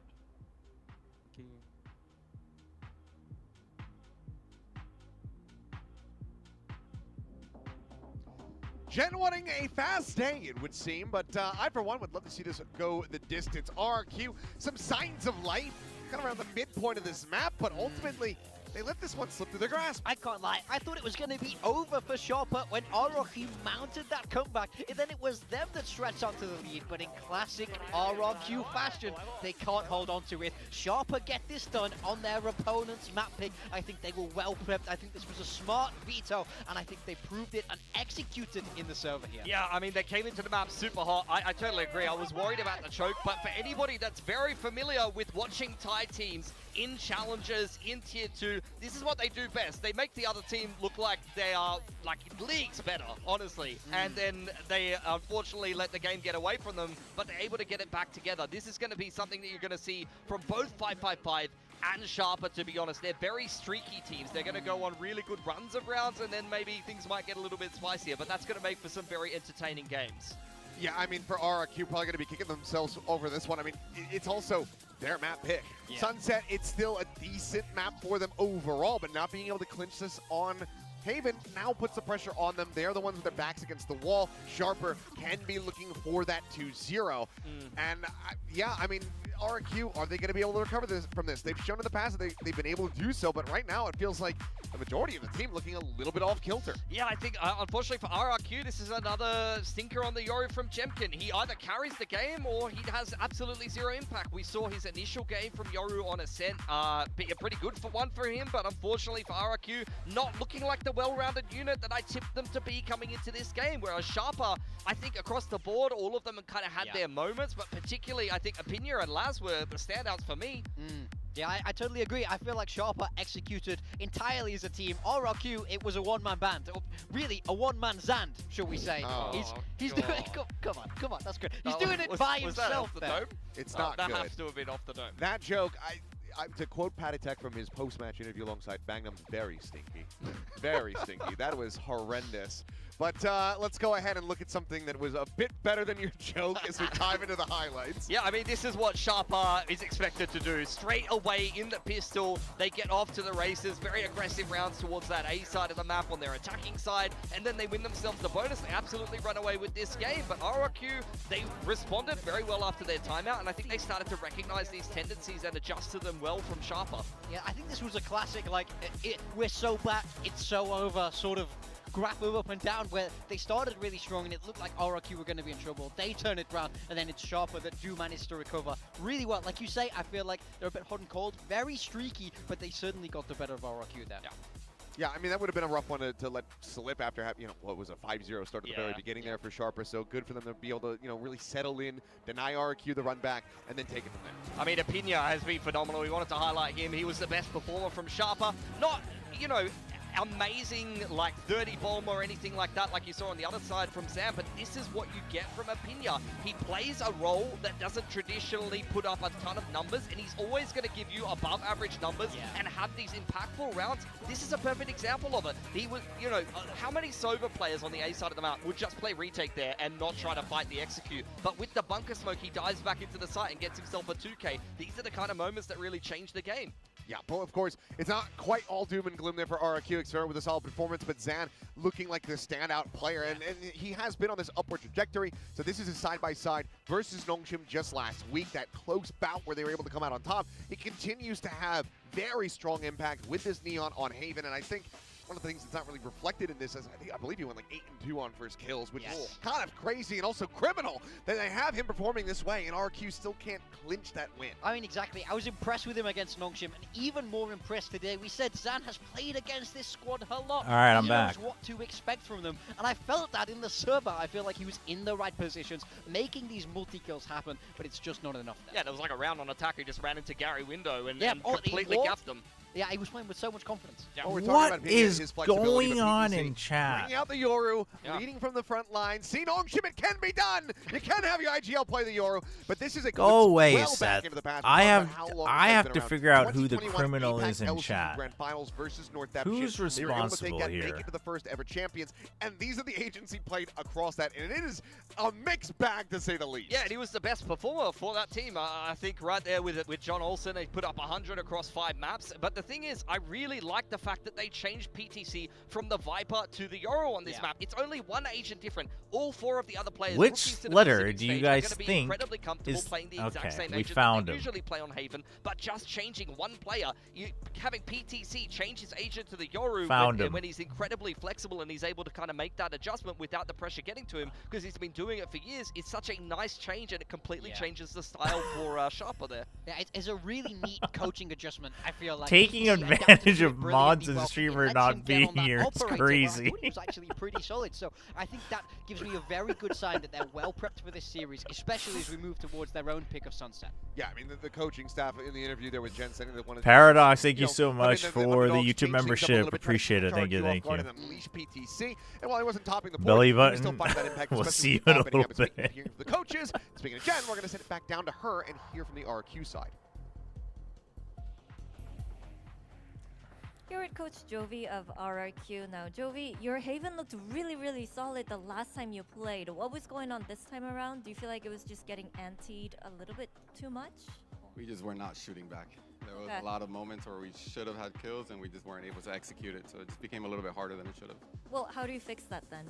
Gen wanting a fast day, it would seem, but I, for one, would love to see this go the distance. RRQ, some signs of life, kind of around the midpoint of this map, but ultimately, they let this one slip through their grasp. I can't lie, I thought it was going to be over for Sharper when RRQ mounted that comeback, and then it was them that stretched onto the lead, but in classic RRQ fashion, they can't hold on to it. Sharper get this done on their opponent's map pick. I think they were well prepped. I think this was a smart veto, and I think they proved it and executed in the server here. Yeah, I mean, they came into the map super hot. I totally agree. I was worried about the choke, but for anybody that's very familiar with watching Thai teams in challenges, in tier 2, this is what they do best. They make the other team look like they are like leagues better, honestly. And then they unfortunately let the game get away from them, but they're able to get it back together. This is going to be something that you're going to see from both 555 and Sharper, to be honest. They're very streaky teams. They're going to go on really good runs of rounds, and then maybe things might get a little bit spicier, but that's going to make for some very entertaining games. Yeah, I mean, for RRQ, probably going to be kicking themselves over this one. I mean, it's also their map pick. Yeah. Sunset, it's still a decent map for them overall, but not being able to clinch this on Haven now puts the pressure on them. They're the ones with their backs against the wall. Sharper can be looking for that 2-0. And yeah, I mean, RRQ, are they going to be able to recover from this? They've shown in the past that they've been able to do so, but right now it feels like the majority of the team looking a little bit off kilter. Yeah, I think, unfortunately for RRQ, this is another stinker on the Yoru from Jemkin. He either carries the game or he has absolutely zero impact. We saw his initial game from Yoru on Ascent be a pretty good one for him, but unfortunately for RRQ, not looking like the well-rounded unit that I tipped them to be coming into this game, whereas Sharper, I think across the board, all of them kind of had their moments, but particularly I think Apinia and Laz were the standouts for me. Yeah, I totally agree. I feel like Sharper executed entirely as a team. RRQ, it was a one-man band. Really, a one-man Zand, shall we say. He's doing it. Come on, that's good. He's doing it by himself there. It's not that good. has to have been off the dome. That joke, to quote Patitek from his post-match interview alongside Bangnum, very stinky. Very stinky. That was horrendous. But let's go ahead and look at something that was a bit better than your joke as we dive into the highlights. Yeah, I mean, this is what Sharper is expected to do. Straight away in the pistol, they get off to the races. Very aggressive rounds towards that A side of the map on their attacking side, and then they win themselves the bonus. They absolutely run away with this game, but RRQ, they responded very well after their timeout, and I think they started to recognize these tendencies and adjust to them well from Sharper. Yeah, I think this was a classic, like, we're so back, it's so over, sort of grapple up and down, where they started really strong and it looked like RRQ were going to be in trouble. They turn it around, and then it's Sharper that do manage to recover really well. Like you say, I feel like they're a bit hot and cold, very streaky, but they certainly got the better of RRQ there. Yeah, I mean, that would have been a rough one to let slip after having, what was a 5-0 start at the very beginning there for Sharper. So good for them to be able to, really settle in, deny RRQ the run back, and then take it from there. I mean, Apina has been phenomenal. We wanted to highlight him. He was the best performer from Sharper. Not, amazing like 30 bomb or anything like that like you saw on the other side from Sam, but this is what you get from Apina. He plays a role that doesn't traditionally put up a ton of numbers, and he's always going to give you above average numbers and have these impactful rounds. This is a perfect example of it. He was, how many Sober players on the A side of the map would just play retake there and not try to fight the execute? But with the bunker smoke, he dives back into the site and gets himself a 2K. These are the kind of moments that really change the game. Yeah, but of course, it's not quite all doom and gloom there for RRQ. Experiment with a solid performance, but Zan looking like the standout player, and he has been on this upward trajectory. So this is his side-by-side versus Nongshim just last week, that close bout where they were able to come out on top. He continues to have very strong impact with this Neon on Haven, and I think one of the things that's not really reflected in this is I believe he went like 8-2 on first kills, which is kind of crazy and also criminal that they have him performing this way, and RQ still can't clinch that win. I mean, exactly. I was impressed with him against Nongshim, and even more impressed today. We said Zan has played against this squad a lot. All right, I'm back. He knows what to expect from them, and I felt that in the server. I feel like he was in the right positions, making these multi-kills happen, but it's just not enough there. Yeah, there was like a round on attack. He just ran into Gary Window and completely gapped them. Yeah, he was playing with so much confidence. Yeah. What is going on in chat? Bringing out the Yoru, leading from the front line. See Nongshim, it can be done. You can have your IGL play the Yoru, but this is a go away, well Seth. back into the past. I have to figure out who the criminal is in chat. Grand Finals versus North Who's responsible here? Make it to the first ever champions, and these are the agency played across that, and it is a mixed bag to say the least. Yeah, and he was the best performer for that team. I think right there with John Olsen, he put up 100 across 5 maps. But the thing is, I really like the fact that they changed PTC from the Viper to the Yoru on this map. It's only one agent different. All 4 of the other players. Which letter do you guys think incredibly comfortable playing the exact same we agent found that they him. usually play on Haven, but just changing one player, having PTC change his agent to the Yoru when he's incredibly flexible and he's able to kind of make that adjustment without the pressure getting to him because he's been doing it for years. It's such a nice change, and it completely changes the style for Sharper there. Yeah, it's a really neat coaching adjustment, I feel like. Taking advantage of mods and streamer not being here, it's crazy. It was actually pretty solid, so I think that gives me a very good sign that they're well prepped for this series, especially as we move towards their own pick of Sunset. Yeah, I mean, the coaching staff in the interview there with Jen saying that one of Paradox, thank you so much for the YouTube membership. Appreciate it. Thank you, thank you. PTC, and while he wasn't topping the Belly board, button. still find that impact, We'll see you in a little bit. Speaking of the coaches, speaking of Jen, we're going to send it back down to her and hear from the RQ side. Here with Coach Jovi of RRQ. Now, Jovi, your Haven looked really, really solid the last time you played. What was going on this time around? Do you feel like it was just getting anteed a little bit too much? We just were not shooting back. There was a lot of moments where we should have had kills and we just weren't able to execute it, so it just became a little bit harder than it should have. Well, how do you fix that then?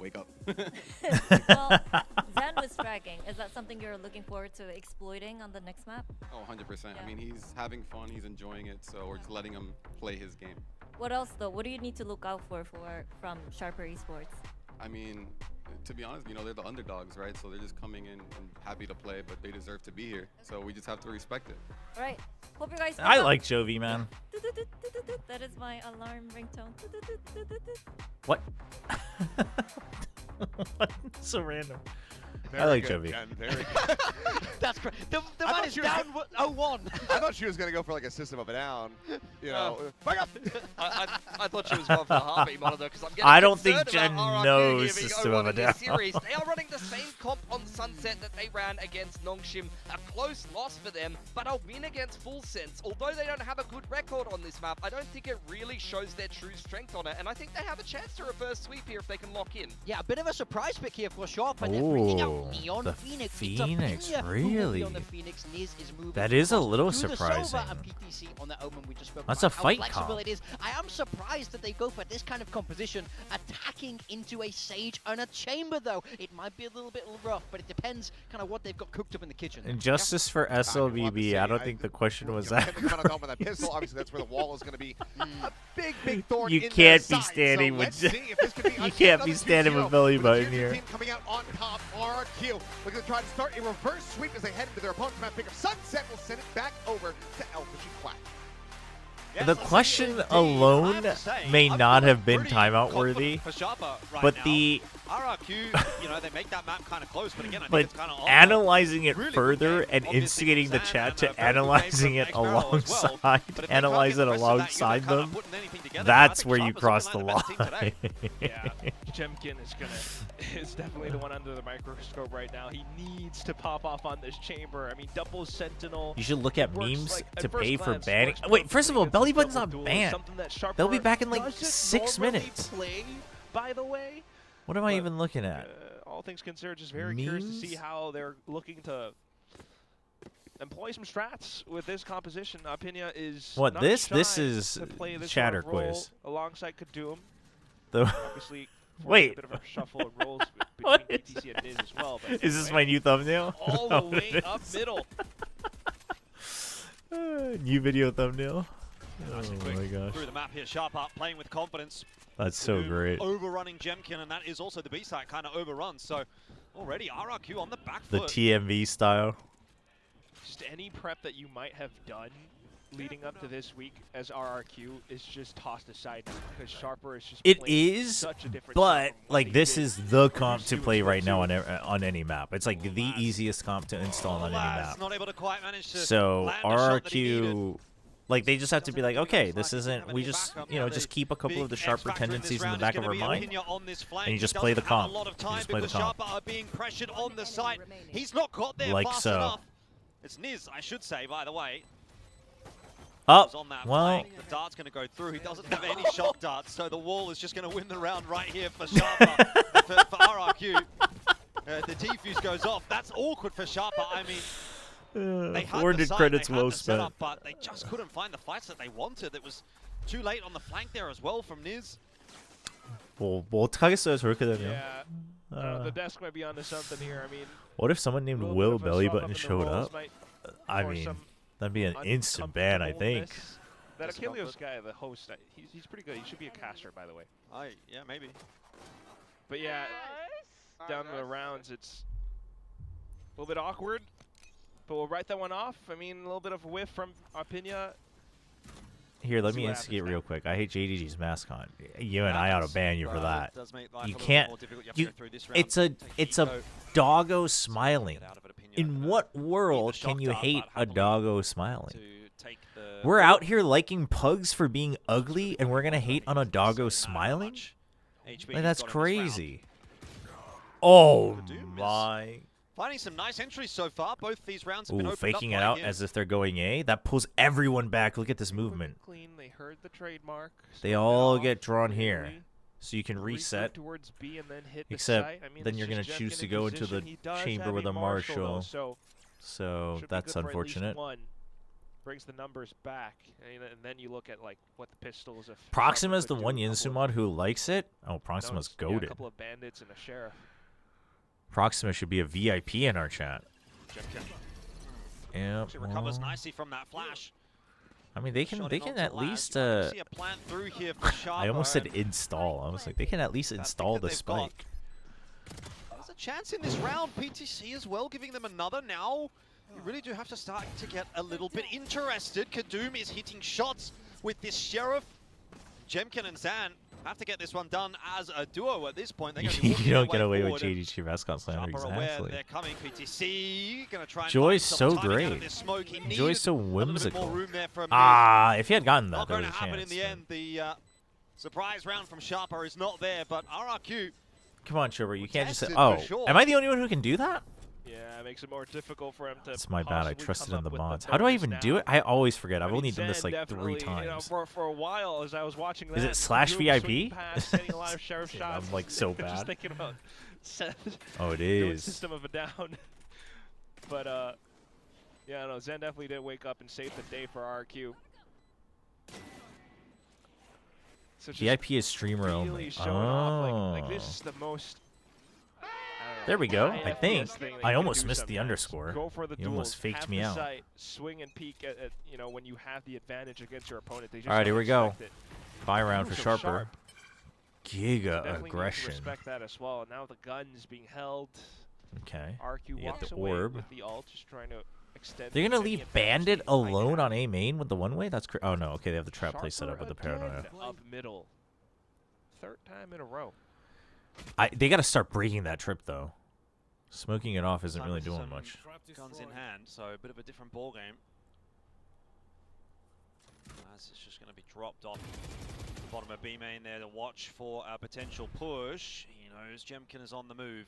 Wake up. Well, Zan was fragging. Is that something you're looking forward to exploiting on the next map? Oh, 100%. I mean, he's having fun, he's enjoying it, so we're just letting him play his game. What else, though? What do you need to look out for from Sharper Esports? I mean, to be honest, they're the underdogs, right? So they're just coming in and happy to play, but they deserve to be here. So we just have to respect it. All right. Hope you guys. I like Jovi, man. That is my alarm ringtone. What? What? So random. I like Chubby. That's great. The man is down 0-1. I thought she was going to go for like a system of a down. You know, back up. I thought she was going for the heartbeat monitor because I'm getting I don't think concerned Jen about RRQ knows giving system 0-1 of a in this down. series. They are running the same comp on Sunset that they ran against Nongshim. A close loss for them, but a win against Full Sense. Although they don't have a good record on this map, I don't think it really shows their true strength on it, and I think they have a chance to reverse sweep here if they can lock in. Yeah, a bit of a surprise pick here for Sharp, and they're bringing out Neon the Phoenix. Phoenix, It's really? on the Phoenix. Niz is moving That is a little to the surprising. Sova and PTC on the Omen we just spoke That's about a how fight flexible comp. it is. I am surprised that they go for this kind of composition, attacking into a Sage and a Chamber, though. It might be a little bit rough, but it depends kind of what they've got cooked up in the kitchen. Injustice for SLBB. I don't think the question was that. That pistol, obviously, that's where the wall is going to be a big thorn. You in can't their be side. standing So with. let's see if this could be You can't be standing with belly button here. Team coming out on top. RRQ looking to try to start a reverse sweep as they head into their opponent's map pick up. Sunset will send it back over to Elfish and Quack. The question alone may not have been timeout worthy, but the RRQ, you know, they make that map kind of close, but again, I think but it's kind of analyzing it further and instigating the chat to analyzing it alongside, analyze it alongside them, that's where you cross the line. Yeah, Jemkin is definitely the one under the microscope right now. He needs to pop off on this chamber. I mean, double Sentinel. You should look at memes to pay for banning. Wait, first of all, belly button's not banned. They'll be back in like 6 minutes. By the way. What am I even looking at? All things considered, just very curious to see how they're looking to employ some strats with this composition. Opinia is What, not this? shy This is to play this chatter sort of role quiz. alongside Kadoom. Wait. Obviously, a bit of a shuffle of roles between PTC and Niz as well. But Is this my new thumbnail? all the way up middle. New video thumbnail. Oh my gosh. Through the map here, Sharp up, playing with confidence. That's so great. Overrunning Jemkin, and that is also the B side kind of overrun. So already RRQ on the back The foot. TMV style. Just any prep that you might have done leading up to this week as RRQ is just tossed aside now because Sharper is just It playing is, such a different but style from what like he this did is the for comp to Pursuit play and right now Pursuit. on any map. It's like the easiest comp to install on any map. Not able to quite manage to So land a shot that he needed. RRQ, like they just have to be like, okay, this isn't. We just just keep a couple of the sharper tendencies in the back of our mind, and you just play the comp. You just play the comp. Sharper are being pressured on the site. He's not got there Like fast so. enough. It's Niz, I should say, by the way. Oh, On that well. flank. The dart's going to go through. He doesn't have any shot darts, so the wall is just going to win the round right here for Sharper, for RRQ. The defuse goes off. That's awkward for Sharper. I mean, they had 400 the site, credits they had well the setup, spent. but they just couldn't find the fights that they wanted. It was too late on the flank there as well from Niz. 뭐 어떡하겠어요 저렇게 되면. Yeah. The desk might be onto something here. I mean, What if someone named Will Belly Button showed up? I force mean, some that'd be an instant ban, I think. That Achilles guy, the host, he's pretty good. He should be a caster, by the way. Yeah, maybe. But yeah, down the rounds, it's a little bit awkward. But we'll write that one off. I mean, a little bit of a whiff from Opinia. Here, let me instigate real quick. I hate JDG's mascot. You and I ought to ban you for that. You can't. It's a doggo smiling. In what world can you hate a doggo smiling? We're out here liking pugs for being ugly, and we're gonna hate on a doggo smiling? Like, that's crazy. Oh my. Finding some nice entries so far. Both these rounds have been Ooh, opened faking it up by out him. as if they're going A. That pulls everyone back. Look at this movement. Clean. They heard the trademark. They all get drawn here. So you can reset. Towards B and then hit the Except site. I mean, then it's you're going to just choose Jemkin to in go into position. the He does chamber have with a Marshall. though, So should be that's good for at least unfortunate. one. Brings the numbers back. And then you look at like what the pistols of Proxima's the one Yinsu mod who likes it. Oh, Proxima's a goated. couple of bandits and a sheriff. Proxima should be a VIP in our chat. Yep. Actually recovers nicely from that flash. I mean, they can at least. See a plant through here for I almost said Sharper, install. I was like, they can at least install the spike. There's a chance in this round. PTC as well, giving them another now. You really do have to start to get a little bit interested. Kadoom is hitting shots with this Sheriff. Jemkin and Zan have to get this one done as a duo at this point. You don't get away with JDG Mascot Slander, exactly. They're coming. PTC gonna try and Joy's find so some timing out of great. this smoke. He Joy's so needed a little bit more whimsical. room there from If he had gotten that, not there going was to a happen chance. in the end. The surprise round from Sharper is not there, but RRQ. Come on, Chobra, you can't just say, tested oh, for sure. am I the only one who can do that? Yeah, it makes it more difficult for him to. That's my bad. I possibly trusted come in the up with mods. the How do I bonus even now. do it? I always forget. I've I mean, only done this Zen like 3 definitely, times. You know, for a while, as I was watching that, Is it slash he was VIP? swinging past, hitting a lot of sheriff Yeah, shots. I'm like so Just bad. thinking about Seth Oh, it doing is. System of a Down. But yeah, no, Zen definitely did wake up and save the day for RRQ. So just VIP is streamer really only. showing off, Oh. like this is the most. There we go. I IFS think. thing that I you can almost do missed the sometimes. underscore. Go for the You almost duels, faked have me the out. sight, swing and peek at you know, when you have the advantage against your opponent. They just All right, here don't we go. expect it. Buy round Ooh, for so Sharper. sharp. Giga Definitely need to aggression. respect that as well. And now the guns being held. Okay. RQ You get walks the away orb. with the ult, just trying to extend. They're gonna any leave advantage Bandit that he might alone have. on A main with the one way. That's oh no. Okay, they have the trap play set up with the paranoia. Again, up middle. Third time in a row. They got to start breaking that trip though. Smoking it off isn't really doing Some much. Guns in hand, so a bit of a different ball game. As it's just going to be dropped off the bottom of B main there to watch for a potential push. He knows Jemkin is on the move.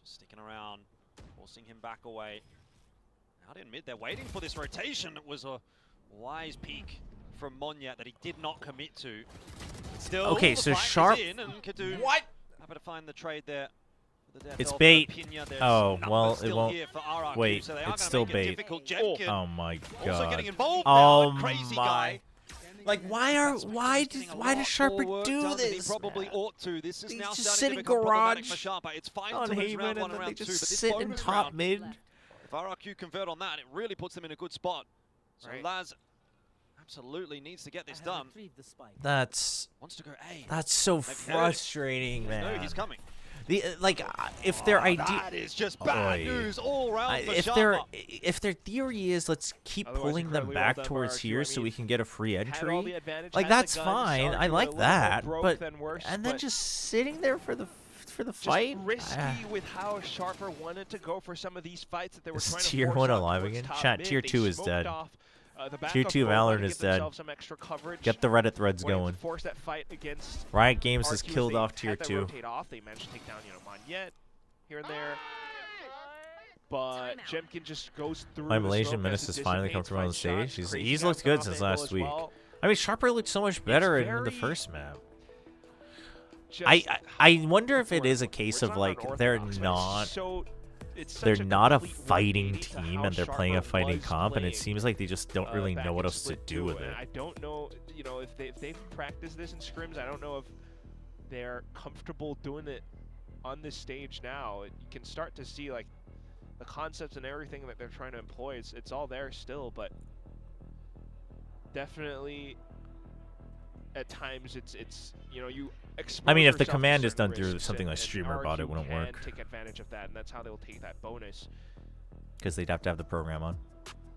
Just sticking around, forcing him back away. Out in mid, they're waiting for this rotation. It was a wise peek from Monyet that he did not commit to. Still, Okay, the so fight is Sharp- in and Kadu happy to find the trade there. It's bait. Oh well, it won't. Wait, so they are it's gonna still make it bait. difficult. Jemkin Oh my also god. getting involved now, Oh a crazy my. guy. Like why does Sharper do this? He probably ought to. This is They now just starting sit to in become problematic garage for Sharper. It's fine on to lose Haven round and one then and they round two, just but this sit in bonus top round, mid. if RRQ convert on that, it really puts them in a good spot. So Right. Laz absolutely needs to get this done. That's Wants to go A. that's so They've heard it. frustrating, They man. know he's coming. The if their idea That is just bad news all round for Sharper. if their theory is let's keep Otherwise, pulling them incredibly well back done by towards RRQ. here I so mean, we can get a free had all the entry, advantage, like had the that's guns, fine. I RRQ like a little that, more broke but than worse, and then but just sitting there for the just fight. risky Ah. with how Sharper wanted to go for some of these fights that they were Is trying to Tier force 1 out alive towards again? top Chat, mid. Tier They 2 is smoked dead. off, the Tier backup 2 goal, wanted Valorant to is give dead. themselves some extra coverage, Get the Reddit threads wanted to going. force that fight against Riot Games RRQ has as killed they off had Tier that 2. rotate off. They managed to take down, Monyet here and there. But Jemkin just goes through My the Malaysian smoke Menace as has it finally come dissipates, through on the finds stage. shots, crazy He's guys looked coming good off since angle last as week. well. I mean, Sharper looked so much better in the very first map. Just I wonder if it is a case of like they're not they're not a fighting team and they're playing a fighting comp, and it seems like they just don't really know what else to do with it. I don't know, if they've practiced this in scrims. I don't know if they're comfortable doing it on this stage now. You can start to see like the concepts and everything that they're trying to employ. It's all there still, but definitely at times it's you. I mean, if the expose yourself to command is certain done through risks, something like and Streamer Bot, it RRQ wouldn't can work. Take advantage of that, and that's how they'll take that bonus. Because they'd have to have the program on.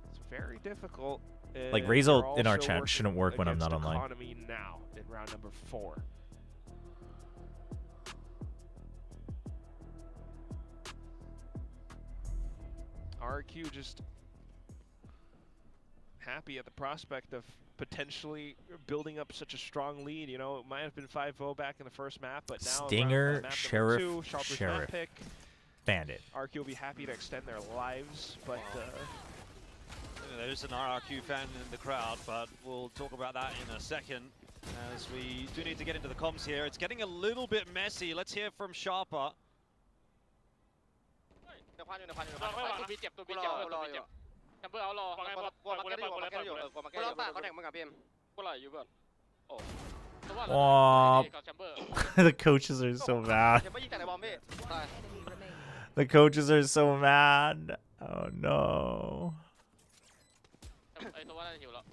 It's very difficult. Like and Razel they're in our also chat working shouldn't work when I'm not against online. Economy now in round number 4. RRQ just happy at the prospect of potentially building up such a strong lead. It might have been 5-0 back in the first map, but now Stinger, map Sheriff, number 2, Sharper's Sheriff. map pick. Bandit. RRQ will be happy to extend their lives, but There's an RRQ fan in the crowd, but we'll talk about that in a second, as we do need to get into the comms here. It's getting a little bit messy. Let's hear from Sharper. ตัวบีเจ็บแชมเบอร์เอารอพวกเราแข่งมึงกับพี่เอ็มพวกเราอยู่ก่อนโอ้ Aww. The coaches are so mad. แชมเบอร์ยิงจากในบอมพี่ The coaches are so mad. Oh no. ไอ้ตัวว่าน่าจะหิวแล้ว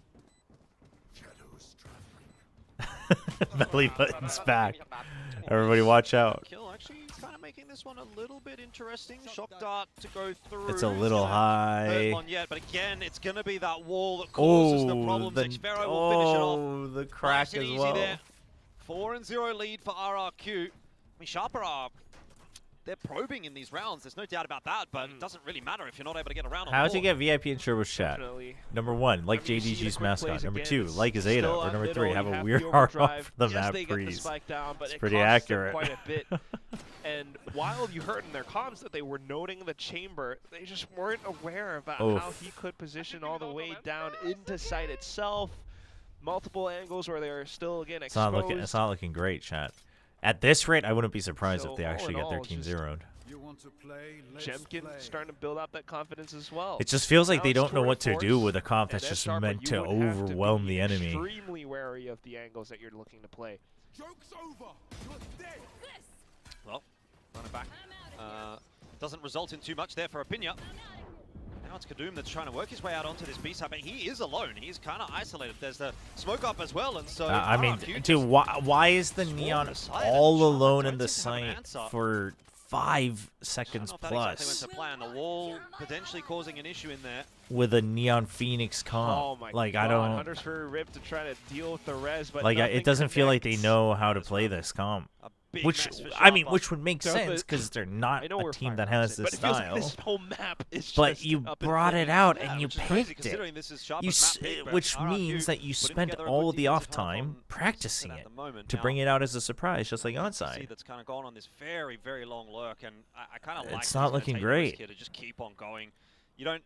Belly button's back. Everybody watch out. Kill actually kind of making this one a little bit interesting. Shock dart to go through. It's a little high. One yet, but again, it's going to be that wall that causes the problems. Xfero will finish it off. Oh, the crack nice as and well. easy there. 4-0 lead for RRQ. I mean, Sharper are... They're probing in these rounds. There's no doubt about that, but it doesn't really matter if you're not able to get around. How'd you get VIP in Chobra chat? Number 1, like JDG's mascot. Number 2, like Zeta. Or number 3, have a weird hard off the map breeze. It's pretty accurate. Quite a bit. And while you heard in their comms that they were noting the chamber, they just weren't aware about how he could position all the way down into site itself. Multiple angles where they're still, again, exposed. It's not looking great, chat. At this rate, I wouldn't be surprised if they actually get their team zeroed. Jemkin starting to build up that confidence as well. It just feels like they don't know what to do with a comp that's just meant to overwhelm the enemy. Extremely wary of the angles that you're looking to play. Joke's over. Well, running back. Doesn't result in too much there for Opinia. Now it's Kadum that's trying to work his way out onto this B side, but he is alone. He's kind of isolated. There's the smoke up as well, and so... I mean, dude, why is the Neon all alone in the site for 5 seconds plus? Exactly went to plan. The wall potentially causing an issue in there. With a Neon Phoenix comp. Oh my like, God. I don't... Hunter's Fury Rip to try to deal with the res, but like, it doesn't feel like they know how to play this comp. Which, I mean, which would make sense because they're not a team that has this style. Like this whole map is but you brought it out and you picked it. This which means that you spent all the off time practicing it to bring it out as a surprise, just like onside. That's kind of gone on this very, very long lurk, and I kind of like. It's not looking great. To just keep on going. You don't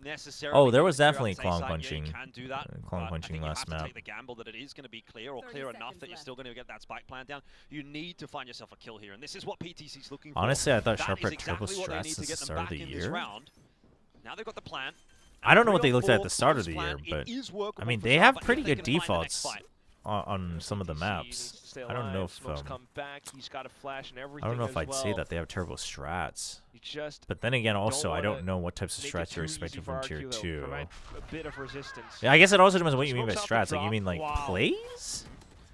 necessarily. There was definitely clone punching. You can do that. Clone punching last map. You have to take the gamble that it is going to be clear or clear enough that you're still going to get that spike plan down. You need to find yourself a kill here, and this is what PTC's looking for. Honestly, I thought Sharper had turbo strats at the start of the year. Now they've got the plan. I don't know what they looked at the start of the year, but I mean, they have pretty good defaults on some of the maps. I don't know if I don't know if I'd say that they have turbo strats. But then again, also I don't know what types of strats you're expecting from tier 2. A bit of resistance. Yeah, I guess it also depends on what you mean by strats. Like you mean like plays?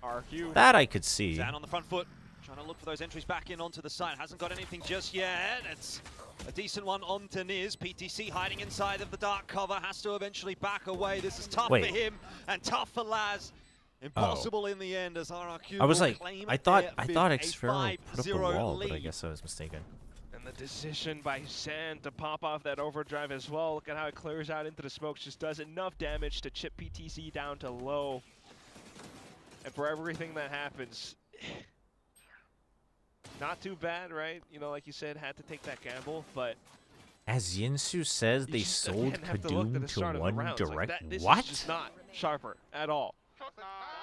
RRQ. That I could see. Zan on the front foot, trying to look for those entries back in onto the side. Hasn't got anything just yet. It's a decent one onto Niz. PTC hiding inside of the dark cover. Has to eventually back away. This is tough for him and tough for Laz. Impossible in the end as RRQ. I was like, I thought Xfero put up a wall, but I guess I was mistaken. And the decision by San to pop off that overdrive as well. Look at how it clears out into the smokes. Just does enough damage to chip PTC down to low. And for everything that happens, not too bad, right? You know, like you said, had to take that gamble, but... As Yinsu says, they sold Kadum to One Direct. Like this what? Is just not Sharper at all.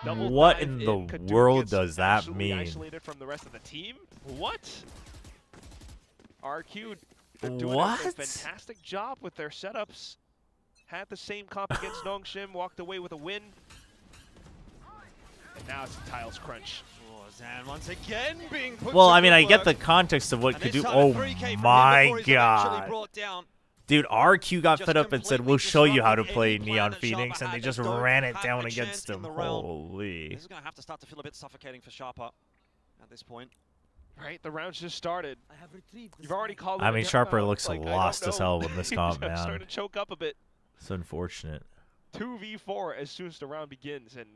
What in the world does that mean? Isolated from the rest of the team? What? RQ doing a fantastic job with their setups. Had the same comp against Nongshim, walked away with a win. And now it's a tiles crunch. Zan once again being put well, I mean, I get the context of what Kadum. Oh my God. Dude, RQ got fed up and said, we'll show you how to play Neon Phoenix, and they just ran it down against him. Holy. This is going to have to start to feel a bit suffocating for Sharper at this point. Right, the round's just started. You've already called I mean, Sharper looks lost as hell with this comp, man. Starting to choke up a bit. It's unfortunate. 2v4 as soon as the round begins, and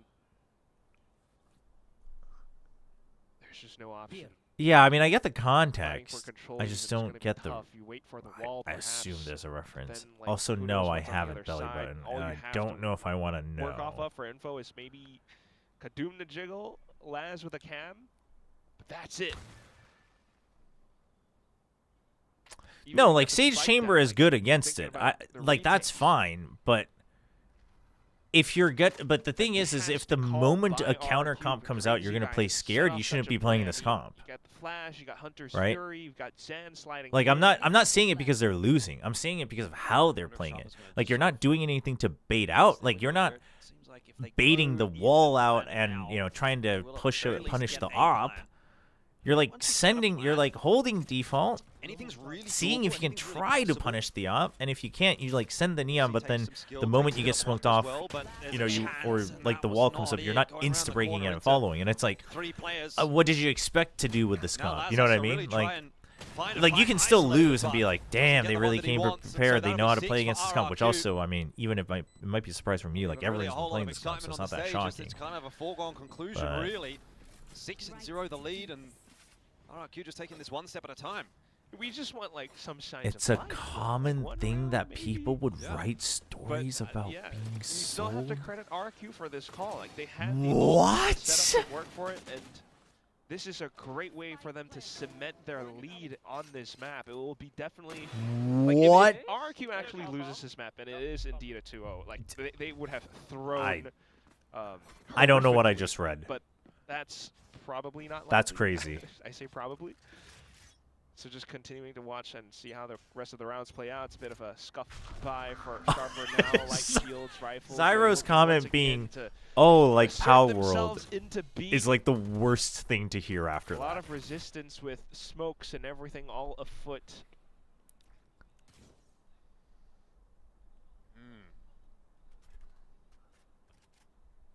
there's just no option. Yeah, I mean, I get the context. I just don't get the... wall, I assume there's a reference. Then, like, also, no, I haven't belly button, and I don't know if I want to know. Work off of for info is maybe Kadum to jiggle, Laz with a cam, but that's it. No, like, Sage Chamber is good against it. Like, that's fine, but... If you're good, but the thing is if the moment a counter comp comes out, you're gonna play scared. You shouldn't be playing this comp. You got the Flash, you got Hunter's right? Fury, you've got Zan sliding. Like I'm not saying it because they're losing. I'm saying it because of how they're playing it. Like you're not doing anything to bait out. Like you're not baiting the wall out and trying to punish the op. You're like sending, you're like holding default, seeing if you can try to punish the op, and if you can't, you like send the neon, but then the moment you get smoked off, you know, or like the wall comes up, you're not insta breaking it and following, and it's like, what did you expect to do with this comp? You know what I mean? Like you can still lose and be like, damn, they really came prepared. They know how to play against this comp, which also, I mean, even if it might be a surprise from you, like everyone's been playing this comp, so it's not that shocking. It's kind of a foregone conclusion, really. 6-0 the lead, and RRQ just taking this one step at a time. We just want like some signs. It's a common thing that people would write stories about being you so. still have to credit RRQ for this call. Like they had What? the set up to work for it, and this is a great way for them to cement their lead on this map. It will be definitely like what? If RRQ actually loses this map, and it is indeed a 2-0. Like they would have thrown. I don't know what I just read. But that's probably not likely. That's crazy. I say probably. So just continuing to watch and see how the rest of the rounds play out. It's a bit of a scuff by for Chobra now, like shields, rifles. Zyro's comment being, oh, like Pow World is like the worst thing to hear after that. A lot of resistance with smokes and everything all afoot.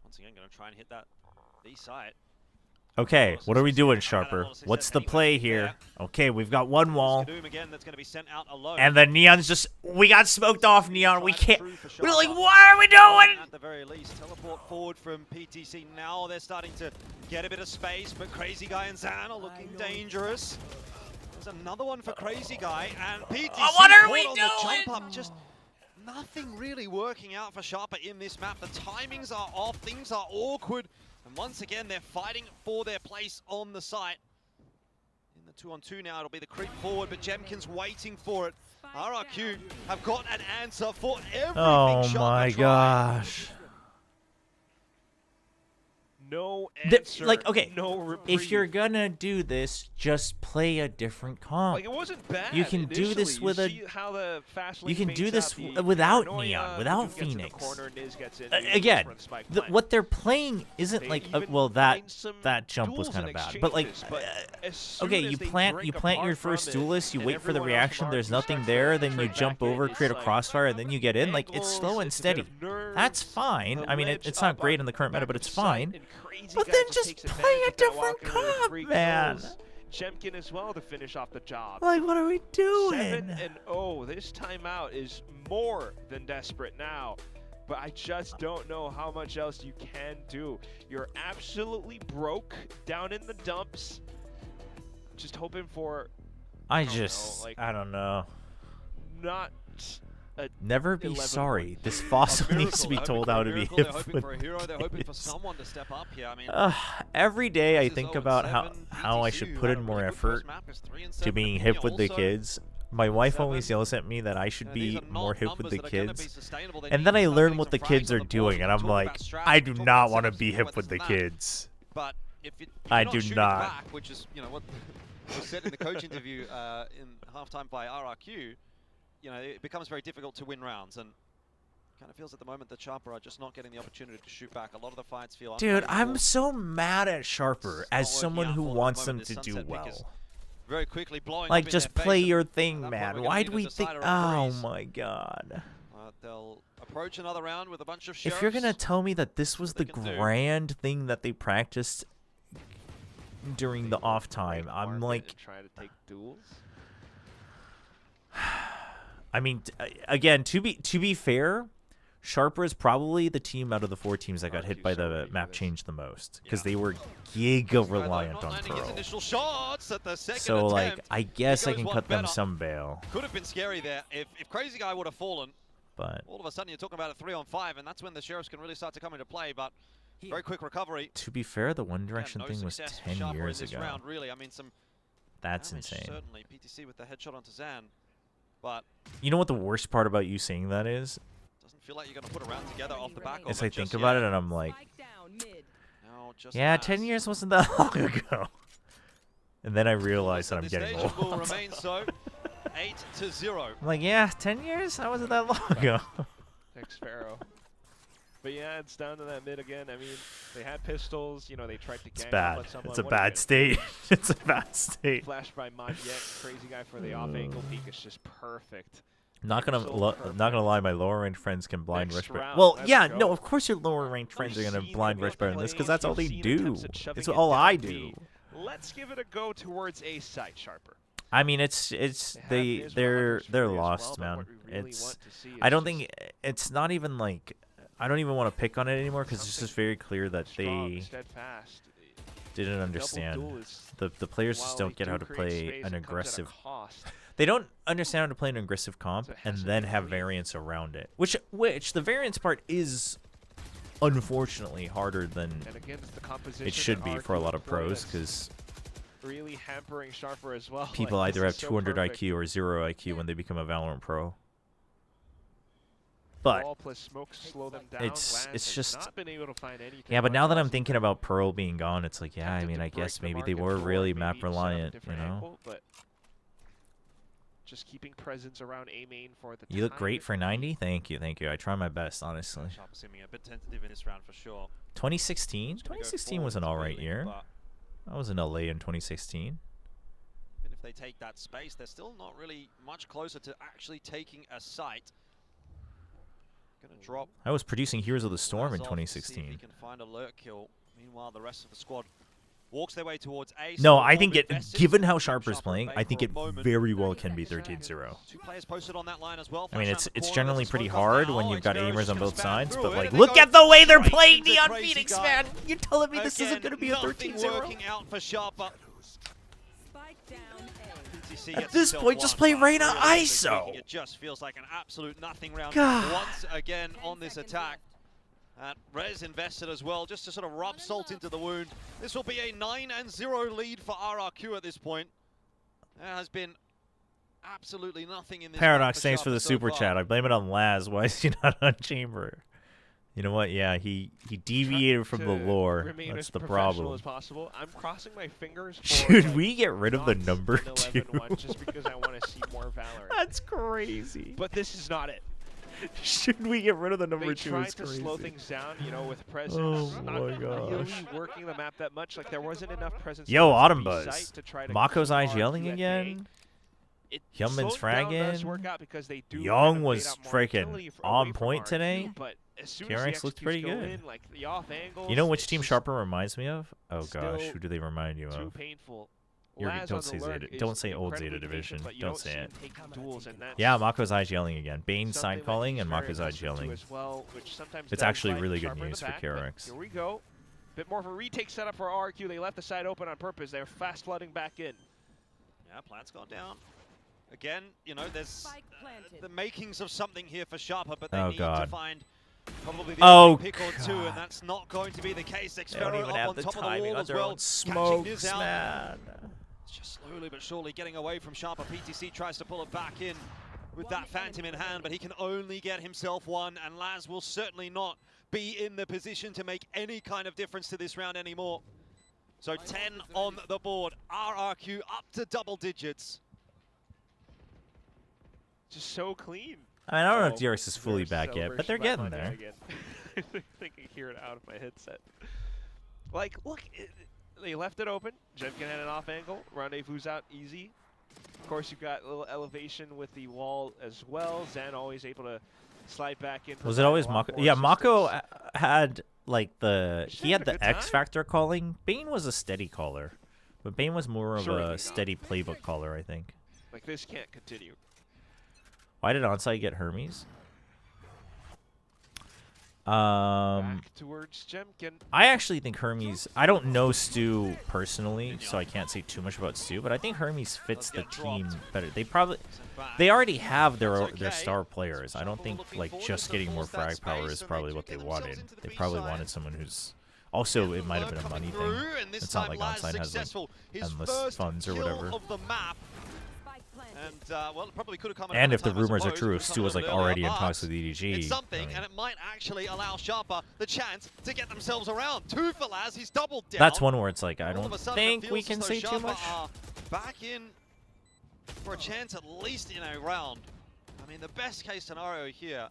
Once again, going to try and hit that B site. Okay, what are we doing, Sharper? What's the play here? Okay, we've got one wall. And the Neon's just... We got smoked off, Neon. We can't... We're like, what are we doing? At the very least, teleport forward from PTC. Now they're starting to get a bit of space, but Crazy Guy and Zan are looking dangerous. There's another one for Crazy Guy, and PTC what are we on doing? The jump up. Just nothing really working out for Sharper in this map. The timings are off. Things are awkward. And once again, they're fighting for their place on the site. In the 2-on-2 now, it'll be the creep forward, but Jemkin's waiting for it. RRQ have got an answer for everything. Oh my gosh. No answer. Like, okay, no reprieve. if you're gonna do this, just play a different comp. Like, it wasn't bad. You can do this with a. You can do this without Neon, without Phoenix. Again, what they're playing isn't like well that jump was kind of bad, but like okay, you plant your first duelist, you wait for the reaction. There's nothing there, then you jump over, create a crossfire, and then you get in. Like it's slow and steady. That's fine. I mean, it's not great in the current meta, but it's fine. But then just play a different comp, man. Jemkin as well to finish off the job. Like, what are we doing? 7-0. This timeout is more than desperate now. But I just don't know how much else you can do. You're absolutely broke down in the dumps. Just hoping for... I don't know. Not... Never be sorry. This fossil needs to be told how to be hip with every day I think about how I should put in more effort to being hip with the kids. My wife always yells at me that I should be more hip with the kids. And then I learn what the kids are doing, and I'm like, I do not want to be hip with the kids. I do not. Which is, you know, what was said in the coach interview in halftime by RRQ. You know, it becomes very difficult to win rounds, and kind of feels at the moment that Sharper are just not getting the opportunity to shoot back. A lot of the fights feel... Dude, I'm so mad at Sharper as someone who wants them to do well. Very quickly blowing like, just play your thing, man. Why do we think... Oh, my God. They'll approach another round with a bunch of sheriffs. If you're going to tell me that this was the grand thing that they practiced during the off time, I'm like... Trying to take duels? I mean, again, to be fair, Sharper is probably the team out of the 4 teams that got hit by the map change the most, because they were giga reliant on Pearl. So, like, I guess I can cut them some bail. Could have been scary there if Crazy Guy would have fallen. But all of a sudden, you're talking about a 3-on-5, and that's when the sheriffs can really start to come into play. But very quick recovery. To be fair, the One Direction thing was 10 years ago. Round, really. I mean, that's insane. Certainly, PTC with the headshot onto Zan. But you know what the worst part about you saying that is? Doesn't feel like you're going to put a round together off the back of it. As I think about it, and I'm like, yeah, 10 years wasn't that long ago. And then I realized that I'm getting old. Will remain so. 8-0. I'm like, yeah, 10 years? That wasn't that long ago. Next Pharaoh. But yeah, it's down to that mid again. I mean, they had pistols. You know, they tried to gang It's up bad. on someone. It's a What are you bad gonna state. do? It's a bad state. Flash by Majet, crazy guy for the off ankle peek is just perfect. Not gonna lie, my lower range friends can blind rush better. round, Well, let's yeah, go. no, of course your lower range friends are gonna blind rush better than this because that's all they do. It's all I do. Let's give it a go towards A side, Sharper. I mean, they're lost, man. I don't think it's not even like I don't even want to pick on it anymore because it's just very clear that they didn't understand. The players just don't get how to play an aggressive. They don't understand how to play an aggressive comp and then have variance around it. Which the variance part is unfortunately harder than it should be for a lot of pros because really hampering Sharper as well. people Like, either have this is so 200 perfect. IQ or 0 IQ when they become a Valorant pro. But Wall plus smoke slow them down. it's Laz has just not been able to find anything yeah. But much now that else. I'm thinking about Pearl being gone, it's like yeah. I mean, I guess maybe they were really map reliant, you know. Angle, but just keeping presence around A main for the You look time great for 90. Thank you. I try my best, honestly. Sharp seeming a bit tentative in this round for sure. 2016. 2016 was an alright year. I was in LA in 2016. Even if they take that space, they're still not really much closer to actually taking a site. Gonna drop. I was producing Heroes of the Storm in Laz off to see if 2016. he can find a lurk kill. Meanwhile, the rest of the squad walks their way towards A. No, so I think Orbit vested. given how Sharper's Sharper playing, at I bay think for it a moment. very well can be 13-0. Two players posted on that line as well. I mean, Flash it's around the corner, generally there's a pretty smoke up hard now. when you've got Xperi's aimers on gonna both spam sides, through but it, like, and they look go at the way they're straight playing into Neon Crazy Phoenix, Guy. man! You're telling me this Again, isn't gonna be a nothing 13-0? working out for Sharper. PTC At gets this himself point, just one, play but Reyna realistically ISO. speaking, It just feels like an absolute nothing round God. once again on this attack. And Rez invested as well, just to sort of rub salt into the wound. This will be a 9-0 lead for RRQ at this point. There has been absolutely nothing in this Paradox, round thanks for Sharper the so super far. chat. I blame it on Laz. Why is he not on Chamber? You know what? Yeah, he deviated from the lore. Remain That's as the professional problem. as possible. I'm crossing my fingers for Should like, we get rid of the not number an 11-1 just because I want to see more Valorant. That's crazy. But this is not it. Should we get rid of the number They 2? tried It's to crazy. slow things down, you know, with presence. Oh not my really gosh. working the map that much. Like there wasn't enough presence. Yo, on Autumn B Buzz. site to try to Mako's keep eyes RRQ yelling at again. bay. Hyunmin's Slowing down does fragging. work out because they do Young kind of was bait out more freaking utility on away from point RRQ, today. But as soon as the KRX looked pretty executes go good. in, like the off angles, You know which it's Team just Sharper reminds me of? Oh still gosh, who do they remind you too of? painful. You're, Laz don't on say the lurk Zeta. is Don't say old incredibly Zeta Division. patient, but you Don't don't say see it. him taking duels, and that's Yeah, Mako's eyes yelling again. Bane's something side that calling he's and very Mako's eyes accustomed to yelling. as well, which sometimes It's does actually bite really good Sharper in the news for back, but KRX. Here we go. Bit more of a retake setup for RRQ. They left the side open on purpose. They're fast flooding back in. Yeah, plant's gone down. Again, you know, there's the makings of something here for Sharper, but they Oh, need God. to find probably the Oh, only pick or two, and that's not going to be the case. They don't Xpero even up have on the top of the timing wall on as their well, own catching smokes, this out. man. It's just slowly but surely getting away from Sharper. PTC tries to pull it back in with that Phantom in hand, but he can only get himself one, and Laz will certainly not be in the position to make any kind of difference to this round anymore. So 10 on the board. RRQ up to double digits. Just so clean. I mean, I don't know if DRX is fully back yet, but they're Celebration. getting My there. bad again. I think I hear it out of my headset. Like, look, they left it open. Jemkin had an off angle. Rendezvous out easy. Of course, you've got a little elevation with the wall as well. Zen always able to slide back in. Was it always Mako? Yeah, Mako had like he had the X Factor calling. Bane was a steady caller, but Bane was more of a steady playbook caller, I think. Like, this can't continue. Why did Onside get Hermes? Back towards Jemkin. I actually think Hermes. I don't know Stu personally, so I can't say too much about Stu. But I think Hermes fits the team better. They already have their star players. I don't think like just getting more frag power is probably what they wanted. They probably wanted someone who's. Also, it might have been a money thing. It's not like Onside has like endless funds or whatever. And well, it probably could have come at And a if the time, I rumors are suppose. true, It if was Stu was come a like little already in earlier, talks but with EDG, it's something, I mean, and it might actually allow Sharper the chance to get themselves around. 2 for Laz, he's doubled down. that's one where it's like I All of don't a sudden, think it we feels can as say though too Sharper much. are back in for a chance at least in a round. I mean, the best case scenario here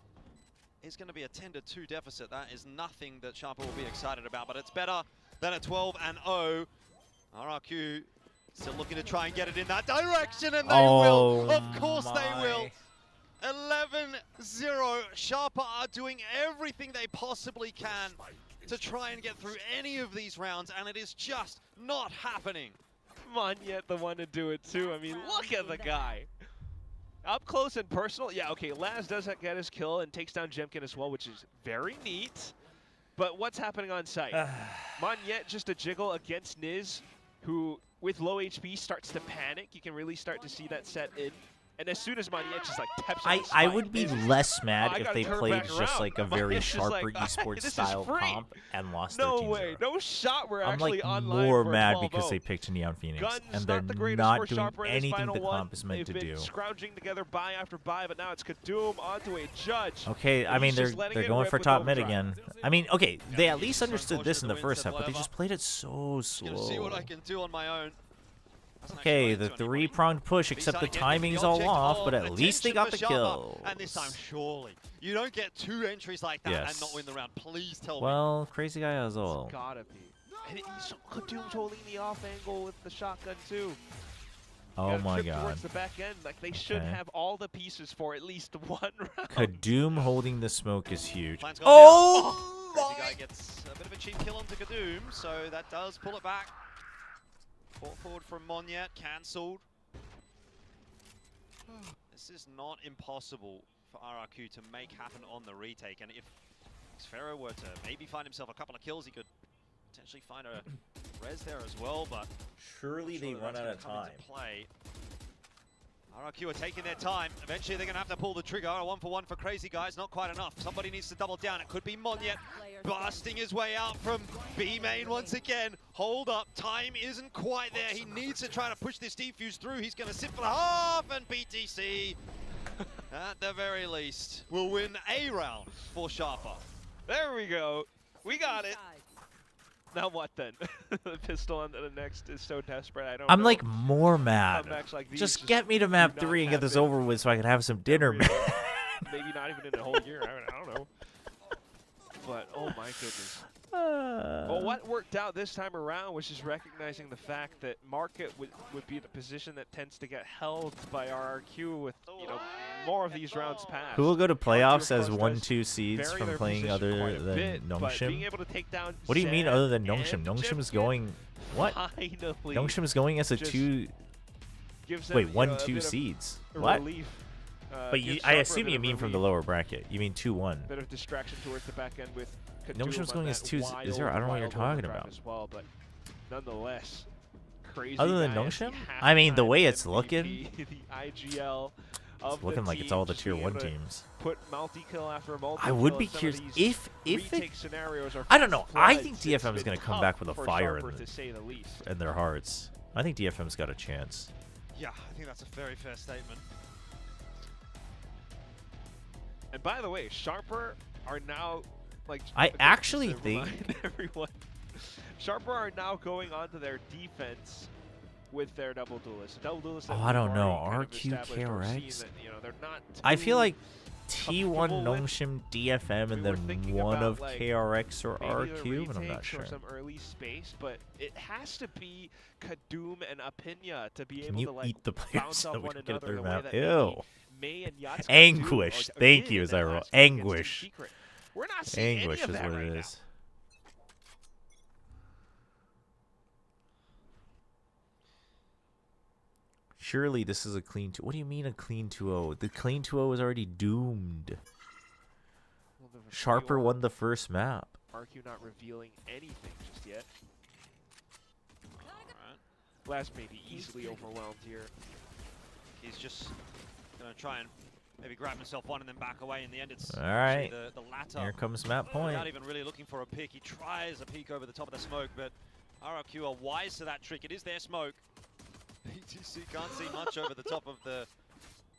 is going to be a 10-2 deficit. That is nothing that Sharper will be excited about, but it's better than a 12-0. RRQ still looking to try and get it in that direction, and they will. Of course they will. 11-0. Sharper are doing everything they possibly can to try and get through any of these rounds, and it is just not happening. Monyet the one to do it too. I mean, look at the guy. Up close and personal. Yeah, okay, Laz does get his kill and takes down Jemkin as well, which is very neat. But what's happening on site? Monyet just a jiggle against Niz, who with low HP starts to panic. You can really start to see that set in. And as soon as Monyet just like taps on the I spike, would be less mad if they played just like a very sharper esports style comp and lost their team. No way, no shot. We're I'm actually like online more for a mad 12-0. because they picked Neon Phoenix Guns and they're not doing anything the comp is meant to They've do. been scrounging together buy after buy, but now it's Kadoom onto a judge. Okay, I mean they're going for top mid again. I mean, okay, they at least understood this in the first half, but they just played it so slow. Gonna see what I can do on my own. Okay, the three-pronged push, except the timing's all off, but at least they got the kill. And this time, surely. You don't get 2 entries like that and not win the round. Please tell me. Well, Crazy Guy has all. It's gotta be. And Kadoom's holding the off angle with the shotgun too. Oh my god. Towards the back end, like they should have all the pieces for at least 1 round. Kadoom holding the smoke is huge. Oh! Crazy Guy gets a bit of a cheap kill onto Kadoom, so that does pull it back. Brought forward from Monyet, cancelled. This is not impossible for RRQ to make happen on the retake, and if Sphero were to maybe find himself a couple of kills, he could potentially find a res there as well, but surely they run out of time. Play. RRQ are taking their time. Eventually they're going to have to pull the trigger. A 1-for-1 for Crazy Guys, not quite enough. Somebody needs to double down. It could be Monyet blasting his way out from B main once again. Hold up, time isn't quite there. He needs to try to push this defuse through. He's going to sit for the half, and BTC, at the very least, will win a round for Sharper. There we go. We got it. Now what then? The pistol on the next is so desperate. I don't know. I'm like more mad. Like just get me to map 3 and get this over with so I can have some dinner, man. Maybe not even in a whole year. I don't know. But oh my goodness. Well, what worked out this time around was just recognizing the fact that Market would be the position that tends to get held by RRQ with, you know, more of these rounds passed. Who will go to playoffs as 1-2 seeds from playing other than Nongshim? What do you mean other than Nongshim? Nongshim is going... What? Nongshim is going as a 2... Wait, 1-2 seeds. What? But I assume you mean from the lower bracket. You mean 2-1. Bit of distraction towards the back end with Nongshim's going as 2-0. I don't know what you're talking about. As well, but nonetheless, Crazy other than Nongshim? I mean, the way it's looking... The IGL it's looking like it's all the tier 1 teams. Put multi-kill after multi-kill. I would be curious if it, I don't know. I think DFM is going to come back with a fire in their hearts. I think DFM's got a chance. Yeah, I think that's a very fair statement. And by the way, Sharper are now like. I actually think everyone. Sharper are now going onto their defense with their double duelist. Oh, I don't know. RQ, KRX. I feel like T1 Nongshim, DFM, and then one of KRX or RQ, but I'm not sure. Some early space, but it has to be Kadoom and Apinya to be Can able you to like eat the players bounce so off we one can get another their in a way map? that Ew. May and Yatsuki Anguish. Thank you, Zyro. Anguish. We're not seeing Anguish any of is that what right it now. is. Surely this is a clean 2. What do you mean a clean 2-0? The clean 2-0 is already doomed. Sharper won the first map. RQ not revealing anything just yet. Last may be easily overwhelmed here. He's just going to try and maybe grab himself one and then back away. In the end, it's all right. The latter. Here comes map point. Without even really looking for a pick. He tries a peek over the top of the smoke, but RRQ are wise to that trick. It is their smoke. BTC can't see much over the top of the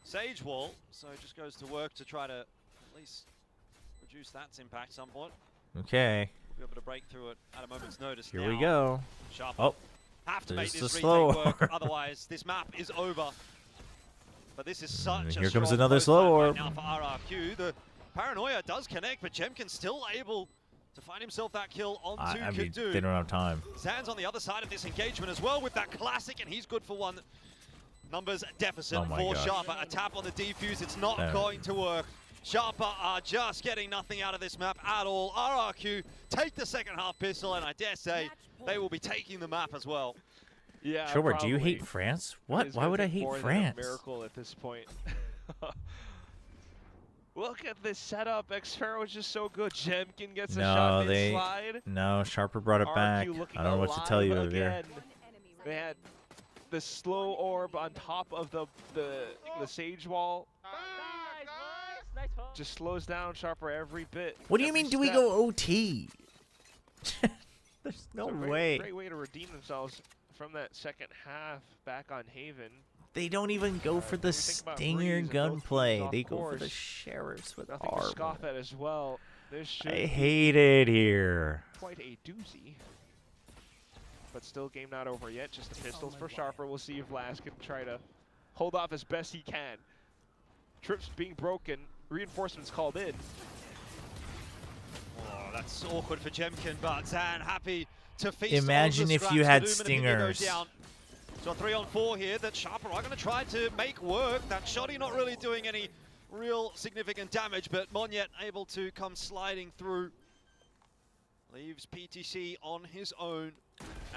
Sage wall, so it just goes to work to try to at least reduce that impact somewhat. Okay. We'll be able to break through it at a moment's notice. Here we go. Sharp. Oh, have to make there's this the slow retake work, otherwise this map is over. But this is such a here comes strong another post slow line orb. right now for RRQ. The Paranoia does connect, but Jemkin still able to find himself that kill onto I mean, Kadu. they don't have time. Zan's on the other side of this engagement as well with that classic, and he's good for one. Numbers deficit Oh my for gosh. Sharper. A tap on the defuse, it's not Damn. going to work. Sharper are just getting nothing out of this map at all. RRQ take the second half pistol, and I dare say they will be taking the map as well. Yeah. Chobra, do you hate France? What? Why would I hate France? Miracle at this point. Look at this setup. Xfero is just so good. Jemkin gets a shot mid-slide. No, Sharper brought it back. I don't know what to tell you over here. They had the slow orb on top of the Sage Wall. Just slows down Sharper every bit. What do you mean, do we go OT? There's no way. Great way to redeem themselves from that second half back on Haven. They don't even go for the stinger gunplay. They go for the sheriffs with Nothing to armor. scoff at as well. This I hate it here. Quite a doozy. But still, game not over yet. Just the pistols for Sharper. We'll see if Laz can try to hold off as best he can. Trips being broken. Reinforcements called in. Oh, that's awkward for Jemkin, but Zan happy to feast. Imagine on the if scraps. you had Kaduma and Opinion goes stingers. down. So a 3-on-4 here that Sharper are going to try to make work. That Shoddy not really doing any real significant damage, but Monyet able to come sliding through. Leaves PTC on his own,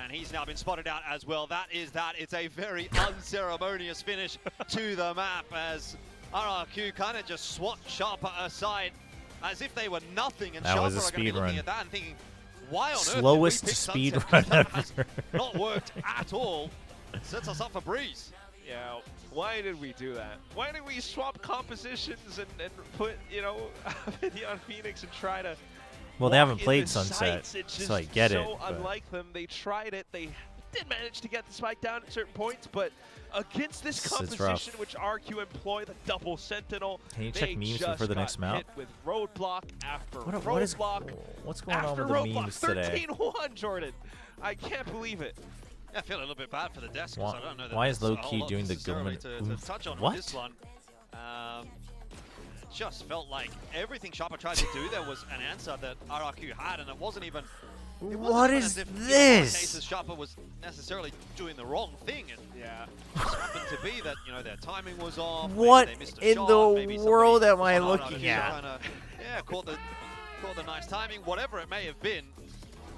and he's now been spotted out as well. That is that. It's a very unceremonious finish to the map as RRQ kind of just swapped Sharper aside as if they were nothing, and That was Sharper a are going to be speed looking run. at that and thinking, why on Slowest earth did we pick speed Sunset? run That has ever. not worked at all. Sets us up for Breeze. Yeah, why did we do that? Why did we swap compositions and put, you know, on Phoenix and try to Well, they haven't walk in played the Sunset, sights? It's so I just get it. so but- unlike them. They tried it. They did manage to get the spike down at certain points, but against this It's rough. composition, which RQ employ the double sentinel, Can you they check memes just for the got next map? hit with roadblock after What is- roadblock. what's going on after with the roadblock. memes today? 13-1, Jordan. I can't believe it. Yeah, I feel a little bit bad for the desk. Why- I don't know that why is there's a low-key whole lot doing the necessarily Gilman to oomph? touch on What? this one. Just felt like everything Sharper tried to do, there was an answer that RRQ had, and it wasn't even. What is as if, in this? some cases, Sharper was necessarily doing the wrong thing. And yeah, just happened to be that their timing was off. What maybe they missed a in shot, the maybe world am I somebody on looking RRQ at? kinda, yeah, caught the nice timing, whatever it may have been.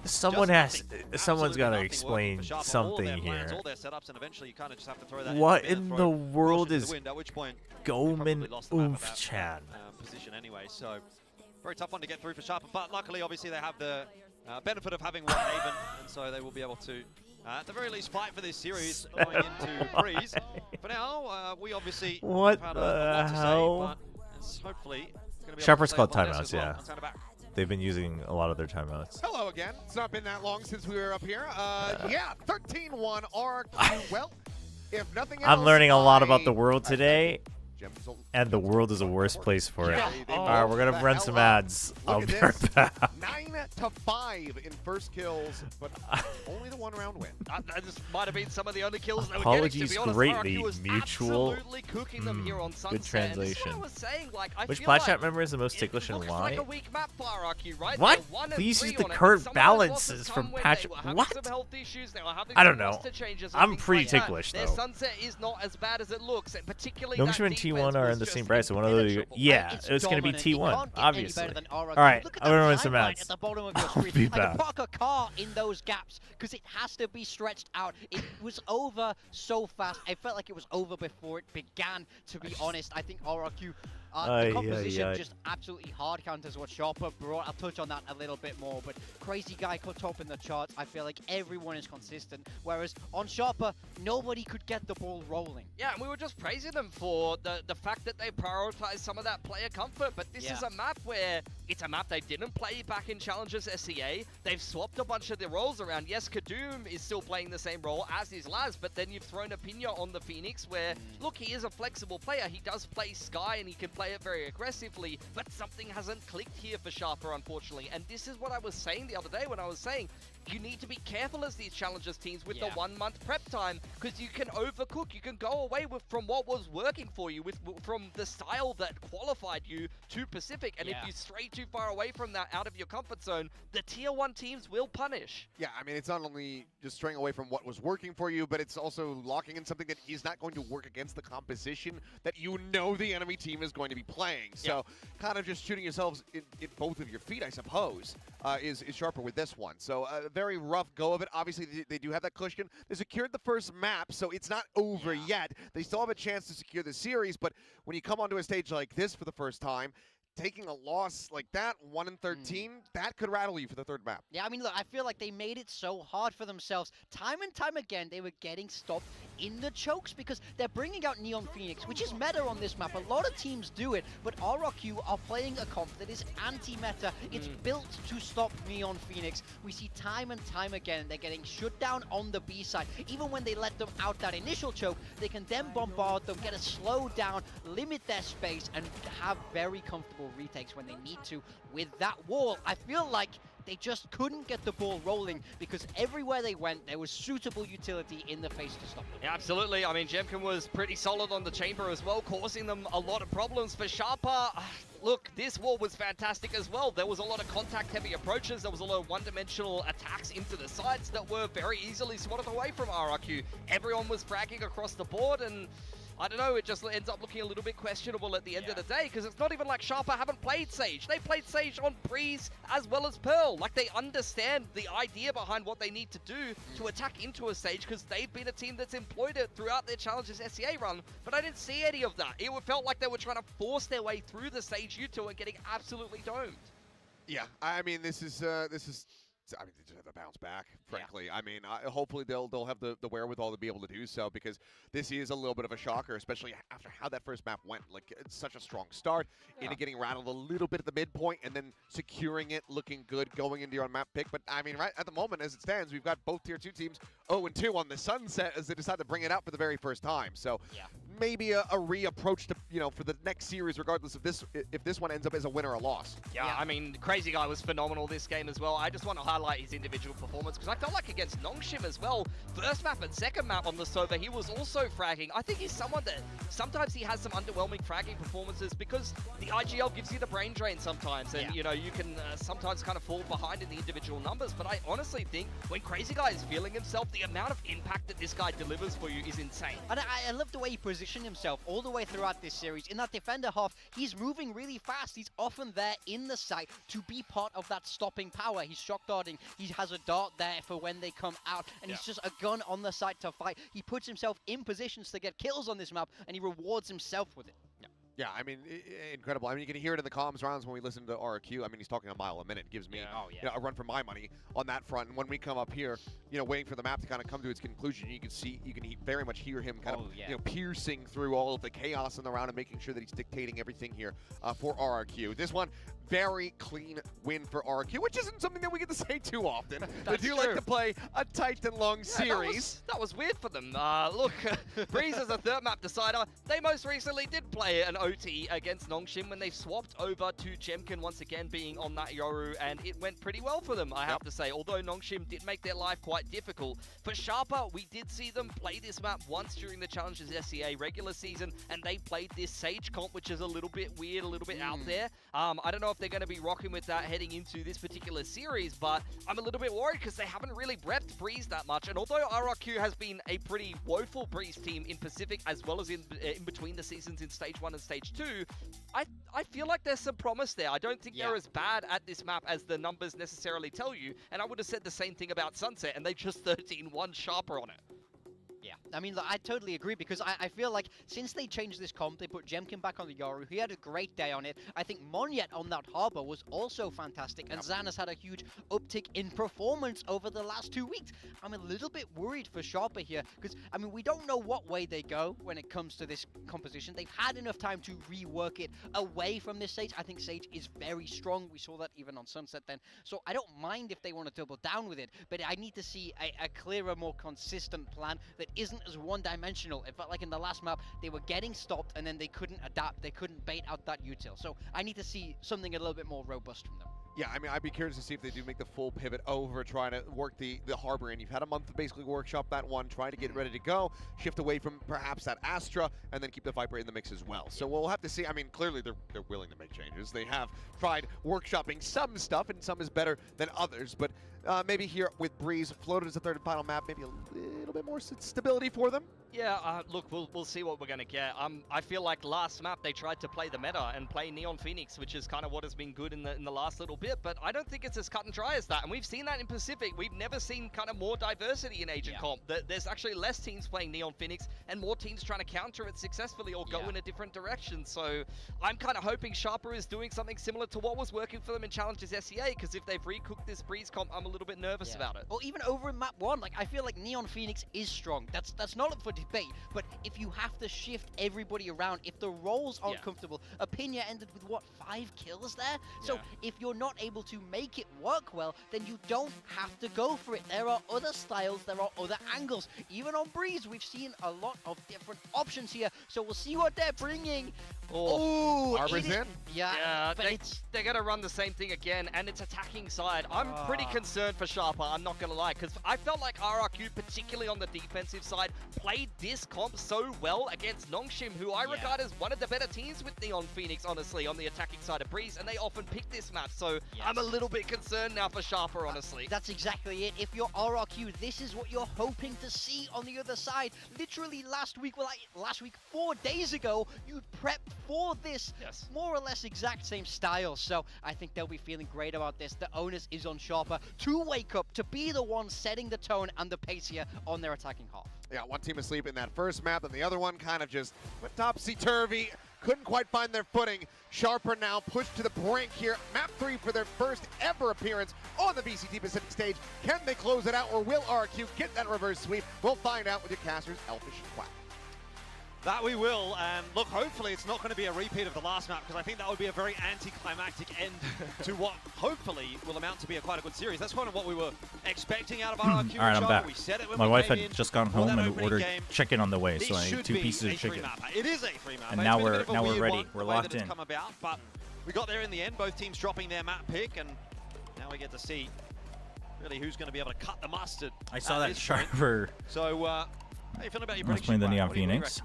Someone Just has. nothing, Someone's got to absolutely explain nothing worked for Sharper. All their something plans, here. all their setups, and eventually you kind of just have to throw that What in in the the bin and throw world caution to is the wind, at which point Goldman lost the map at Oomph that, Chan? position anyway, so very tough one to get through for Sharper, but luckily obviously they have the benefit of having one Haven, and so they will be able to at the very least fight for this series going into Breeze. For now, we obviously What have had a the lot to hell? say, but it's hopefully gonna be Sharper's able to called stay on this timeouts, as well. yeah. I'll turn it back. They've been using a lot of their timeouts. Hello again. It's not been that long since we were up here. Yeah, 13-1 RRQ. Well, if nothing else, I'm learning a lot about the world I- today, and the world is a worse place for it. Yeah, they All right, we're blew gonna the run hell some up. ads. Look I'll at be this. right back. 9-5 in first kills, but only the one-round win. That just might have been some of the only kills they were Apologies getting, to be honest. greatly, RRQ was mutual. absolutely cooking them here on Sunset. Good translation. And this is what I was saying, like, I Which feel Plat like Chat member is the most ticklish and looks why? like a weak map for RRQ, right? What? They're 1 and Please 3 use the on it, current but some of those balances losses from come when patch. they were having What? some health issues, they were having I some don't know. roster changes and I'm things pretty like that. ticklish Their though. Sunset is not as bad as it looks, and particularly Youngster that and defense T1 are was in the just same bracket, so one of those. Yeah, It's it's gonna be dominant. You T1, can't get any obviously. better than RRQ. All right, Look at I'm gonna that run some timeline ads. at the bottom of your I'll screen. be I can back. park a car in those gaps because it has to be stretched out. It was over so fast. I felt like it was over before it began, to be honest. I think RRQ, the composition just absolutely hard counters what Sharper brought. I'll touch on that a little bit more, but Crazy Guy cut top in the charts. I feel like everyone is consistent, whereas on Sharper, nobody could get the ball rolling. Yeah, and we were just praising them for the fact that they prioritized some of that player comfort, but this is a map where it's a map they didn't play back in Challengers SEA. They've swapped a bunch of the roles around. Yes, Kadum is still playing the same role as is Laz, but then you've thrown Opinion on the Phoenix where, look, he is a flexible player. He does play Sky and he can play it very aggressively, but something hasn't clicked here for Sharper, unfortunately. And this is what I was saying the other day when I was saying, you need to be careful as these Challengers teams with the 1 month prep time, because you can overcook. You can go away from what was working for you, from the style that qualified you to Pacific. And if you stray too far away from that, out of your comfort zone, the tier 1 teams will punish. Yeah, I mean, it's not only just straying away from what was working for you, but it's also locking in something that is not going to work against the composition that you know the enemy team is going to be playing. So kind of just shooting yourselves in both of your feet, I suppose, is Sharper with this one. So very rough go of it. Obviously, they do have that cushion. They secured the first map, so it's not over yet. They still have a chance to secure the series, but when you come onto a stage like this for the first time, taking a loss like that, 1-13, that could rattle you for the third map. Yeah, I mean, look, I feel like they made it so hard for themselves. Time and time again, they were getting stopped in the chokes because they're bringing out Neon Phoenix, which is meta on this map. A lot of teams do it, but RRQ are playing a comp that is anti-meta. It's built to stop Neon Phoenix. We see time and time again, they're getting shut down on the B side. Even when they let them out that initial choke, they can then bombard them, get a slow down, limit their space, and have very comfortable retakes when they need to. With that wall, I feel like they just couldn't get the ball rolling because everywhere they went, there was suitable utility in the face to stop them. Yeah, absolutely. I mean, Jemkin was pretty solid on the chamber as well, causing them a lot of problems. For Sharper, look, this wall was fantastic as well. There was a lot of contact-heavy approaches. There was a lot of one-dimensional attacks into the sides that were very easily swatted away from RRQ. Everyone was fragging across the board, and I don't know, it just ends up looking a little bit questionable at the end of the day, because it's not even like Sharper haven't played Sage. They played Sage on Breeze as well as Pearl. Like, they understand the idea behind what they need to do to attack into a Sage, because they've been a team that's employed it throughout their Challengers SEA run, but I didn't see any of that. It felt like they were trying to force their way through the Sage U2 and getting absolutely domed. Yeah, I mean, this is I mean, they just have to bounce back, frankly. Yeah. I mean, hopefully they'll have the wherewithal to be able to do so, because this is a little bit of a shocker, especially after how that first map went. Like, it's such a strong start into getting rattled a little bit at the midpoint and then securing it, looking good, going into your own map pick. But, I mean, right at the moment, as it stands, we've got both Tier 2 teams 0-2 on the sunset as they decide to bring it out for the very first time. So maybe a reapproach to, you know, for the next series, regardless of this, if this one ends up as a win or a loss. Yeah, I mean, Crazy Guy was phenomenal this game as well. I just want to highlight his individual performance, because I felt like against Nongshim as well, first map and second map on the Sova, he was also fragging. I think he's someone that sometimes he has some underwhelming fragging performances because the IGL gives you the brain drain sometimes, and you know, you can sometimes kind of fall behind in the individual numbers, but I honestly think when Crazy Guy is feeling himself, the amount of impact that this guy delivers for you is insane. And I love the way he positioned himself all the way throughout this series. In that defender half, he's moving really fast. He's often there in the site to be part of that stopping power. He's shock darting. He has a dart there for when they come out, and he's just a gun on the site to fight. He puts himself in positions to get kills on this map, and he rewards himself with it. Yeah, I mean, incredible. I mean, you can hear it in the comms rounds when we listen to RRQ. I mean, he's talking a mile a minute. It gives me you know, a run for my money on that front. And when we come up here, you know, waiting for the map to kind of come to its conclusion, you can very much hear him kind of you know, piercing through all of the chaos in the round and making sure that he's dictating everything here for RRQ. This one, very clean win for RRQ, which isn't something that we get to say too often. They do like to play a tight and long series. That was weird for them. Look, Breeze is a third map decider. They most recently did play an OT against Nongshim when they swapped over to Jemkin once again being on that Yoru, and it went pretty well for them, I have to say, although Nongshim did make their life quite difficult. For Sharper, we did see them play this map once during the Challengers SEA regular season, and they played this Sage comp, which is a little bit weird, a little bit out there. I don't know if they're going to be rocking with that heading into this particular series, but I'm a little bit worried because they haven't really repped Breeze that much, and although RRQ has been a pretty woeful Breeze team in Pacific as well as in between the seasons in Stage 1 and Stage 2, I feel like there's some promise there. I don't think they're as bad at this map as the numbers necessarily tell you, and I would have said the same thing about Sunset, and they just 13-1 Sharper on it. Yeah, I mean, look, I totally agree, because I feel like since they changed this comp, they put Jemkin back on the Yoru. He had a great day on it. I think Monyet on that Harbor was also fantastic, and Zan has had a huge uptick in performance over the last 2 weeks. I'm a little bit worried for Sharper here, because, I mean, we don't know what way they go when it comes to this composition. They've had enough time to rework it away from this Sage. I think Sage is very strong. We saw that even on Sunset then. So I don't mind if they want to double down with it, but I need to see a clearer, more consistent plan that isn't wasn't as one-dimensional. It felt like in the last map, they were getting stopped and then they couldn't adapt. They couldn't bait out that util. So I need to see something a little bit more robust from them. Yeah, I mean, I'd be curious to see if they do make the full pivot over, trying to work the harbor in. You've had a month to basically workshop that one, try to get ready to go, shift away from perhaps that Astra, and then keep the Viper in the mix as well. So we'll have to see. I mean, clearly they're willing to make changes. They have tried workshopping some stuff, and some is better than others. But maybe here with Breeze, floated as a third and final map, maybe a little bit more stability for them. Yeah, look, we'll see what we're going to get. I feel like last map they tried to play the meta and play Neon Phoenix, which is kind of what has been good in the last little bit, but I don't think it's as cut and dry as that. And we've seen that in Pacific. We've never seen kind of more diversity in Agent Comp. There's actually less teams playing Neon Phoenix and more teams trying to counter it successfully or go in a different direction. So I'm kind of hoping Sharper is doing something similar to what was working for them in Challenges SEA, because if they've recooked this Breeze comp, I'm a little bit nervous about it. Or even over in map 1, like I feel like Neon Phoenix is strong. That's not up for debate. But if you have to shift everybody around, if the roles aren't comfortable, Opinia ended with, what, 5 kills there? So if you're not able to make it work well, then you don't have to go for it. There are other styles, there are other angles. Even on Breeze, we've seen a lot of different options here. So we'll see what they're bringing. Oh, Harbor's in? Yeah, they're going to run the same thing again, and it's attacking side. I'm pretty concerned for Sharper, I'm not going to lie, because I felt like RRQ, particularly on the defensive side, played this comp so well against Nongshim, who I regard as one of the better teams with Neon Phoenix, honestly, on the attacking side of Breeze, and they often pick this map, so I'm a little bit concerned now for Sharper, honestly. That's exactly it. If you're RRQ, this is what you're hoping to see on the other side. Literally last week, 4 days ago, you prepped for this more or less exact same style, so I think they'll be feeling great about this. The onus is on Sharper to wake up, to be the one setting the tone and the pace here on their attacking half. Yeah, one team asleep in that first map, and the other one kind of just went topsy-turvy. Couldn't quite find their footing. Sharper now pushed to the brink here. Map 3 for their first ever appearance on the VCT Pacific stage. Can they close it out, or will RRQ get that reverse sweep? We'll find out with your casters, Elfish and Quack. That we will, and look, hopefully it's not going to be a repeat of the last map, because I think that would be a very anticlimactic end to what hopefully will amount to be quite a good series. That's kind of what we were expecting out of RRQ. All right, I'm back. We said it when My we wife came had in just gone home and ordered chicken on the way, so I ate 2 pieces of chicken. It is a free map. And now we're ready. We're locked in. Come about, but we got there in the end, both teams dropping their map pick, and now we get to see really who's going to be able to cut the mustard. I saw that Sharper. So, how you feeling about your was playing the Neon Phoenix.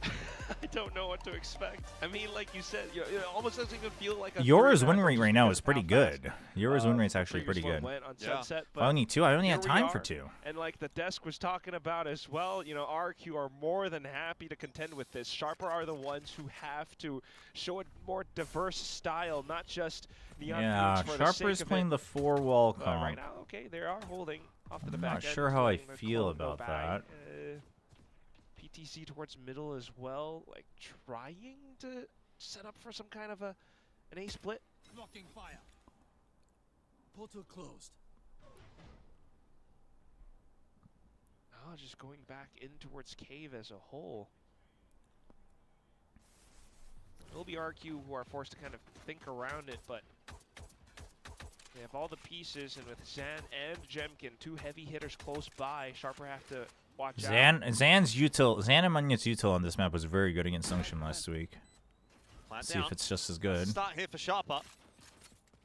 I don't know what to expect. I mean, like you said, it almost doesn't even feel like a Yours win rate right now is pretty good. Yours win rate's actually pretty good. Went on Sunset, but I only 2. I only had time for 2. And like the desk was talking about as well, RRQ are more than happy to contend with this. Sharper are the ones who have to show a more diverse style, not just Neon Phoenix for the sake Sharper's of playing the 4-wall comp. Right now, okay, they are holding off to the I'm back not end. sure how I feel about that. PTC towards middle as well, like trying to set up for some kind of an A split. Blocking fire. Portal closed. Oh, just going back in towards Cave as a whole. It'll be RQ who are forced to kind of think around it, but they have all the pieces, and with Zan and Jemkin, 2 heavy hitters close by, Sharper have to watch out. Zan and Munya's util on this map was very good against Nongshim last week. Let's see if it's just as good. Start here for Sharper.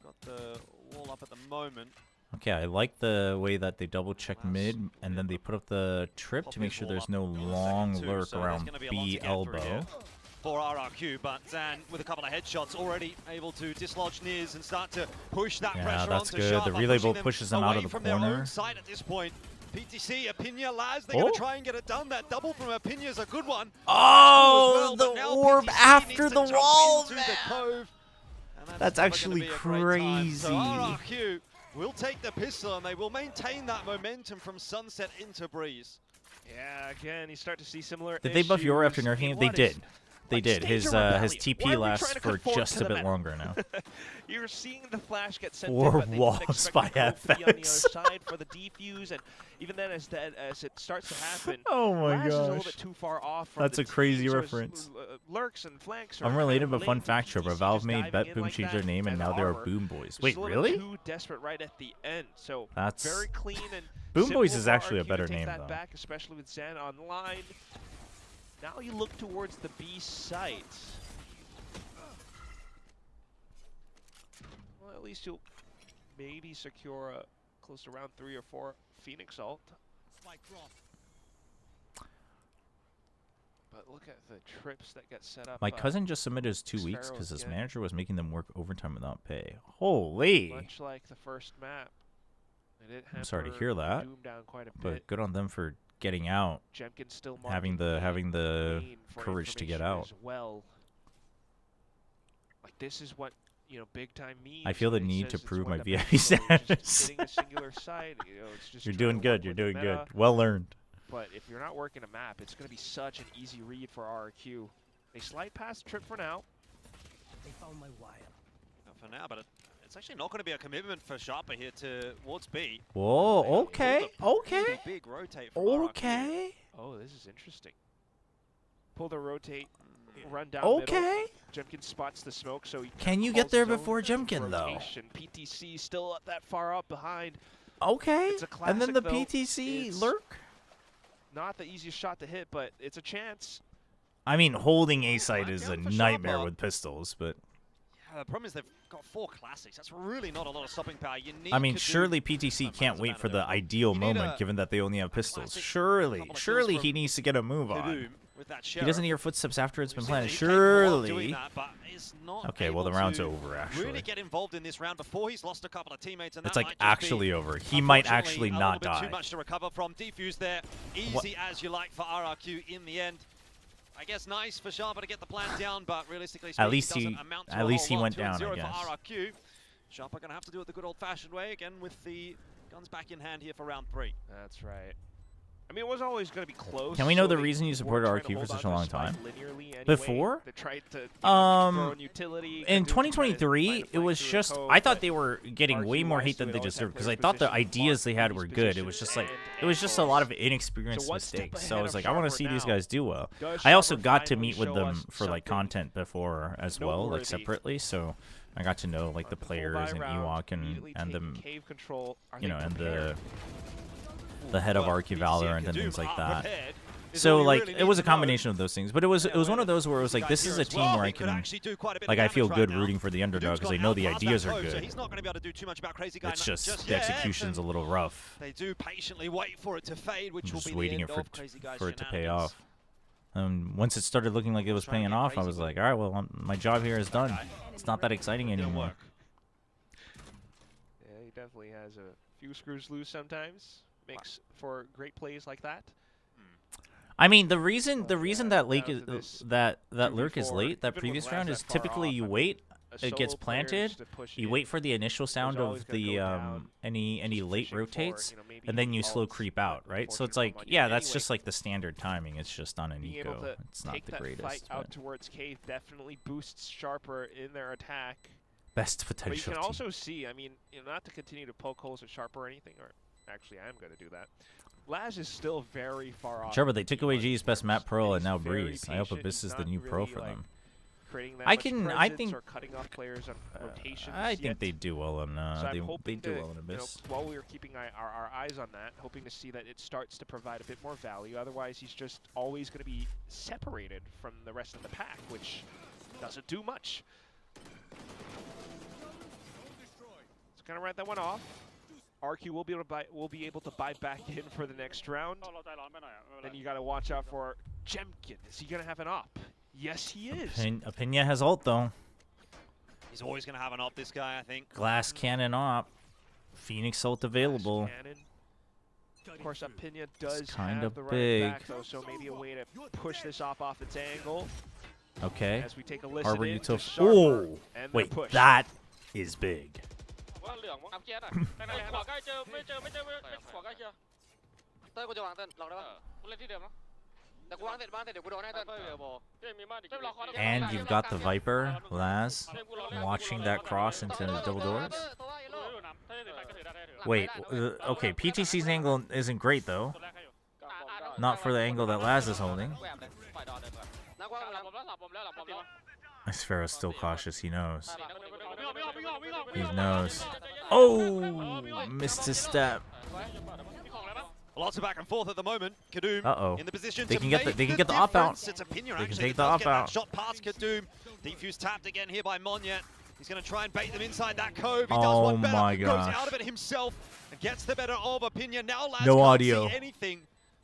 Got the wall up at the moment. Okay, I like the way that they double check mid, and then they put up the trip to make sure there's no long lurk around B elbow. For RRQ, but Zan with a couple of headshots already able to dislodge Niz and start to push that pressure that's onto good. Sharper, The relay bolt them pushes them out of the from corner. Their own side at this point. PTC, Opinia, Laz, they're going to try and get it done. That double from Opinia is a good one. Oh, the orb PTC after the wall, into the cove, That's actually crazy. So RRQ will take the pistol, and they will maintain that momentum from Sunset into Breeze. Yeah, again, you start to see similar Did they buff Yoru after issues. nerfing it? They did. They did. His TP lasts for just a bit longer now. You're seeing the flash get sent 4 in, but walls by be on the other FX. side for the defuse, and even then, as it starts to happen, Oh my Lash is a little gosh. bit too far off from That's the a crazy team, so reference. lurks and flanks are Unrelated but late fun to fact, PTC, Chobra. Valve just made diving Bet in Boom like change that, their name, and now they are Armor. Boom Boys. Just Wait, a little really? Too desperate right at the end. So That's very clean and Boom Boys simple is for actually a RRQ better to take name, that though. back, especially with Zen online. Now you look towards the B site. Well, at least you'll maybe secure a close to round 3 or 4 Phoenix ult. But look at the trips that get set up. My cousin just submitted his 2 weeks because his manager was making them work overtime without pay. Holy! Much like the first map. I'm sorry to hear that, Doom down quite a but bit. good on them for getting out, Jemkin still having the courage to get out. As well. Like this is what big time means. I feel the when he need to says it's prove one my to VIP beat, well, you're status. just hitting a singular side, it's just You're trying doing to good. work You're with the doing good. meta. Well learned. But if you're not working a map, it's going to be such an easy read for RRQ. They slide past Trip for now. They found my wire. Not for now, but it's actually not going to be a commitment for Sharper here towards B. Whoa, okay, okay. Big rotate from RRQ. Okay. Oh, this is interesting. Pull the rotate, run down Okay. middle. Jemkin spots the smoke, so he Can you get there before Jemkin, though? rotation. PTC still not that far up behind. Okay. It's a And then classic, the though. PTC It's lurk. Not the easiest shot to hit, but it's a chance. I mean, holding A site is a nightmare with pistols, but Yeah, the problem is they've got 4 classics. That's really not a lot of stopping power. You need I mean, to do surely PTC can't wait for the ideal moment, given that they only have pistols. Surely he needs to get a move on. with that He doesn't hear footsteps after it's been planted. He's capable of doing Surely. that, but is not Okay, well, the able round's to over, actually. Really get involved in this round before he's lost a couple of teammates, and It's that like might just actually be, over. He might unfortunately, actually a not little bit die. Too much to recover from. Defuse there, easy as you like for RRQ in the end. I guess nice for Sharper to get the plan down, but realistically speaking, At least it doesn't he- amount to at a least whole he lot. went down, 2-0 I guess. for RRQ. Sharper gonna have to do it the good old-fashioned way again with the guns back in hand here for round 3. That's right. I mean, it was always going to be close. Can we know so the they reason you weren't supported trying to RRQ for hold such on a to long spike time? linearly anyway. Before? They tried to throw in utility. In could do some kind of 2023, it was just I thought they were getting way more hate than they deserved because I thought the ideas they had were good. It was just like a lot of inexperienced mistakes. So I was like, I want to see these guys do well. I also got to meet with them for like content before as well, like separately. So I got to know like the players and Ewok and them, and the head of RRQ Valorant and things like that. So like it was a combination of those things, but it was one of those where it was like this is a team where I can like I feel good rooting for the underdog because I know the ideas are good. He's not going to be able to do too much about Crazy Guy It's just the yet. execution's a little rough. They do patiently wait for it to fade, which I'm will just be the waiting end for of Crazy Guy's it to pay shenanigans. off. Once it started looking like it was paying off, I was like, all right, well, my job here is done. It's not that exciting anymore. Yeah, he definitely has a few screws loose sometimes. Makes for great plays like that. I mean, the reason that lurk is late, that previous round, is typically you wait, it gets planted, you wait for the initial sound of the any late rotates, and then you slow creep out, right? So it's like, yeah, that's just like the standard timing. It's just on an eco. It's not the greatest. Fight out towards Cave definitely boosts Sharper in their attack. Best potential. But you can team. also see, I mean, not to continue to poke holes at Sharper or anything, or actually I am going to do that. Laz is still very far off. Sure, but they took away G's best map pro and now Breeze. I hope Abyss is the new pro for them. I think cutting off players on rotations I think they do well on so they do well in Abyss. While we were keeping our eyes on that, hoping to see that it starts to provide a bit more value. Otherwise, he's just always going to be separated from the rest of the pack, which doesn't do much. It's going to write that one off. RQ will be able to buy back in for the next round. Then you got to watch out for Jemkin. Is he going to have an op? Yes, he is. Opinia has ult though. He's always going to have an op, this guy, I think. Glass cannon op. Phoenix ult available. Of course, Opinia does kinda have the right big. back, though, so maybe a way to push this off its angle. Okay. As we take a listen Harbor in Util. to Sharper Oh, and wait, their push. that is big. ว่าเหลืองวางแก๊สอ่ะในขวาใกล้เจอไม่เจอขวาใกล้เจอเต้ยกูจะวางเต้นลองได้ปะกูเล่นที่เดิมเนาะ And you've got the Viper, Laz, watching that cross into the double doors. Wait, okay, PTC's angle isn't great though. Not for the angle that Laz is holding. Sphera's still cautious, he knows. He knows. Oh! Missed his step. Lots of back and forth at the moment. Kadoom in the position they to can make get they can get the op out. It's Opinion They can actually take the op out. shot past Kadoom. Defuse tapped again here by Monyet. He's going to try and bait them inside that cove. He does Oh one better. my Goes gosh. out of it himself and gets the better of Opinion. Now Laz No can't audio. see anything.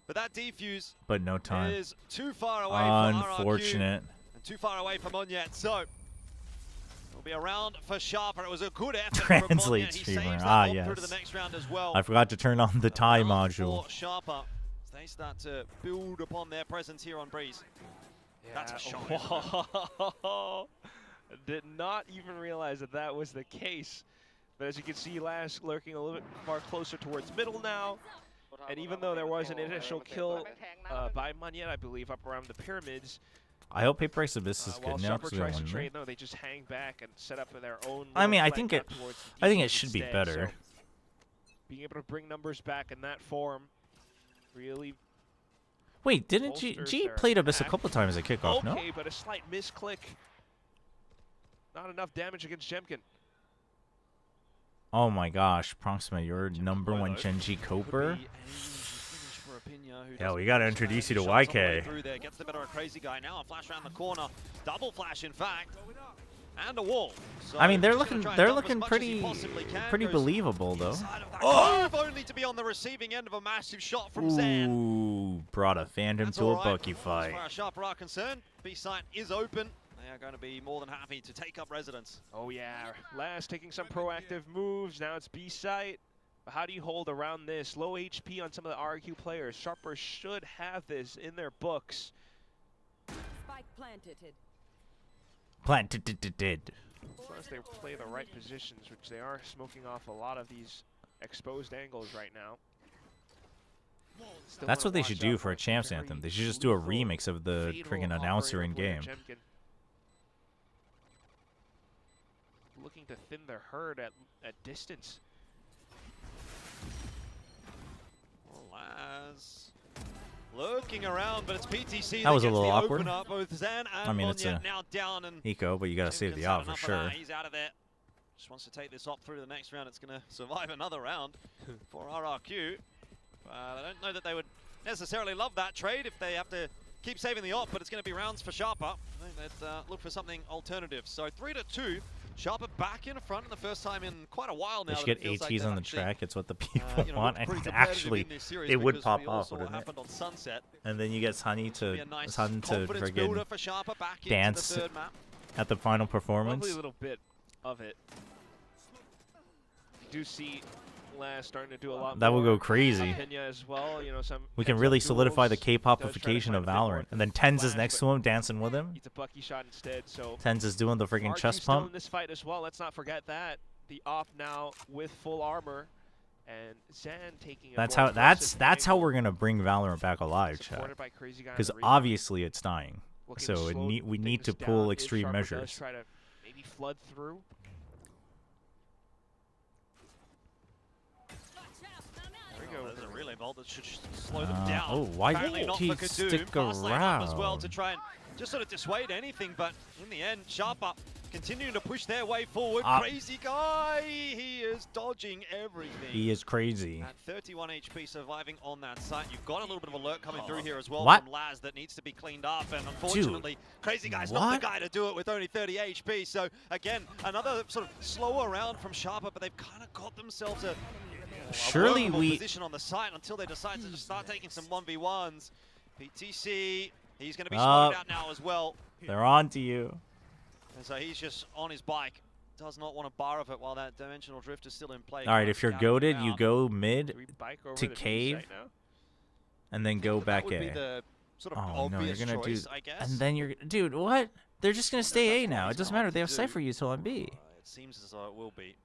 But that defuse But no time. is too far away from RRQ Unfortunate. and too far away from Monyet. So it'll be a round for Sharper. It was a good effort Translate from Monyet. He streamer. saves that Ah, hop yes. through to the next round as well. I forgot to turn on the tie module. For Sharper, they start to build upon their presence here on Breeze. That's a shot. Did not even realize that that was the case. But as you can see, Laz lurking a little bit far closer towards middle now. And even though there was an initial kill by Monyet, I believe, up around the pyramids. I hope Paper X Abyss is While good now Sharper because we tries to won. trade, though, they just hang back and set up their own. I mean, I little think flank it. out towards the I think it defense should be instead, better. so being able to bring numbers back in that form really. Wait, didn't G played Abyss a couple times at kickoff? Okay, No. but a slight misclick. Not enough damage against Jemkin. Oh my gosh, Proxima, you're number one Genji Cooper. Yeah, we gotta introduce you to YK. Through there, gets the better of Crazy Guy. Now a flash around the corner, double flash in fact, and a wall. So I mean, they're he's gonna looking try and dump as much as he pretty possibly can. pretty Goes believable though. Cove, only to be on the receiving end of a massive shot from Zan. Ooh, brought a fandom That's to a all right. Bucky As fight. far as Sharper are concerned, B site is open. They are going to be more than happy to take up residence. Oh yeah, Laz taking some proactive moves. Now it's B site. But how do you hold around this? Low HP on some of the RRQ players. Sharper should have this in their books. Spike planted. Planted. As long as they play the right positions, which they are smoking off a lot of these exposed angles right now. Still That's wanna what they watch should out do for for a champs very anthem. They should just do a lethal remix of the fatal friggin' announcer in operator game. for Jemkin. Looking to thin their herd at distance. Laz looking around, but it's PTC That was a gets little the awkward. open up. Both Zan and I mean, it's Monyet a now down, and eco, but you gotta save the Jemkin's had op for enough of sure. that. He's out of there. Just wants to take this op through to the next round. It's going to survive another round for RRQ. I don't know that they would necessarily love that trade if they have to keep saving the op, but it's going to be rounds for Sharper. I think they'd look for something alternative. So 3-2. Sharper back in front for the first time in quite a while now. They should that it get feels like ATs they've on the actually, track. It's what the people you know, want. looked pretty And competitive actually, in this series it would because pop we all off, saw what wouldn't it? happened on Sunset. And then you get Sunny to Be a nice Sun to confidence builder friggin' for Sharper back into dance the third map. at the final performance. Probably a little bit of it. You do see Laz starting to do a lot That more. would go crazy. Pena as well, you know, some We can heads-up really duels, solidify the does try to K-popification of find a bit more Valorant. And then Tens is flash, next but to him, dancing with him. It's a Bucky shot instead, so Tens is doing the friggin' RQ chest still pump. in this fight as well. Let's not forget that. The op now with full armor, and Zan taking. That's a more how aggressive how angle, we're gonna bring Valorant back alive, chat. supported by Crazy Guy on Because the rebound. obviously it's dying. Looking So to it slow we need to things pull down if extreme Sharper does measures. try to maybe flood through. There we go. There's a relay vault that should slow them down. Oh, why Apparently did not he for Kadoom. stick Fast lane up as well around? to try and just sort of dissuade anything, but in the end, Sharper continuing to push their way forward. Crazy Guy, he is dodging everything. He is crazy. At 31 HP surviving on that site. You've got a little bit of alert coming through here as well What? from Laz that needs to be cleaned up, and unfortunately, Crazy Guy's not the guy to do it with only 30 HP. So again, another sort of slower round from Sharper, but they've kind of got themselves a Surely workable we- position on the site until they decide to just start taking some 1v1s. PTC, he's going to be Up. spotted out now as well. They're on to you. And so he's just on his bike. Does not want a bar of it while that dimensional drift is still in play. All right, if you're goaded, you go mid over to the B cave, site now? and then go back would be A. the sort of Oh no, you're obvious gonna choice, do, I guess. and then you're, dude, what? They're just gonna stay A now. It doesn't matter. They have Cypher use till on B. It seems as though it will be.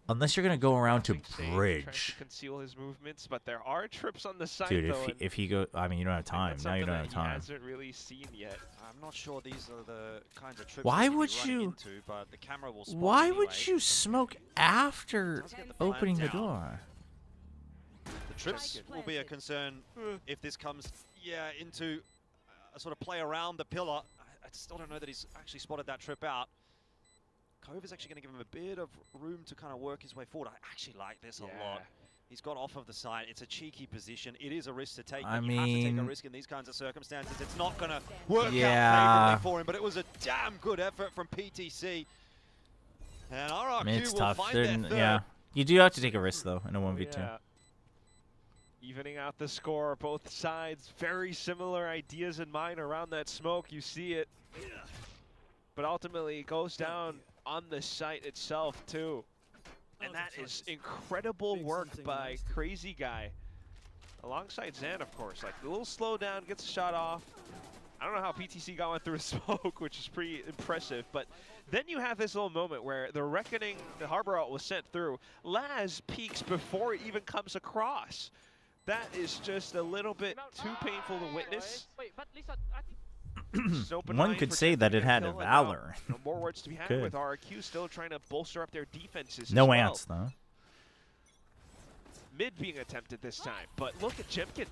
Unless you're gonna go around to Trying bridge. to conceal his movements, but there are trips on the side. Dude, though, and if he go, I mean, you don't have time. Now you don't have He time. hasn't really seen yet. I'm not sure these are the kinds of trips Why that would you'd be running you? into, but the camera will spot Why anyway. would you smoke after Let's get the opening the plan down. door? The trips will be a concern if this comes, into a sort of play around the pillar. I still don't know that he's actually spotted that trip out. Cove is actually going to give him a bit of room to kind of work his way forward. I actually like this a lot. He's got off of the side. It's a cheeky position. It is a risk to take. I but you have to take a mean- risk in these kinds of circumstances. It's not going to work out Yeah. favorably for him, but it was a damn good effort from PTC. And RRQ I mean, it's will tough. find They're their n- third. yeah, you do have to take a risk though in a 1v2. Yeah. Evening out the score, both sides, very similar ideas in mind around that smoke. You see it, but ultimately it goes down on the site itself too. And that is incredible work by Crazy Guy. Alongside Zan, of course. Like, a little slow down, gets a shot off. I don't know how PTC got one through a smoke, which is pretty impressive. But then you have this little moment where the Reckoning, the Harbor Out was sent through. Laz peeks before it even comes across. That is just a little bit too painful to witness. Wait, but Lisa, I think One could say that it had a valor. No more words to be had Could. with RRQ still trying to bolster up their defenses. No as well. ants though. Mid being attempted this time, but look at Jimkin.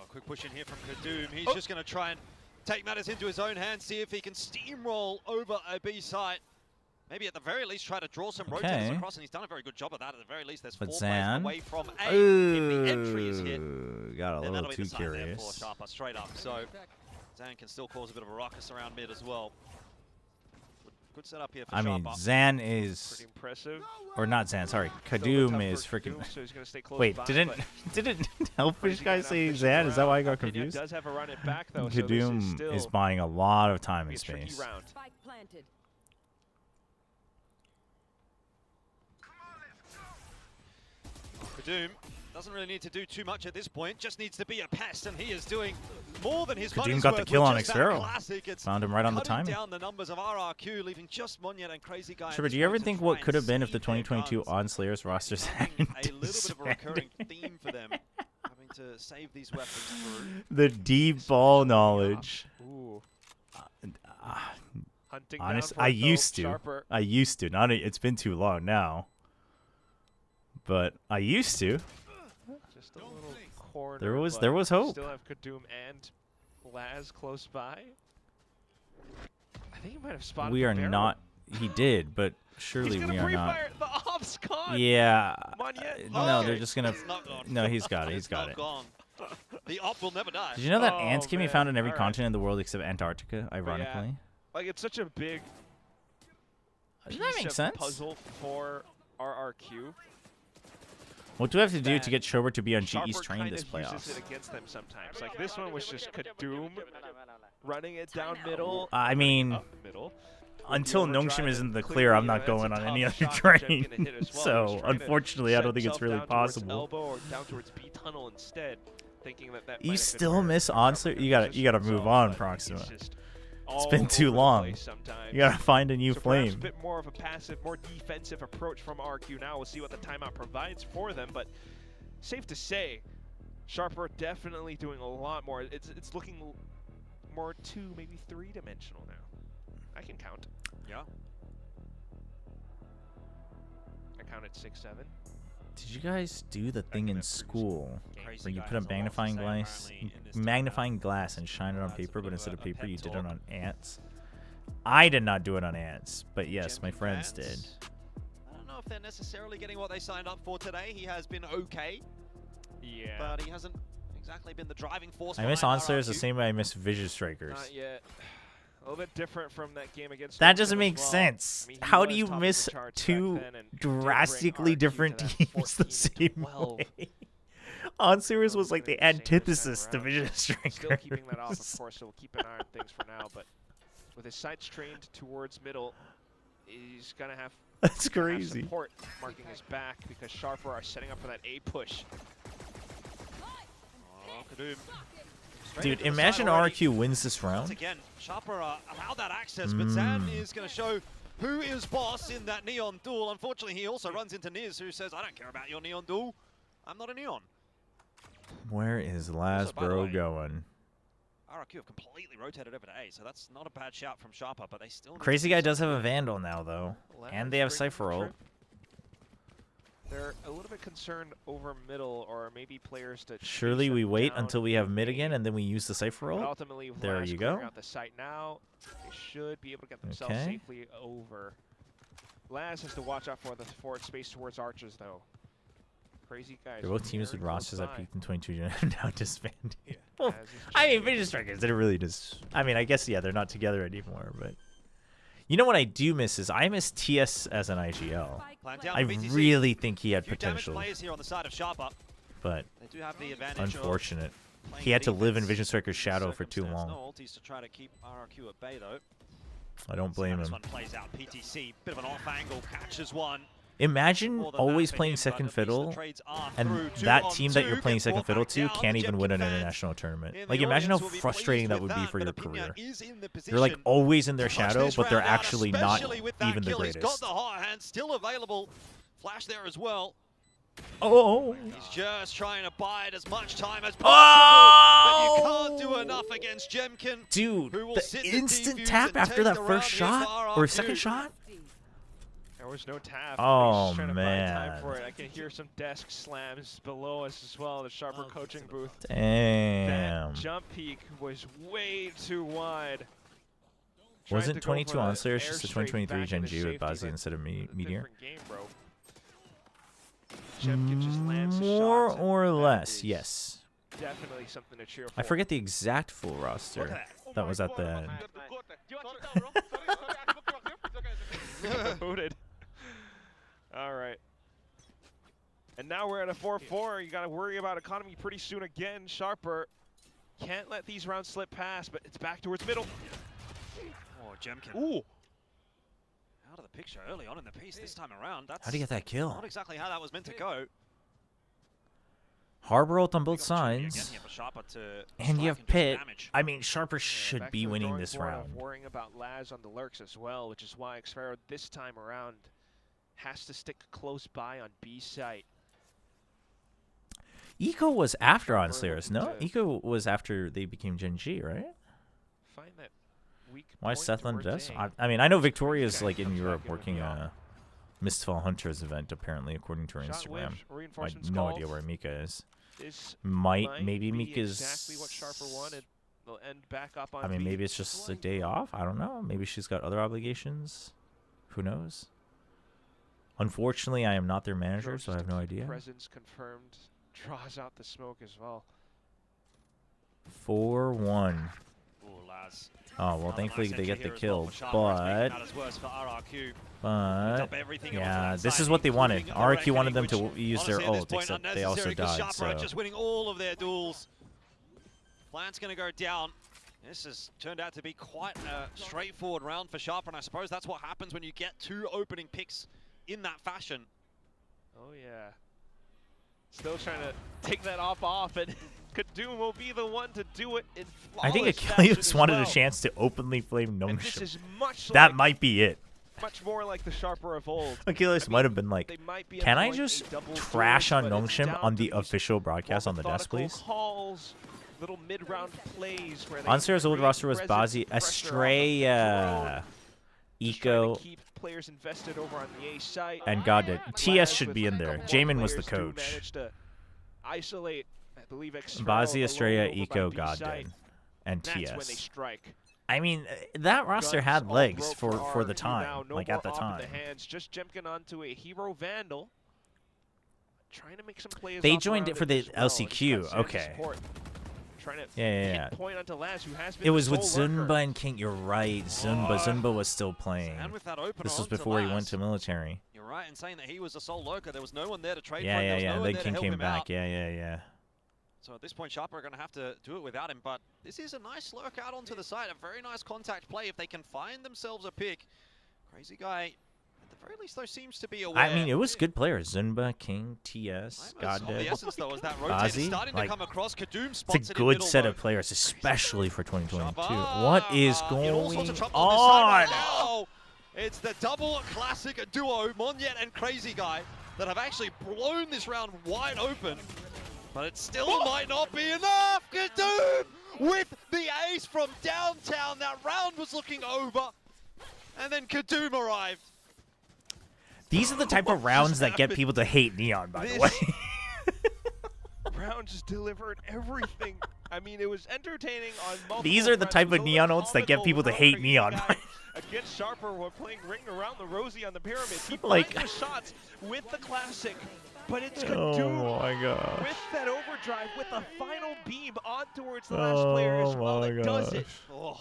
Quick push in here from Kadoom. He's just going to try and take matters into his own hands, see if he can steamroll over a B site. Maybe at the very least try to draw some rotators across, and he's done a very good job of that. At the very least, there's But 4 Zan, players away from A. If the entry is hit, got a then little that'll be too the side there curious. for Sharper, straight up. So Zan can still cause a bit of a ruckus around mid as well. Good setup here for I mean, Sharper. Zan is, Pretty impressive. or not Zan. Sorry, Still Kadoom tough is for freaking. Kadoom, so he's gonna stay close Wait, by, didn't but didn't Hellfish Crazy guy Guy say not Zan? Is that why I got fishing around. confused? Does have a run it back though, so this is Kadoom still is buying a lot of time be and a tricky space. round. Spike planted. Kadoom doesn't really need to do too much at this point, just needs to be a pest, and he is doing more than his Kadoom money's got the worth kill with on just that Xero. classic. It's Found him right on the cutting timing. down the numbers of RRQ, leaving just Monyet and Crazy Guy. Chobra, do you ever think what could have been if the 2022 On Slayers rosters hadn't a little bit of a recurring theme for them, having to save these weapons through. the deep ball knowledge? Ooh. Hunting Honest, down for I a used kill, to. Sharper. I used to. Not. It's been too long now. But I used to. Just a little corner. There was- but there was hope. Still have Kadoom and Laz close by. I think he might have spotted. We the are barrel. not. He did, but surely He's gonna we are not. pre-fire the off's gone. Yeah. Monyet. No, Okay. they're just gonna. It's not gone. No, he's got it. He's It's got not it. gone. The op will never die. Did you know that Oh, ants can be man. found in every All right. continent in the world except Antarctica? But yeah, Ironically. like it's such a big Doesn't that piece make of sense? puzzle for RRQ. What do we have to do that to get Chobra to be on Sharper GE's train kind this of uses playoffs? it against them sometimes. Like this one was just Kadoom running it down middle. I mean, up middle. until Overdrive Nongshim is and in the clearly, clear, I'm you know, not that's a going on any other tough shot for Jem train. gonna hit as well. He was So, trying to unfortunately, I don't set think it's himself really down towards possible. elbow or down towards B tunnel instead, thinking that might You have been still where miss Sharper Onsler? could You have gotta positioned move himself, on, but Proxima. he's just It's all been too over the long. place sometimes. You gotta find a new So perhaps flame. a bit more of a passive, more defensive approach from RQ now. We'll see what the timeout provides for them, but safe to say, Sharper definitely doing a lot more. It's looking more 2, maybe 3-dimensional now. I can count. Yeah. I counted 6, 7. Did you guys do the thing in school Crazy where you Guy put a has a lot to magnifying say glass, apparently in this magnifying glass, and shine it on That's a paper, bit but of instead a of paper, pep you did it talk. on ants? I did not do it on ants, but yes, my friends did. Fans, I don't know if they're necessarily getting what they signed up for today. He has been okay, Yeah. but he hasn't exactly been the driving force. I miss behind Onslayers the RRQ. same way I miss Vision Strikers. Not yet. A little bit different from that game against That Nongshim doesn't as make well. sense. I mean, he How was do you top of miss the charts back two then and did bring drastically RRQ different to that teams the 14 same 12. way? Onslayers was like the Same this time antithesis to around. Vision Strikers. Still keeping that off, of course, so we'll keep an eye on things for now. But with his sights trained towards middle, he's going to have That's gonna have crazy. support marking his back because Sharper are setting up for that A push. Oh, Kadoom. Straight Dude, into the imagine side already. RRQ wins this Once round. again, Sharper allowed that access, but Zan is going to show who is boss in that Neon duel. Unfortunately, he also runs into Niz, who says, I don't care about your Neon duel. I'm not a Neon. Where is Lasbro going? RRQ have completely rotated over to A, so that's not a bad shout from Sharper, but they still... Crazy Guy does have a Vandal now, though. And they have Cypher ult. They're a little bit concerned over middle, or maybe players to... Surely we wait until we have mid again, and then we use the Cypher ult? Ultimately, there you go. Out the site now. They should be able to get themselves safely over. Laz has to watch out for the forward space towards archers, though. Crazy Guys. They're both teams with rosters that peaked in 22 and now disbanded. Yeah. Well, I mean, Vision Strikers, it really just... I mean, I guess, yeah, they're not together anymore, but... You know what I do miss is I miss TS as an IGL. I really think he had potential. Here on the side of Sharper. But they do have the advantage unfortunate. He had to live in Vision Striker's shadow for too long. No ultis to try to keep RRQ at bay, though. I don't blame him. This one plays out. PTC, bit of an off-angle, catches one. Imagine always playing second fiddle, and that team that you're playing second fiddle to can't even win an international tournament. Like, imagine how frustrating that would be for your career. You're like always in their shadow, but they're actually not even the greatest. Got the hot hand still available. Flash there as well. Oh! He's just trying to bide as much time as possible, but you can't do enough against Jemkin. Dude, the instant tap after that first shot or second shot. There was no tap. Oh, trying to man. find time for it. I can hear some desk slams below us as well, the Sharper coaching booth. Damn. That jump peak was way too wide. Wasn't 22 on Slayers just a 2023 Gen G with Bazzi instead of Meteor? Game, bro. Just lands More or less, yes. Definitely something to cheer for. I forget the exact full roster that was at the end. Booted. All right. And now we're at a 4-4. You got to worry about economy pretty soon again. Sharper can't let these rounds slip past, but it's back towards middle. Oh, Jemkin. Ooh. Out of the picture early on in the piece this time around. That's How'd he get that kill? Not exactly how that was meant to go. Harbor ult on both sides. And you have Pit. I mean, Sharper should be winning this round. Worrying about Laz on the lurks as well, which is why Xfero this time around has to stick close by on B site. Eco was after on Slayers, no? Eco was after they became Gen G, right? Find that weak why is Seth on desk? I mean, I know Victoria's like in Europe working a Mistfall Hunters event, apparently, according to her Instagram. I have no idea where Mika is. Maybe Mika's... Exactly what Sharper wanted. They'll end back up on I mean, maybe it's just a day off. I don't know. Maybe she's got other obligations. Who knows? Unfortunately, I am not their manager, so I have no idea. Presence confirmed. Draws out the smoke as well. 4-1. Oh, well, thankfully they get the kill, but yeah, this is what they wanted. RRQ wanted them to use their ult, except they also died, so. Just winning all of their duels. Plan's going to go down. This has turned out to be quite a straightforward round for Sharper, and I suppose that's what happens when you get two opening picks in that fashion. Oh, yeah. Still trying to take that off, and Kadum will be the one to do it in flawless I think Achilles wanted a chance to openly flame Nongshim. That might be it. Much more like the Sharper of old. Achilles might have been like, can I just trash on Nongshim on the official broadcast on the desk, please? Little mid-round plays where Onslaughter's old roster was Bazzi, Estrella, Eco, players invested over on the A site. And God did. TS should be in there. Jamin was the coach. Isolate, I believe, Bazzi, Estrella, Eco, God did, and TS. I mean, that roster had legs for the time, like at the time. Just Jemkin onto a hero Vandal. Trying to make some plays. They joined it for the LCQ. Okay. Yeah. Point onto Laz, who has been it was with Zunba and King. You're right. Zunba was still playing. This was before he went to military. You're right in saying that he was a sole lurker. There was no one there to trade for him. Yeah. Then King came back. Yeah. So at this point, Sharper are going to have to do it without him. But this is a nice lurk out onto the side. A very nice contact play if they can find themselves a pick. Crazy Guy, at the very least, though, seems to be aware. I mean, it was good players. Zunba, King, TS, Goddamn, Bazzi. It's a good set of players, especially for 2022. What is going on? It's the double classic duo, Monyet and Crazy Guy, that have actually blown this round wide open. But it still might not be enough. Kadoom with the ace from downtown. That round was looking over. And then Kadoom arrived. These are the type of rounds that get people to hate Neon, by the way. Round just delivered everything. I mean, it was entertaining on multiple These are the type of Neon ults that get people to hate Neon. Against Sharper, we're playing ring around the Rosie on the pyramid. He Like- finds the shots with the classic, but it's Oh Kadoom my gosh. with that overdrive with the final beam on towards the last player as well. It does it. Oh.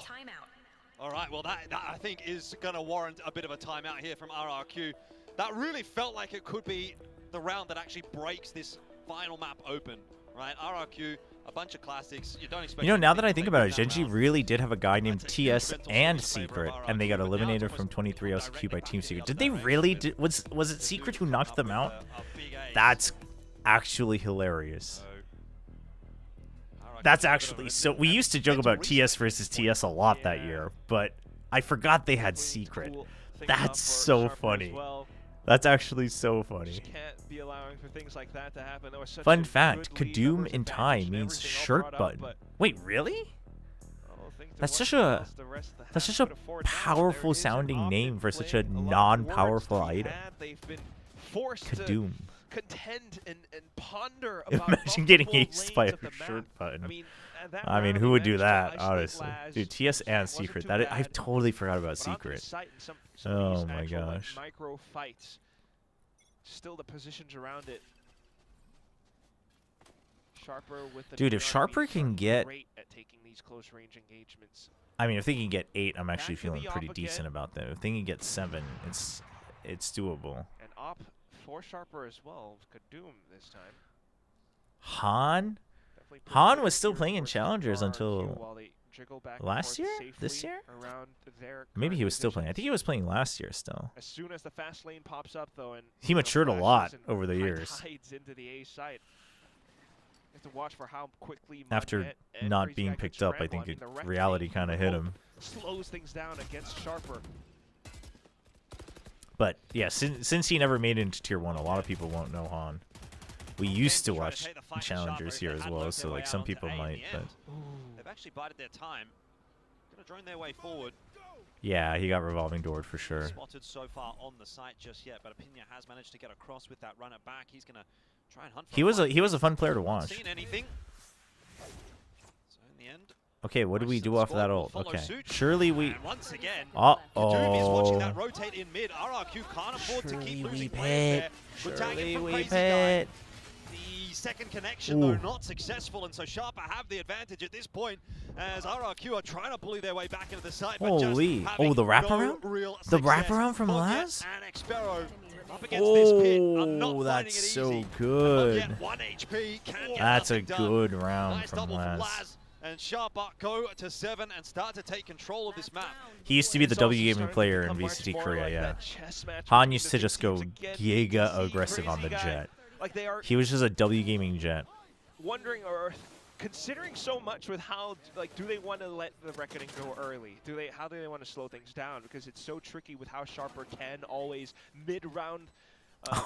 All right, well, that I think is going to warrant a bit of a timeout here from RRQ. That really felt like it could be the round that actually breaks this final map open, right? RRQ, a bunch of classics. You don't expect. You know, now that I think about it, Genji really did have a guy named TS and Secret, and they got eliminated from 23 LCQ by Team Secret. Did they really? Was it Secret who knocked them out? That's actually hilarious. That's actually so. We used to joke about TS versus TS a lot that year, but I forgot they had Secret. That's so funny. That's actually so funny. Can't be allowing for things like that to happen. There was such Fun a fact, good lead, Kadoom in Thai means shirt button. Wait, really? That's such a powerful sounding name for such a non-powerful item. They've been forced Kadoom. to contend and ponder about Imagine getting multiple aced by lanes a of the map. shirt button. that I mean, round who would he do managed that, to isolate honestly? Laz. Dude, TS and Wasn't Secret. too I bad, totally forgot about but onto the Secret. site and some of Oh these my actual, like, gosh. micro fights. Still the positions around it. Sharper with the Dude, if neon Sharper beats can are get... great at taking these close range engagements. I mean, if they can get 8, I'm actually Back to feeling the pretty op decent again. about them. If they can get 7, it's doable. And op for Sharper as well. Kadoom this time. Han? Han was still playing in Challengers until last year? This year? Maybe he was still playing. I think he was playing last year still. As soon as the fast lane pops up, though, and He matured a flashes lot and over the high years. tides into the A site. You have to watch for how quickly After Monette and not Crazy being Guy can picked up, I scramble. think mean, the reality reckoning kind of hit him. slows things down against Sharper. But yeah, since he never made it into Tier 1, a lot of people won't know Han. We used to watch Challengers here as well, so like some people might, but They've actually bided their time. Gonna drone their way forward. yeah, he got revolving doored for sure. Spotted so far on the site just yet, but Apinia has managed to get across with that runner back. He's gonna try and hunt for He was a fun player to watch. Seen anything. So in the end, Okay, what do we do off that ult? follow Okay, suit. surely we. And once again, Uh Kadoom is watching oh. that rotate in mid. RRQ can't afford to keep losing we players there. pit. We're tagging Surely from we Crazy Guy. pit. The second connection, though, Ooh. not successful, and so Sharper have the advantage at this point as RRQ are trying to bully their way back into the site. But Holy. just Oh, the having wraparound? No real The success. wraparound from Monyet Laz? and Xpero up against this pit are not Oh, finding that's it so easy. good. Monyet, 1 HP, can get That's a nothing done. good round Nice from double Laz. from Laz. And Sharper go to 7 and start to take control of this map. He used to be the W gaming player in VCT Korea, yeah. Han used to just go giga aggressive on the jet. Like they are He was just a W gaming jet. wondering or considering so much with how, like, do they want to let the reckoning go early? How do they want to slow things down? Because it's so tricky with how Sharper can always mid-round.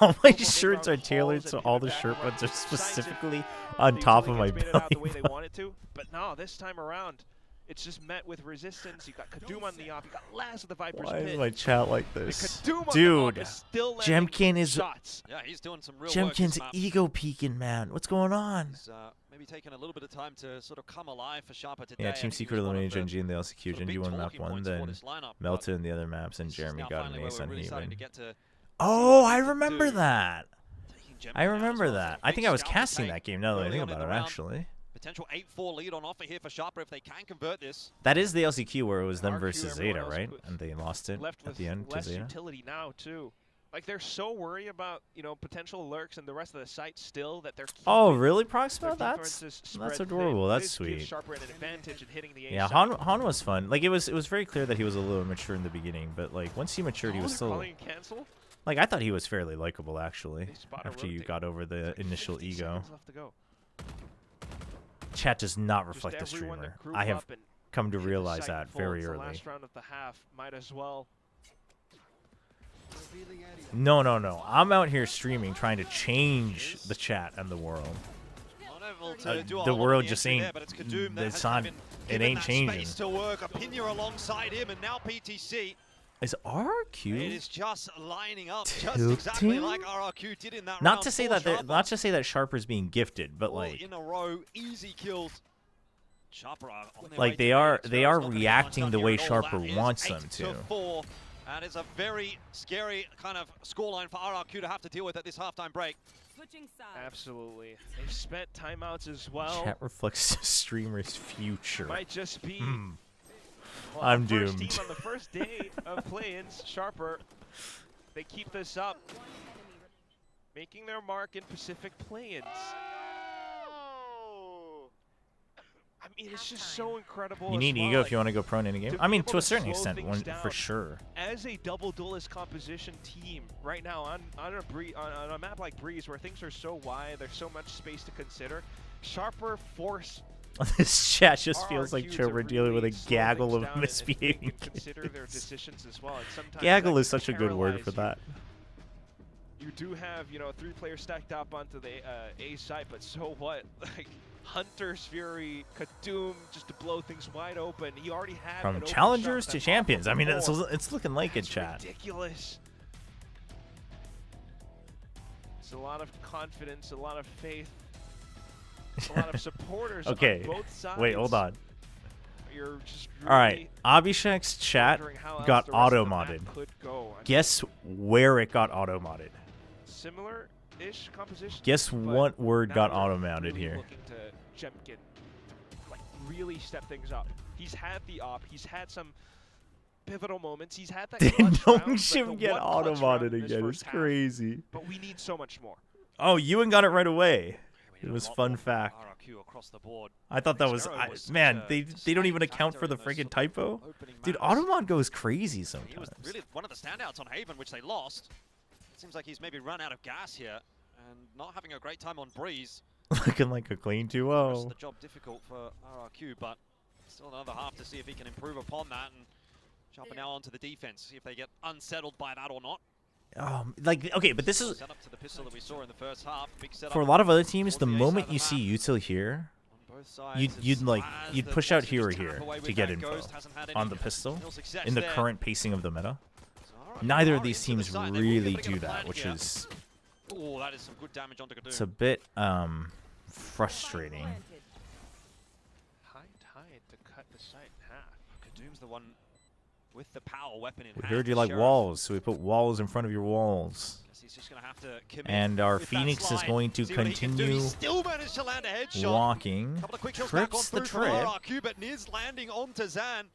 All my shirts are tailored so all the shirt buttons are specifically on top of my made it out the way belly they wanted to, but no, this time around, it's just met with resistance. You got Kadoom on the op, you got Laz with the Viper's Why pit. is my chat like this? Kadoom on the op Dude, is still landing Jemkin is... shots. Yeah, he's doing some real work this Jemkin's map. ego peeking, man. What's going on? He's, maybe taking a little bit of time to sort of come alive for Sharper today. Yeah, I Team think he Secret was one of eliminated the Genji in the LCQ. sort of Genji big won map talking 1, points for then this lineup, but Melta in the other maps, and this is Jeremy now got an finally where ace we're on really starting to Haven. get to Oh, I remember that. I remember that. I think I was casting that game now that I think about it, actually. Potential 8-4 lead on offer here for Sharper if they can convert this. That is the LCQ where it was them RRQ, versus everyone Zeta, else right? was And they lost it left at with the end to less Zeta. utility now too. Like they're so worried about, you know, potential lurks and the rest of the site still that they're Oh, keeping really, their Proximo? defenses spread That's thin. adorable. That's This gives sweet. Sharper an advantage in hitting the A Yeah, site. Han was fun. Like it was very clear that he was a little immature in the beginning, but like once he matured, he was they're still calling it cancel? like I thought he was fairly likable actually. spot a After you rotate. got over the initial 50 ego. seconds left to go. Chat does not Just reflect the everyone streamer. to group I have up and come to hit the realize site that full. very It's the early. last round of the half. Might as well No, no, no. I'm out here streaming, trying to change the chat and the world. The world just ain't. It's not. It ain't changing. To work, Apinya alongside him, and now PTC. Is RRQ? It is just lining up, just exactly like RRQ did in that not round to say four, that not to say that Sharper's being gifted, but like in a row, easy kills. Chobra on their like way they to are the they It's are not gonna be reacting much the done way here at all. Sharper That is wants them 8-4. That is a very scary kind of scoreline for RRQ to have to deal with at this halftime break. Absolutely. They've spent timeouts as well. Chat reflects the streamer's future. Might just be. Well, I'm first doomed. team on the first day of play-ins, Sharper, they keep this up, making their mark in Pacific play-ins. I mean, it's just so incredible. You need as well. ego if you want to go prone in a game. to I be mean, able to a certain slow extent, things for down sure. As a double duelist composition team right now on a map like Breeze, where things are so wide, there's so much space to consider, Sharper force. This chat just feels like RRQ to Chobra dealing with a really slow gaggle things of down and misbehaving consider their kids. decisions as well. And sometimes Gaggle that is can such a good word paralyze for you. that. You do have, you know, 3 players stacked up onto the A side, but so what? Like Hunter's Fury, Kadum, just to blow things wide open. He already had From an open challengers shot to that champions. I mean, before. it's looking like it, chat. Ridiculous. It's a lot of confidence, a lot of faith, a lot of supporters Okay, on both sides. wait, hold on. You're just All right, really Abhishek's chat wondering how else got the rest of the map auto-modded. could go. I mean, Guess where it got auto-modded. similar-ish composition. Guess but what word now got we're auto-mounted really here? Looking to Jemkin to, like, really step things up. He's had the op. He's had some pivotal moments. He's had that clutch round, but Shim the get one clutch round auto-modded in this again. first It's half. crazy. But we need so much more. Oh, Ewan got it right away. It was fun fact. RRQ across the board. I thought that was, man. They don't even account for the friggin' typo. Dude, Automod goes crazy He sometimes. was really one of the standouts on Haven, which they lost. It seems like he's maybe run out of gas here and not having a great time on Breeze. Looking like a clean Rest of 2-0. the job difficult for RRQ, but still another half to see if he can improve upon that and jump now onto the defense, see if they get unsettled by that or not. Like, okay, but this is Set up to the pistol that we saw in the first half. Big setup for a lot of other teams. The towards the A side moment of the you see map. Util here, Both sides, you'd as push the out Foxes here or just here tap away to with get that info Ghost, hasn't had on any the pistol real success in the there. current pacing of the meta. RRQ Neither are of these into the teams side. They will be really putting do a plan that, which here. is Oh, that is some good damage onto Kadum. it's a bit frustrating. High tide to cut the site in half. Kadum's the one with the power weapon in We hand. heard you like Sheriff. walls, so we put walls in front of your walls. Guess he's just gonna have to commit And our with that Phoenix is slide. going to See what he can do. He continue still managed to land a headshot. walking. Couple of quick kills back on Trips the through from trip. RRQ, but Niz landing onto Zan.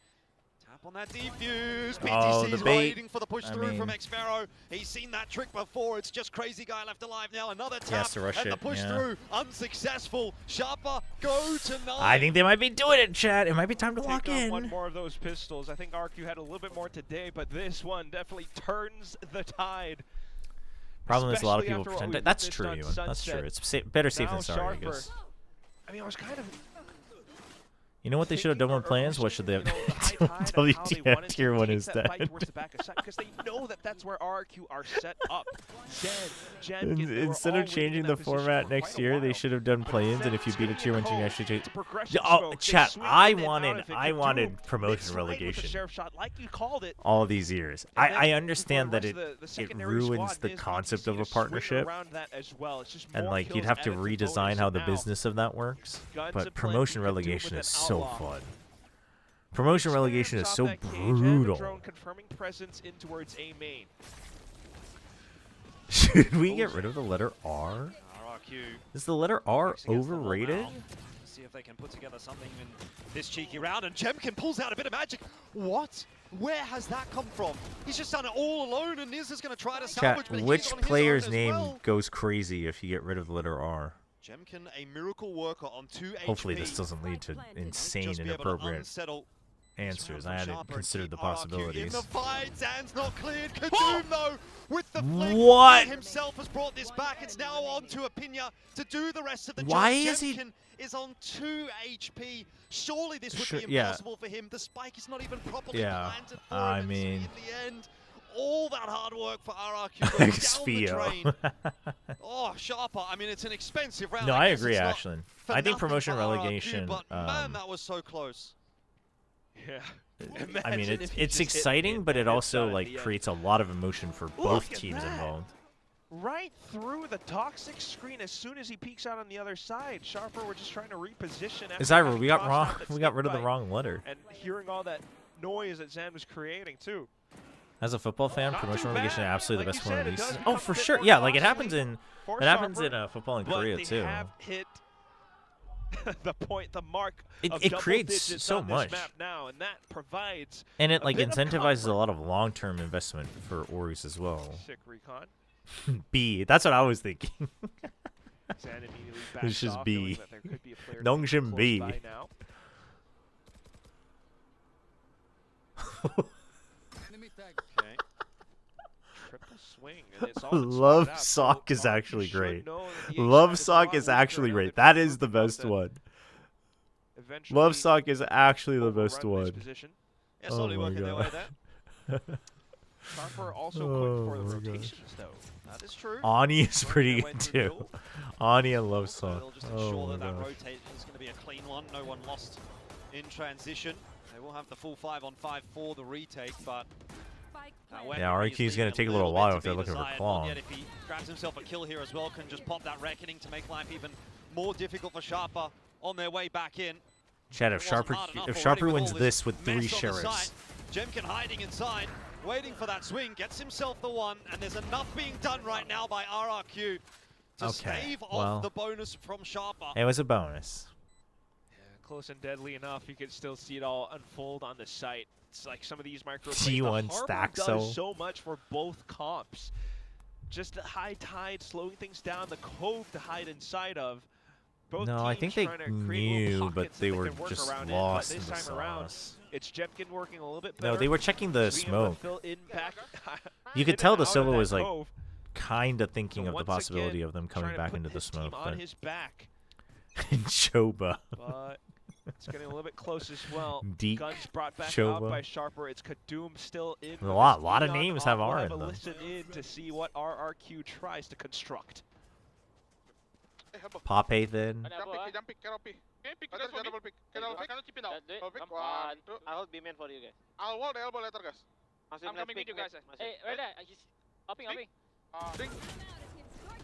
Tap on that defuse. Oh, PTC's the bait. waiting for the push I through from mean- Xfero. He's seen that trick before. It's just crazy guy left alive now. Another He has tap to rush and the it, push yeah. through unsuccessful. Sharper go tonight. I think they might be doing it, chat. It might be time to lock Take on in. one more of those pistols. I think RQ had a little bit more today, but this one definitely turns the tide. Problem is a lot of Especially people after what pretend we that. That's witnessed true, on Ewan. That's true. Sunset. It's better safe Now than sorry, I Sharper. guess. I mean, I was kind of You know what they should have done with plans? What should they have done? WTF tier 1 is dead. Because they know that that's where RQ are set up. Jen, Instead of changing the format next year, they should have done play-ins, and if you beat a tier 1 team, you actually change. Oh, chat! I wanted promotion relegation. All of these years. I understand that it ruins the concept of a partnership, and like you'd have to redesign how the business of that works. But promotion relegation is so fun. Promotion relegation is so brutal. Confirming presence in towards A main. Should we get rid of the letter R? RRQ. Is the letter R overrated? See if they can put together something in this cheeky round, and Jemkin pulls out a bit of magic. What? Where has that come from? He's just done it all alone, and Niz is going to try to salvage, Chat, but which he's on his player's own as name well. goes crazy if you get rid of the letter R? Jemkin, a miracle worker on 2 HP. Hopefully this doesn't lead to insane, Just be able to inappropriate unsettle answers. I hadn't Sharper considered the and keep RRQ in possibilities. the fight. Zan's not cleared. Kadum, though, with the flick. What? He himself has brought this back. It's now on to Apinya to do the rest of the Why job. is he- Jemkin is on 2 HP. Surely this would Sure, be yeah. impossible for him. The spike is not even properly Yeah, planted for I him. And so mean- in the end, all that hard work for RRQ down the drain. Xfio. Oh, Sharper. I mean, it's an expensive round. No, I agree, it's not Ashlyn. for I think nothing promotion for relegation. RRQ, but man, that was so close. Yeah. I mean, Imagine if you it's just hit exciting, it but it and also shot at like the end. creates a lot of emotion for both Look at teams that. involved. Right through the toxic screen as soon as he peeks out on the other side. Sharper, we're just trying to reposition. after Zyra, having we got crossed wrong. out that We got snake rid of the bite wrong letter. And hearing all that noise that Zan was creating too. As a football fan, Not promotion too relegation is bad. absolutely Like the best you one said, of it these. does Oh, become for a bit sure. more Yeah, like it happens costly in for football in But Korea they too. have hit the mark It of double creates digits so on much. this map now, and that provides And it a like bit of incentivizes a comfort. lot of long-term investment for Oris as well. Sick recon. B. That's what I was thinking. Zan immediately It's backs just off, B. knowing that there could be a player Nongshim close B. by now. Okay. Triple swing, and it's all been Love spotted out, so Sock is RRQ actually should great. know that the H Love side is a Sock lot is weaker, actually and great. they're That is the confident best that one. eventually Love Sock is actually the best overrun this one. position. Yeah, Oh slowly my working their way god. there. Sharper also Oh quick for the my gosh. rotations, though. That is true. Ani is Working pretty their way good through too. middle. Ani and Love So Sock. they'll just ensure Oh my that that gosh. rotate is going to be a clean one. No one lost in transition. They will have the full 5-on-5 for the retake, but Yeah, RRQ is going to take a little while if they're looking for Claw. Yet if he grabs himself a kill here as well, can just pop that reckoning to make life even more difficult for Sharper on their way back in. Chad, It if wasn't Sharper hard enough if already Sharper with wins all this with mess 3 on the sheriffs, side. Jemkin hiding inside, waiting for that swing, gets himself the one, and there's enough being done right now by RRQ to Okay, stave well, off the bonus from Sharper. it was a bonus. Close and deadly enough, you can still see it all unfold on the site. It's like some of these micro T1 stack does so much for both comps. Just the high tide, slowing things down, the cove to hide inside of. Both No, I teams think they trying to create little knew, but pockets they that were can work just around lost in. in But the this time around, sauce. it's Jemkin working a little bit better. No, they were checking the Just being able to smoke. fill in back You could in tell and the out of Silva that was like cove. kind of thinking So of the once possibility again, of them trying coming to back put into the his team smoke, on but his back. Choba. But it's getting a little bit close as well. Deep Guns brought back Choba. out by Sharper. It's Kadoom still in. A with lot his of neon names off. have We'll R have in a them. listen in to see what RRQ tries to construct. Pop then. Jump pick, carry pick. Okay, pick this for me. Double pick. Double pick. Chip it out. Double pick. 1, 2. I hold B-man for you guys. I'll hold the elbow later, guys. I'm coming with you guys. Hey, right there. He's upping. Drink.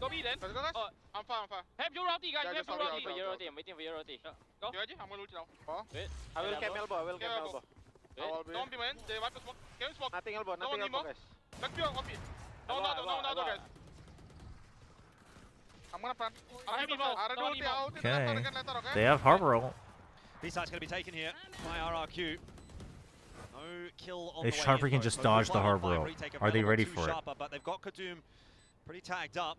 Go B then. Let's go, guys. I'm fine. Have your ulti, guys. Yeah, Have just your out, ulti. out, out. I'm waiting for your ulti. Go. You ready? I'm gonna ult now. Wait. I will camp elbow. I will camp elbow. Don't be man. They wipe the smoke. Can you smoke? Nothing elbow. No one Nothing elbow, anymore. guys. Let's be on copy. No, guys. I'm gonna plan. I have emo. Okay. They have Harbor ult. B-side's going to be taken here by RRQ. No kill on If the way Sharper in, can though. just So dodge the 5-on-5 Harbor ult, retake are they available ready to for it? Sharper, but they've got Kadoom pretty tagged up.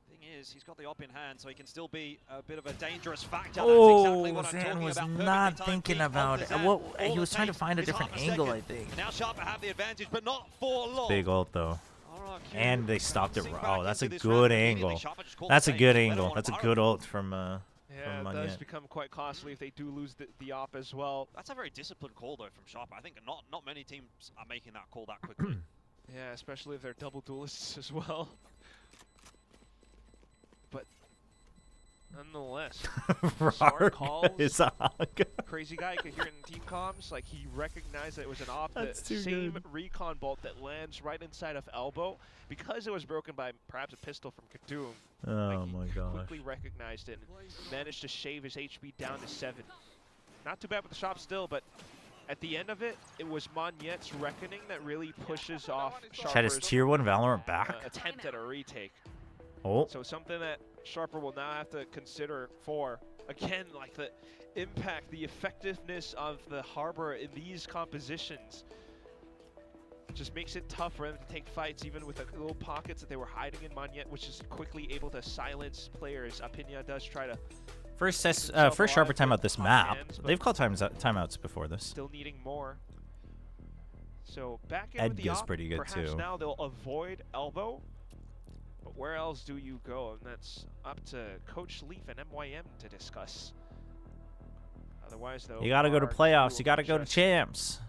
Thing is, he's got the op in hand, so he can still be a bit of a dangerous factor. Oh, That's exactly what I'm Zan talking was about. not Perfectly timed thinking peek about onto it. Zan. What, All he was it trying to takes find a is different half a angle, second. I think. And now Sharper have the advantage, but not for long. Big ult though. RRQ And they stopped it. bouncing Oh, back that's a into this good round. Immediately, angle. Sharper just called That's the a same, good so they don't angle. want That's a to good borrow. ult from Yeah, it does Monyet. become quite costly if they do lose the op as well. That's a very disciplined call though from Sharper. I think not many teams are making that call that quickly. Yeah, especially if they're double duelists as well. But nonetheless, smart calls. Is a Crazy guy could hear it in team comms. Like he recognized that it was an op. That's The too same good. recon bolt that lands right inside of elbow because it was broken by perhaps a pistol from Kadoom. Oh my gosh. Quickly recognized it and managed to shave his HP down to 7. Not too bad with the shot still, but at the end of it, it was Monyet's reckoning that really pushes off Chad, is Sharper's Tier 1 Valorant back? attempt at a retake. Oh. So something that Sharper will now have to consider for, again, like the impact, the effectiveness of the Harbor in these compositions. Just makes it tough for them to take fights, even with the little pockets that they were hiding in Monyet, which is quickly able to silence players. Apinia does try to First himself first Sharper alive timeout with this hot map. hands, but They've called timeouts before this. still needing more. So back in with the Edga's op, pretty good perhaps too. now they'll avoid elbow. But where else do you go? And that's up to Coach Leaf and MYM to discuss. Otherwise, though, You gotta go to RRQ playoffs. You will gotta go to just champs.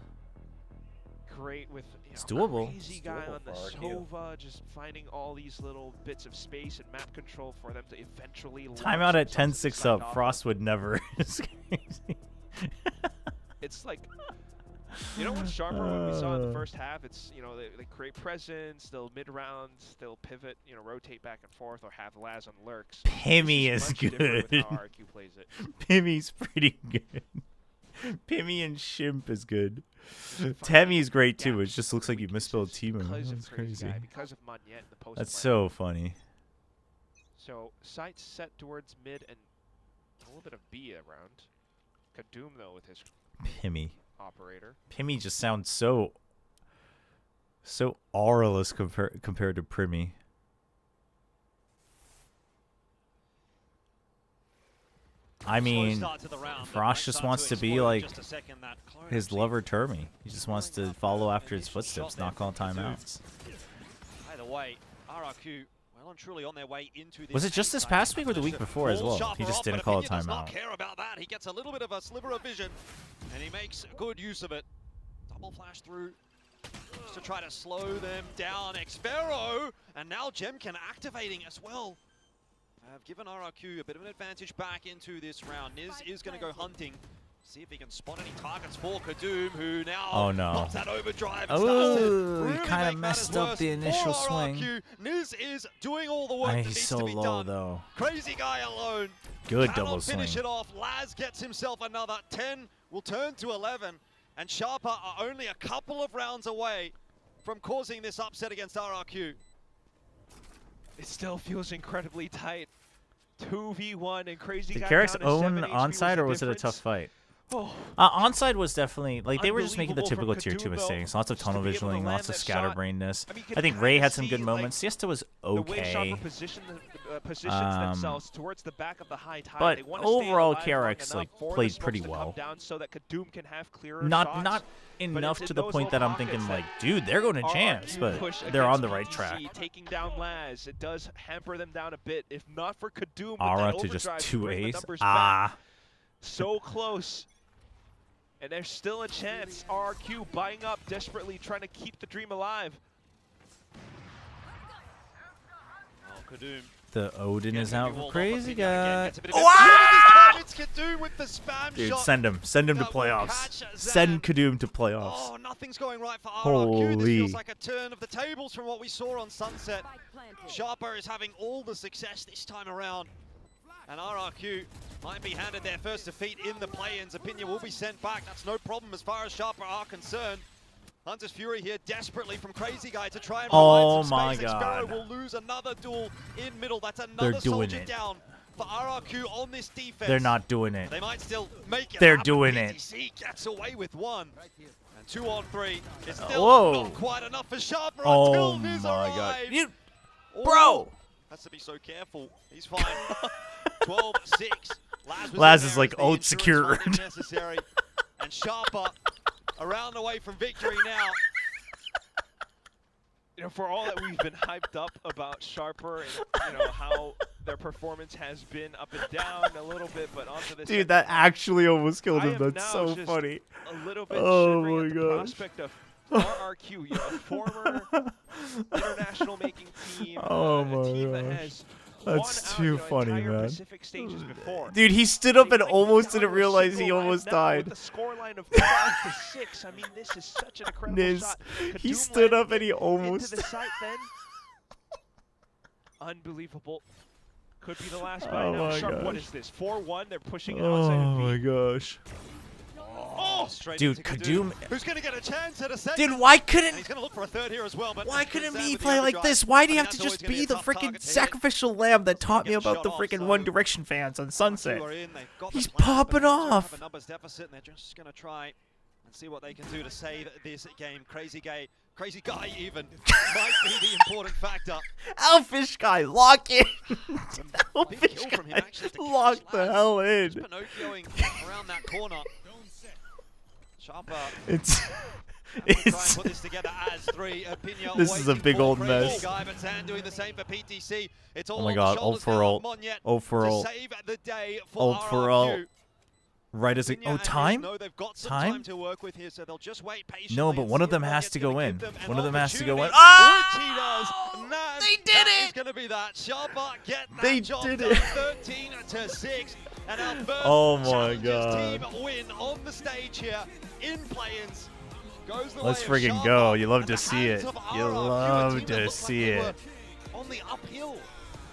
great with it's doable. Crazy guy on the Sova, just finding all these little bits of space and map control for them to eventually. Timeout at 10-6 up. Frost would never. It's crazy. It's like, you know what Sharper, when we saw in the first half, it's, you know, they create presence, they'll mid-rounds, they'll pivot, you know, rotate back and forth, or have Laz on lurks. Pimmy is good. With how RRQ plays it. Pimmy's pretty good. Pimmy and Shimp is good. Tammy's great too. It just looks like you misspelled Timo. That's crazy. Because of Magnet in the post That's so funny. So sights set towards mid and a little bit of B around. Kadum though with his Pimmy. Operator. Pimmy just sounds so auraless compared to Primmy. I mean, Frost just wants to be like his lover Termy. He just wants to follow after his footsteps, not call timeouts. Either way, RRQ well and truly on their way into this. Was it just this past week or the week before as well? He just didn't call a timeout. Does not care about that. He gets a little bit of a sliver of vision, and he makes good use of it. Double flash through just to try to slow them down. Xfero, and now Gemkin activating as well. Have given RRQ a bit of an advantage back into this round. Niz is going to go hunting. See if he can spot any targets for Kadum, who now pops that overdrive. Oh, he kind of messed up the initial swing. Niz is doing all the work that needs to be done. Though. Crazy guy alone. Good double swing. Finish it off. Laz gets himself another 10. Will turn to 11. And Sharper are only a couple of rounds away from causing this upset against RRQ. It still feels incredibly tight. 2v1 and Crazy Did Guy KRX down to own 7 HP onside or was it a tough fight? Onside was definitely, like, they were just making the typical tier 2 mistakes. Lots of tunnel visioning, lots of scatterbrainness. I think Ray had some good moments. Siesta was okay. Positions themselves towards the back of the high tide. But overall, KRX like played pretty well. So that Kadum can have clearer not enough to the point that I'm thinking like, dude, they're going to champs, but they're on the right track. Taking down Laz, it does hamper them down a bit. If not for Kadum, Aura to just 2 ace. So close. And there's still a chance. RRQ buying up, desperately trying to keep the dream alive. Oh, Kadum. The Odin is out for Crazy Guy. Wow! It's Kadum with the spam Dude, shot. send him to playoffs. Send Kadum to playoffs. Oh, nothing's going right for RRQ. Holy. This feels like a turn of the tables from what we saw on Sunset. Sharper is having all the success this time around. And RRQ might be handed their first defeat in the play-ins. Opinion will be sent back. That's no problem as far as Sharper are concerned. Hunter's Fury here desperately from Crazy Guy to try and provide some space. Xfero will lose another duel in middle. That's another soldier down for RRQ on this defense. They're not doing it. They might still make it. They're doing it. PTC gets away with one. And 2 on 3. It's still not quite enough for Sharper until Niz arrives. You, bro! Has to be so careful. He's fine. 12-6. Laz is like ult secured. Necessary. And Sharper around the way from victory now. You know, for all that we've been hyped up about Sharper and, you know, how their performance has been up and down a little bit, but onto this. Dude, that actually almost killed him. That's so funny. A little bit oh my at the prospect of RRQ, you know, a former international making team, a team that has That's too funny, man. Pacific stages before. Dude, he stood up and almost didn't realize he almost died. With a scoreline of 5-6, I mean, this is such an incredible shot. He stood up and he almost. Into the site then. Unbelievable. Could be the last buy now. Sharp, what is this? 4-1. They're pushing it outside of B. Oh my gosh. Oh, dude, Kadum. Who's going to get a chance at a second? Dude, why couldn't? He's going to look for a third here as well. But why couldn't me play like this? Why do you have to just be the freaking sacrificial lamb that taught me about the freaking One Direction fans on Sunset? He's popping off. A numbers deficit, and they're just going to try and see what they can do to save this game. Crazy guy even might be the important factor. Elfish guy, lock in. Elfish guy, lock the hell in. Pinocchioing around that corner. Sharper. It's put this together as 3. Opinion this is a big old mess. Guy, but Zan doing the same for PTC. It's all oh my god, ult for ult. Ult for ult. Save the day for ult for ult. Right as it. Oh, time? They've got some Time? time to work with here, so they'll just wait patiently. No, but one of them has to go in. One of them has to go in. Oh! They did it! It's going to be that. Chobra get that They job did done. it. 13-6. And our first Oh my Challengers God. team win on the stage here in play-ins. Goes the Let's way of friggin' go. Chobra You love and to the see it. hands of You RRQ, a love team that to looked see like they it. were on the uphill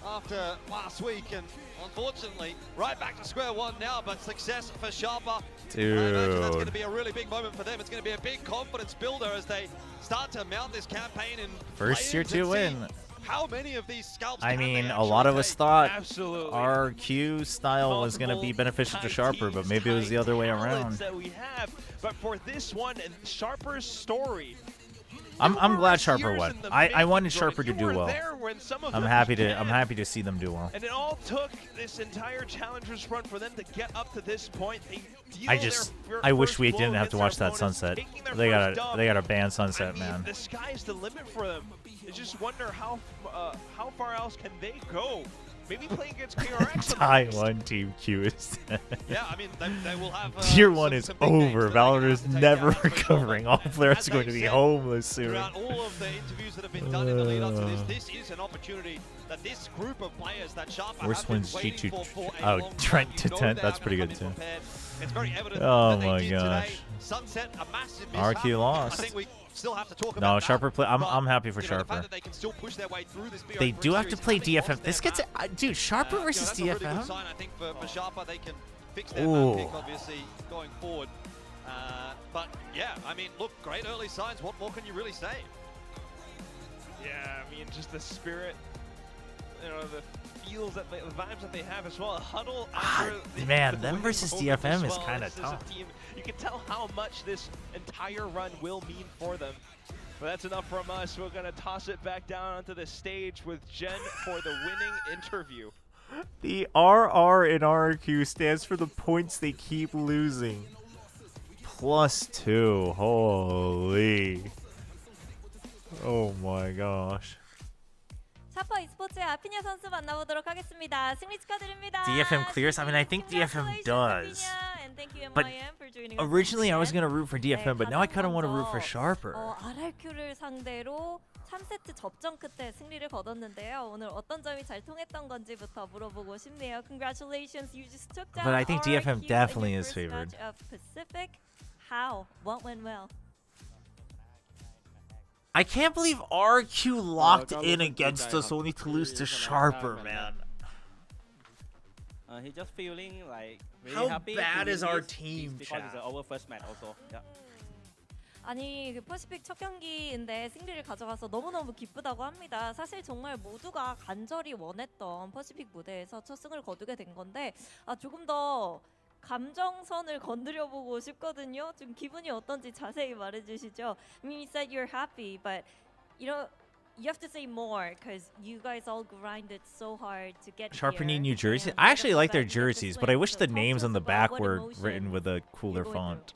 after last week, and unfortunately, right back to square one now, but success for Chobra. Dude. I imagine that's going to be a really big moment for them. It's going to be a big confidence builder as they start to mount this campaign and First tier 2 win. how many of these scalps I can they mean, a actually lot of us take? thought Absolutely. RRQ style was going to be beneficial to Sharper, but maybe it was the other way around. That we have, but for this one, and Sharper's story. I'm glad Sharper won. in the I wanted making, Sharper to Jordan. do You were well. there when some of I'm them happy began. to see them do well. And it all took this entire Challengers run for them to get up to this point. They deal I wish first we blow didn't have against to their watch that opponents, sunset. taking their They first dub. gotta ban sunset, I mean, man. the sky's the limit for them. I just wonder how far else can they go? Maybe playing against KRX. Taiwan Team Q is dead. Yeah, I mean, they will have Tier 1 is over. Valor is never recovering. All players are going to be homeless soon. Throughout all of the interviews that have been done in the lead up to this is an opportunity that this group of players that Sharper Worst have been wins waiting G2. for a Oh, long time. Trent You to know 10. they That's have pretty been good too. prepared. It's very evident Oh that my they did gosh. today. Sunset, a massive RRQ mishap. lost. I think we still have to talk No, about Sharper that, play. I'm but, happy for you know, the fact Sharper. that they can still push their way through this They BO3 do have to series, play having lost DFM. This their gets map, dude. Sharper you know, versus that's a really good DFM. sign, I think, for Sharper. They can fix their Ooh. map pick, obviously, going forward. But yeah, I mean, look, great early signs. What more can you really say? Yeah, I mean, just the spirit, you know, the feels that the vibes that they have as well. A huddle after Man, the them winning versus moment DFM as is well. kind of This is a tough. team- You can tell how much this entire run will mean for them. But that's enough from us. We're gonna toss it back down onto the stage with Jen for the winning interview. The RR in RRQ stands for the points they keep losing. +2. Holy. Oh my gosh. 샤퍼 e스포츠의 아피냐 선수 만나보도록 하겠습니다. 승리 축하드립니다. DFM clears? I mean, I think DFM does. But originally I was going to root for DFM, but now I kind of want to root for Sharper. RRQ를 상대로 3세트 접전 끝에 승리를 거뒀는데요. 오늘 어떤 점이 잘 통했던 건지부터 물어보고 싶네요. Congratulations, you just took down But I think DFM RRQ definitely in your is first favored. match of Pacific. How? What went well? I can't believe RQ locked in against us only to lose to Sharper, man. He's just feeling like really How happy. bad to is win our this team, because it's chat? our first match also. Yeah. 아니 그 퍼시픽 첫 경기인데 승리를 가져가서 너무너무 기쁘다고 합니다. 사실 정말 모두가 간절히 원했던 퍼시픽 무대에서 첫 승을 거두게 된 건데 조금 더 감정선을 건드려 보고 싶거든요. 좀 기분이 어떤지 자세히 말해 주시죠. I mean, you said you're happy, but you know, you have to say more because you guys all grinded so hard to get Sharper here. need new jerseys. And I actually like their the fact that you jerseys, displayed but I wish the talk to names us on the about back what were emotion written with a cooler you're going font.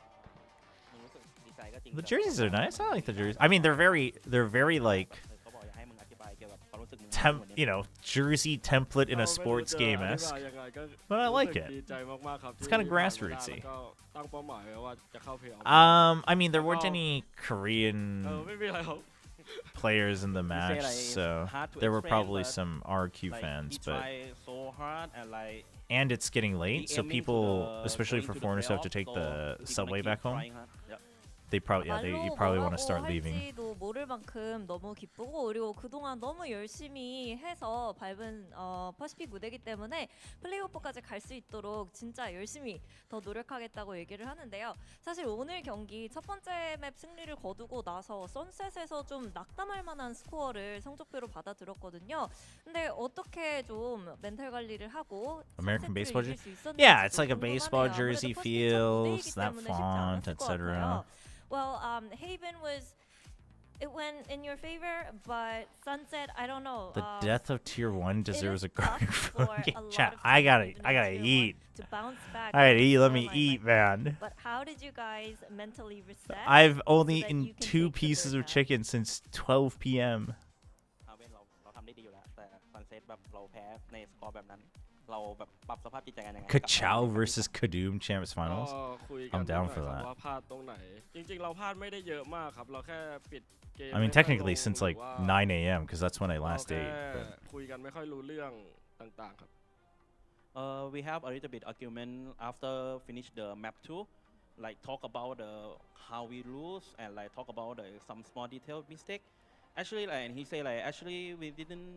The jerseys are nice. I like the jerseys. I mean, they're very like jersey template in a sports game-esque. But I like it. It's kind of grassrootsy. I mean, there weren't any Korean players in the match, so there were probably some RQ fans, but and it's getting late, so people, especially for foreigners who have to take the subway back home, they probably you probably want to start leaving. 할지도 모를 만큼 너무 기쁘고 그리고 그동안 너무 열심히 해서 밟은 퍼시픽 무대이기 때문에 플레이오프까지 갈 수 있도록 진짜 열심히 더 노력하겠다고 얘기를 하는데요. 사실 오늘 경기 첫 번째 맵 승리를 거두고 나서 선셋에서 좀 낙담할 만한 스코어를 성적표로 받아들었거든요. 근데 어떻게 좀 멘탈 관리를 하고 American 선셋을 baseball 이길 jersey? 수 있었는지 Yeah, it's like a baseball 궁금하네요. jersey 아무래도 퍼시픽 첫 feels, 무대이기 that 때문에 쉽지 font, 않았을 것 etc. 같아요. Well, Haven it went in your favor, but Sunset, I don't know. The death of Tier 1 deserves a guard. Okay, a lot chat, of I gotta teams even in Tier eat. 1 to bounce back I gotta from eat. Let me scoreline eat, like man. that. But how did you guys mentally reset? I've so only that eaten you can 2 take the pieces third of match? chicken since 12 p.m. เราทำได้ดีอยู่แล้วแต่ซันเซ็ตแบบเราแพ้ในสกอร์แบบนั้น เราแบบปรับสภาพจิตใจกันยังไง Ka-chow versus Kadoom Champs Finals. ก็คุยกัน I'm down หน่อย for ครับ that. ว่าพลาดตรงไหน จริงๆ เราพลาดไม่ได้เยอะมากครับ เราแค่ปิดเกม I mean, technically since like 9 a.m. because that's when I เรา last แค่ ate. But คุยกันไม่ค่อยรู้เรื่องต่างๆครับ We have a little bit argument after finish the map 2, like talk about how we lose and like talk about some small detail mistake. Actually, like and he say like actually we didn't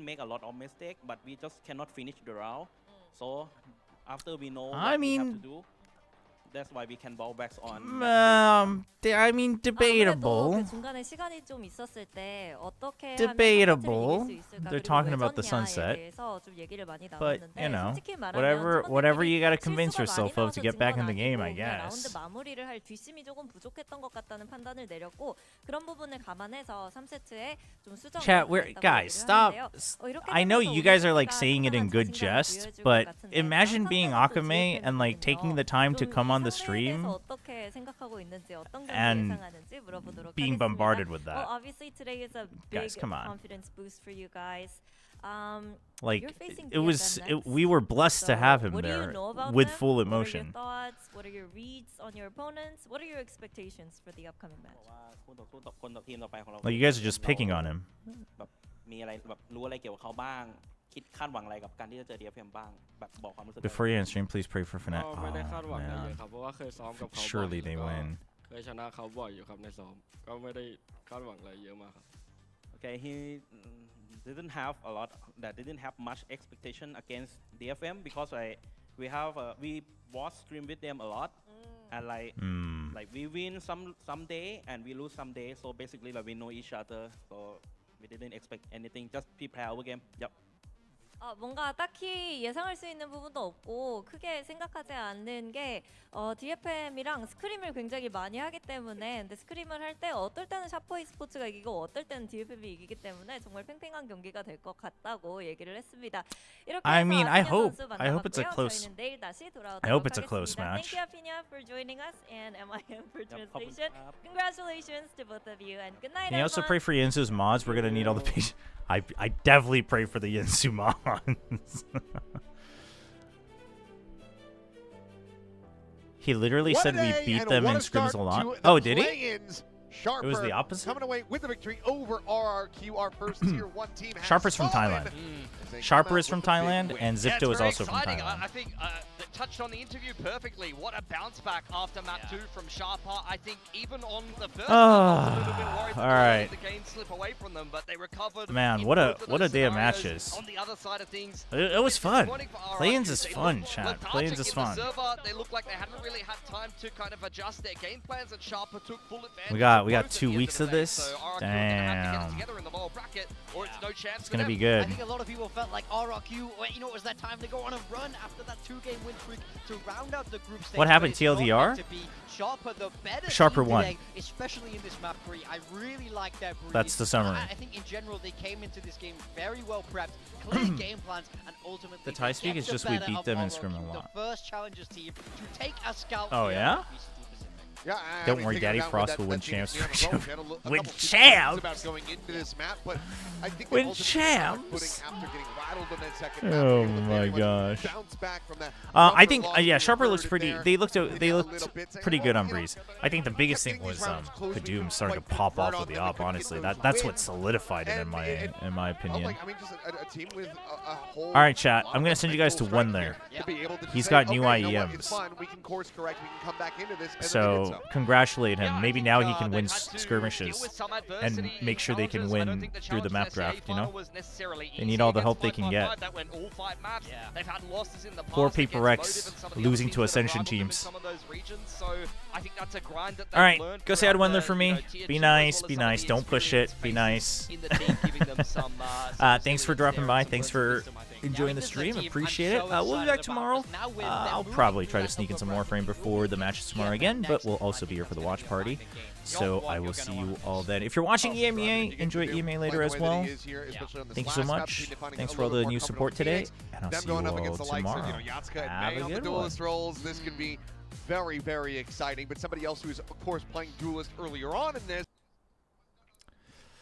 make a lot of mistake, but we just cannot finish the round. So after we know what we have to do, that's why we can ball back on. I mean, debatable. 그 중간에 시간이 좀 있었을 때 어떻게 Debatable. 하면 이길 수 있을까? They're 그리고 talking about the 왜 졌냐에 sunset. 대해서 좀 얘기를 많이 But 나눴는데 you know, 솔직히 말하면 whatever you gotta convince 실수가 yourself 많이 of to get back in the 나와서 game, 진 건 I 아니고 그냥 라운드 guess. 마무리를 할 뒷심이 조금 부족했던 것 같다는 판단을 내렸고 그런 부분을 감안해서 3세트에 좀 수정을 Chat, 했다고 guys, 얘기를 stop. 하는데요. 이렇게 I know 되면서 you guys are like 우리가 saying it in 상당한 good 자신감을 jest, 보여줄 것 but 같은데 imagine being 다른 Akame and like taking the time to 좀 come on 이 the 상대에 stream 대해서 어떻게 생각하고 있는지 어떤 경기 and 예상하는지 물어보도록 being 하겠습니다. bombarded with that. Well, obviously today is a big Guys, come on. confidence boost for you guys. Like you're facing it was, DFM next. we were blessed to So have him what do you there know about with them? full What are your emotion. thoughts? What are your reads on your opponents? What are your expectations for the upcoming match? คนต่อทีมต่อไปของเรา Like you guys are just picking on him. แบบมีอะไรแบบรู้อะไรเกี่ยวกับเขาบ้างคิดคาดหวังอะไรกับการที่จะเจอ DFM บ้างแบบบอกความรู้สึก Before you end stream, please pray for Fnatic. ก็ไม่ได้คาดหวังอะไร Oh เยอะ man. ครับ เพราะว่าเคยซ้อมกับเขาบ่อย Surely they แล้วก็ win. เคยชนะเขาบ่อยอยู่ครับในซ้อม ก็ไม่ได้คาดหวังอะไรเยอะมากครับ Okay, he didn't have a lot. That didn't have much expectation against DFM because we watch stream with them a lot, and like we win some day and we lose some day. So basically, like we know each other. So we didn't expect anything. Just prepare our game. Yep. 뭔가 딱히 예상할 수 있는 부분도 없고 크게 생각하지 않는 게 DFM이랑 스크림을 굉장히 많이 하기 때문에 근데 스크림을 할 때 어떨 때는 샤퍼 e스포츠가 이기고 어떨 때는 DFM이 이기기 때문에 정말 팽팽한 경기가 될 것 같다고 얘기를 했습니다. 이렇게 I 해서 mean, I 아피냐 hope 선수 it's a 만나봤고요. close. 저희는 내일 다시 돌아오도록 I hope it's a close 하겠습니다. match. Thank you, Apinya, for joining us, and MIM for Yep, translation. Congratulations to both of you, and good night, Can you also everyone. pray for Yinsu's mods? We're gonna need all the patience. I definitely pray for the Yinsu mods. He literally said we beat them in scrims a lot. Oh, did he? Sharper It was the opposite? coming away with the victory over RRQ, our first tier 1 team. has Sharper's from fallen. Thailand. They Sharper come is out from with a big Thailand, win. and Yeah, Zipto it's is very also from exciting. Thailand. I think that touched on the interview perfectly. What a bounce back after map 2 from Sharper. I think even on the first map, I was a little bit worried that all they right. let the game slip away from them, but they recovered. Man, in what a both of what a those day of scenarios. matches. On the other side of things, It was fun. disappointing for Play-ins RRQ. is They fun, looked chat. lethargic Play-ins is in fun. the server. They looked like they hadn't really had time to kind of adjust their game plans, and Sharper took full advantage. We got of both at 2 the end weeks of of the day. this. So RRQ are gonna have to get it Damn. together in the lower bracket, or it's no chance It's for gonna them. be good. I think a lot of people felt like RRQ, you know, it was their time to go on a run after that 2-game win streak to round out the group stage. What happened, but it's not TLDR? meant to be. Sharper, the better Sharper team won. today, especially in this map 3. I really like their breed. That's the summary. I think in general they came into this game very well prepped, clear game plans, and ultimately The tie streak they is kept just the we better beat of them in RRQ, scrim a lot. The first challengers team to take a scout. Oh, here yeah? at VCT Pacific. Yeah, Don't worry, think Daddy around Frost that- will win that team champs. is on the road. They had a couple Win few champs! about going into this map, but I think Win they ultimately champs! after getting rattled in that second map, Oh they were able to my very much gosh. bounce back from that. I Sharper think loss yeah, we Sharper looks reverted pretty. there. They looked Maybe a looked little bit, saying, pretty good well, on you know, Breeze. I think the biggest thing getting these was rounds close, we Kadoom couldn't starting to quite pop convert off on with the them, we op. couldn't get Honestly, those that's what wins. solidified it And in my I'm opinion. like, I mean, just a team with a whole All right, chat. lot I'm gonna of send you guys to mental one strength there. here to be able to He's say, got new okay, you know what, it's IEMs. fun, we can course correct, we can come back into this, and So then we did congratulate him. Maybe now he can they've win had to deal skirmishes with some and adversity make sure they can challenges. I don't win think the through the challenge map in SCA draft. You final know, was necessarily they easy need all the against help they can 555. get. That went all 5 maps. They've had losses in the past Poor against Paper Motive X and some of the losing other to teams that have Ascension rivaled them in teams. some of those regions. So I think that's a grind that All right, they've learned go say throughout Wendler the, for you me. know, tier Be 2 as nice, well be as some of nice. the Don't push it. experience Be nice. in the team, giving them some Thanks for dropping by. Thanks for enjoying the stream. Appreciate it. We'll be back tomorrow. I'll probably try to sneak in some more frame before the matches tomorrow again, but we'll also be here for the watch party. So I will see you all then. If you're watching EMEA, enjoy EMEA later as well. Thank you so much. Thanks for all the new support today, and I'll see you all tomorrow. Have a good one. roles, this could be very, very exciting. But somebody else who's, of course, playing Duelist earlier on in this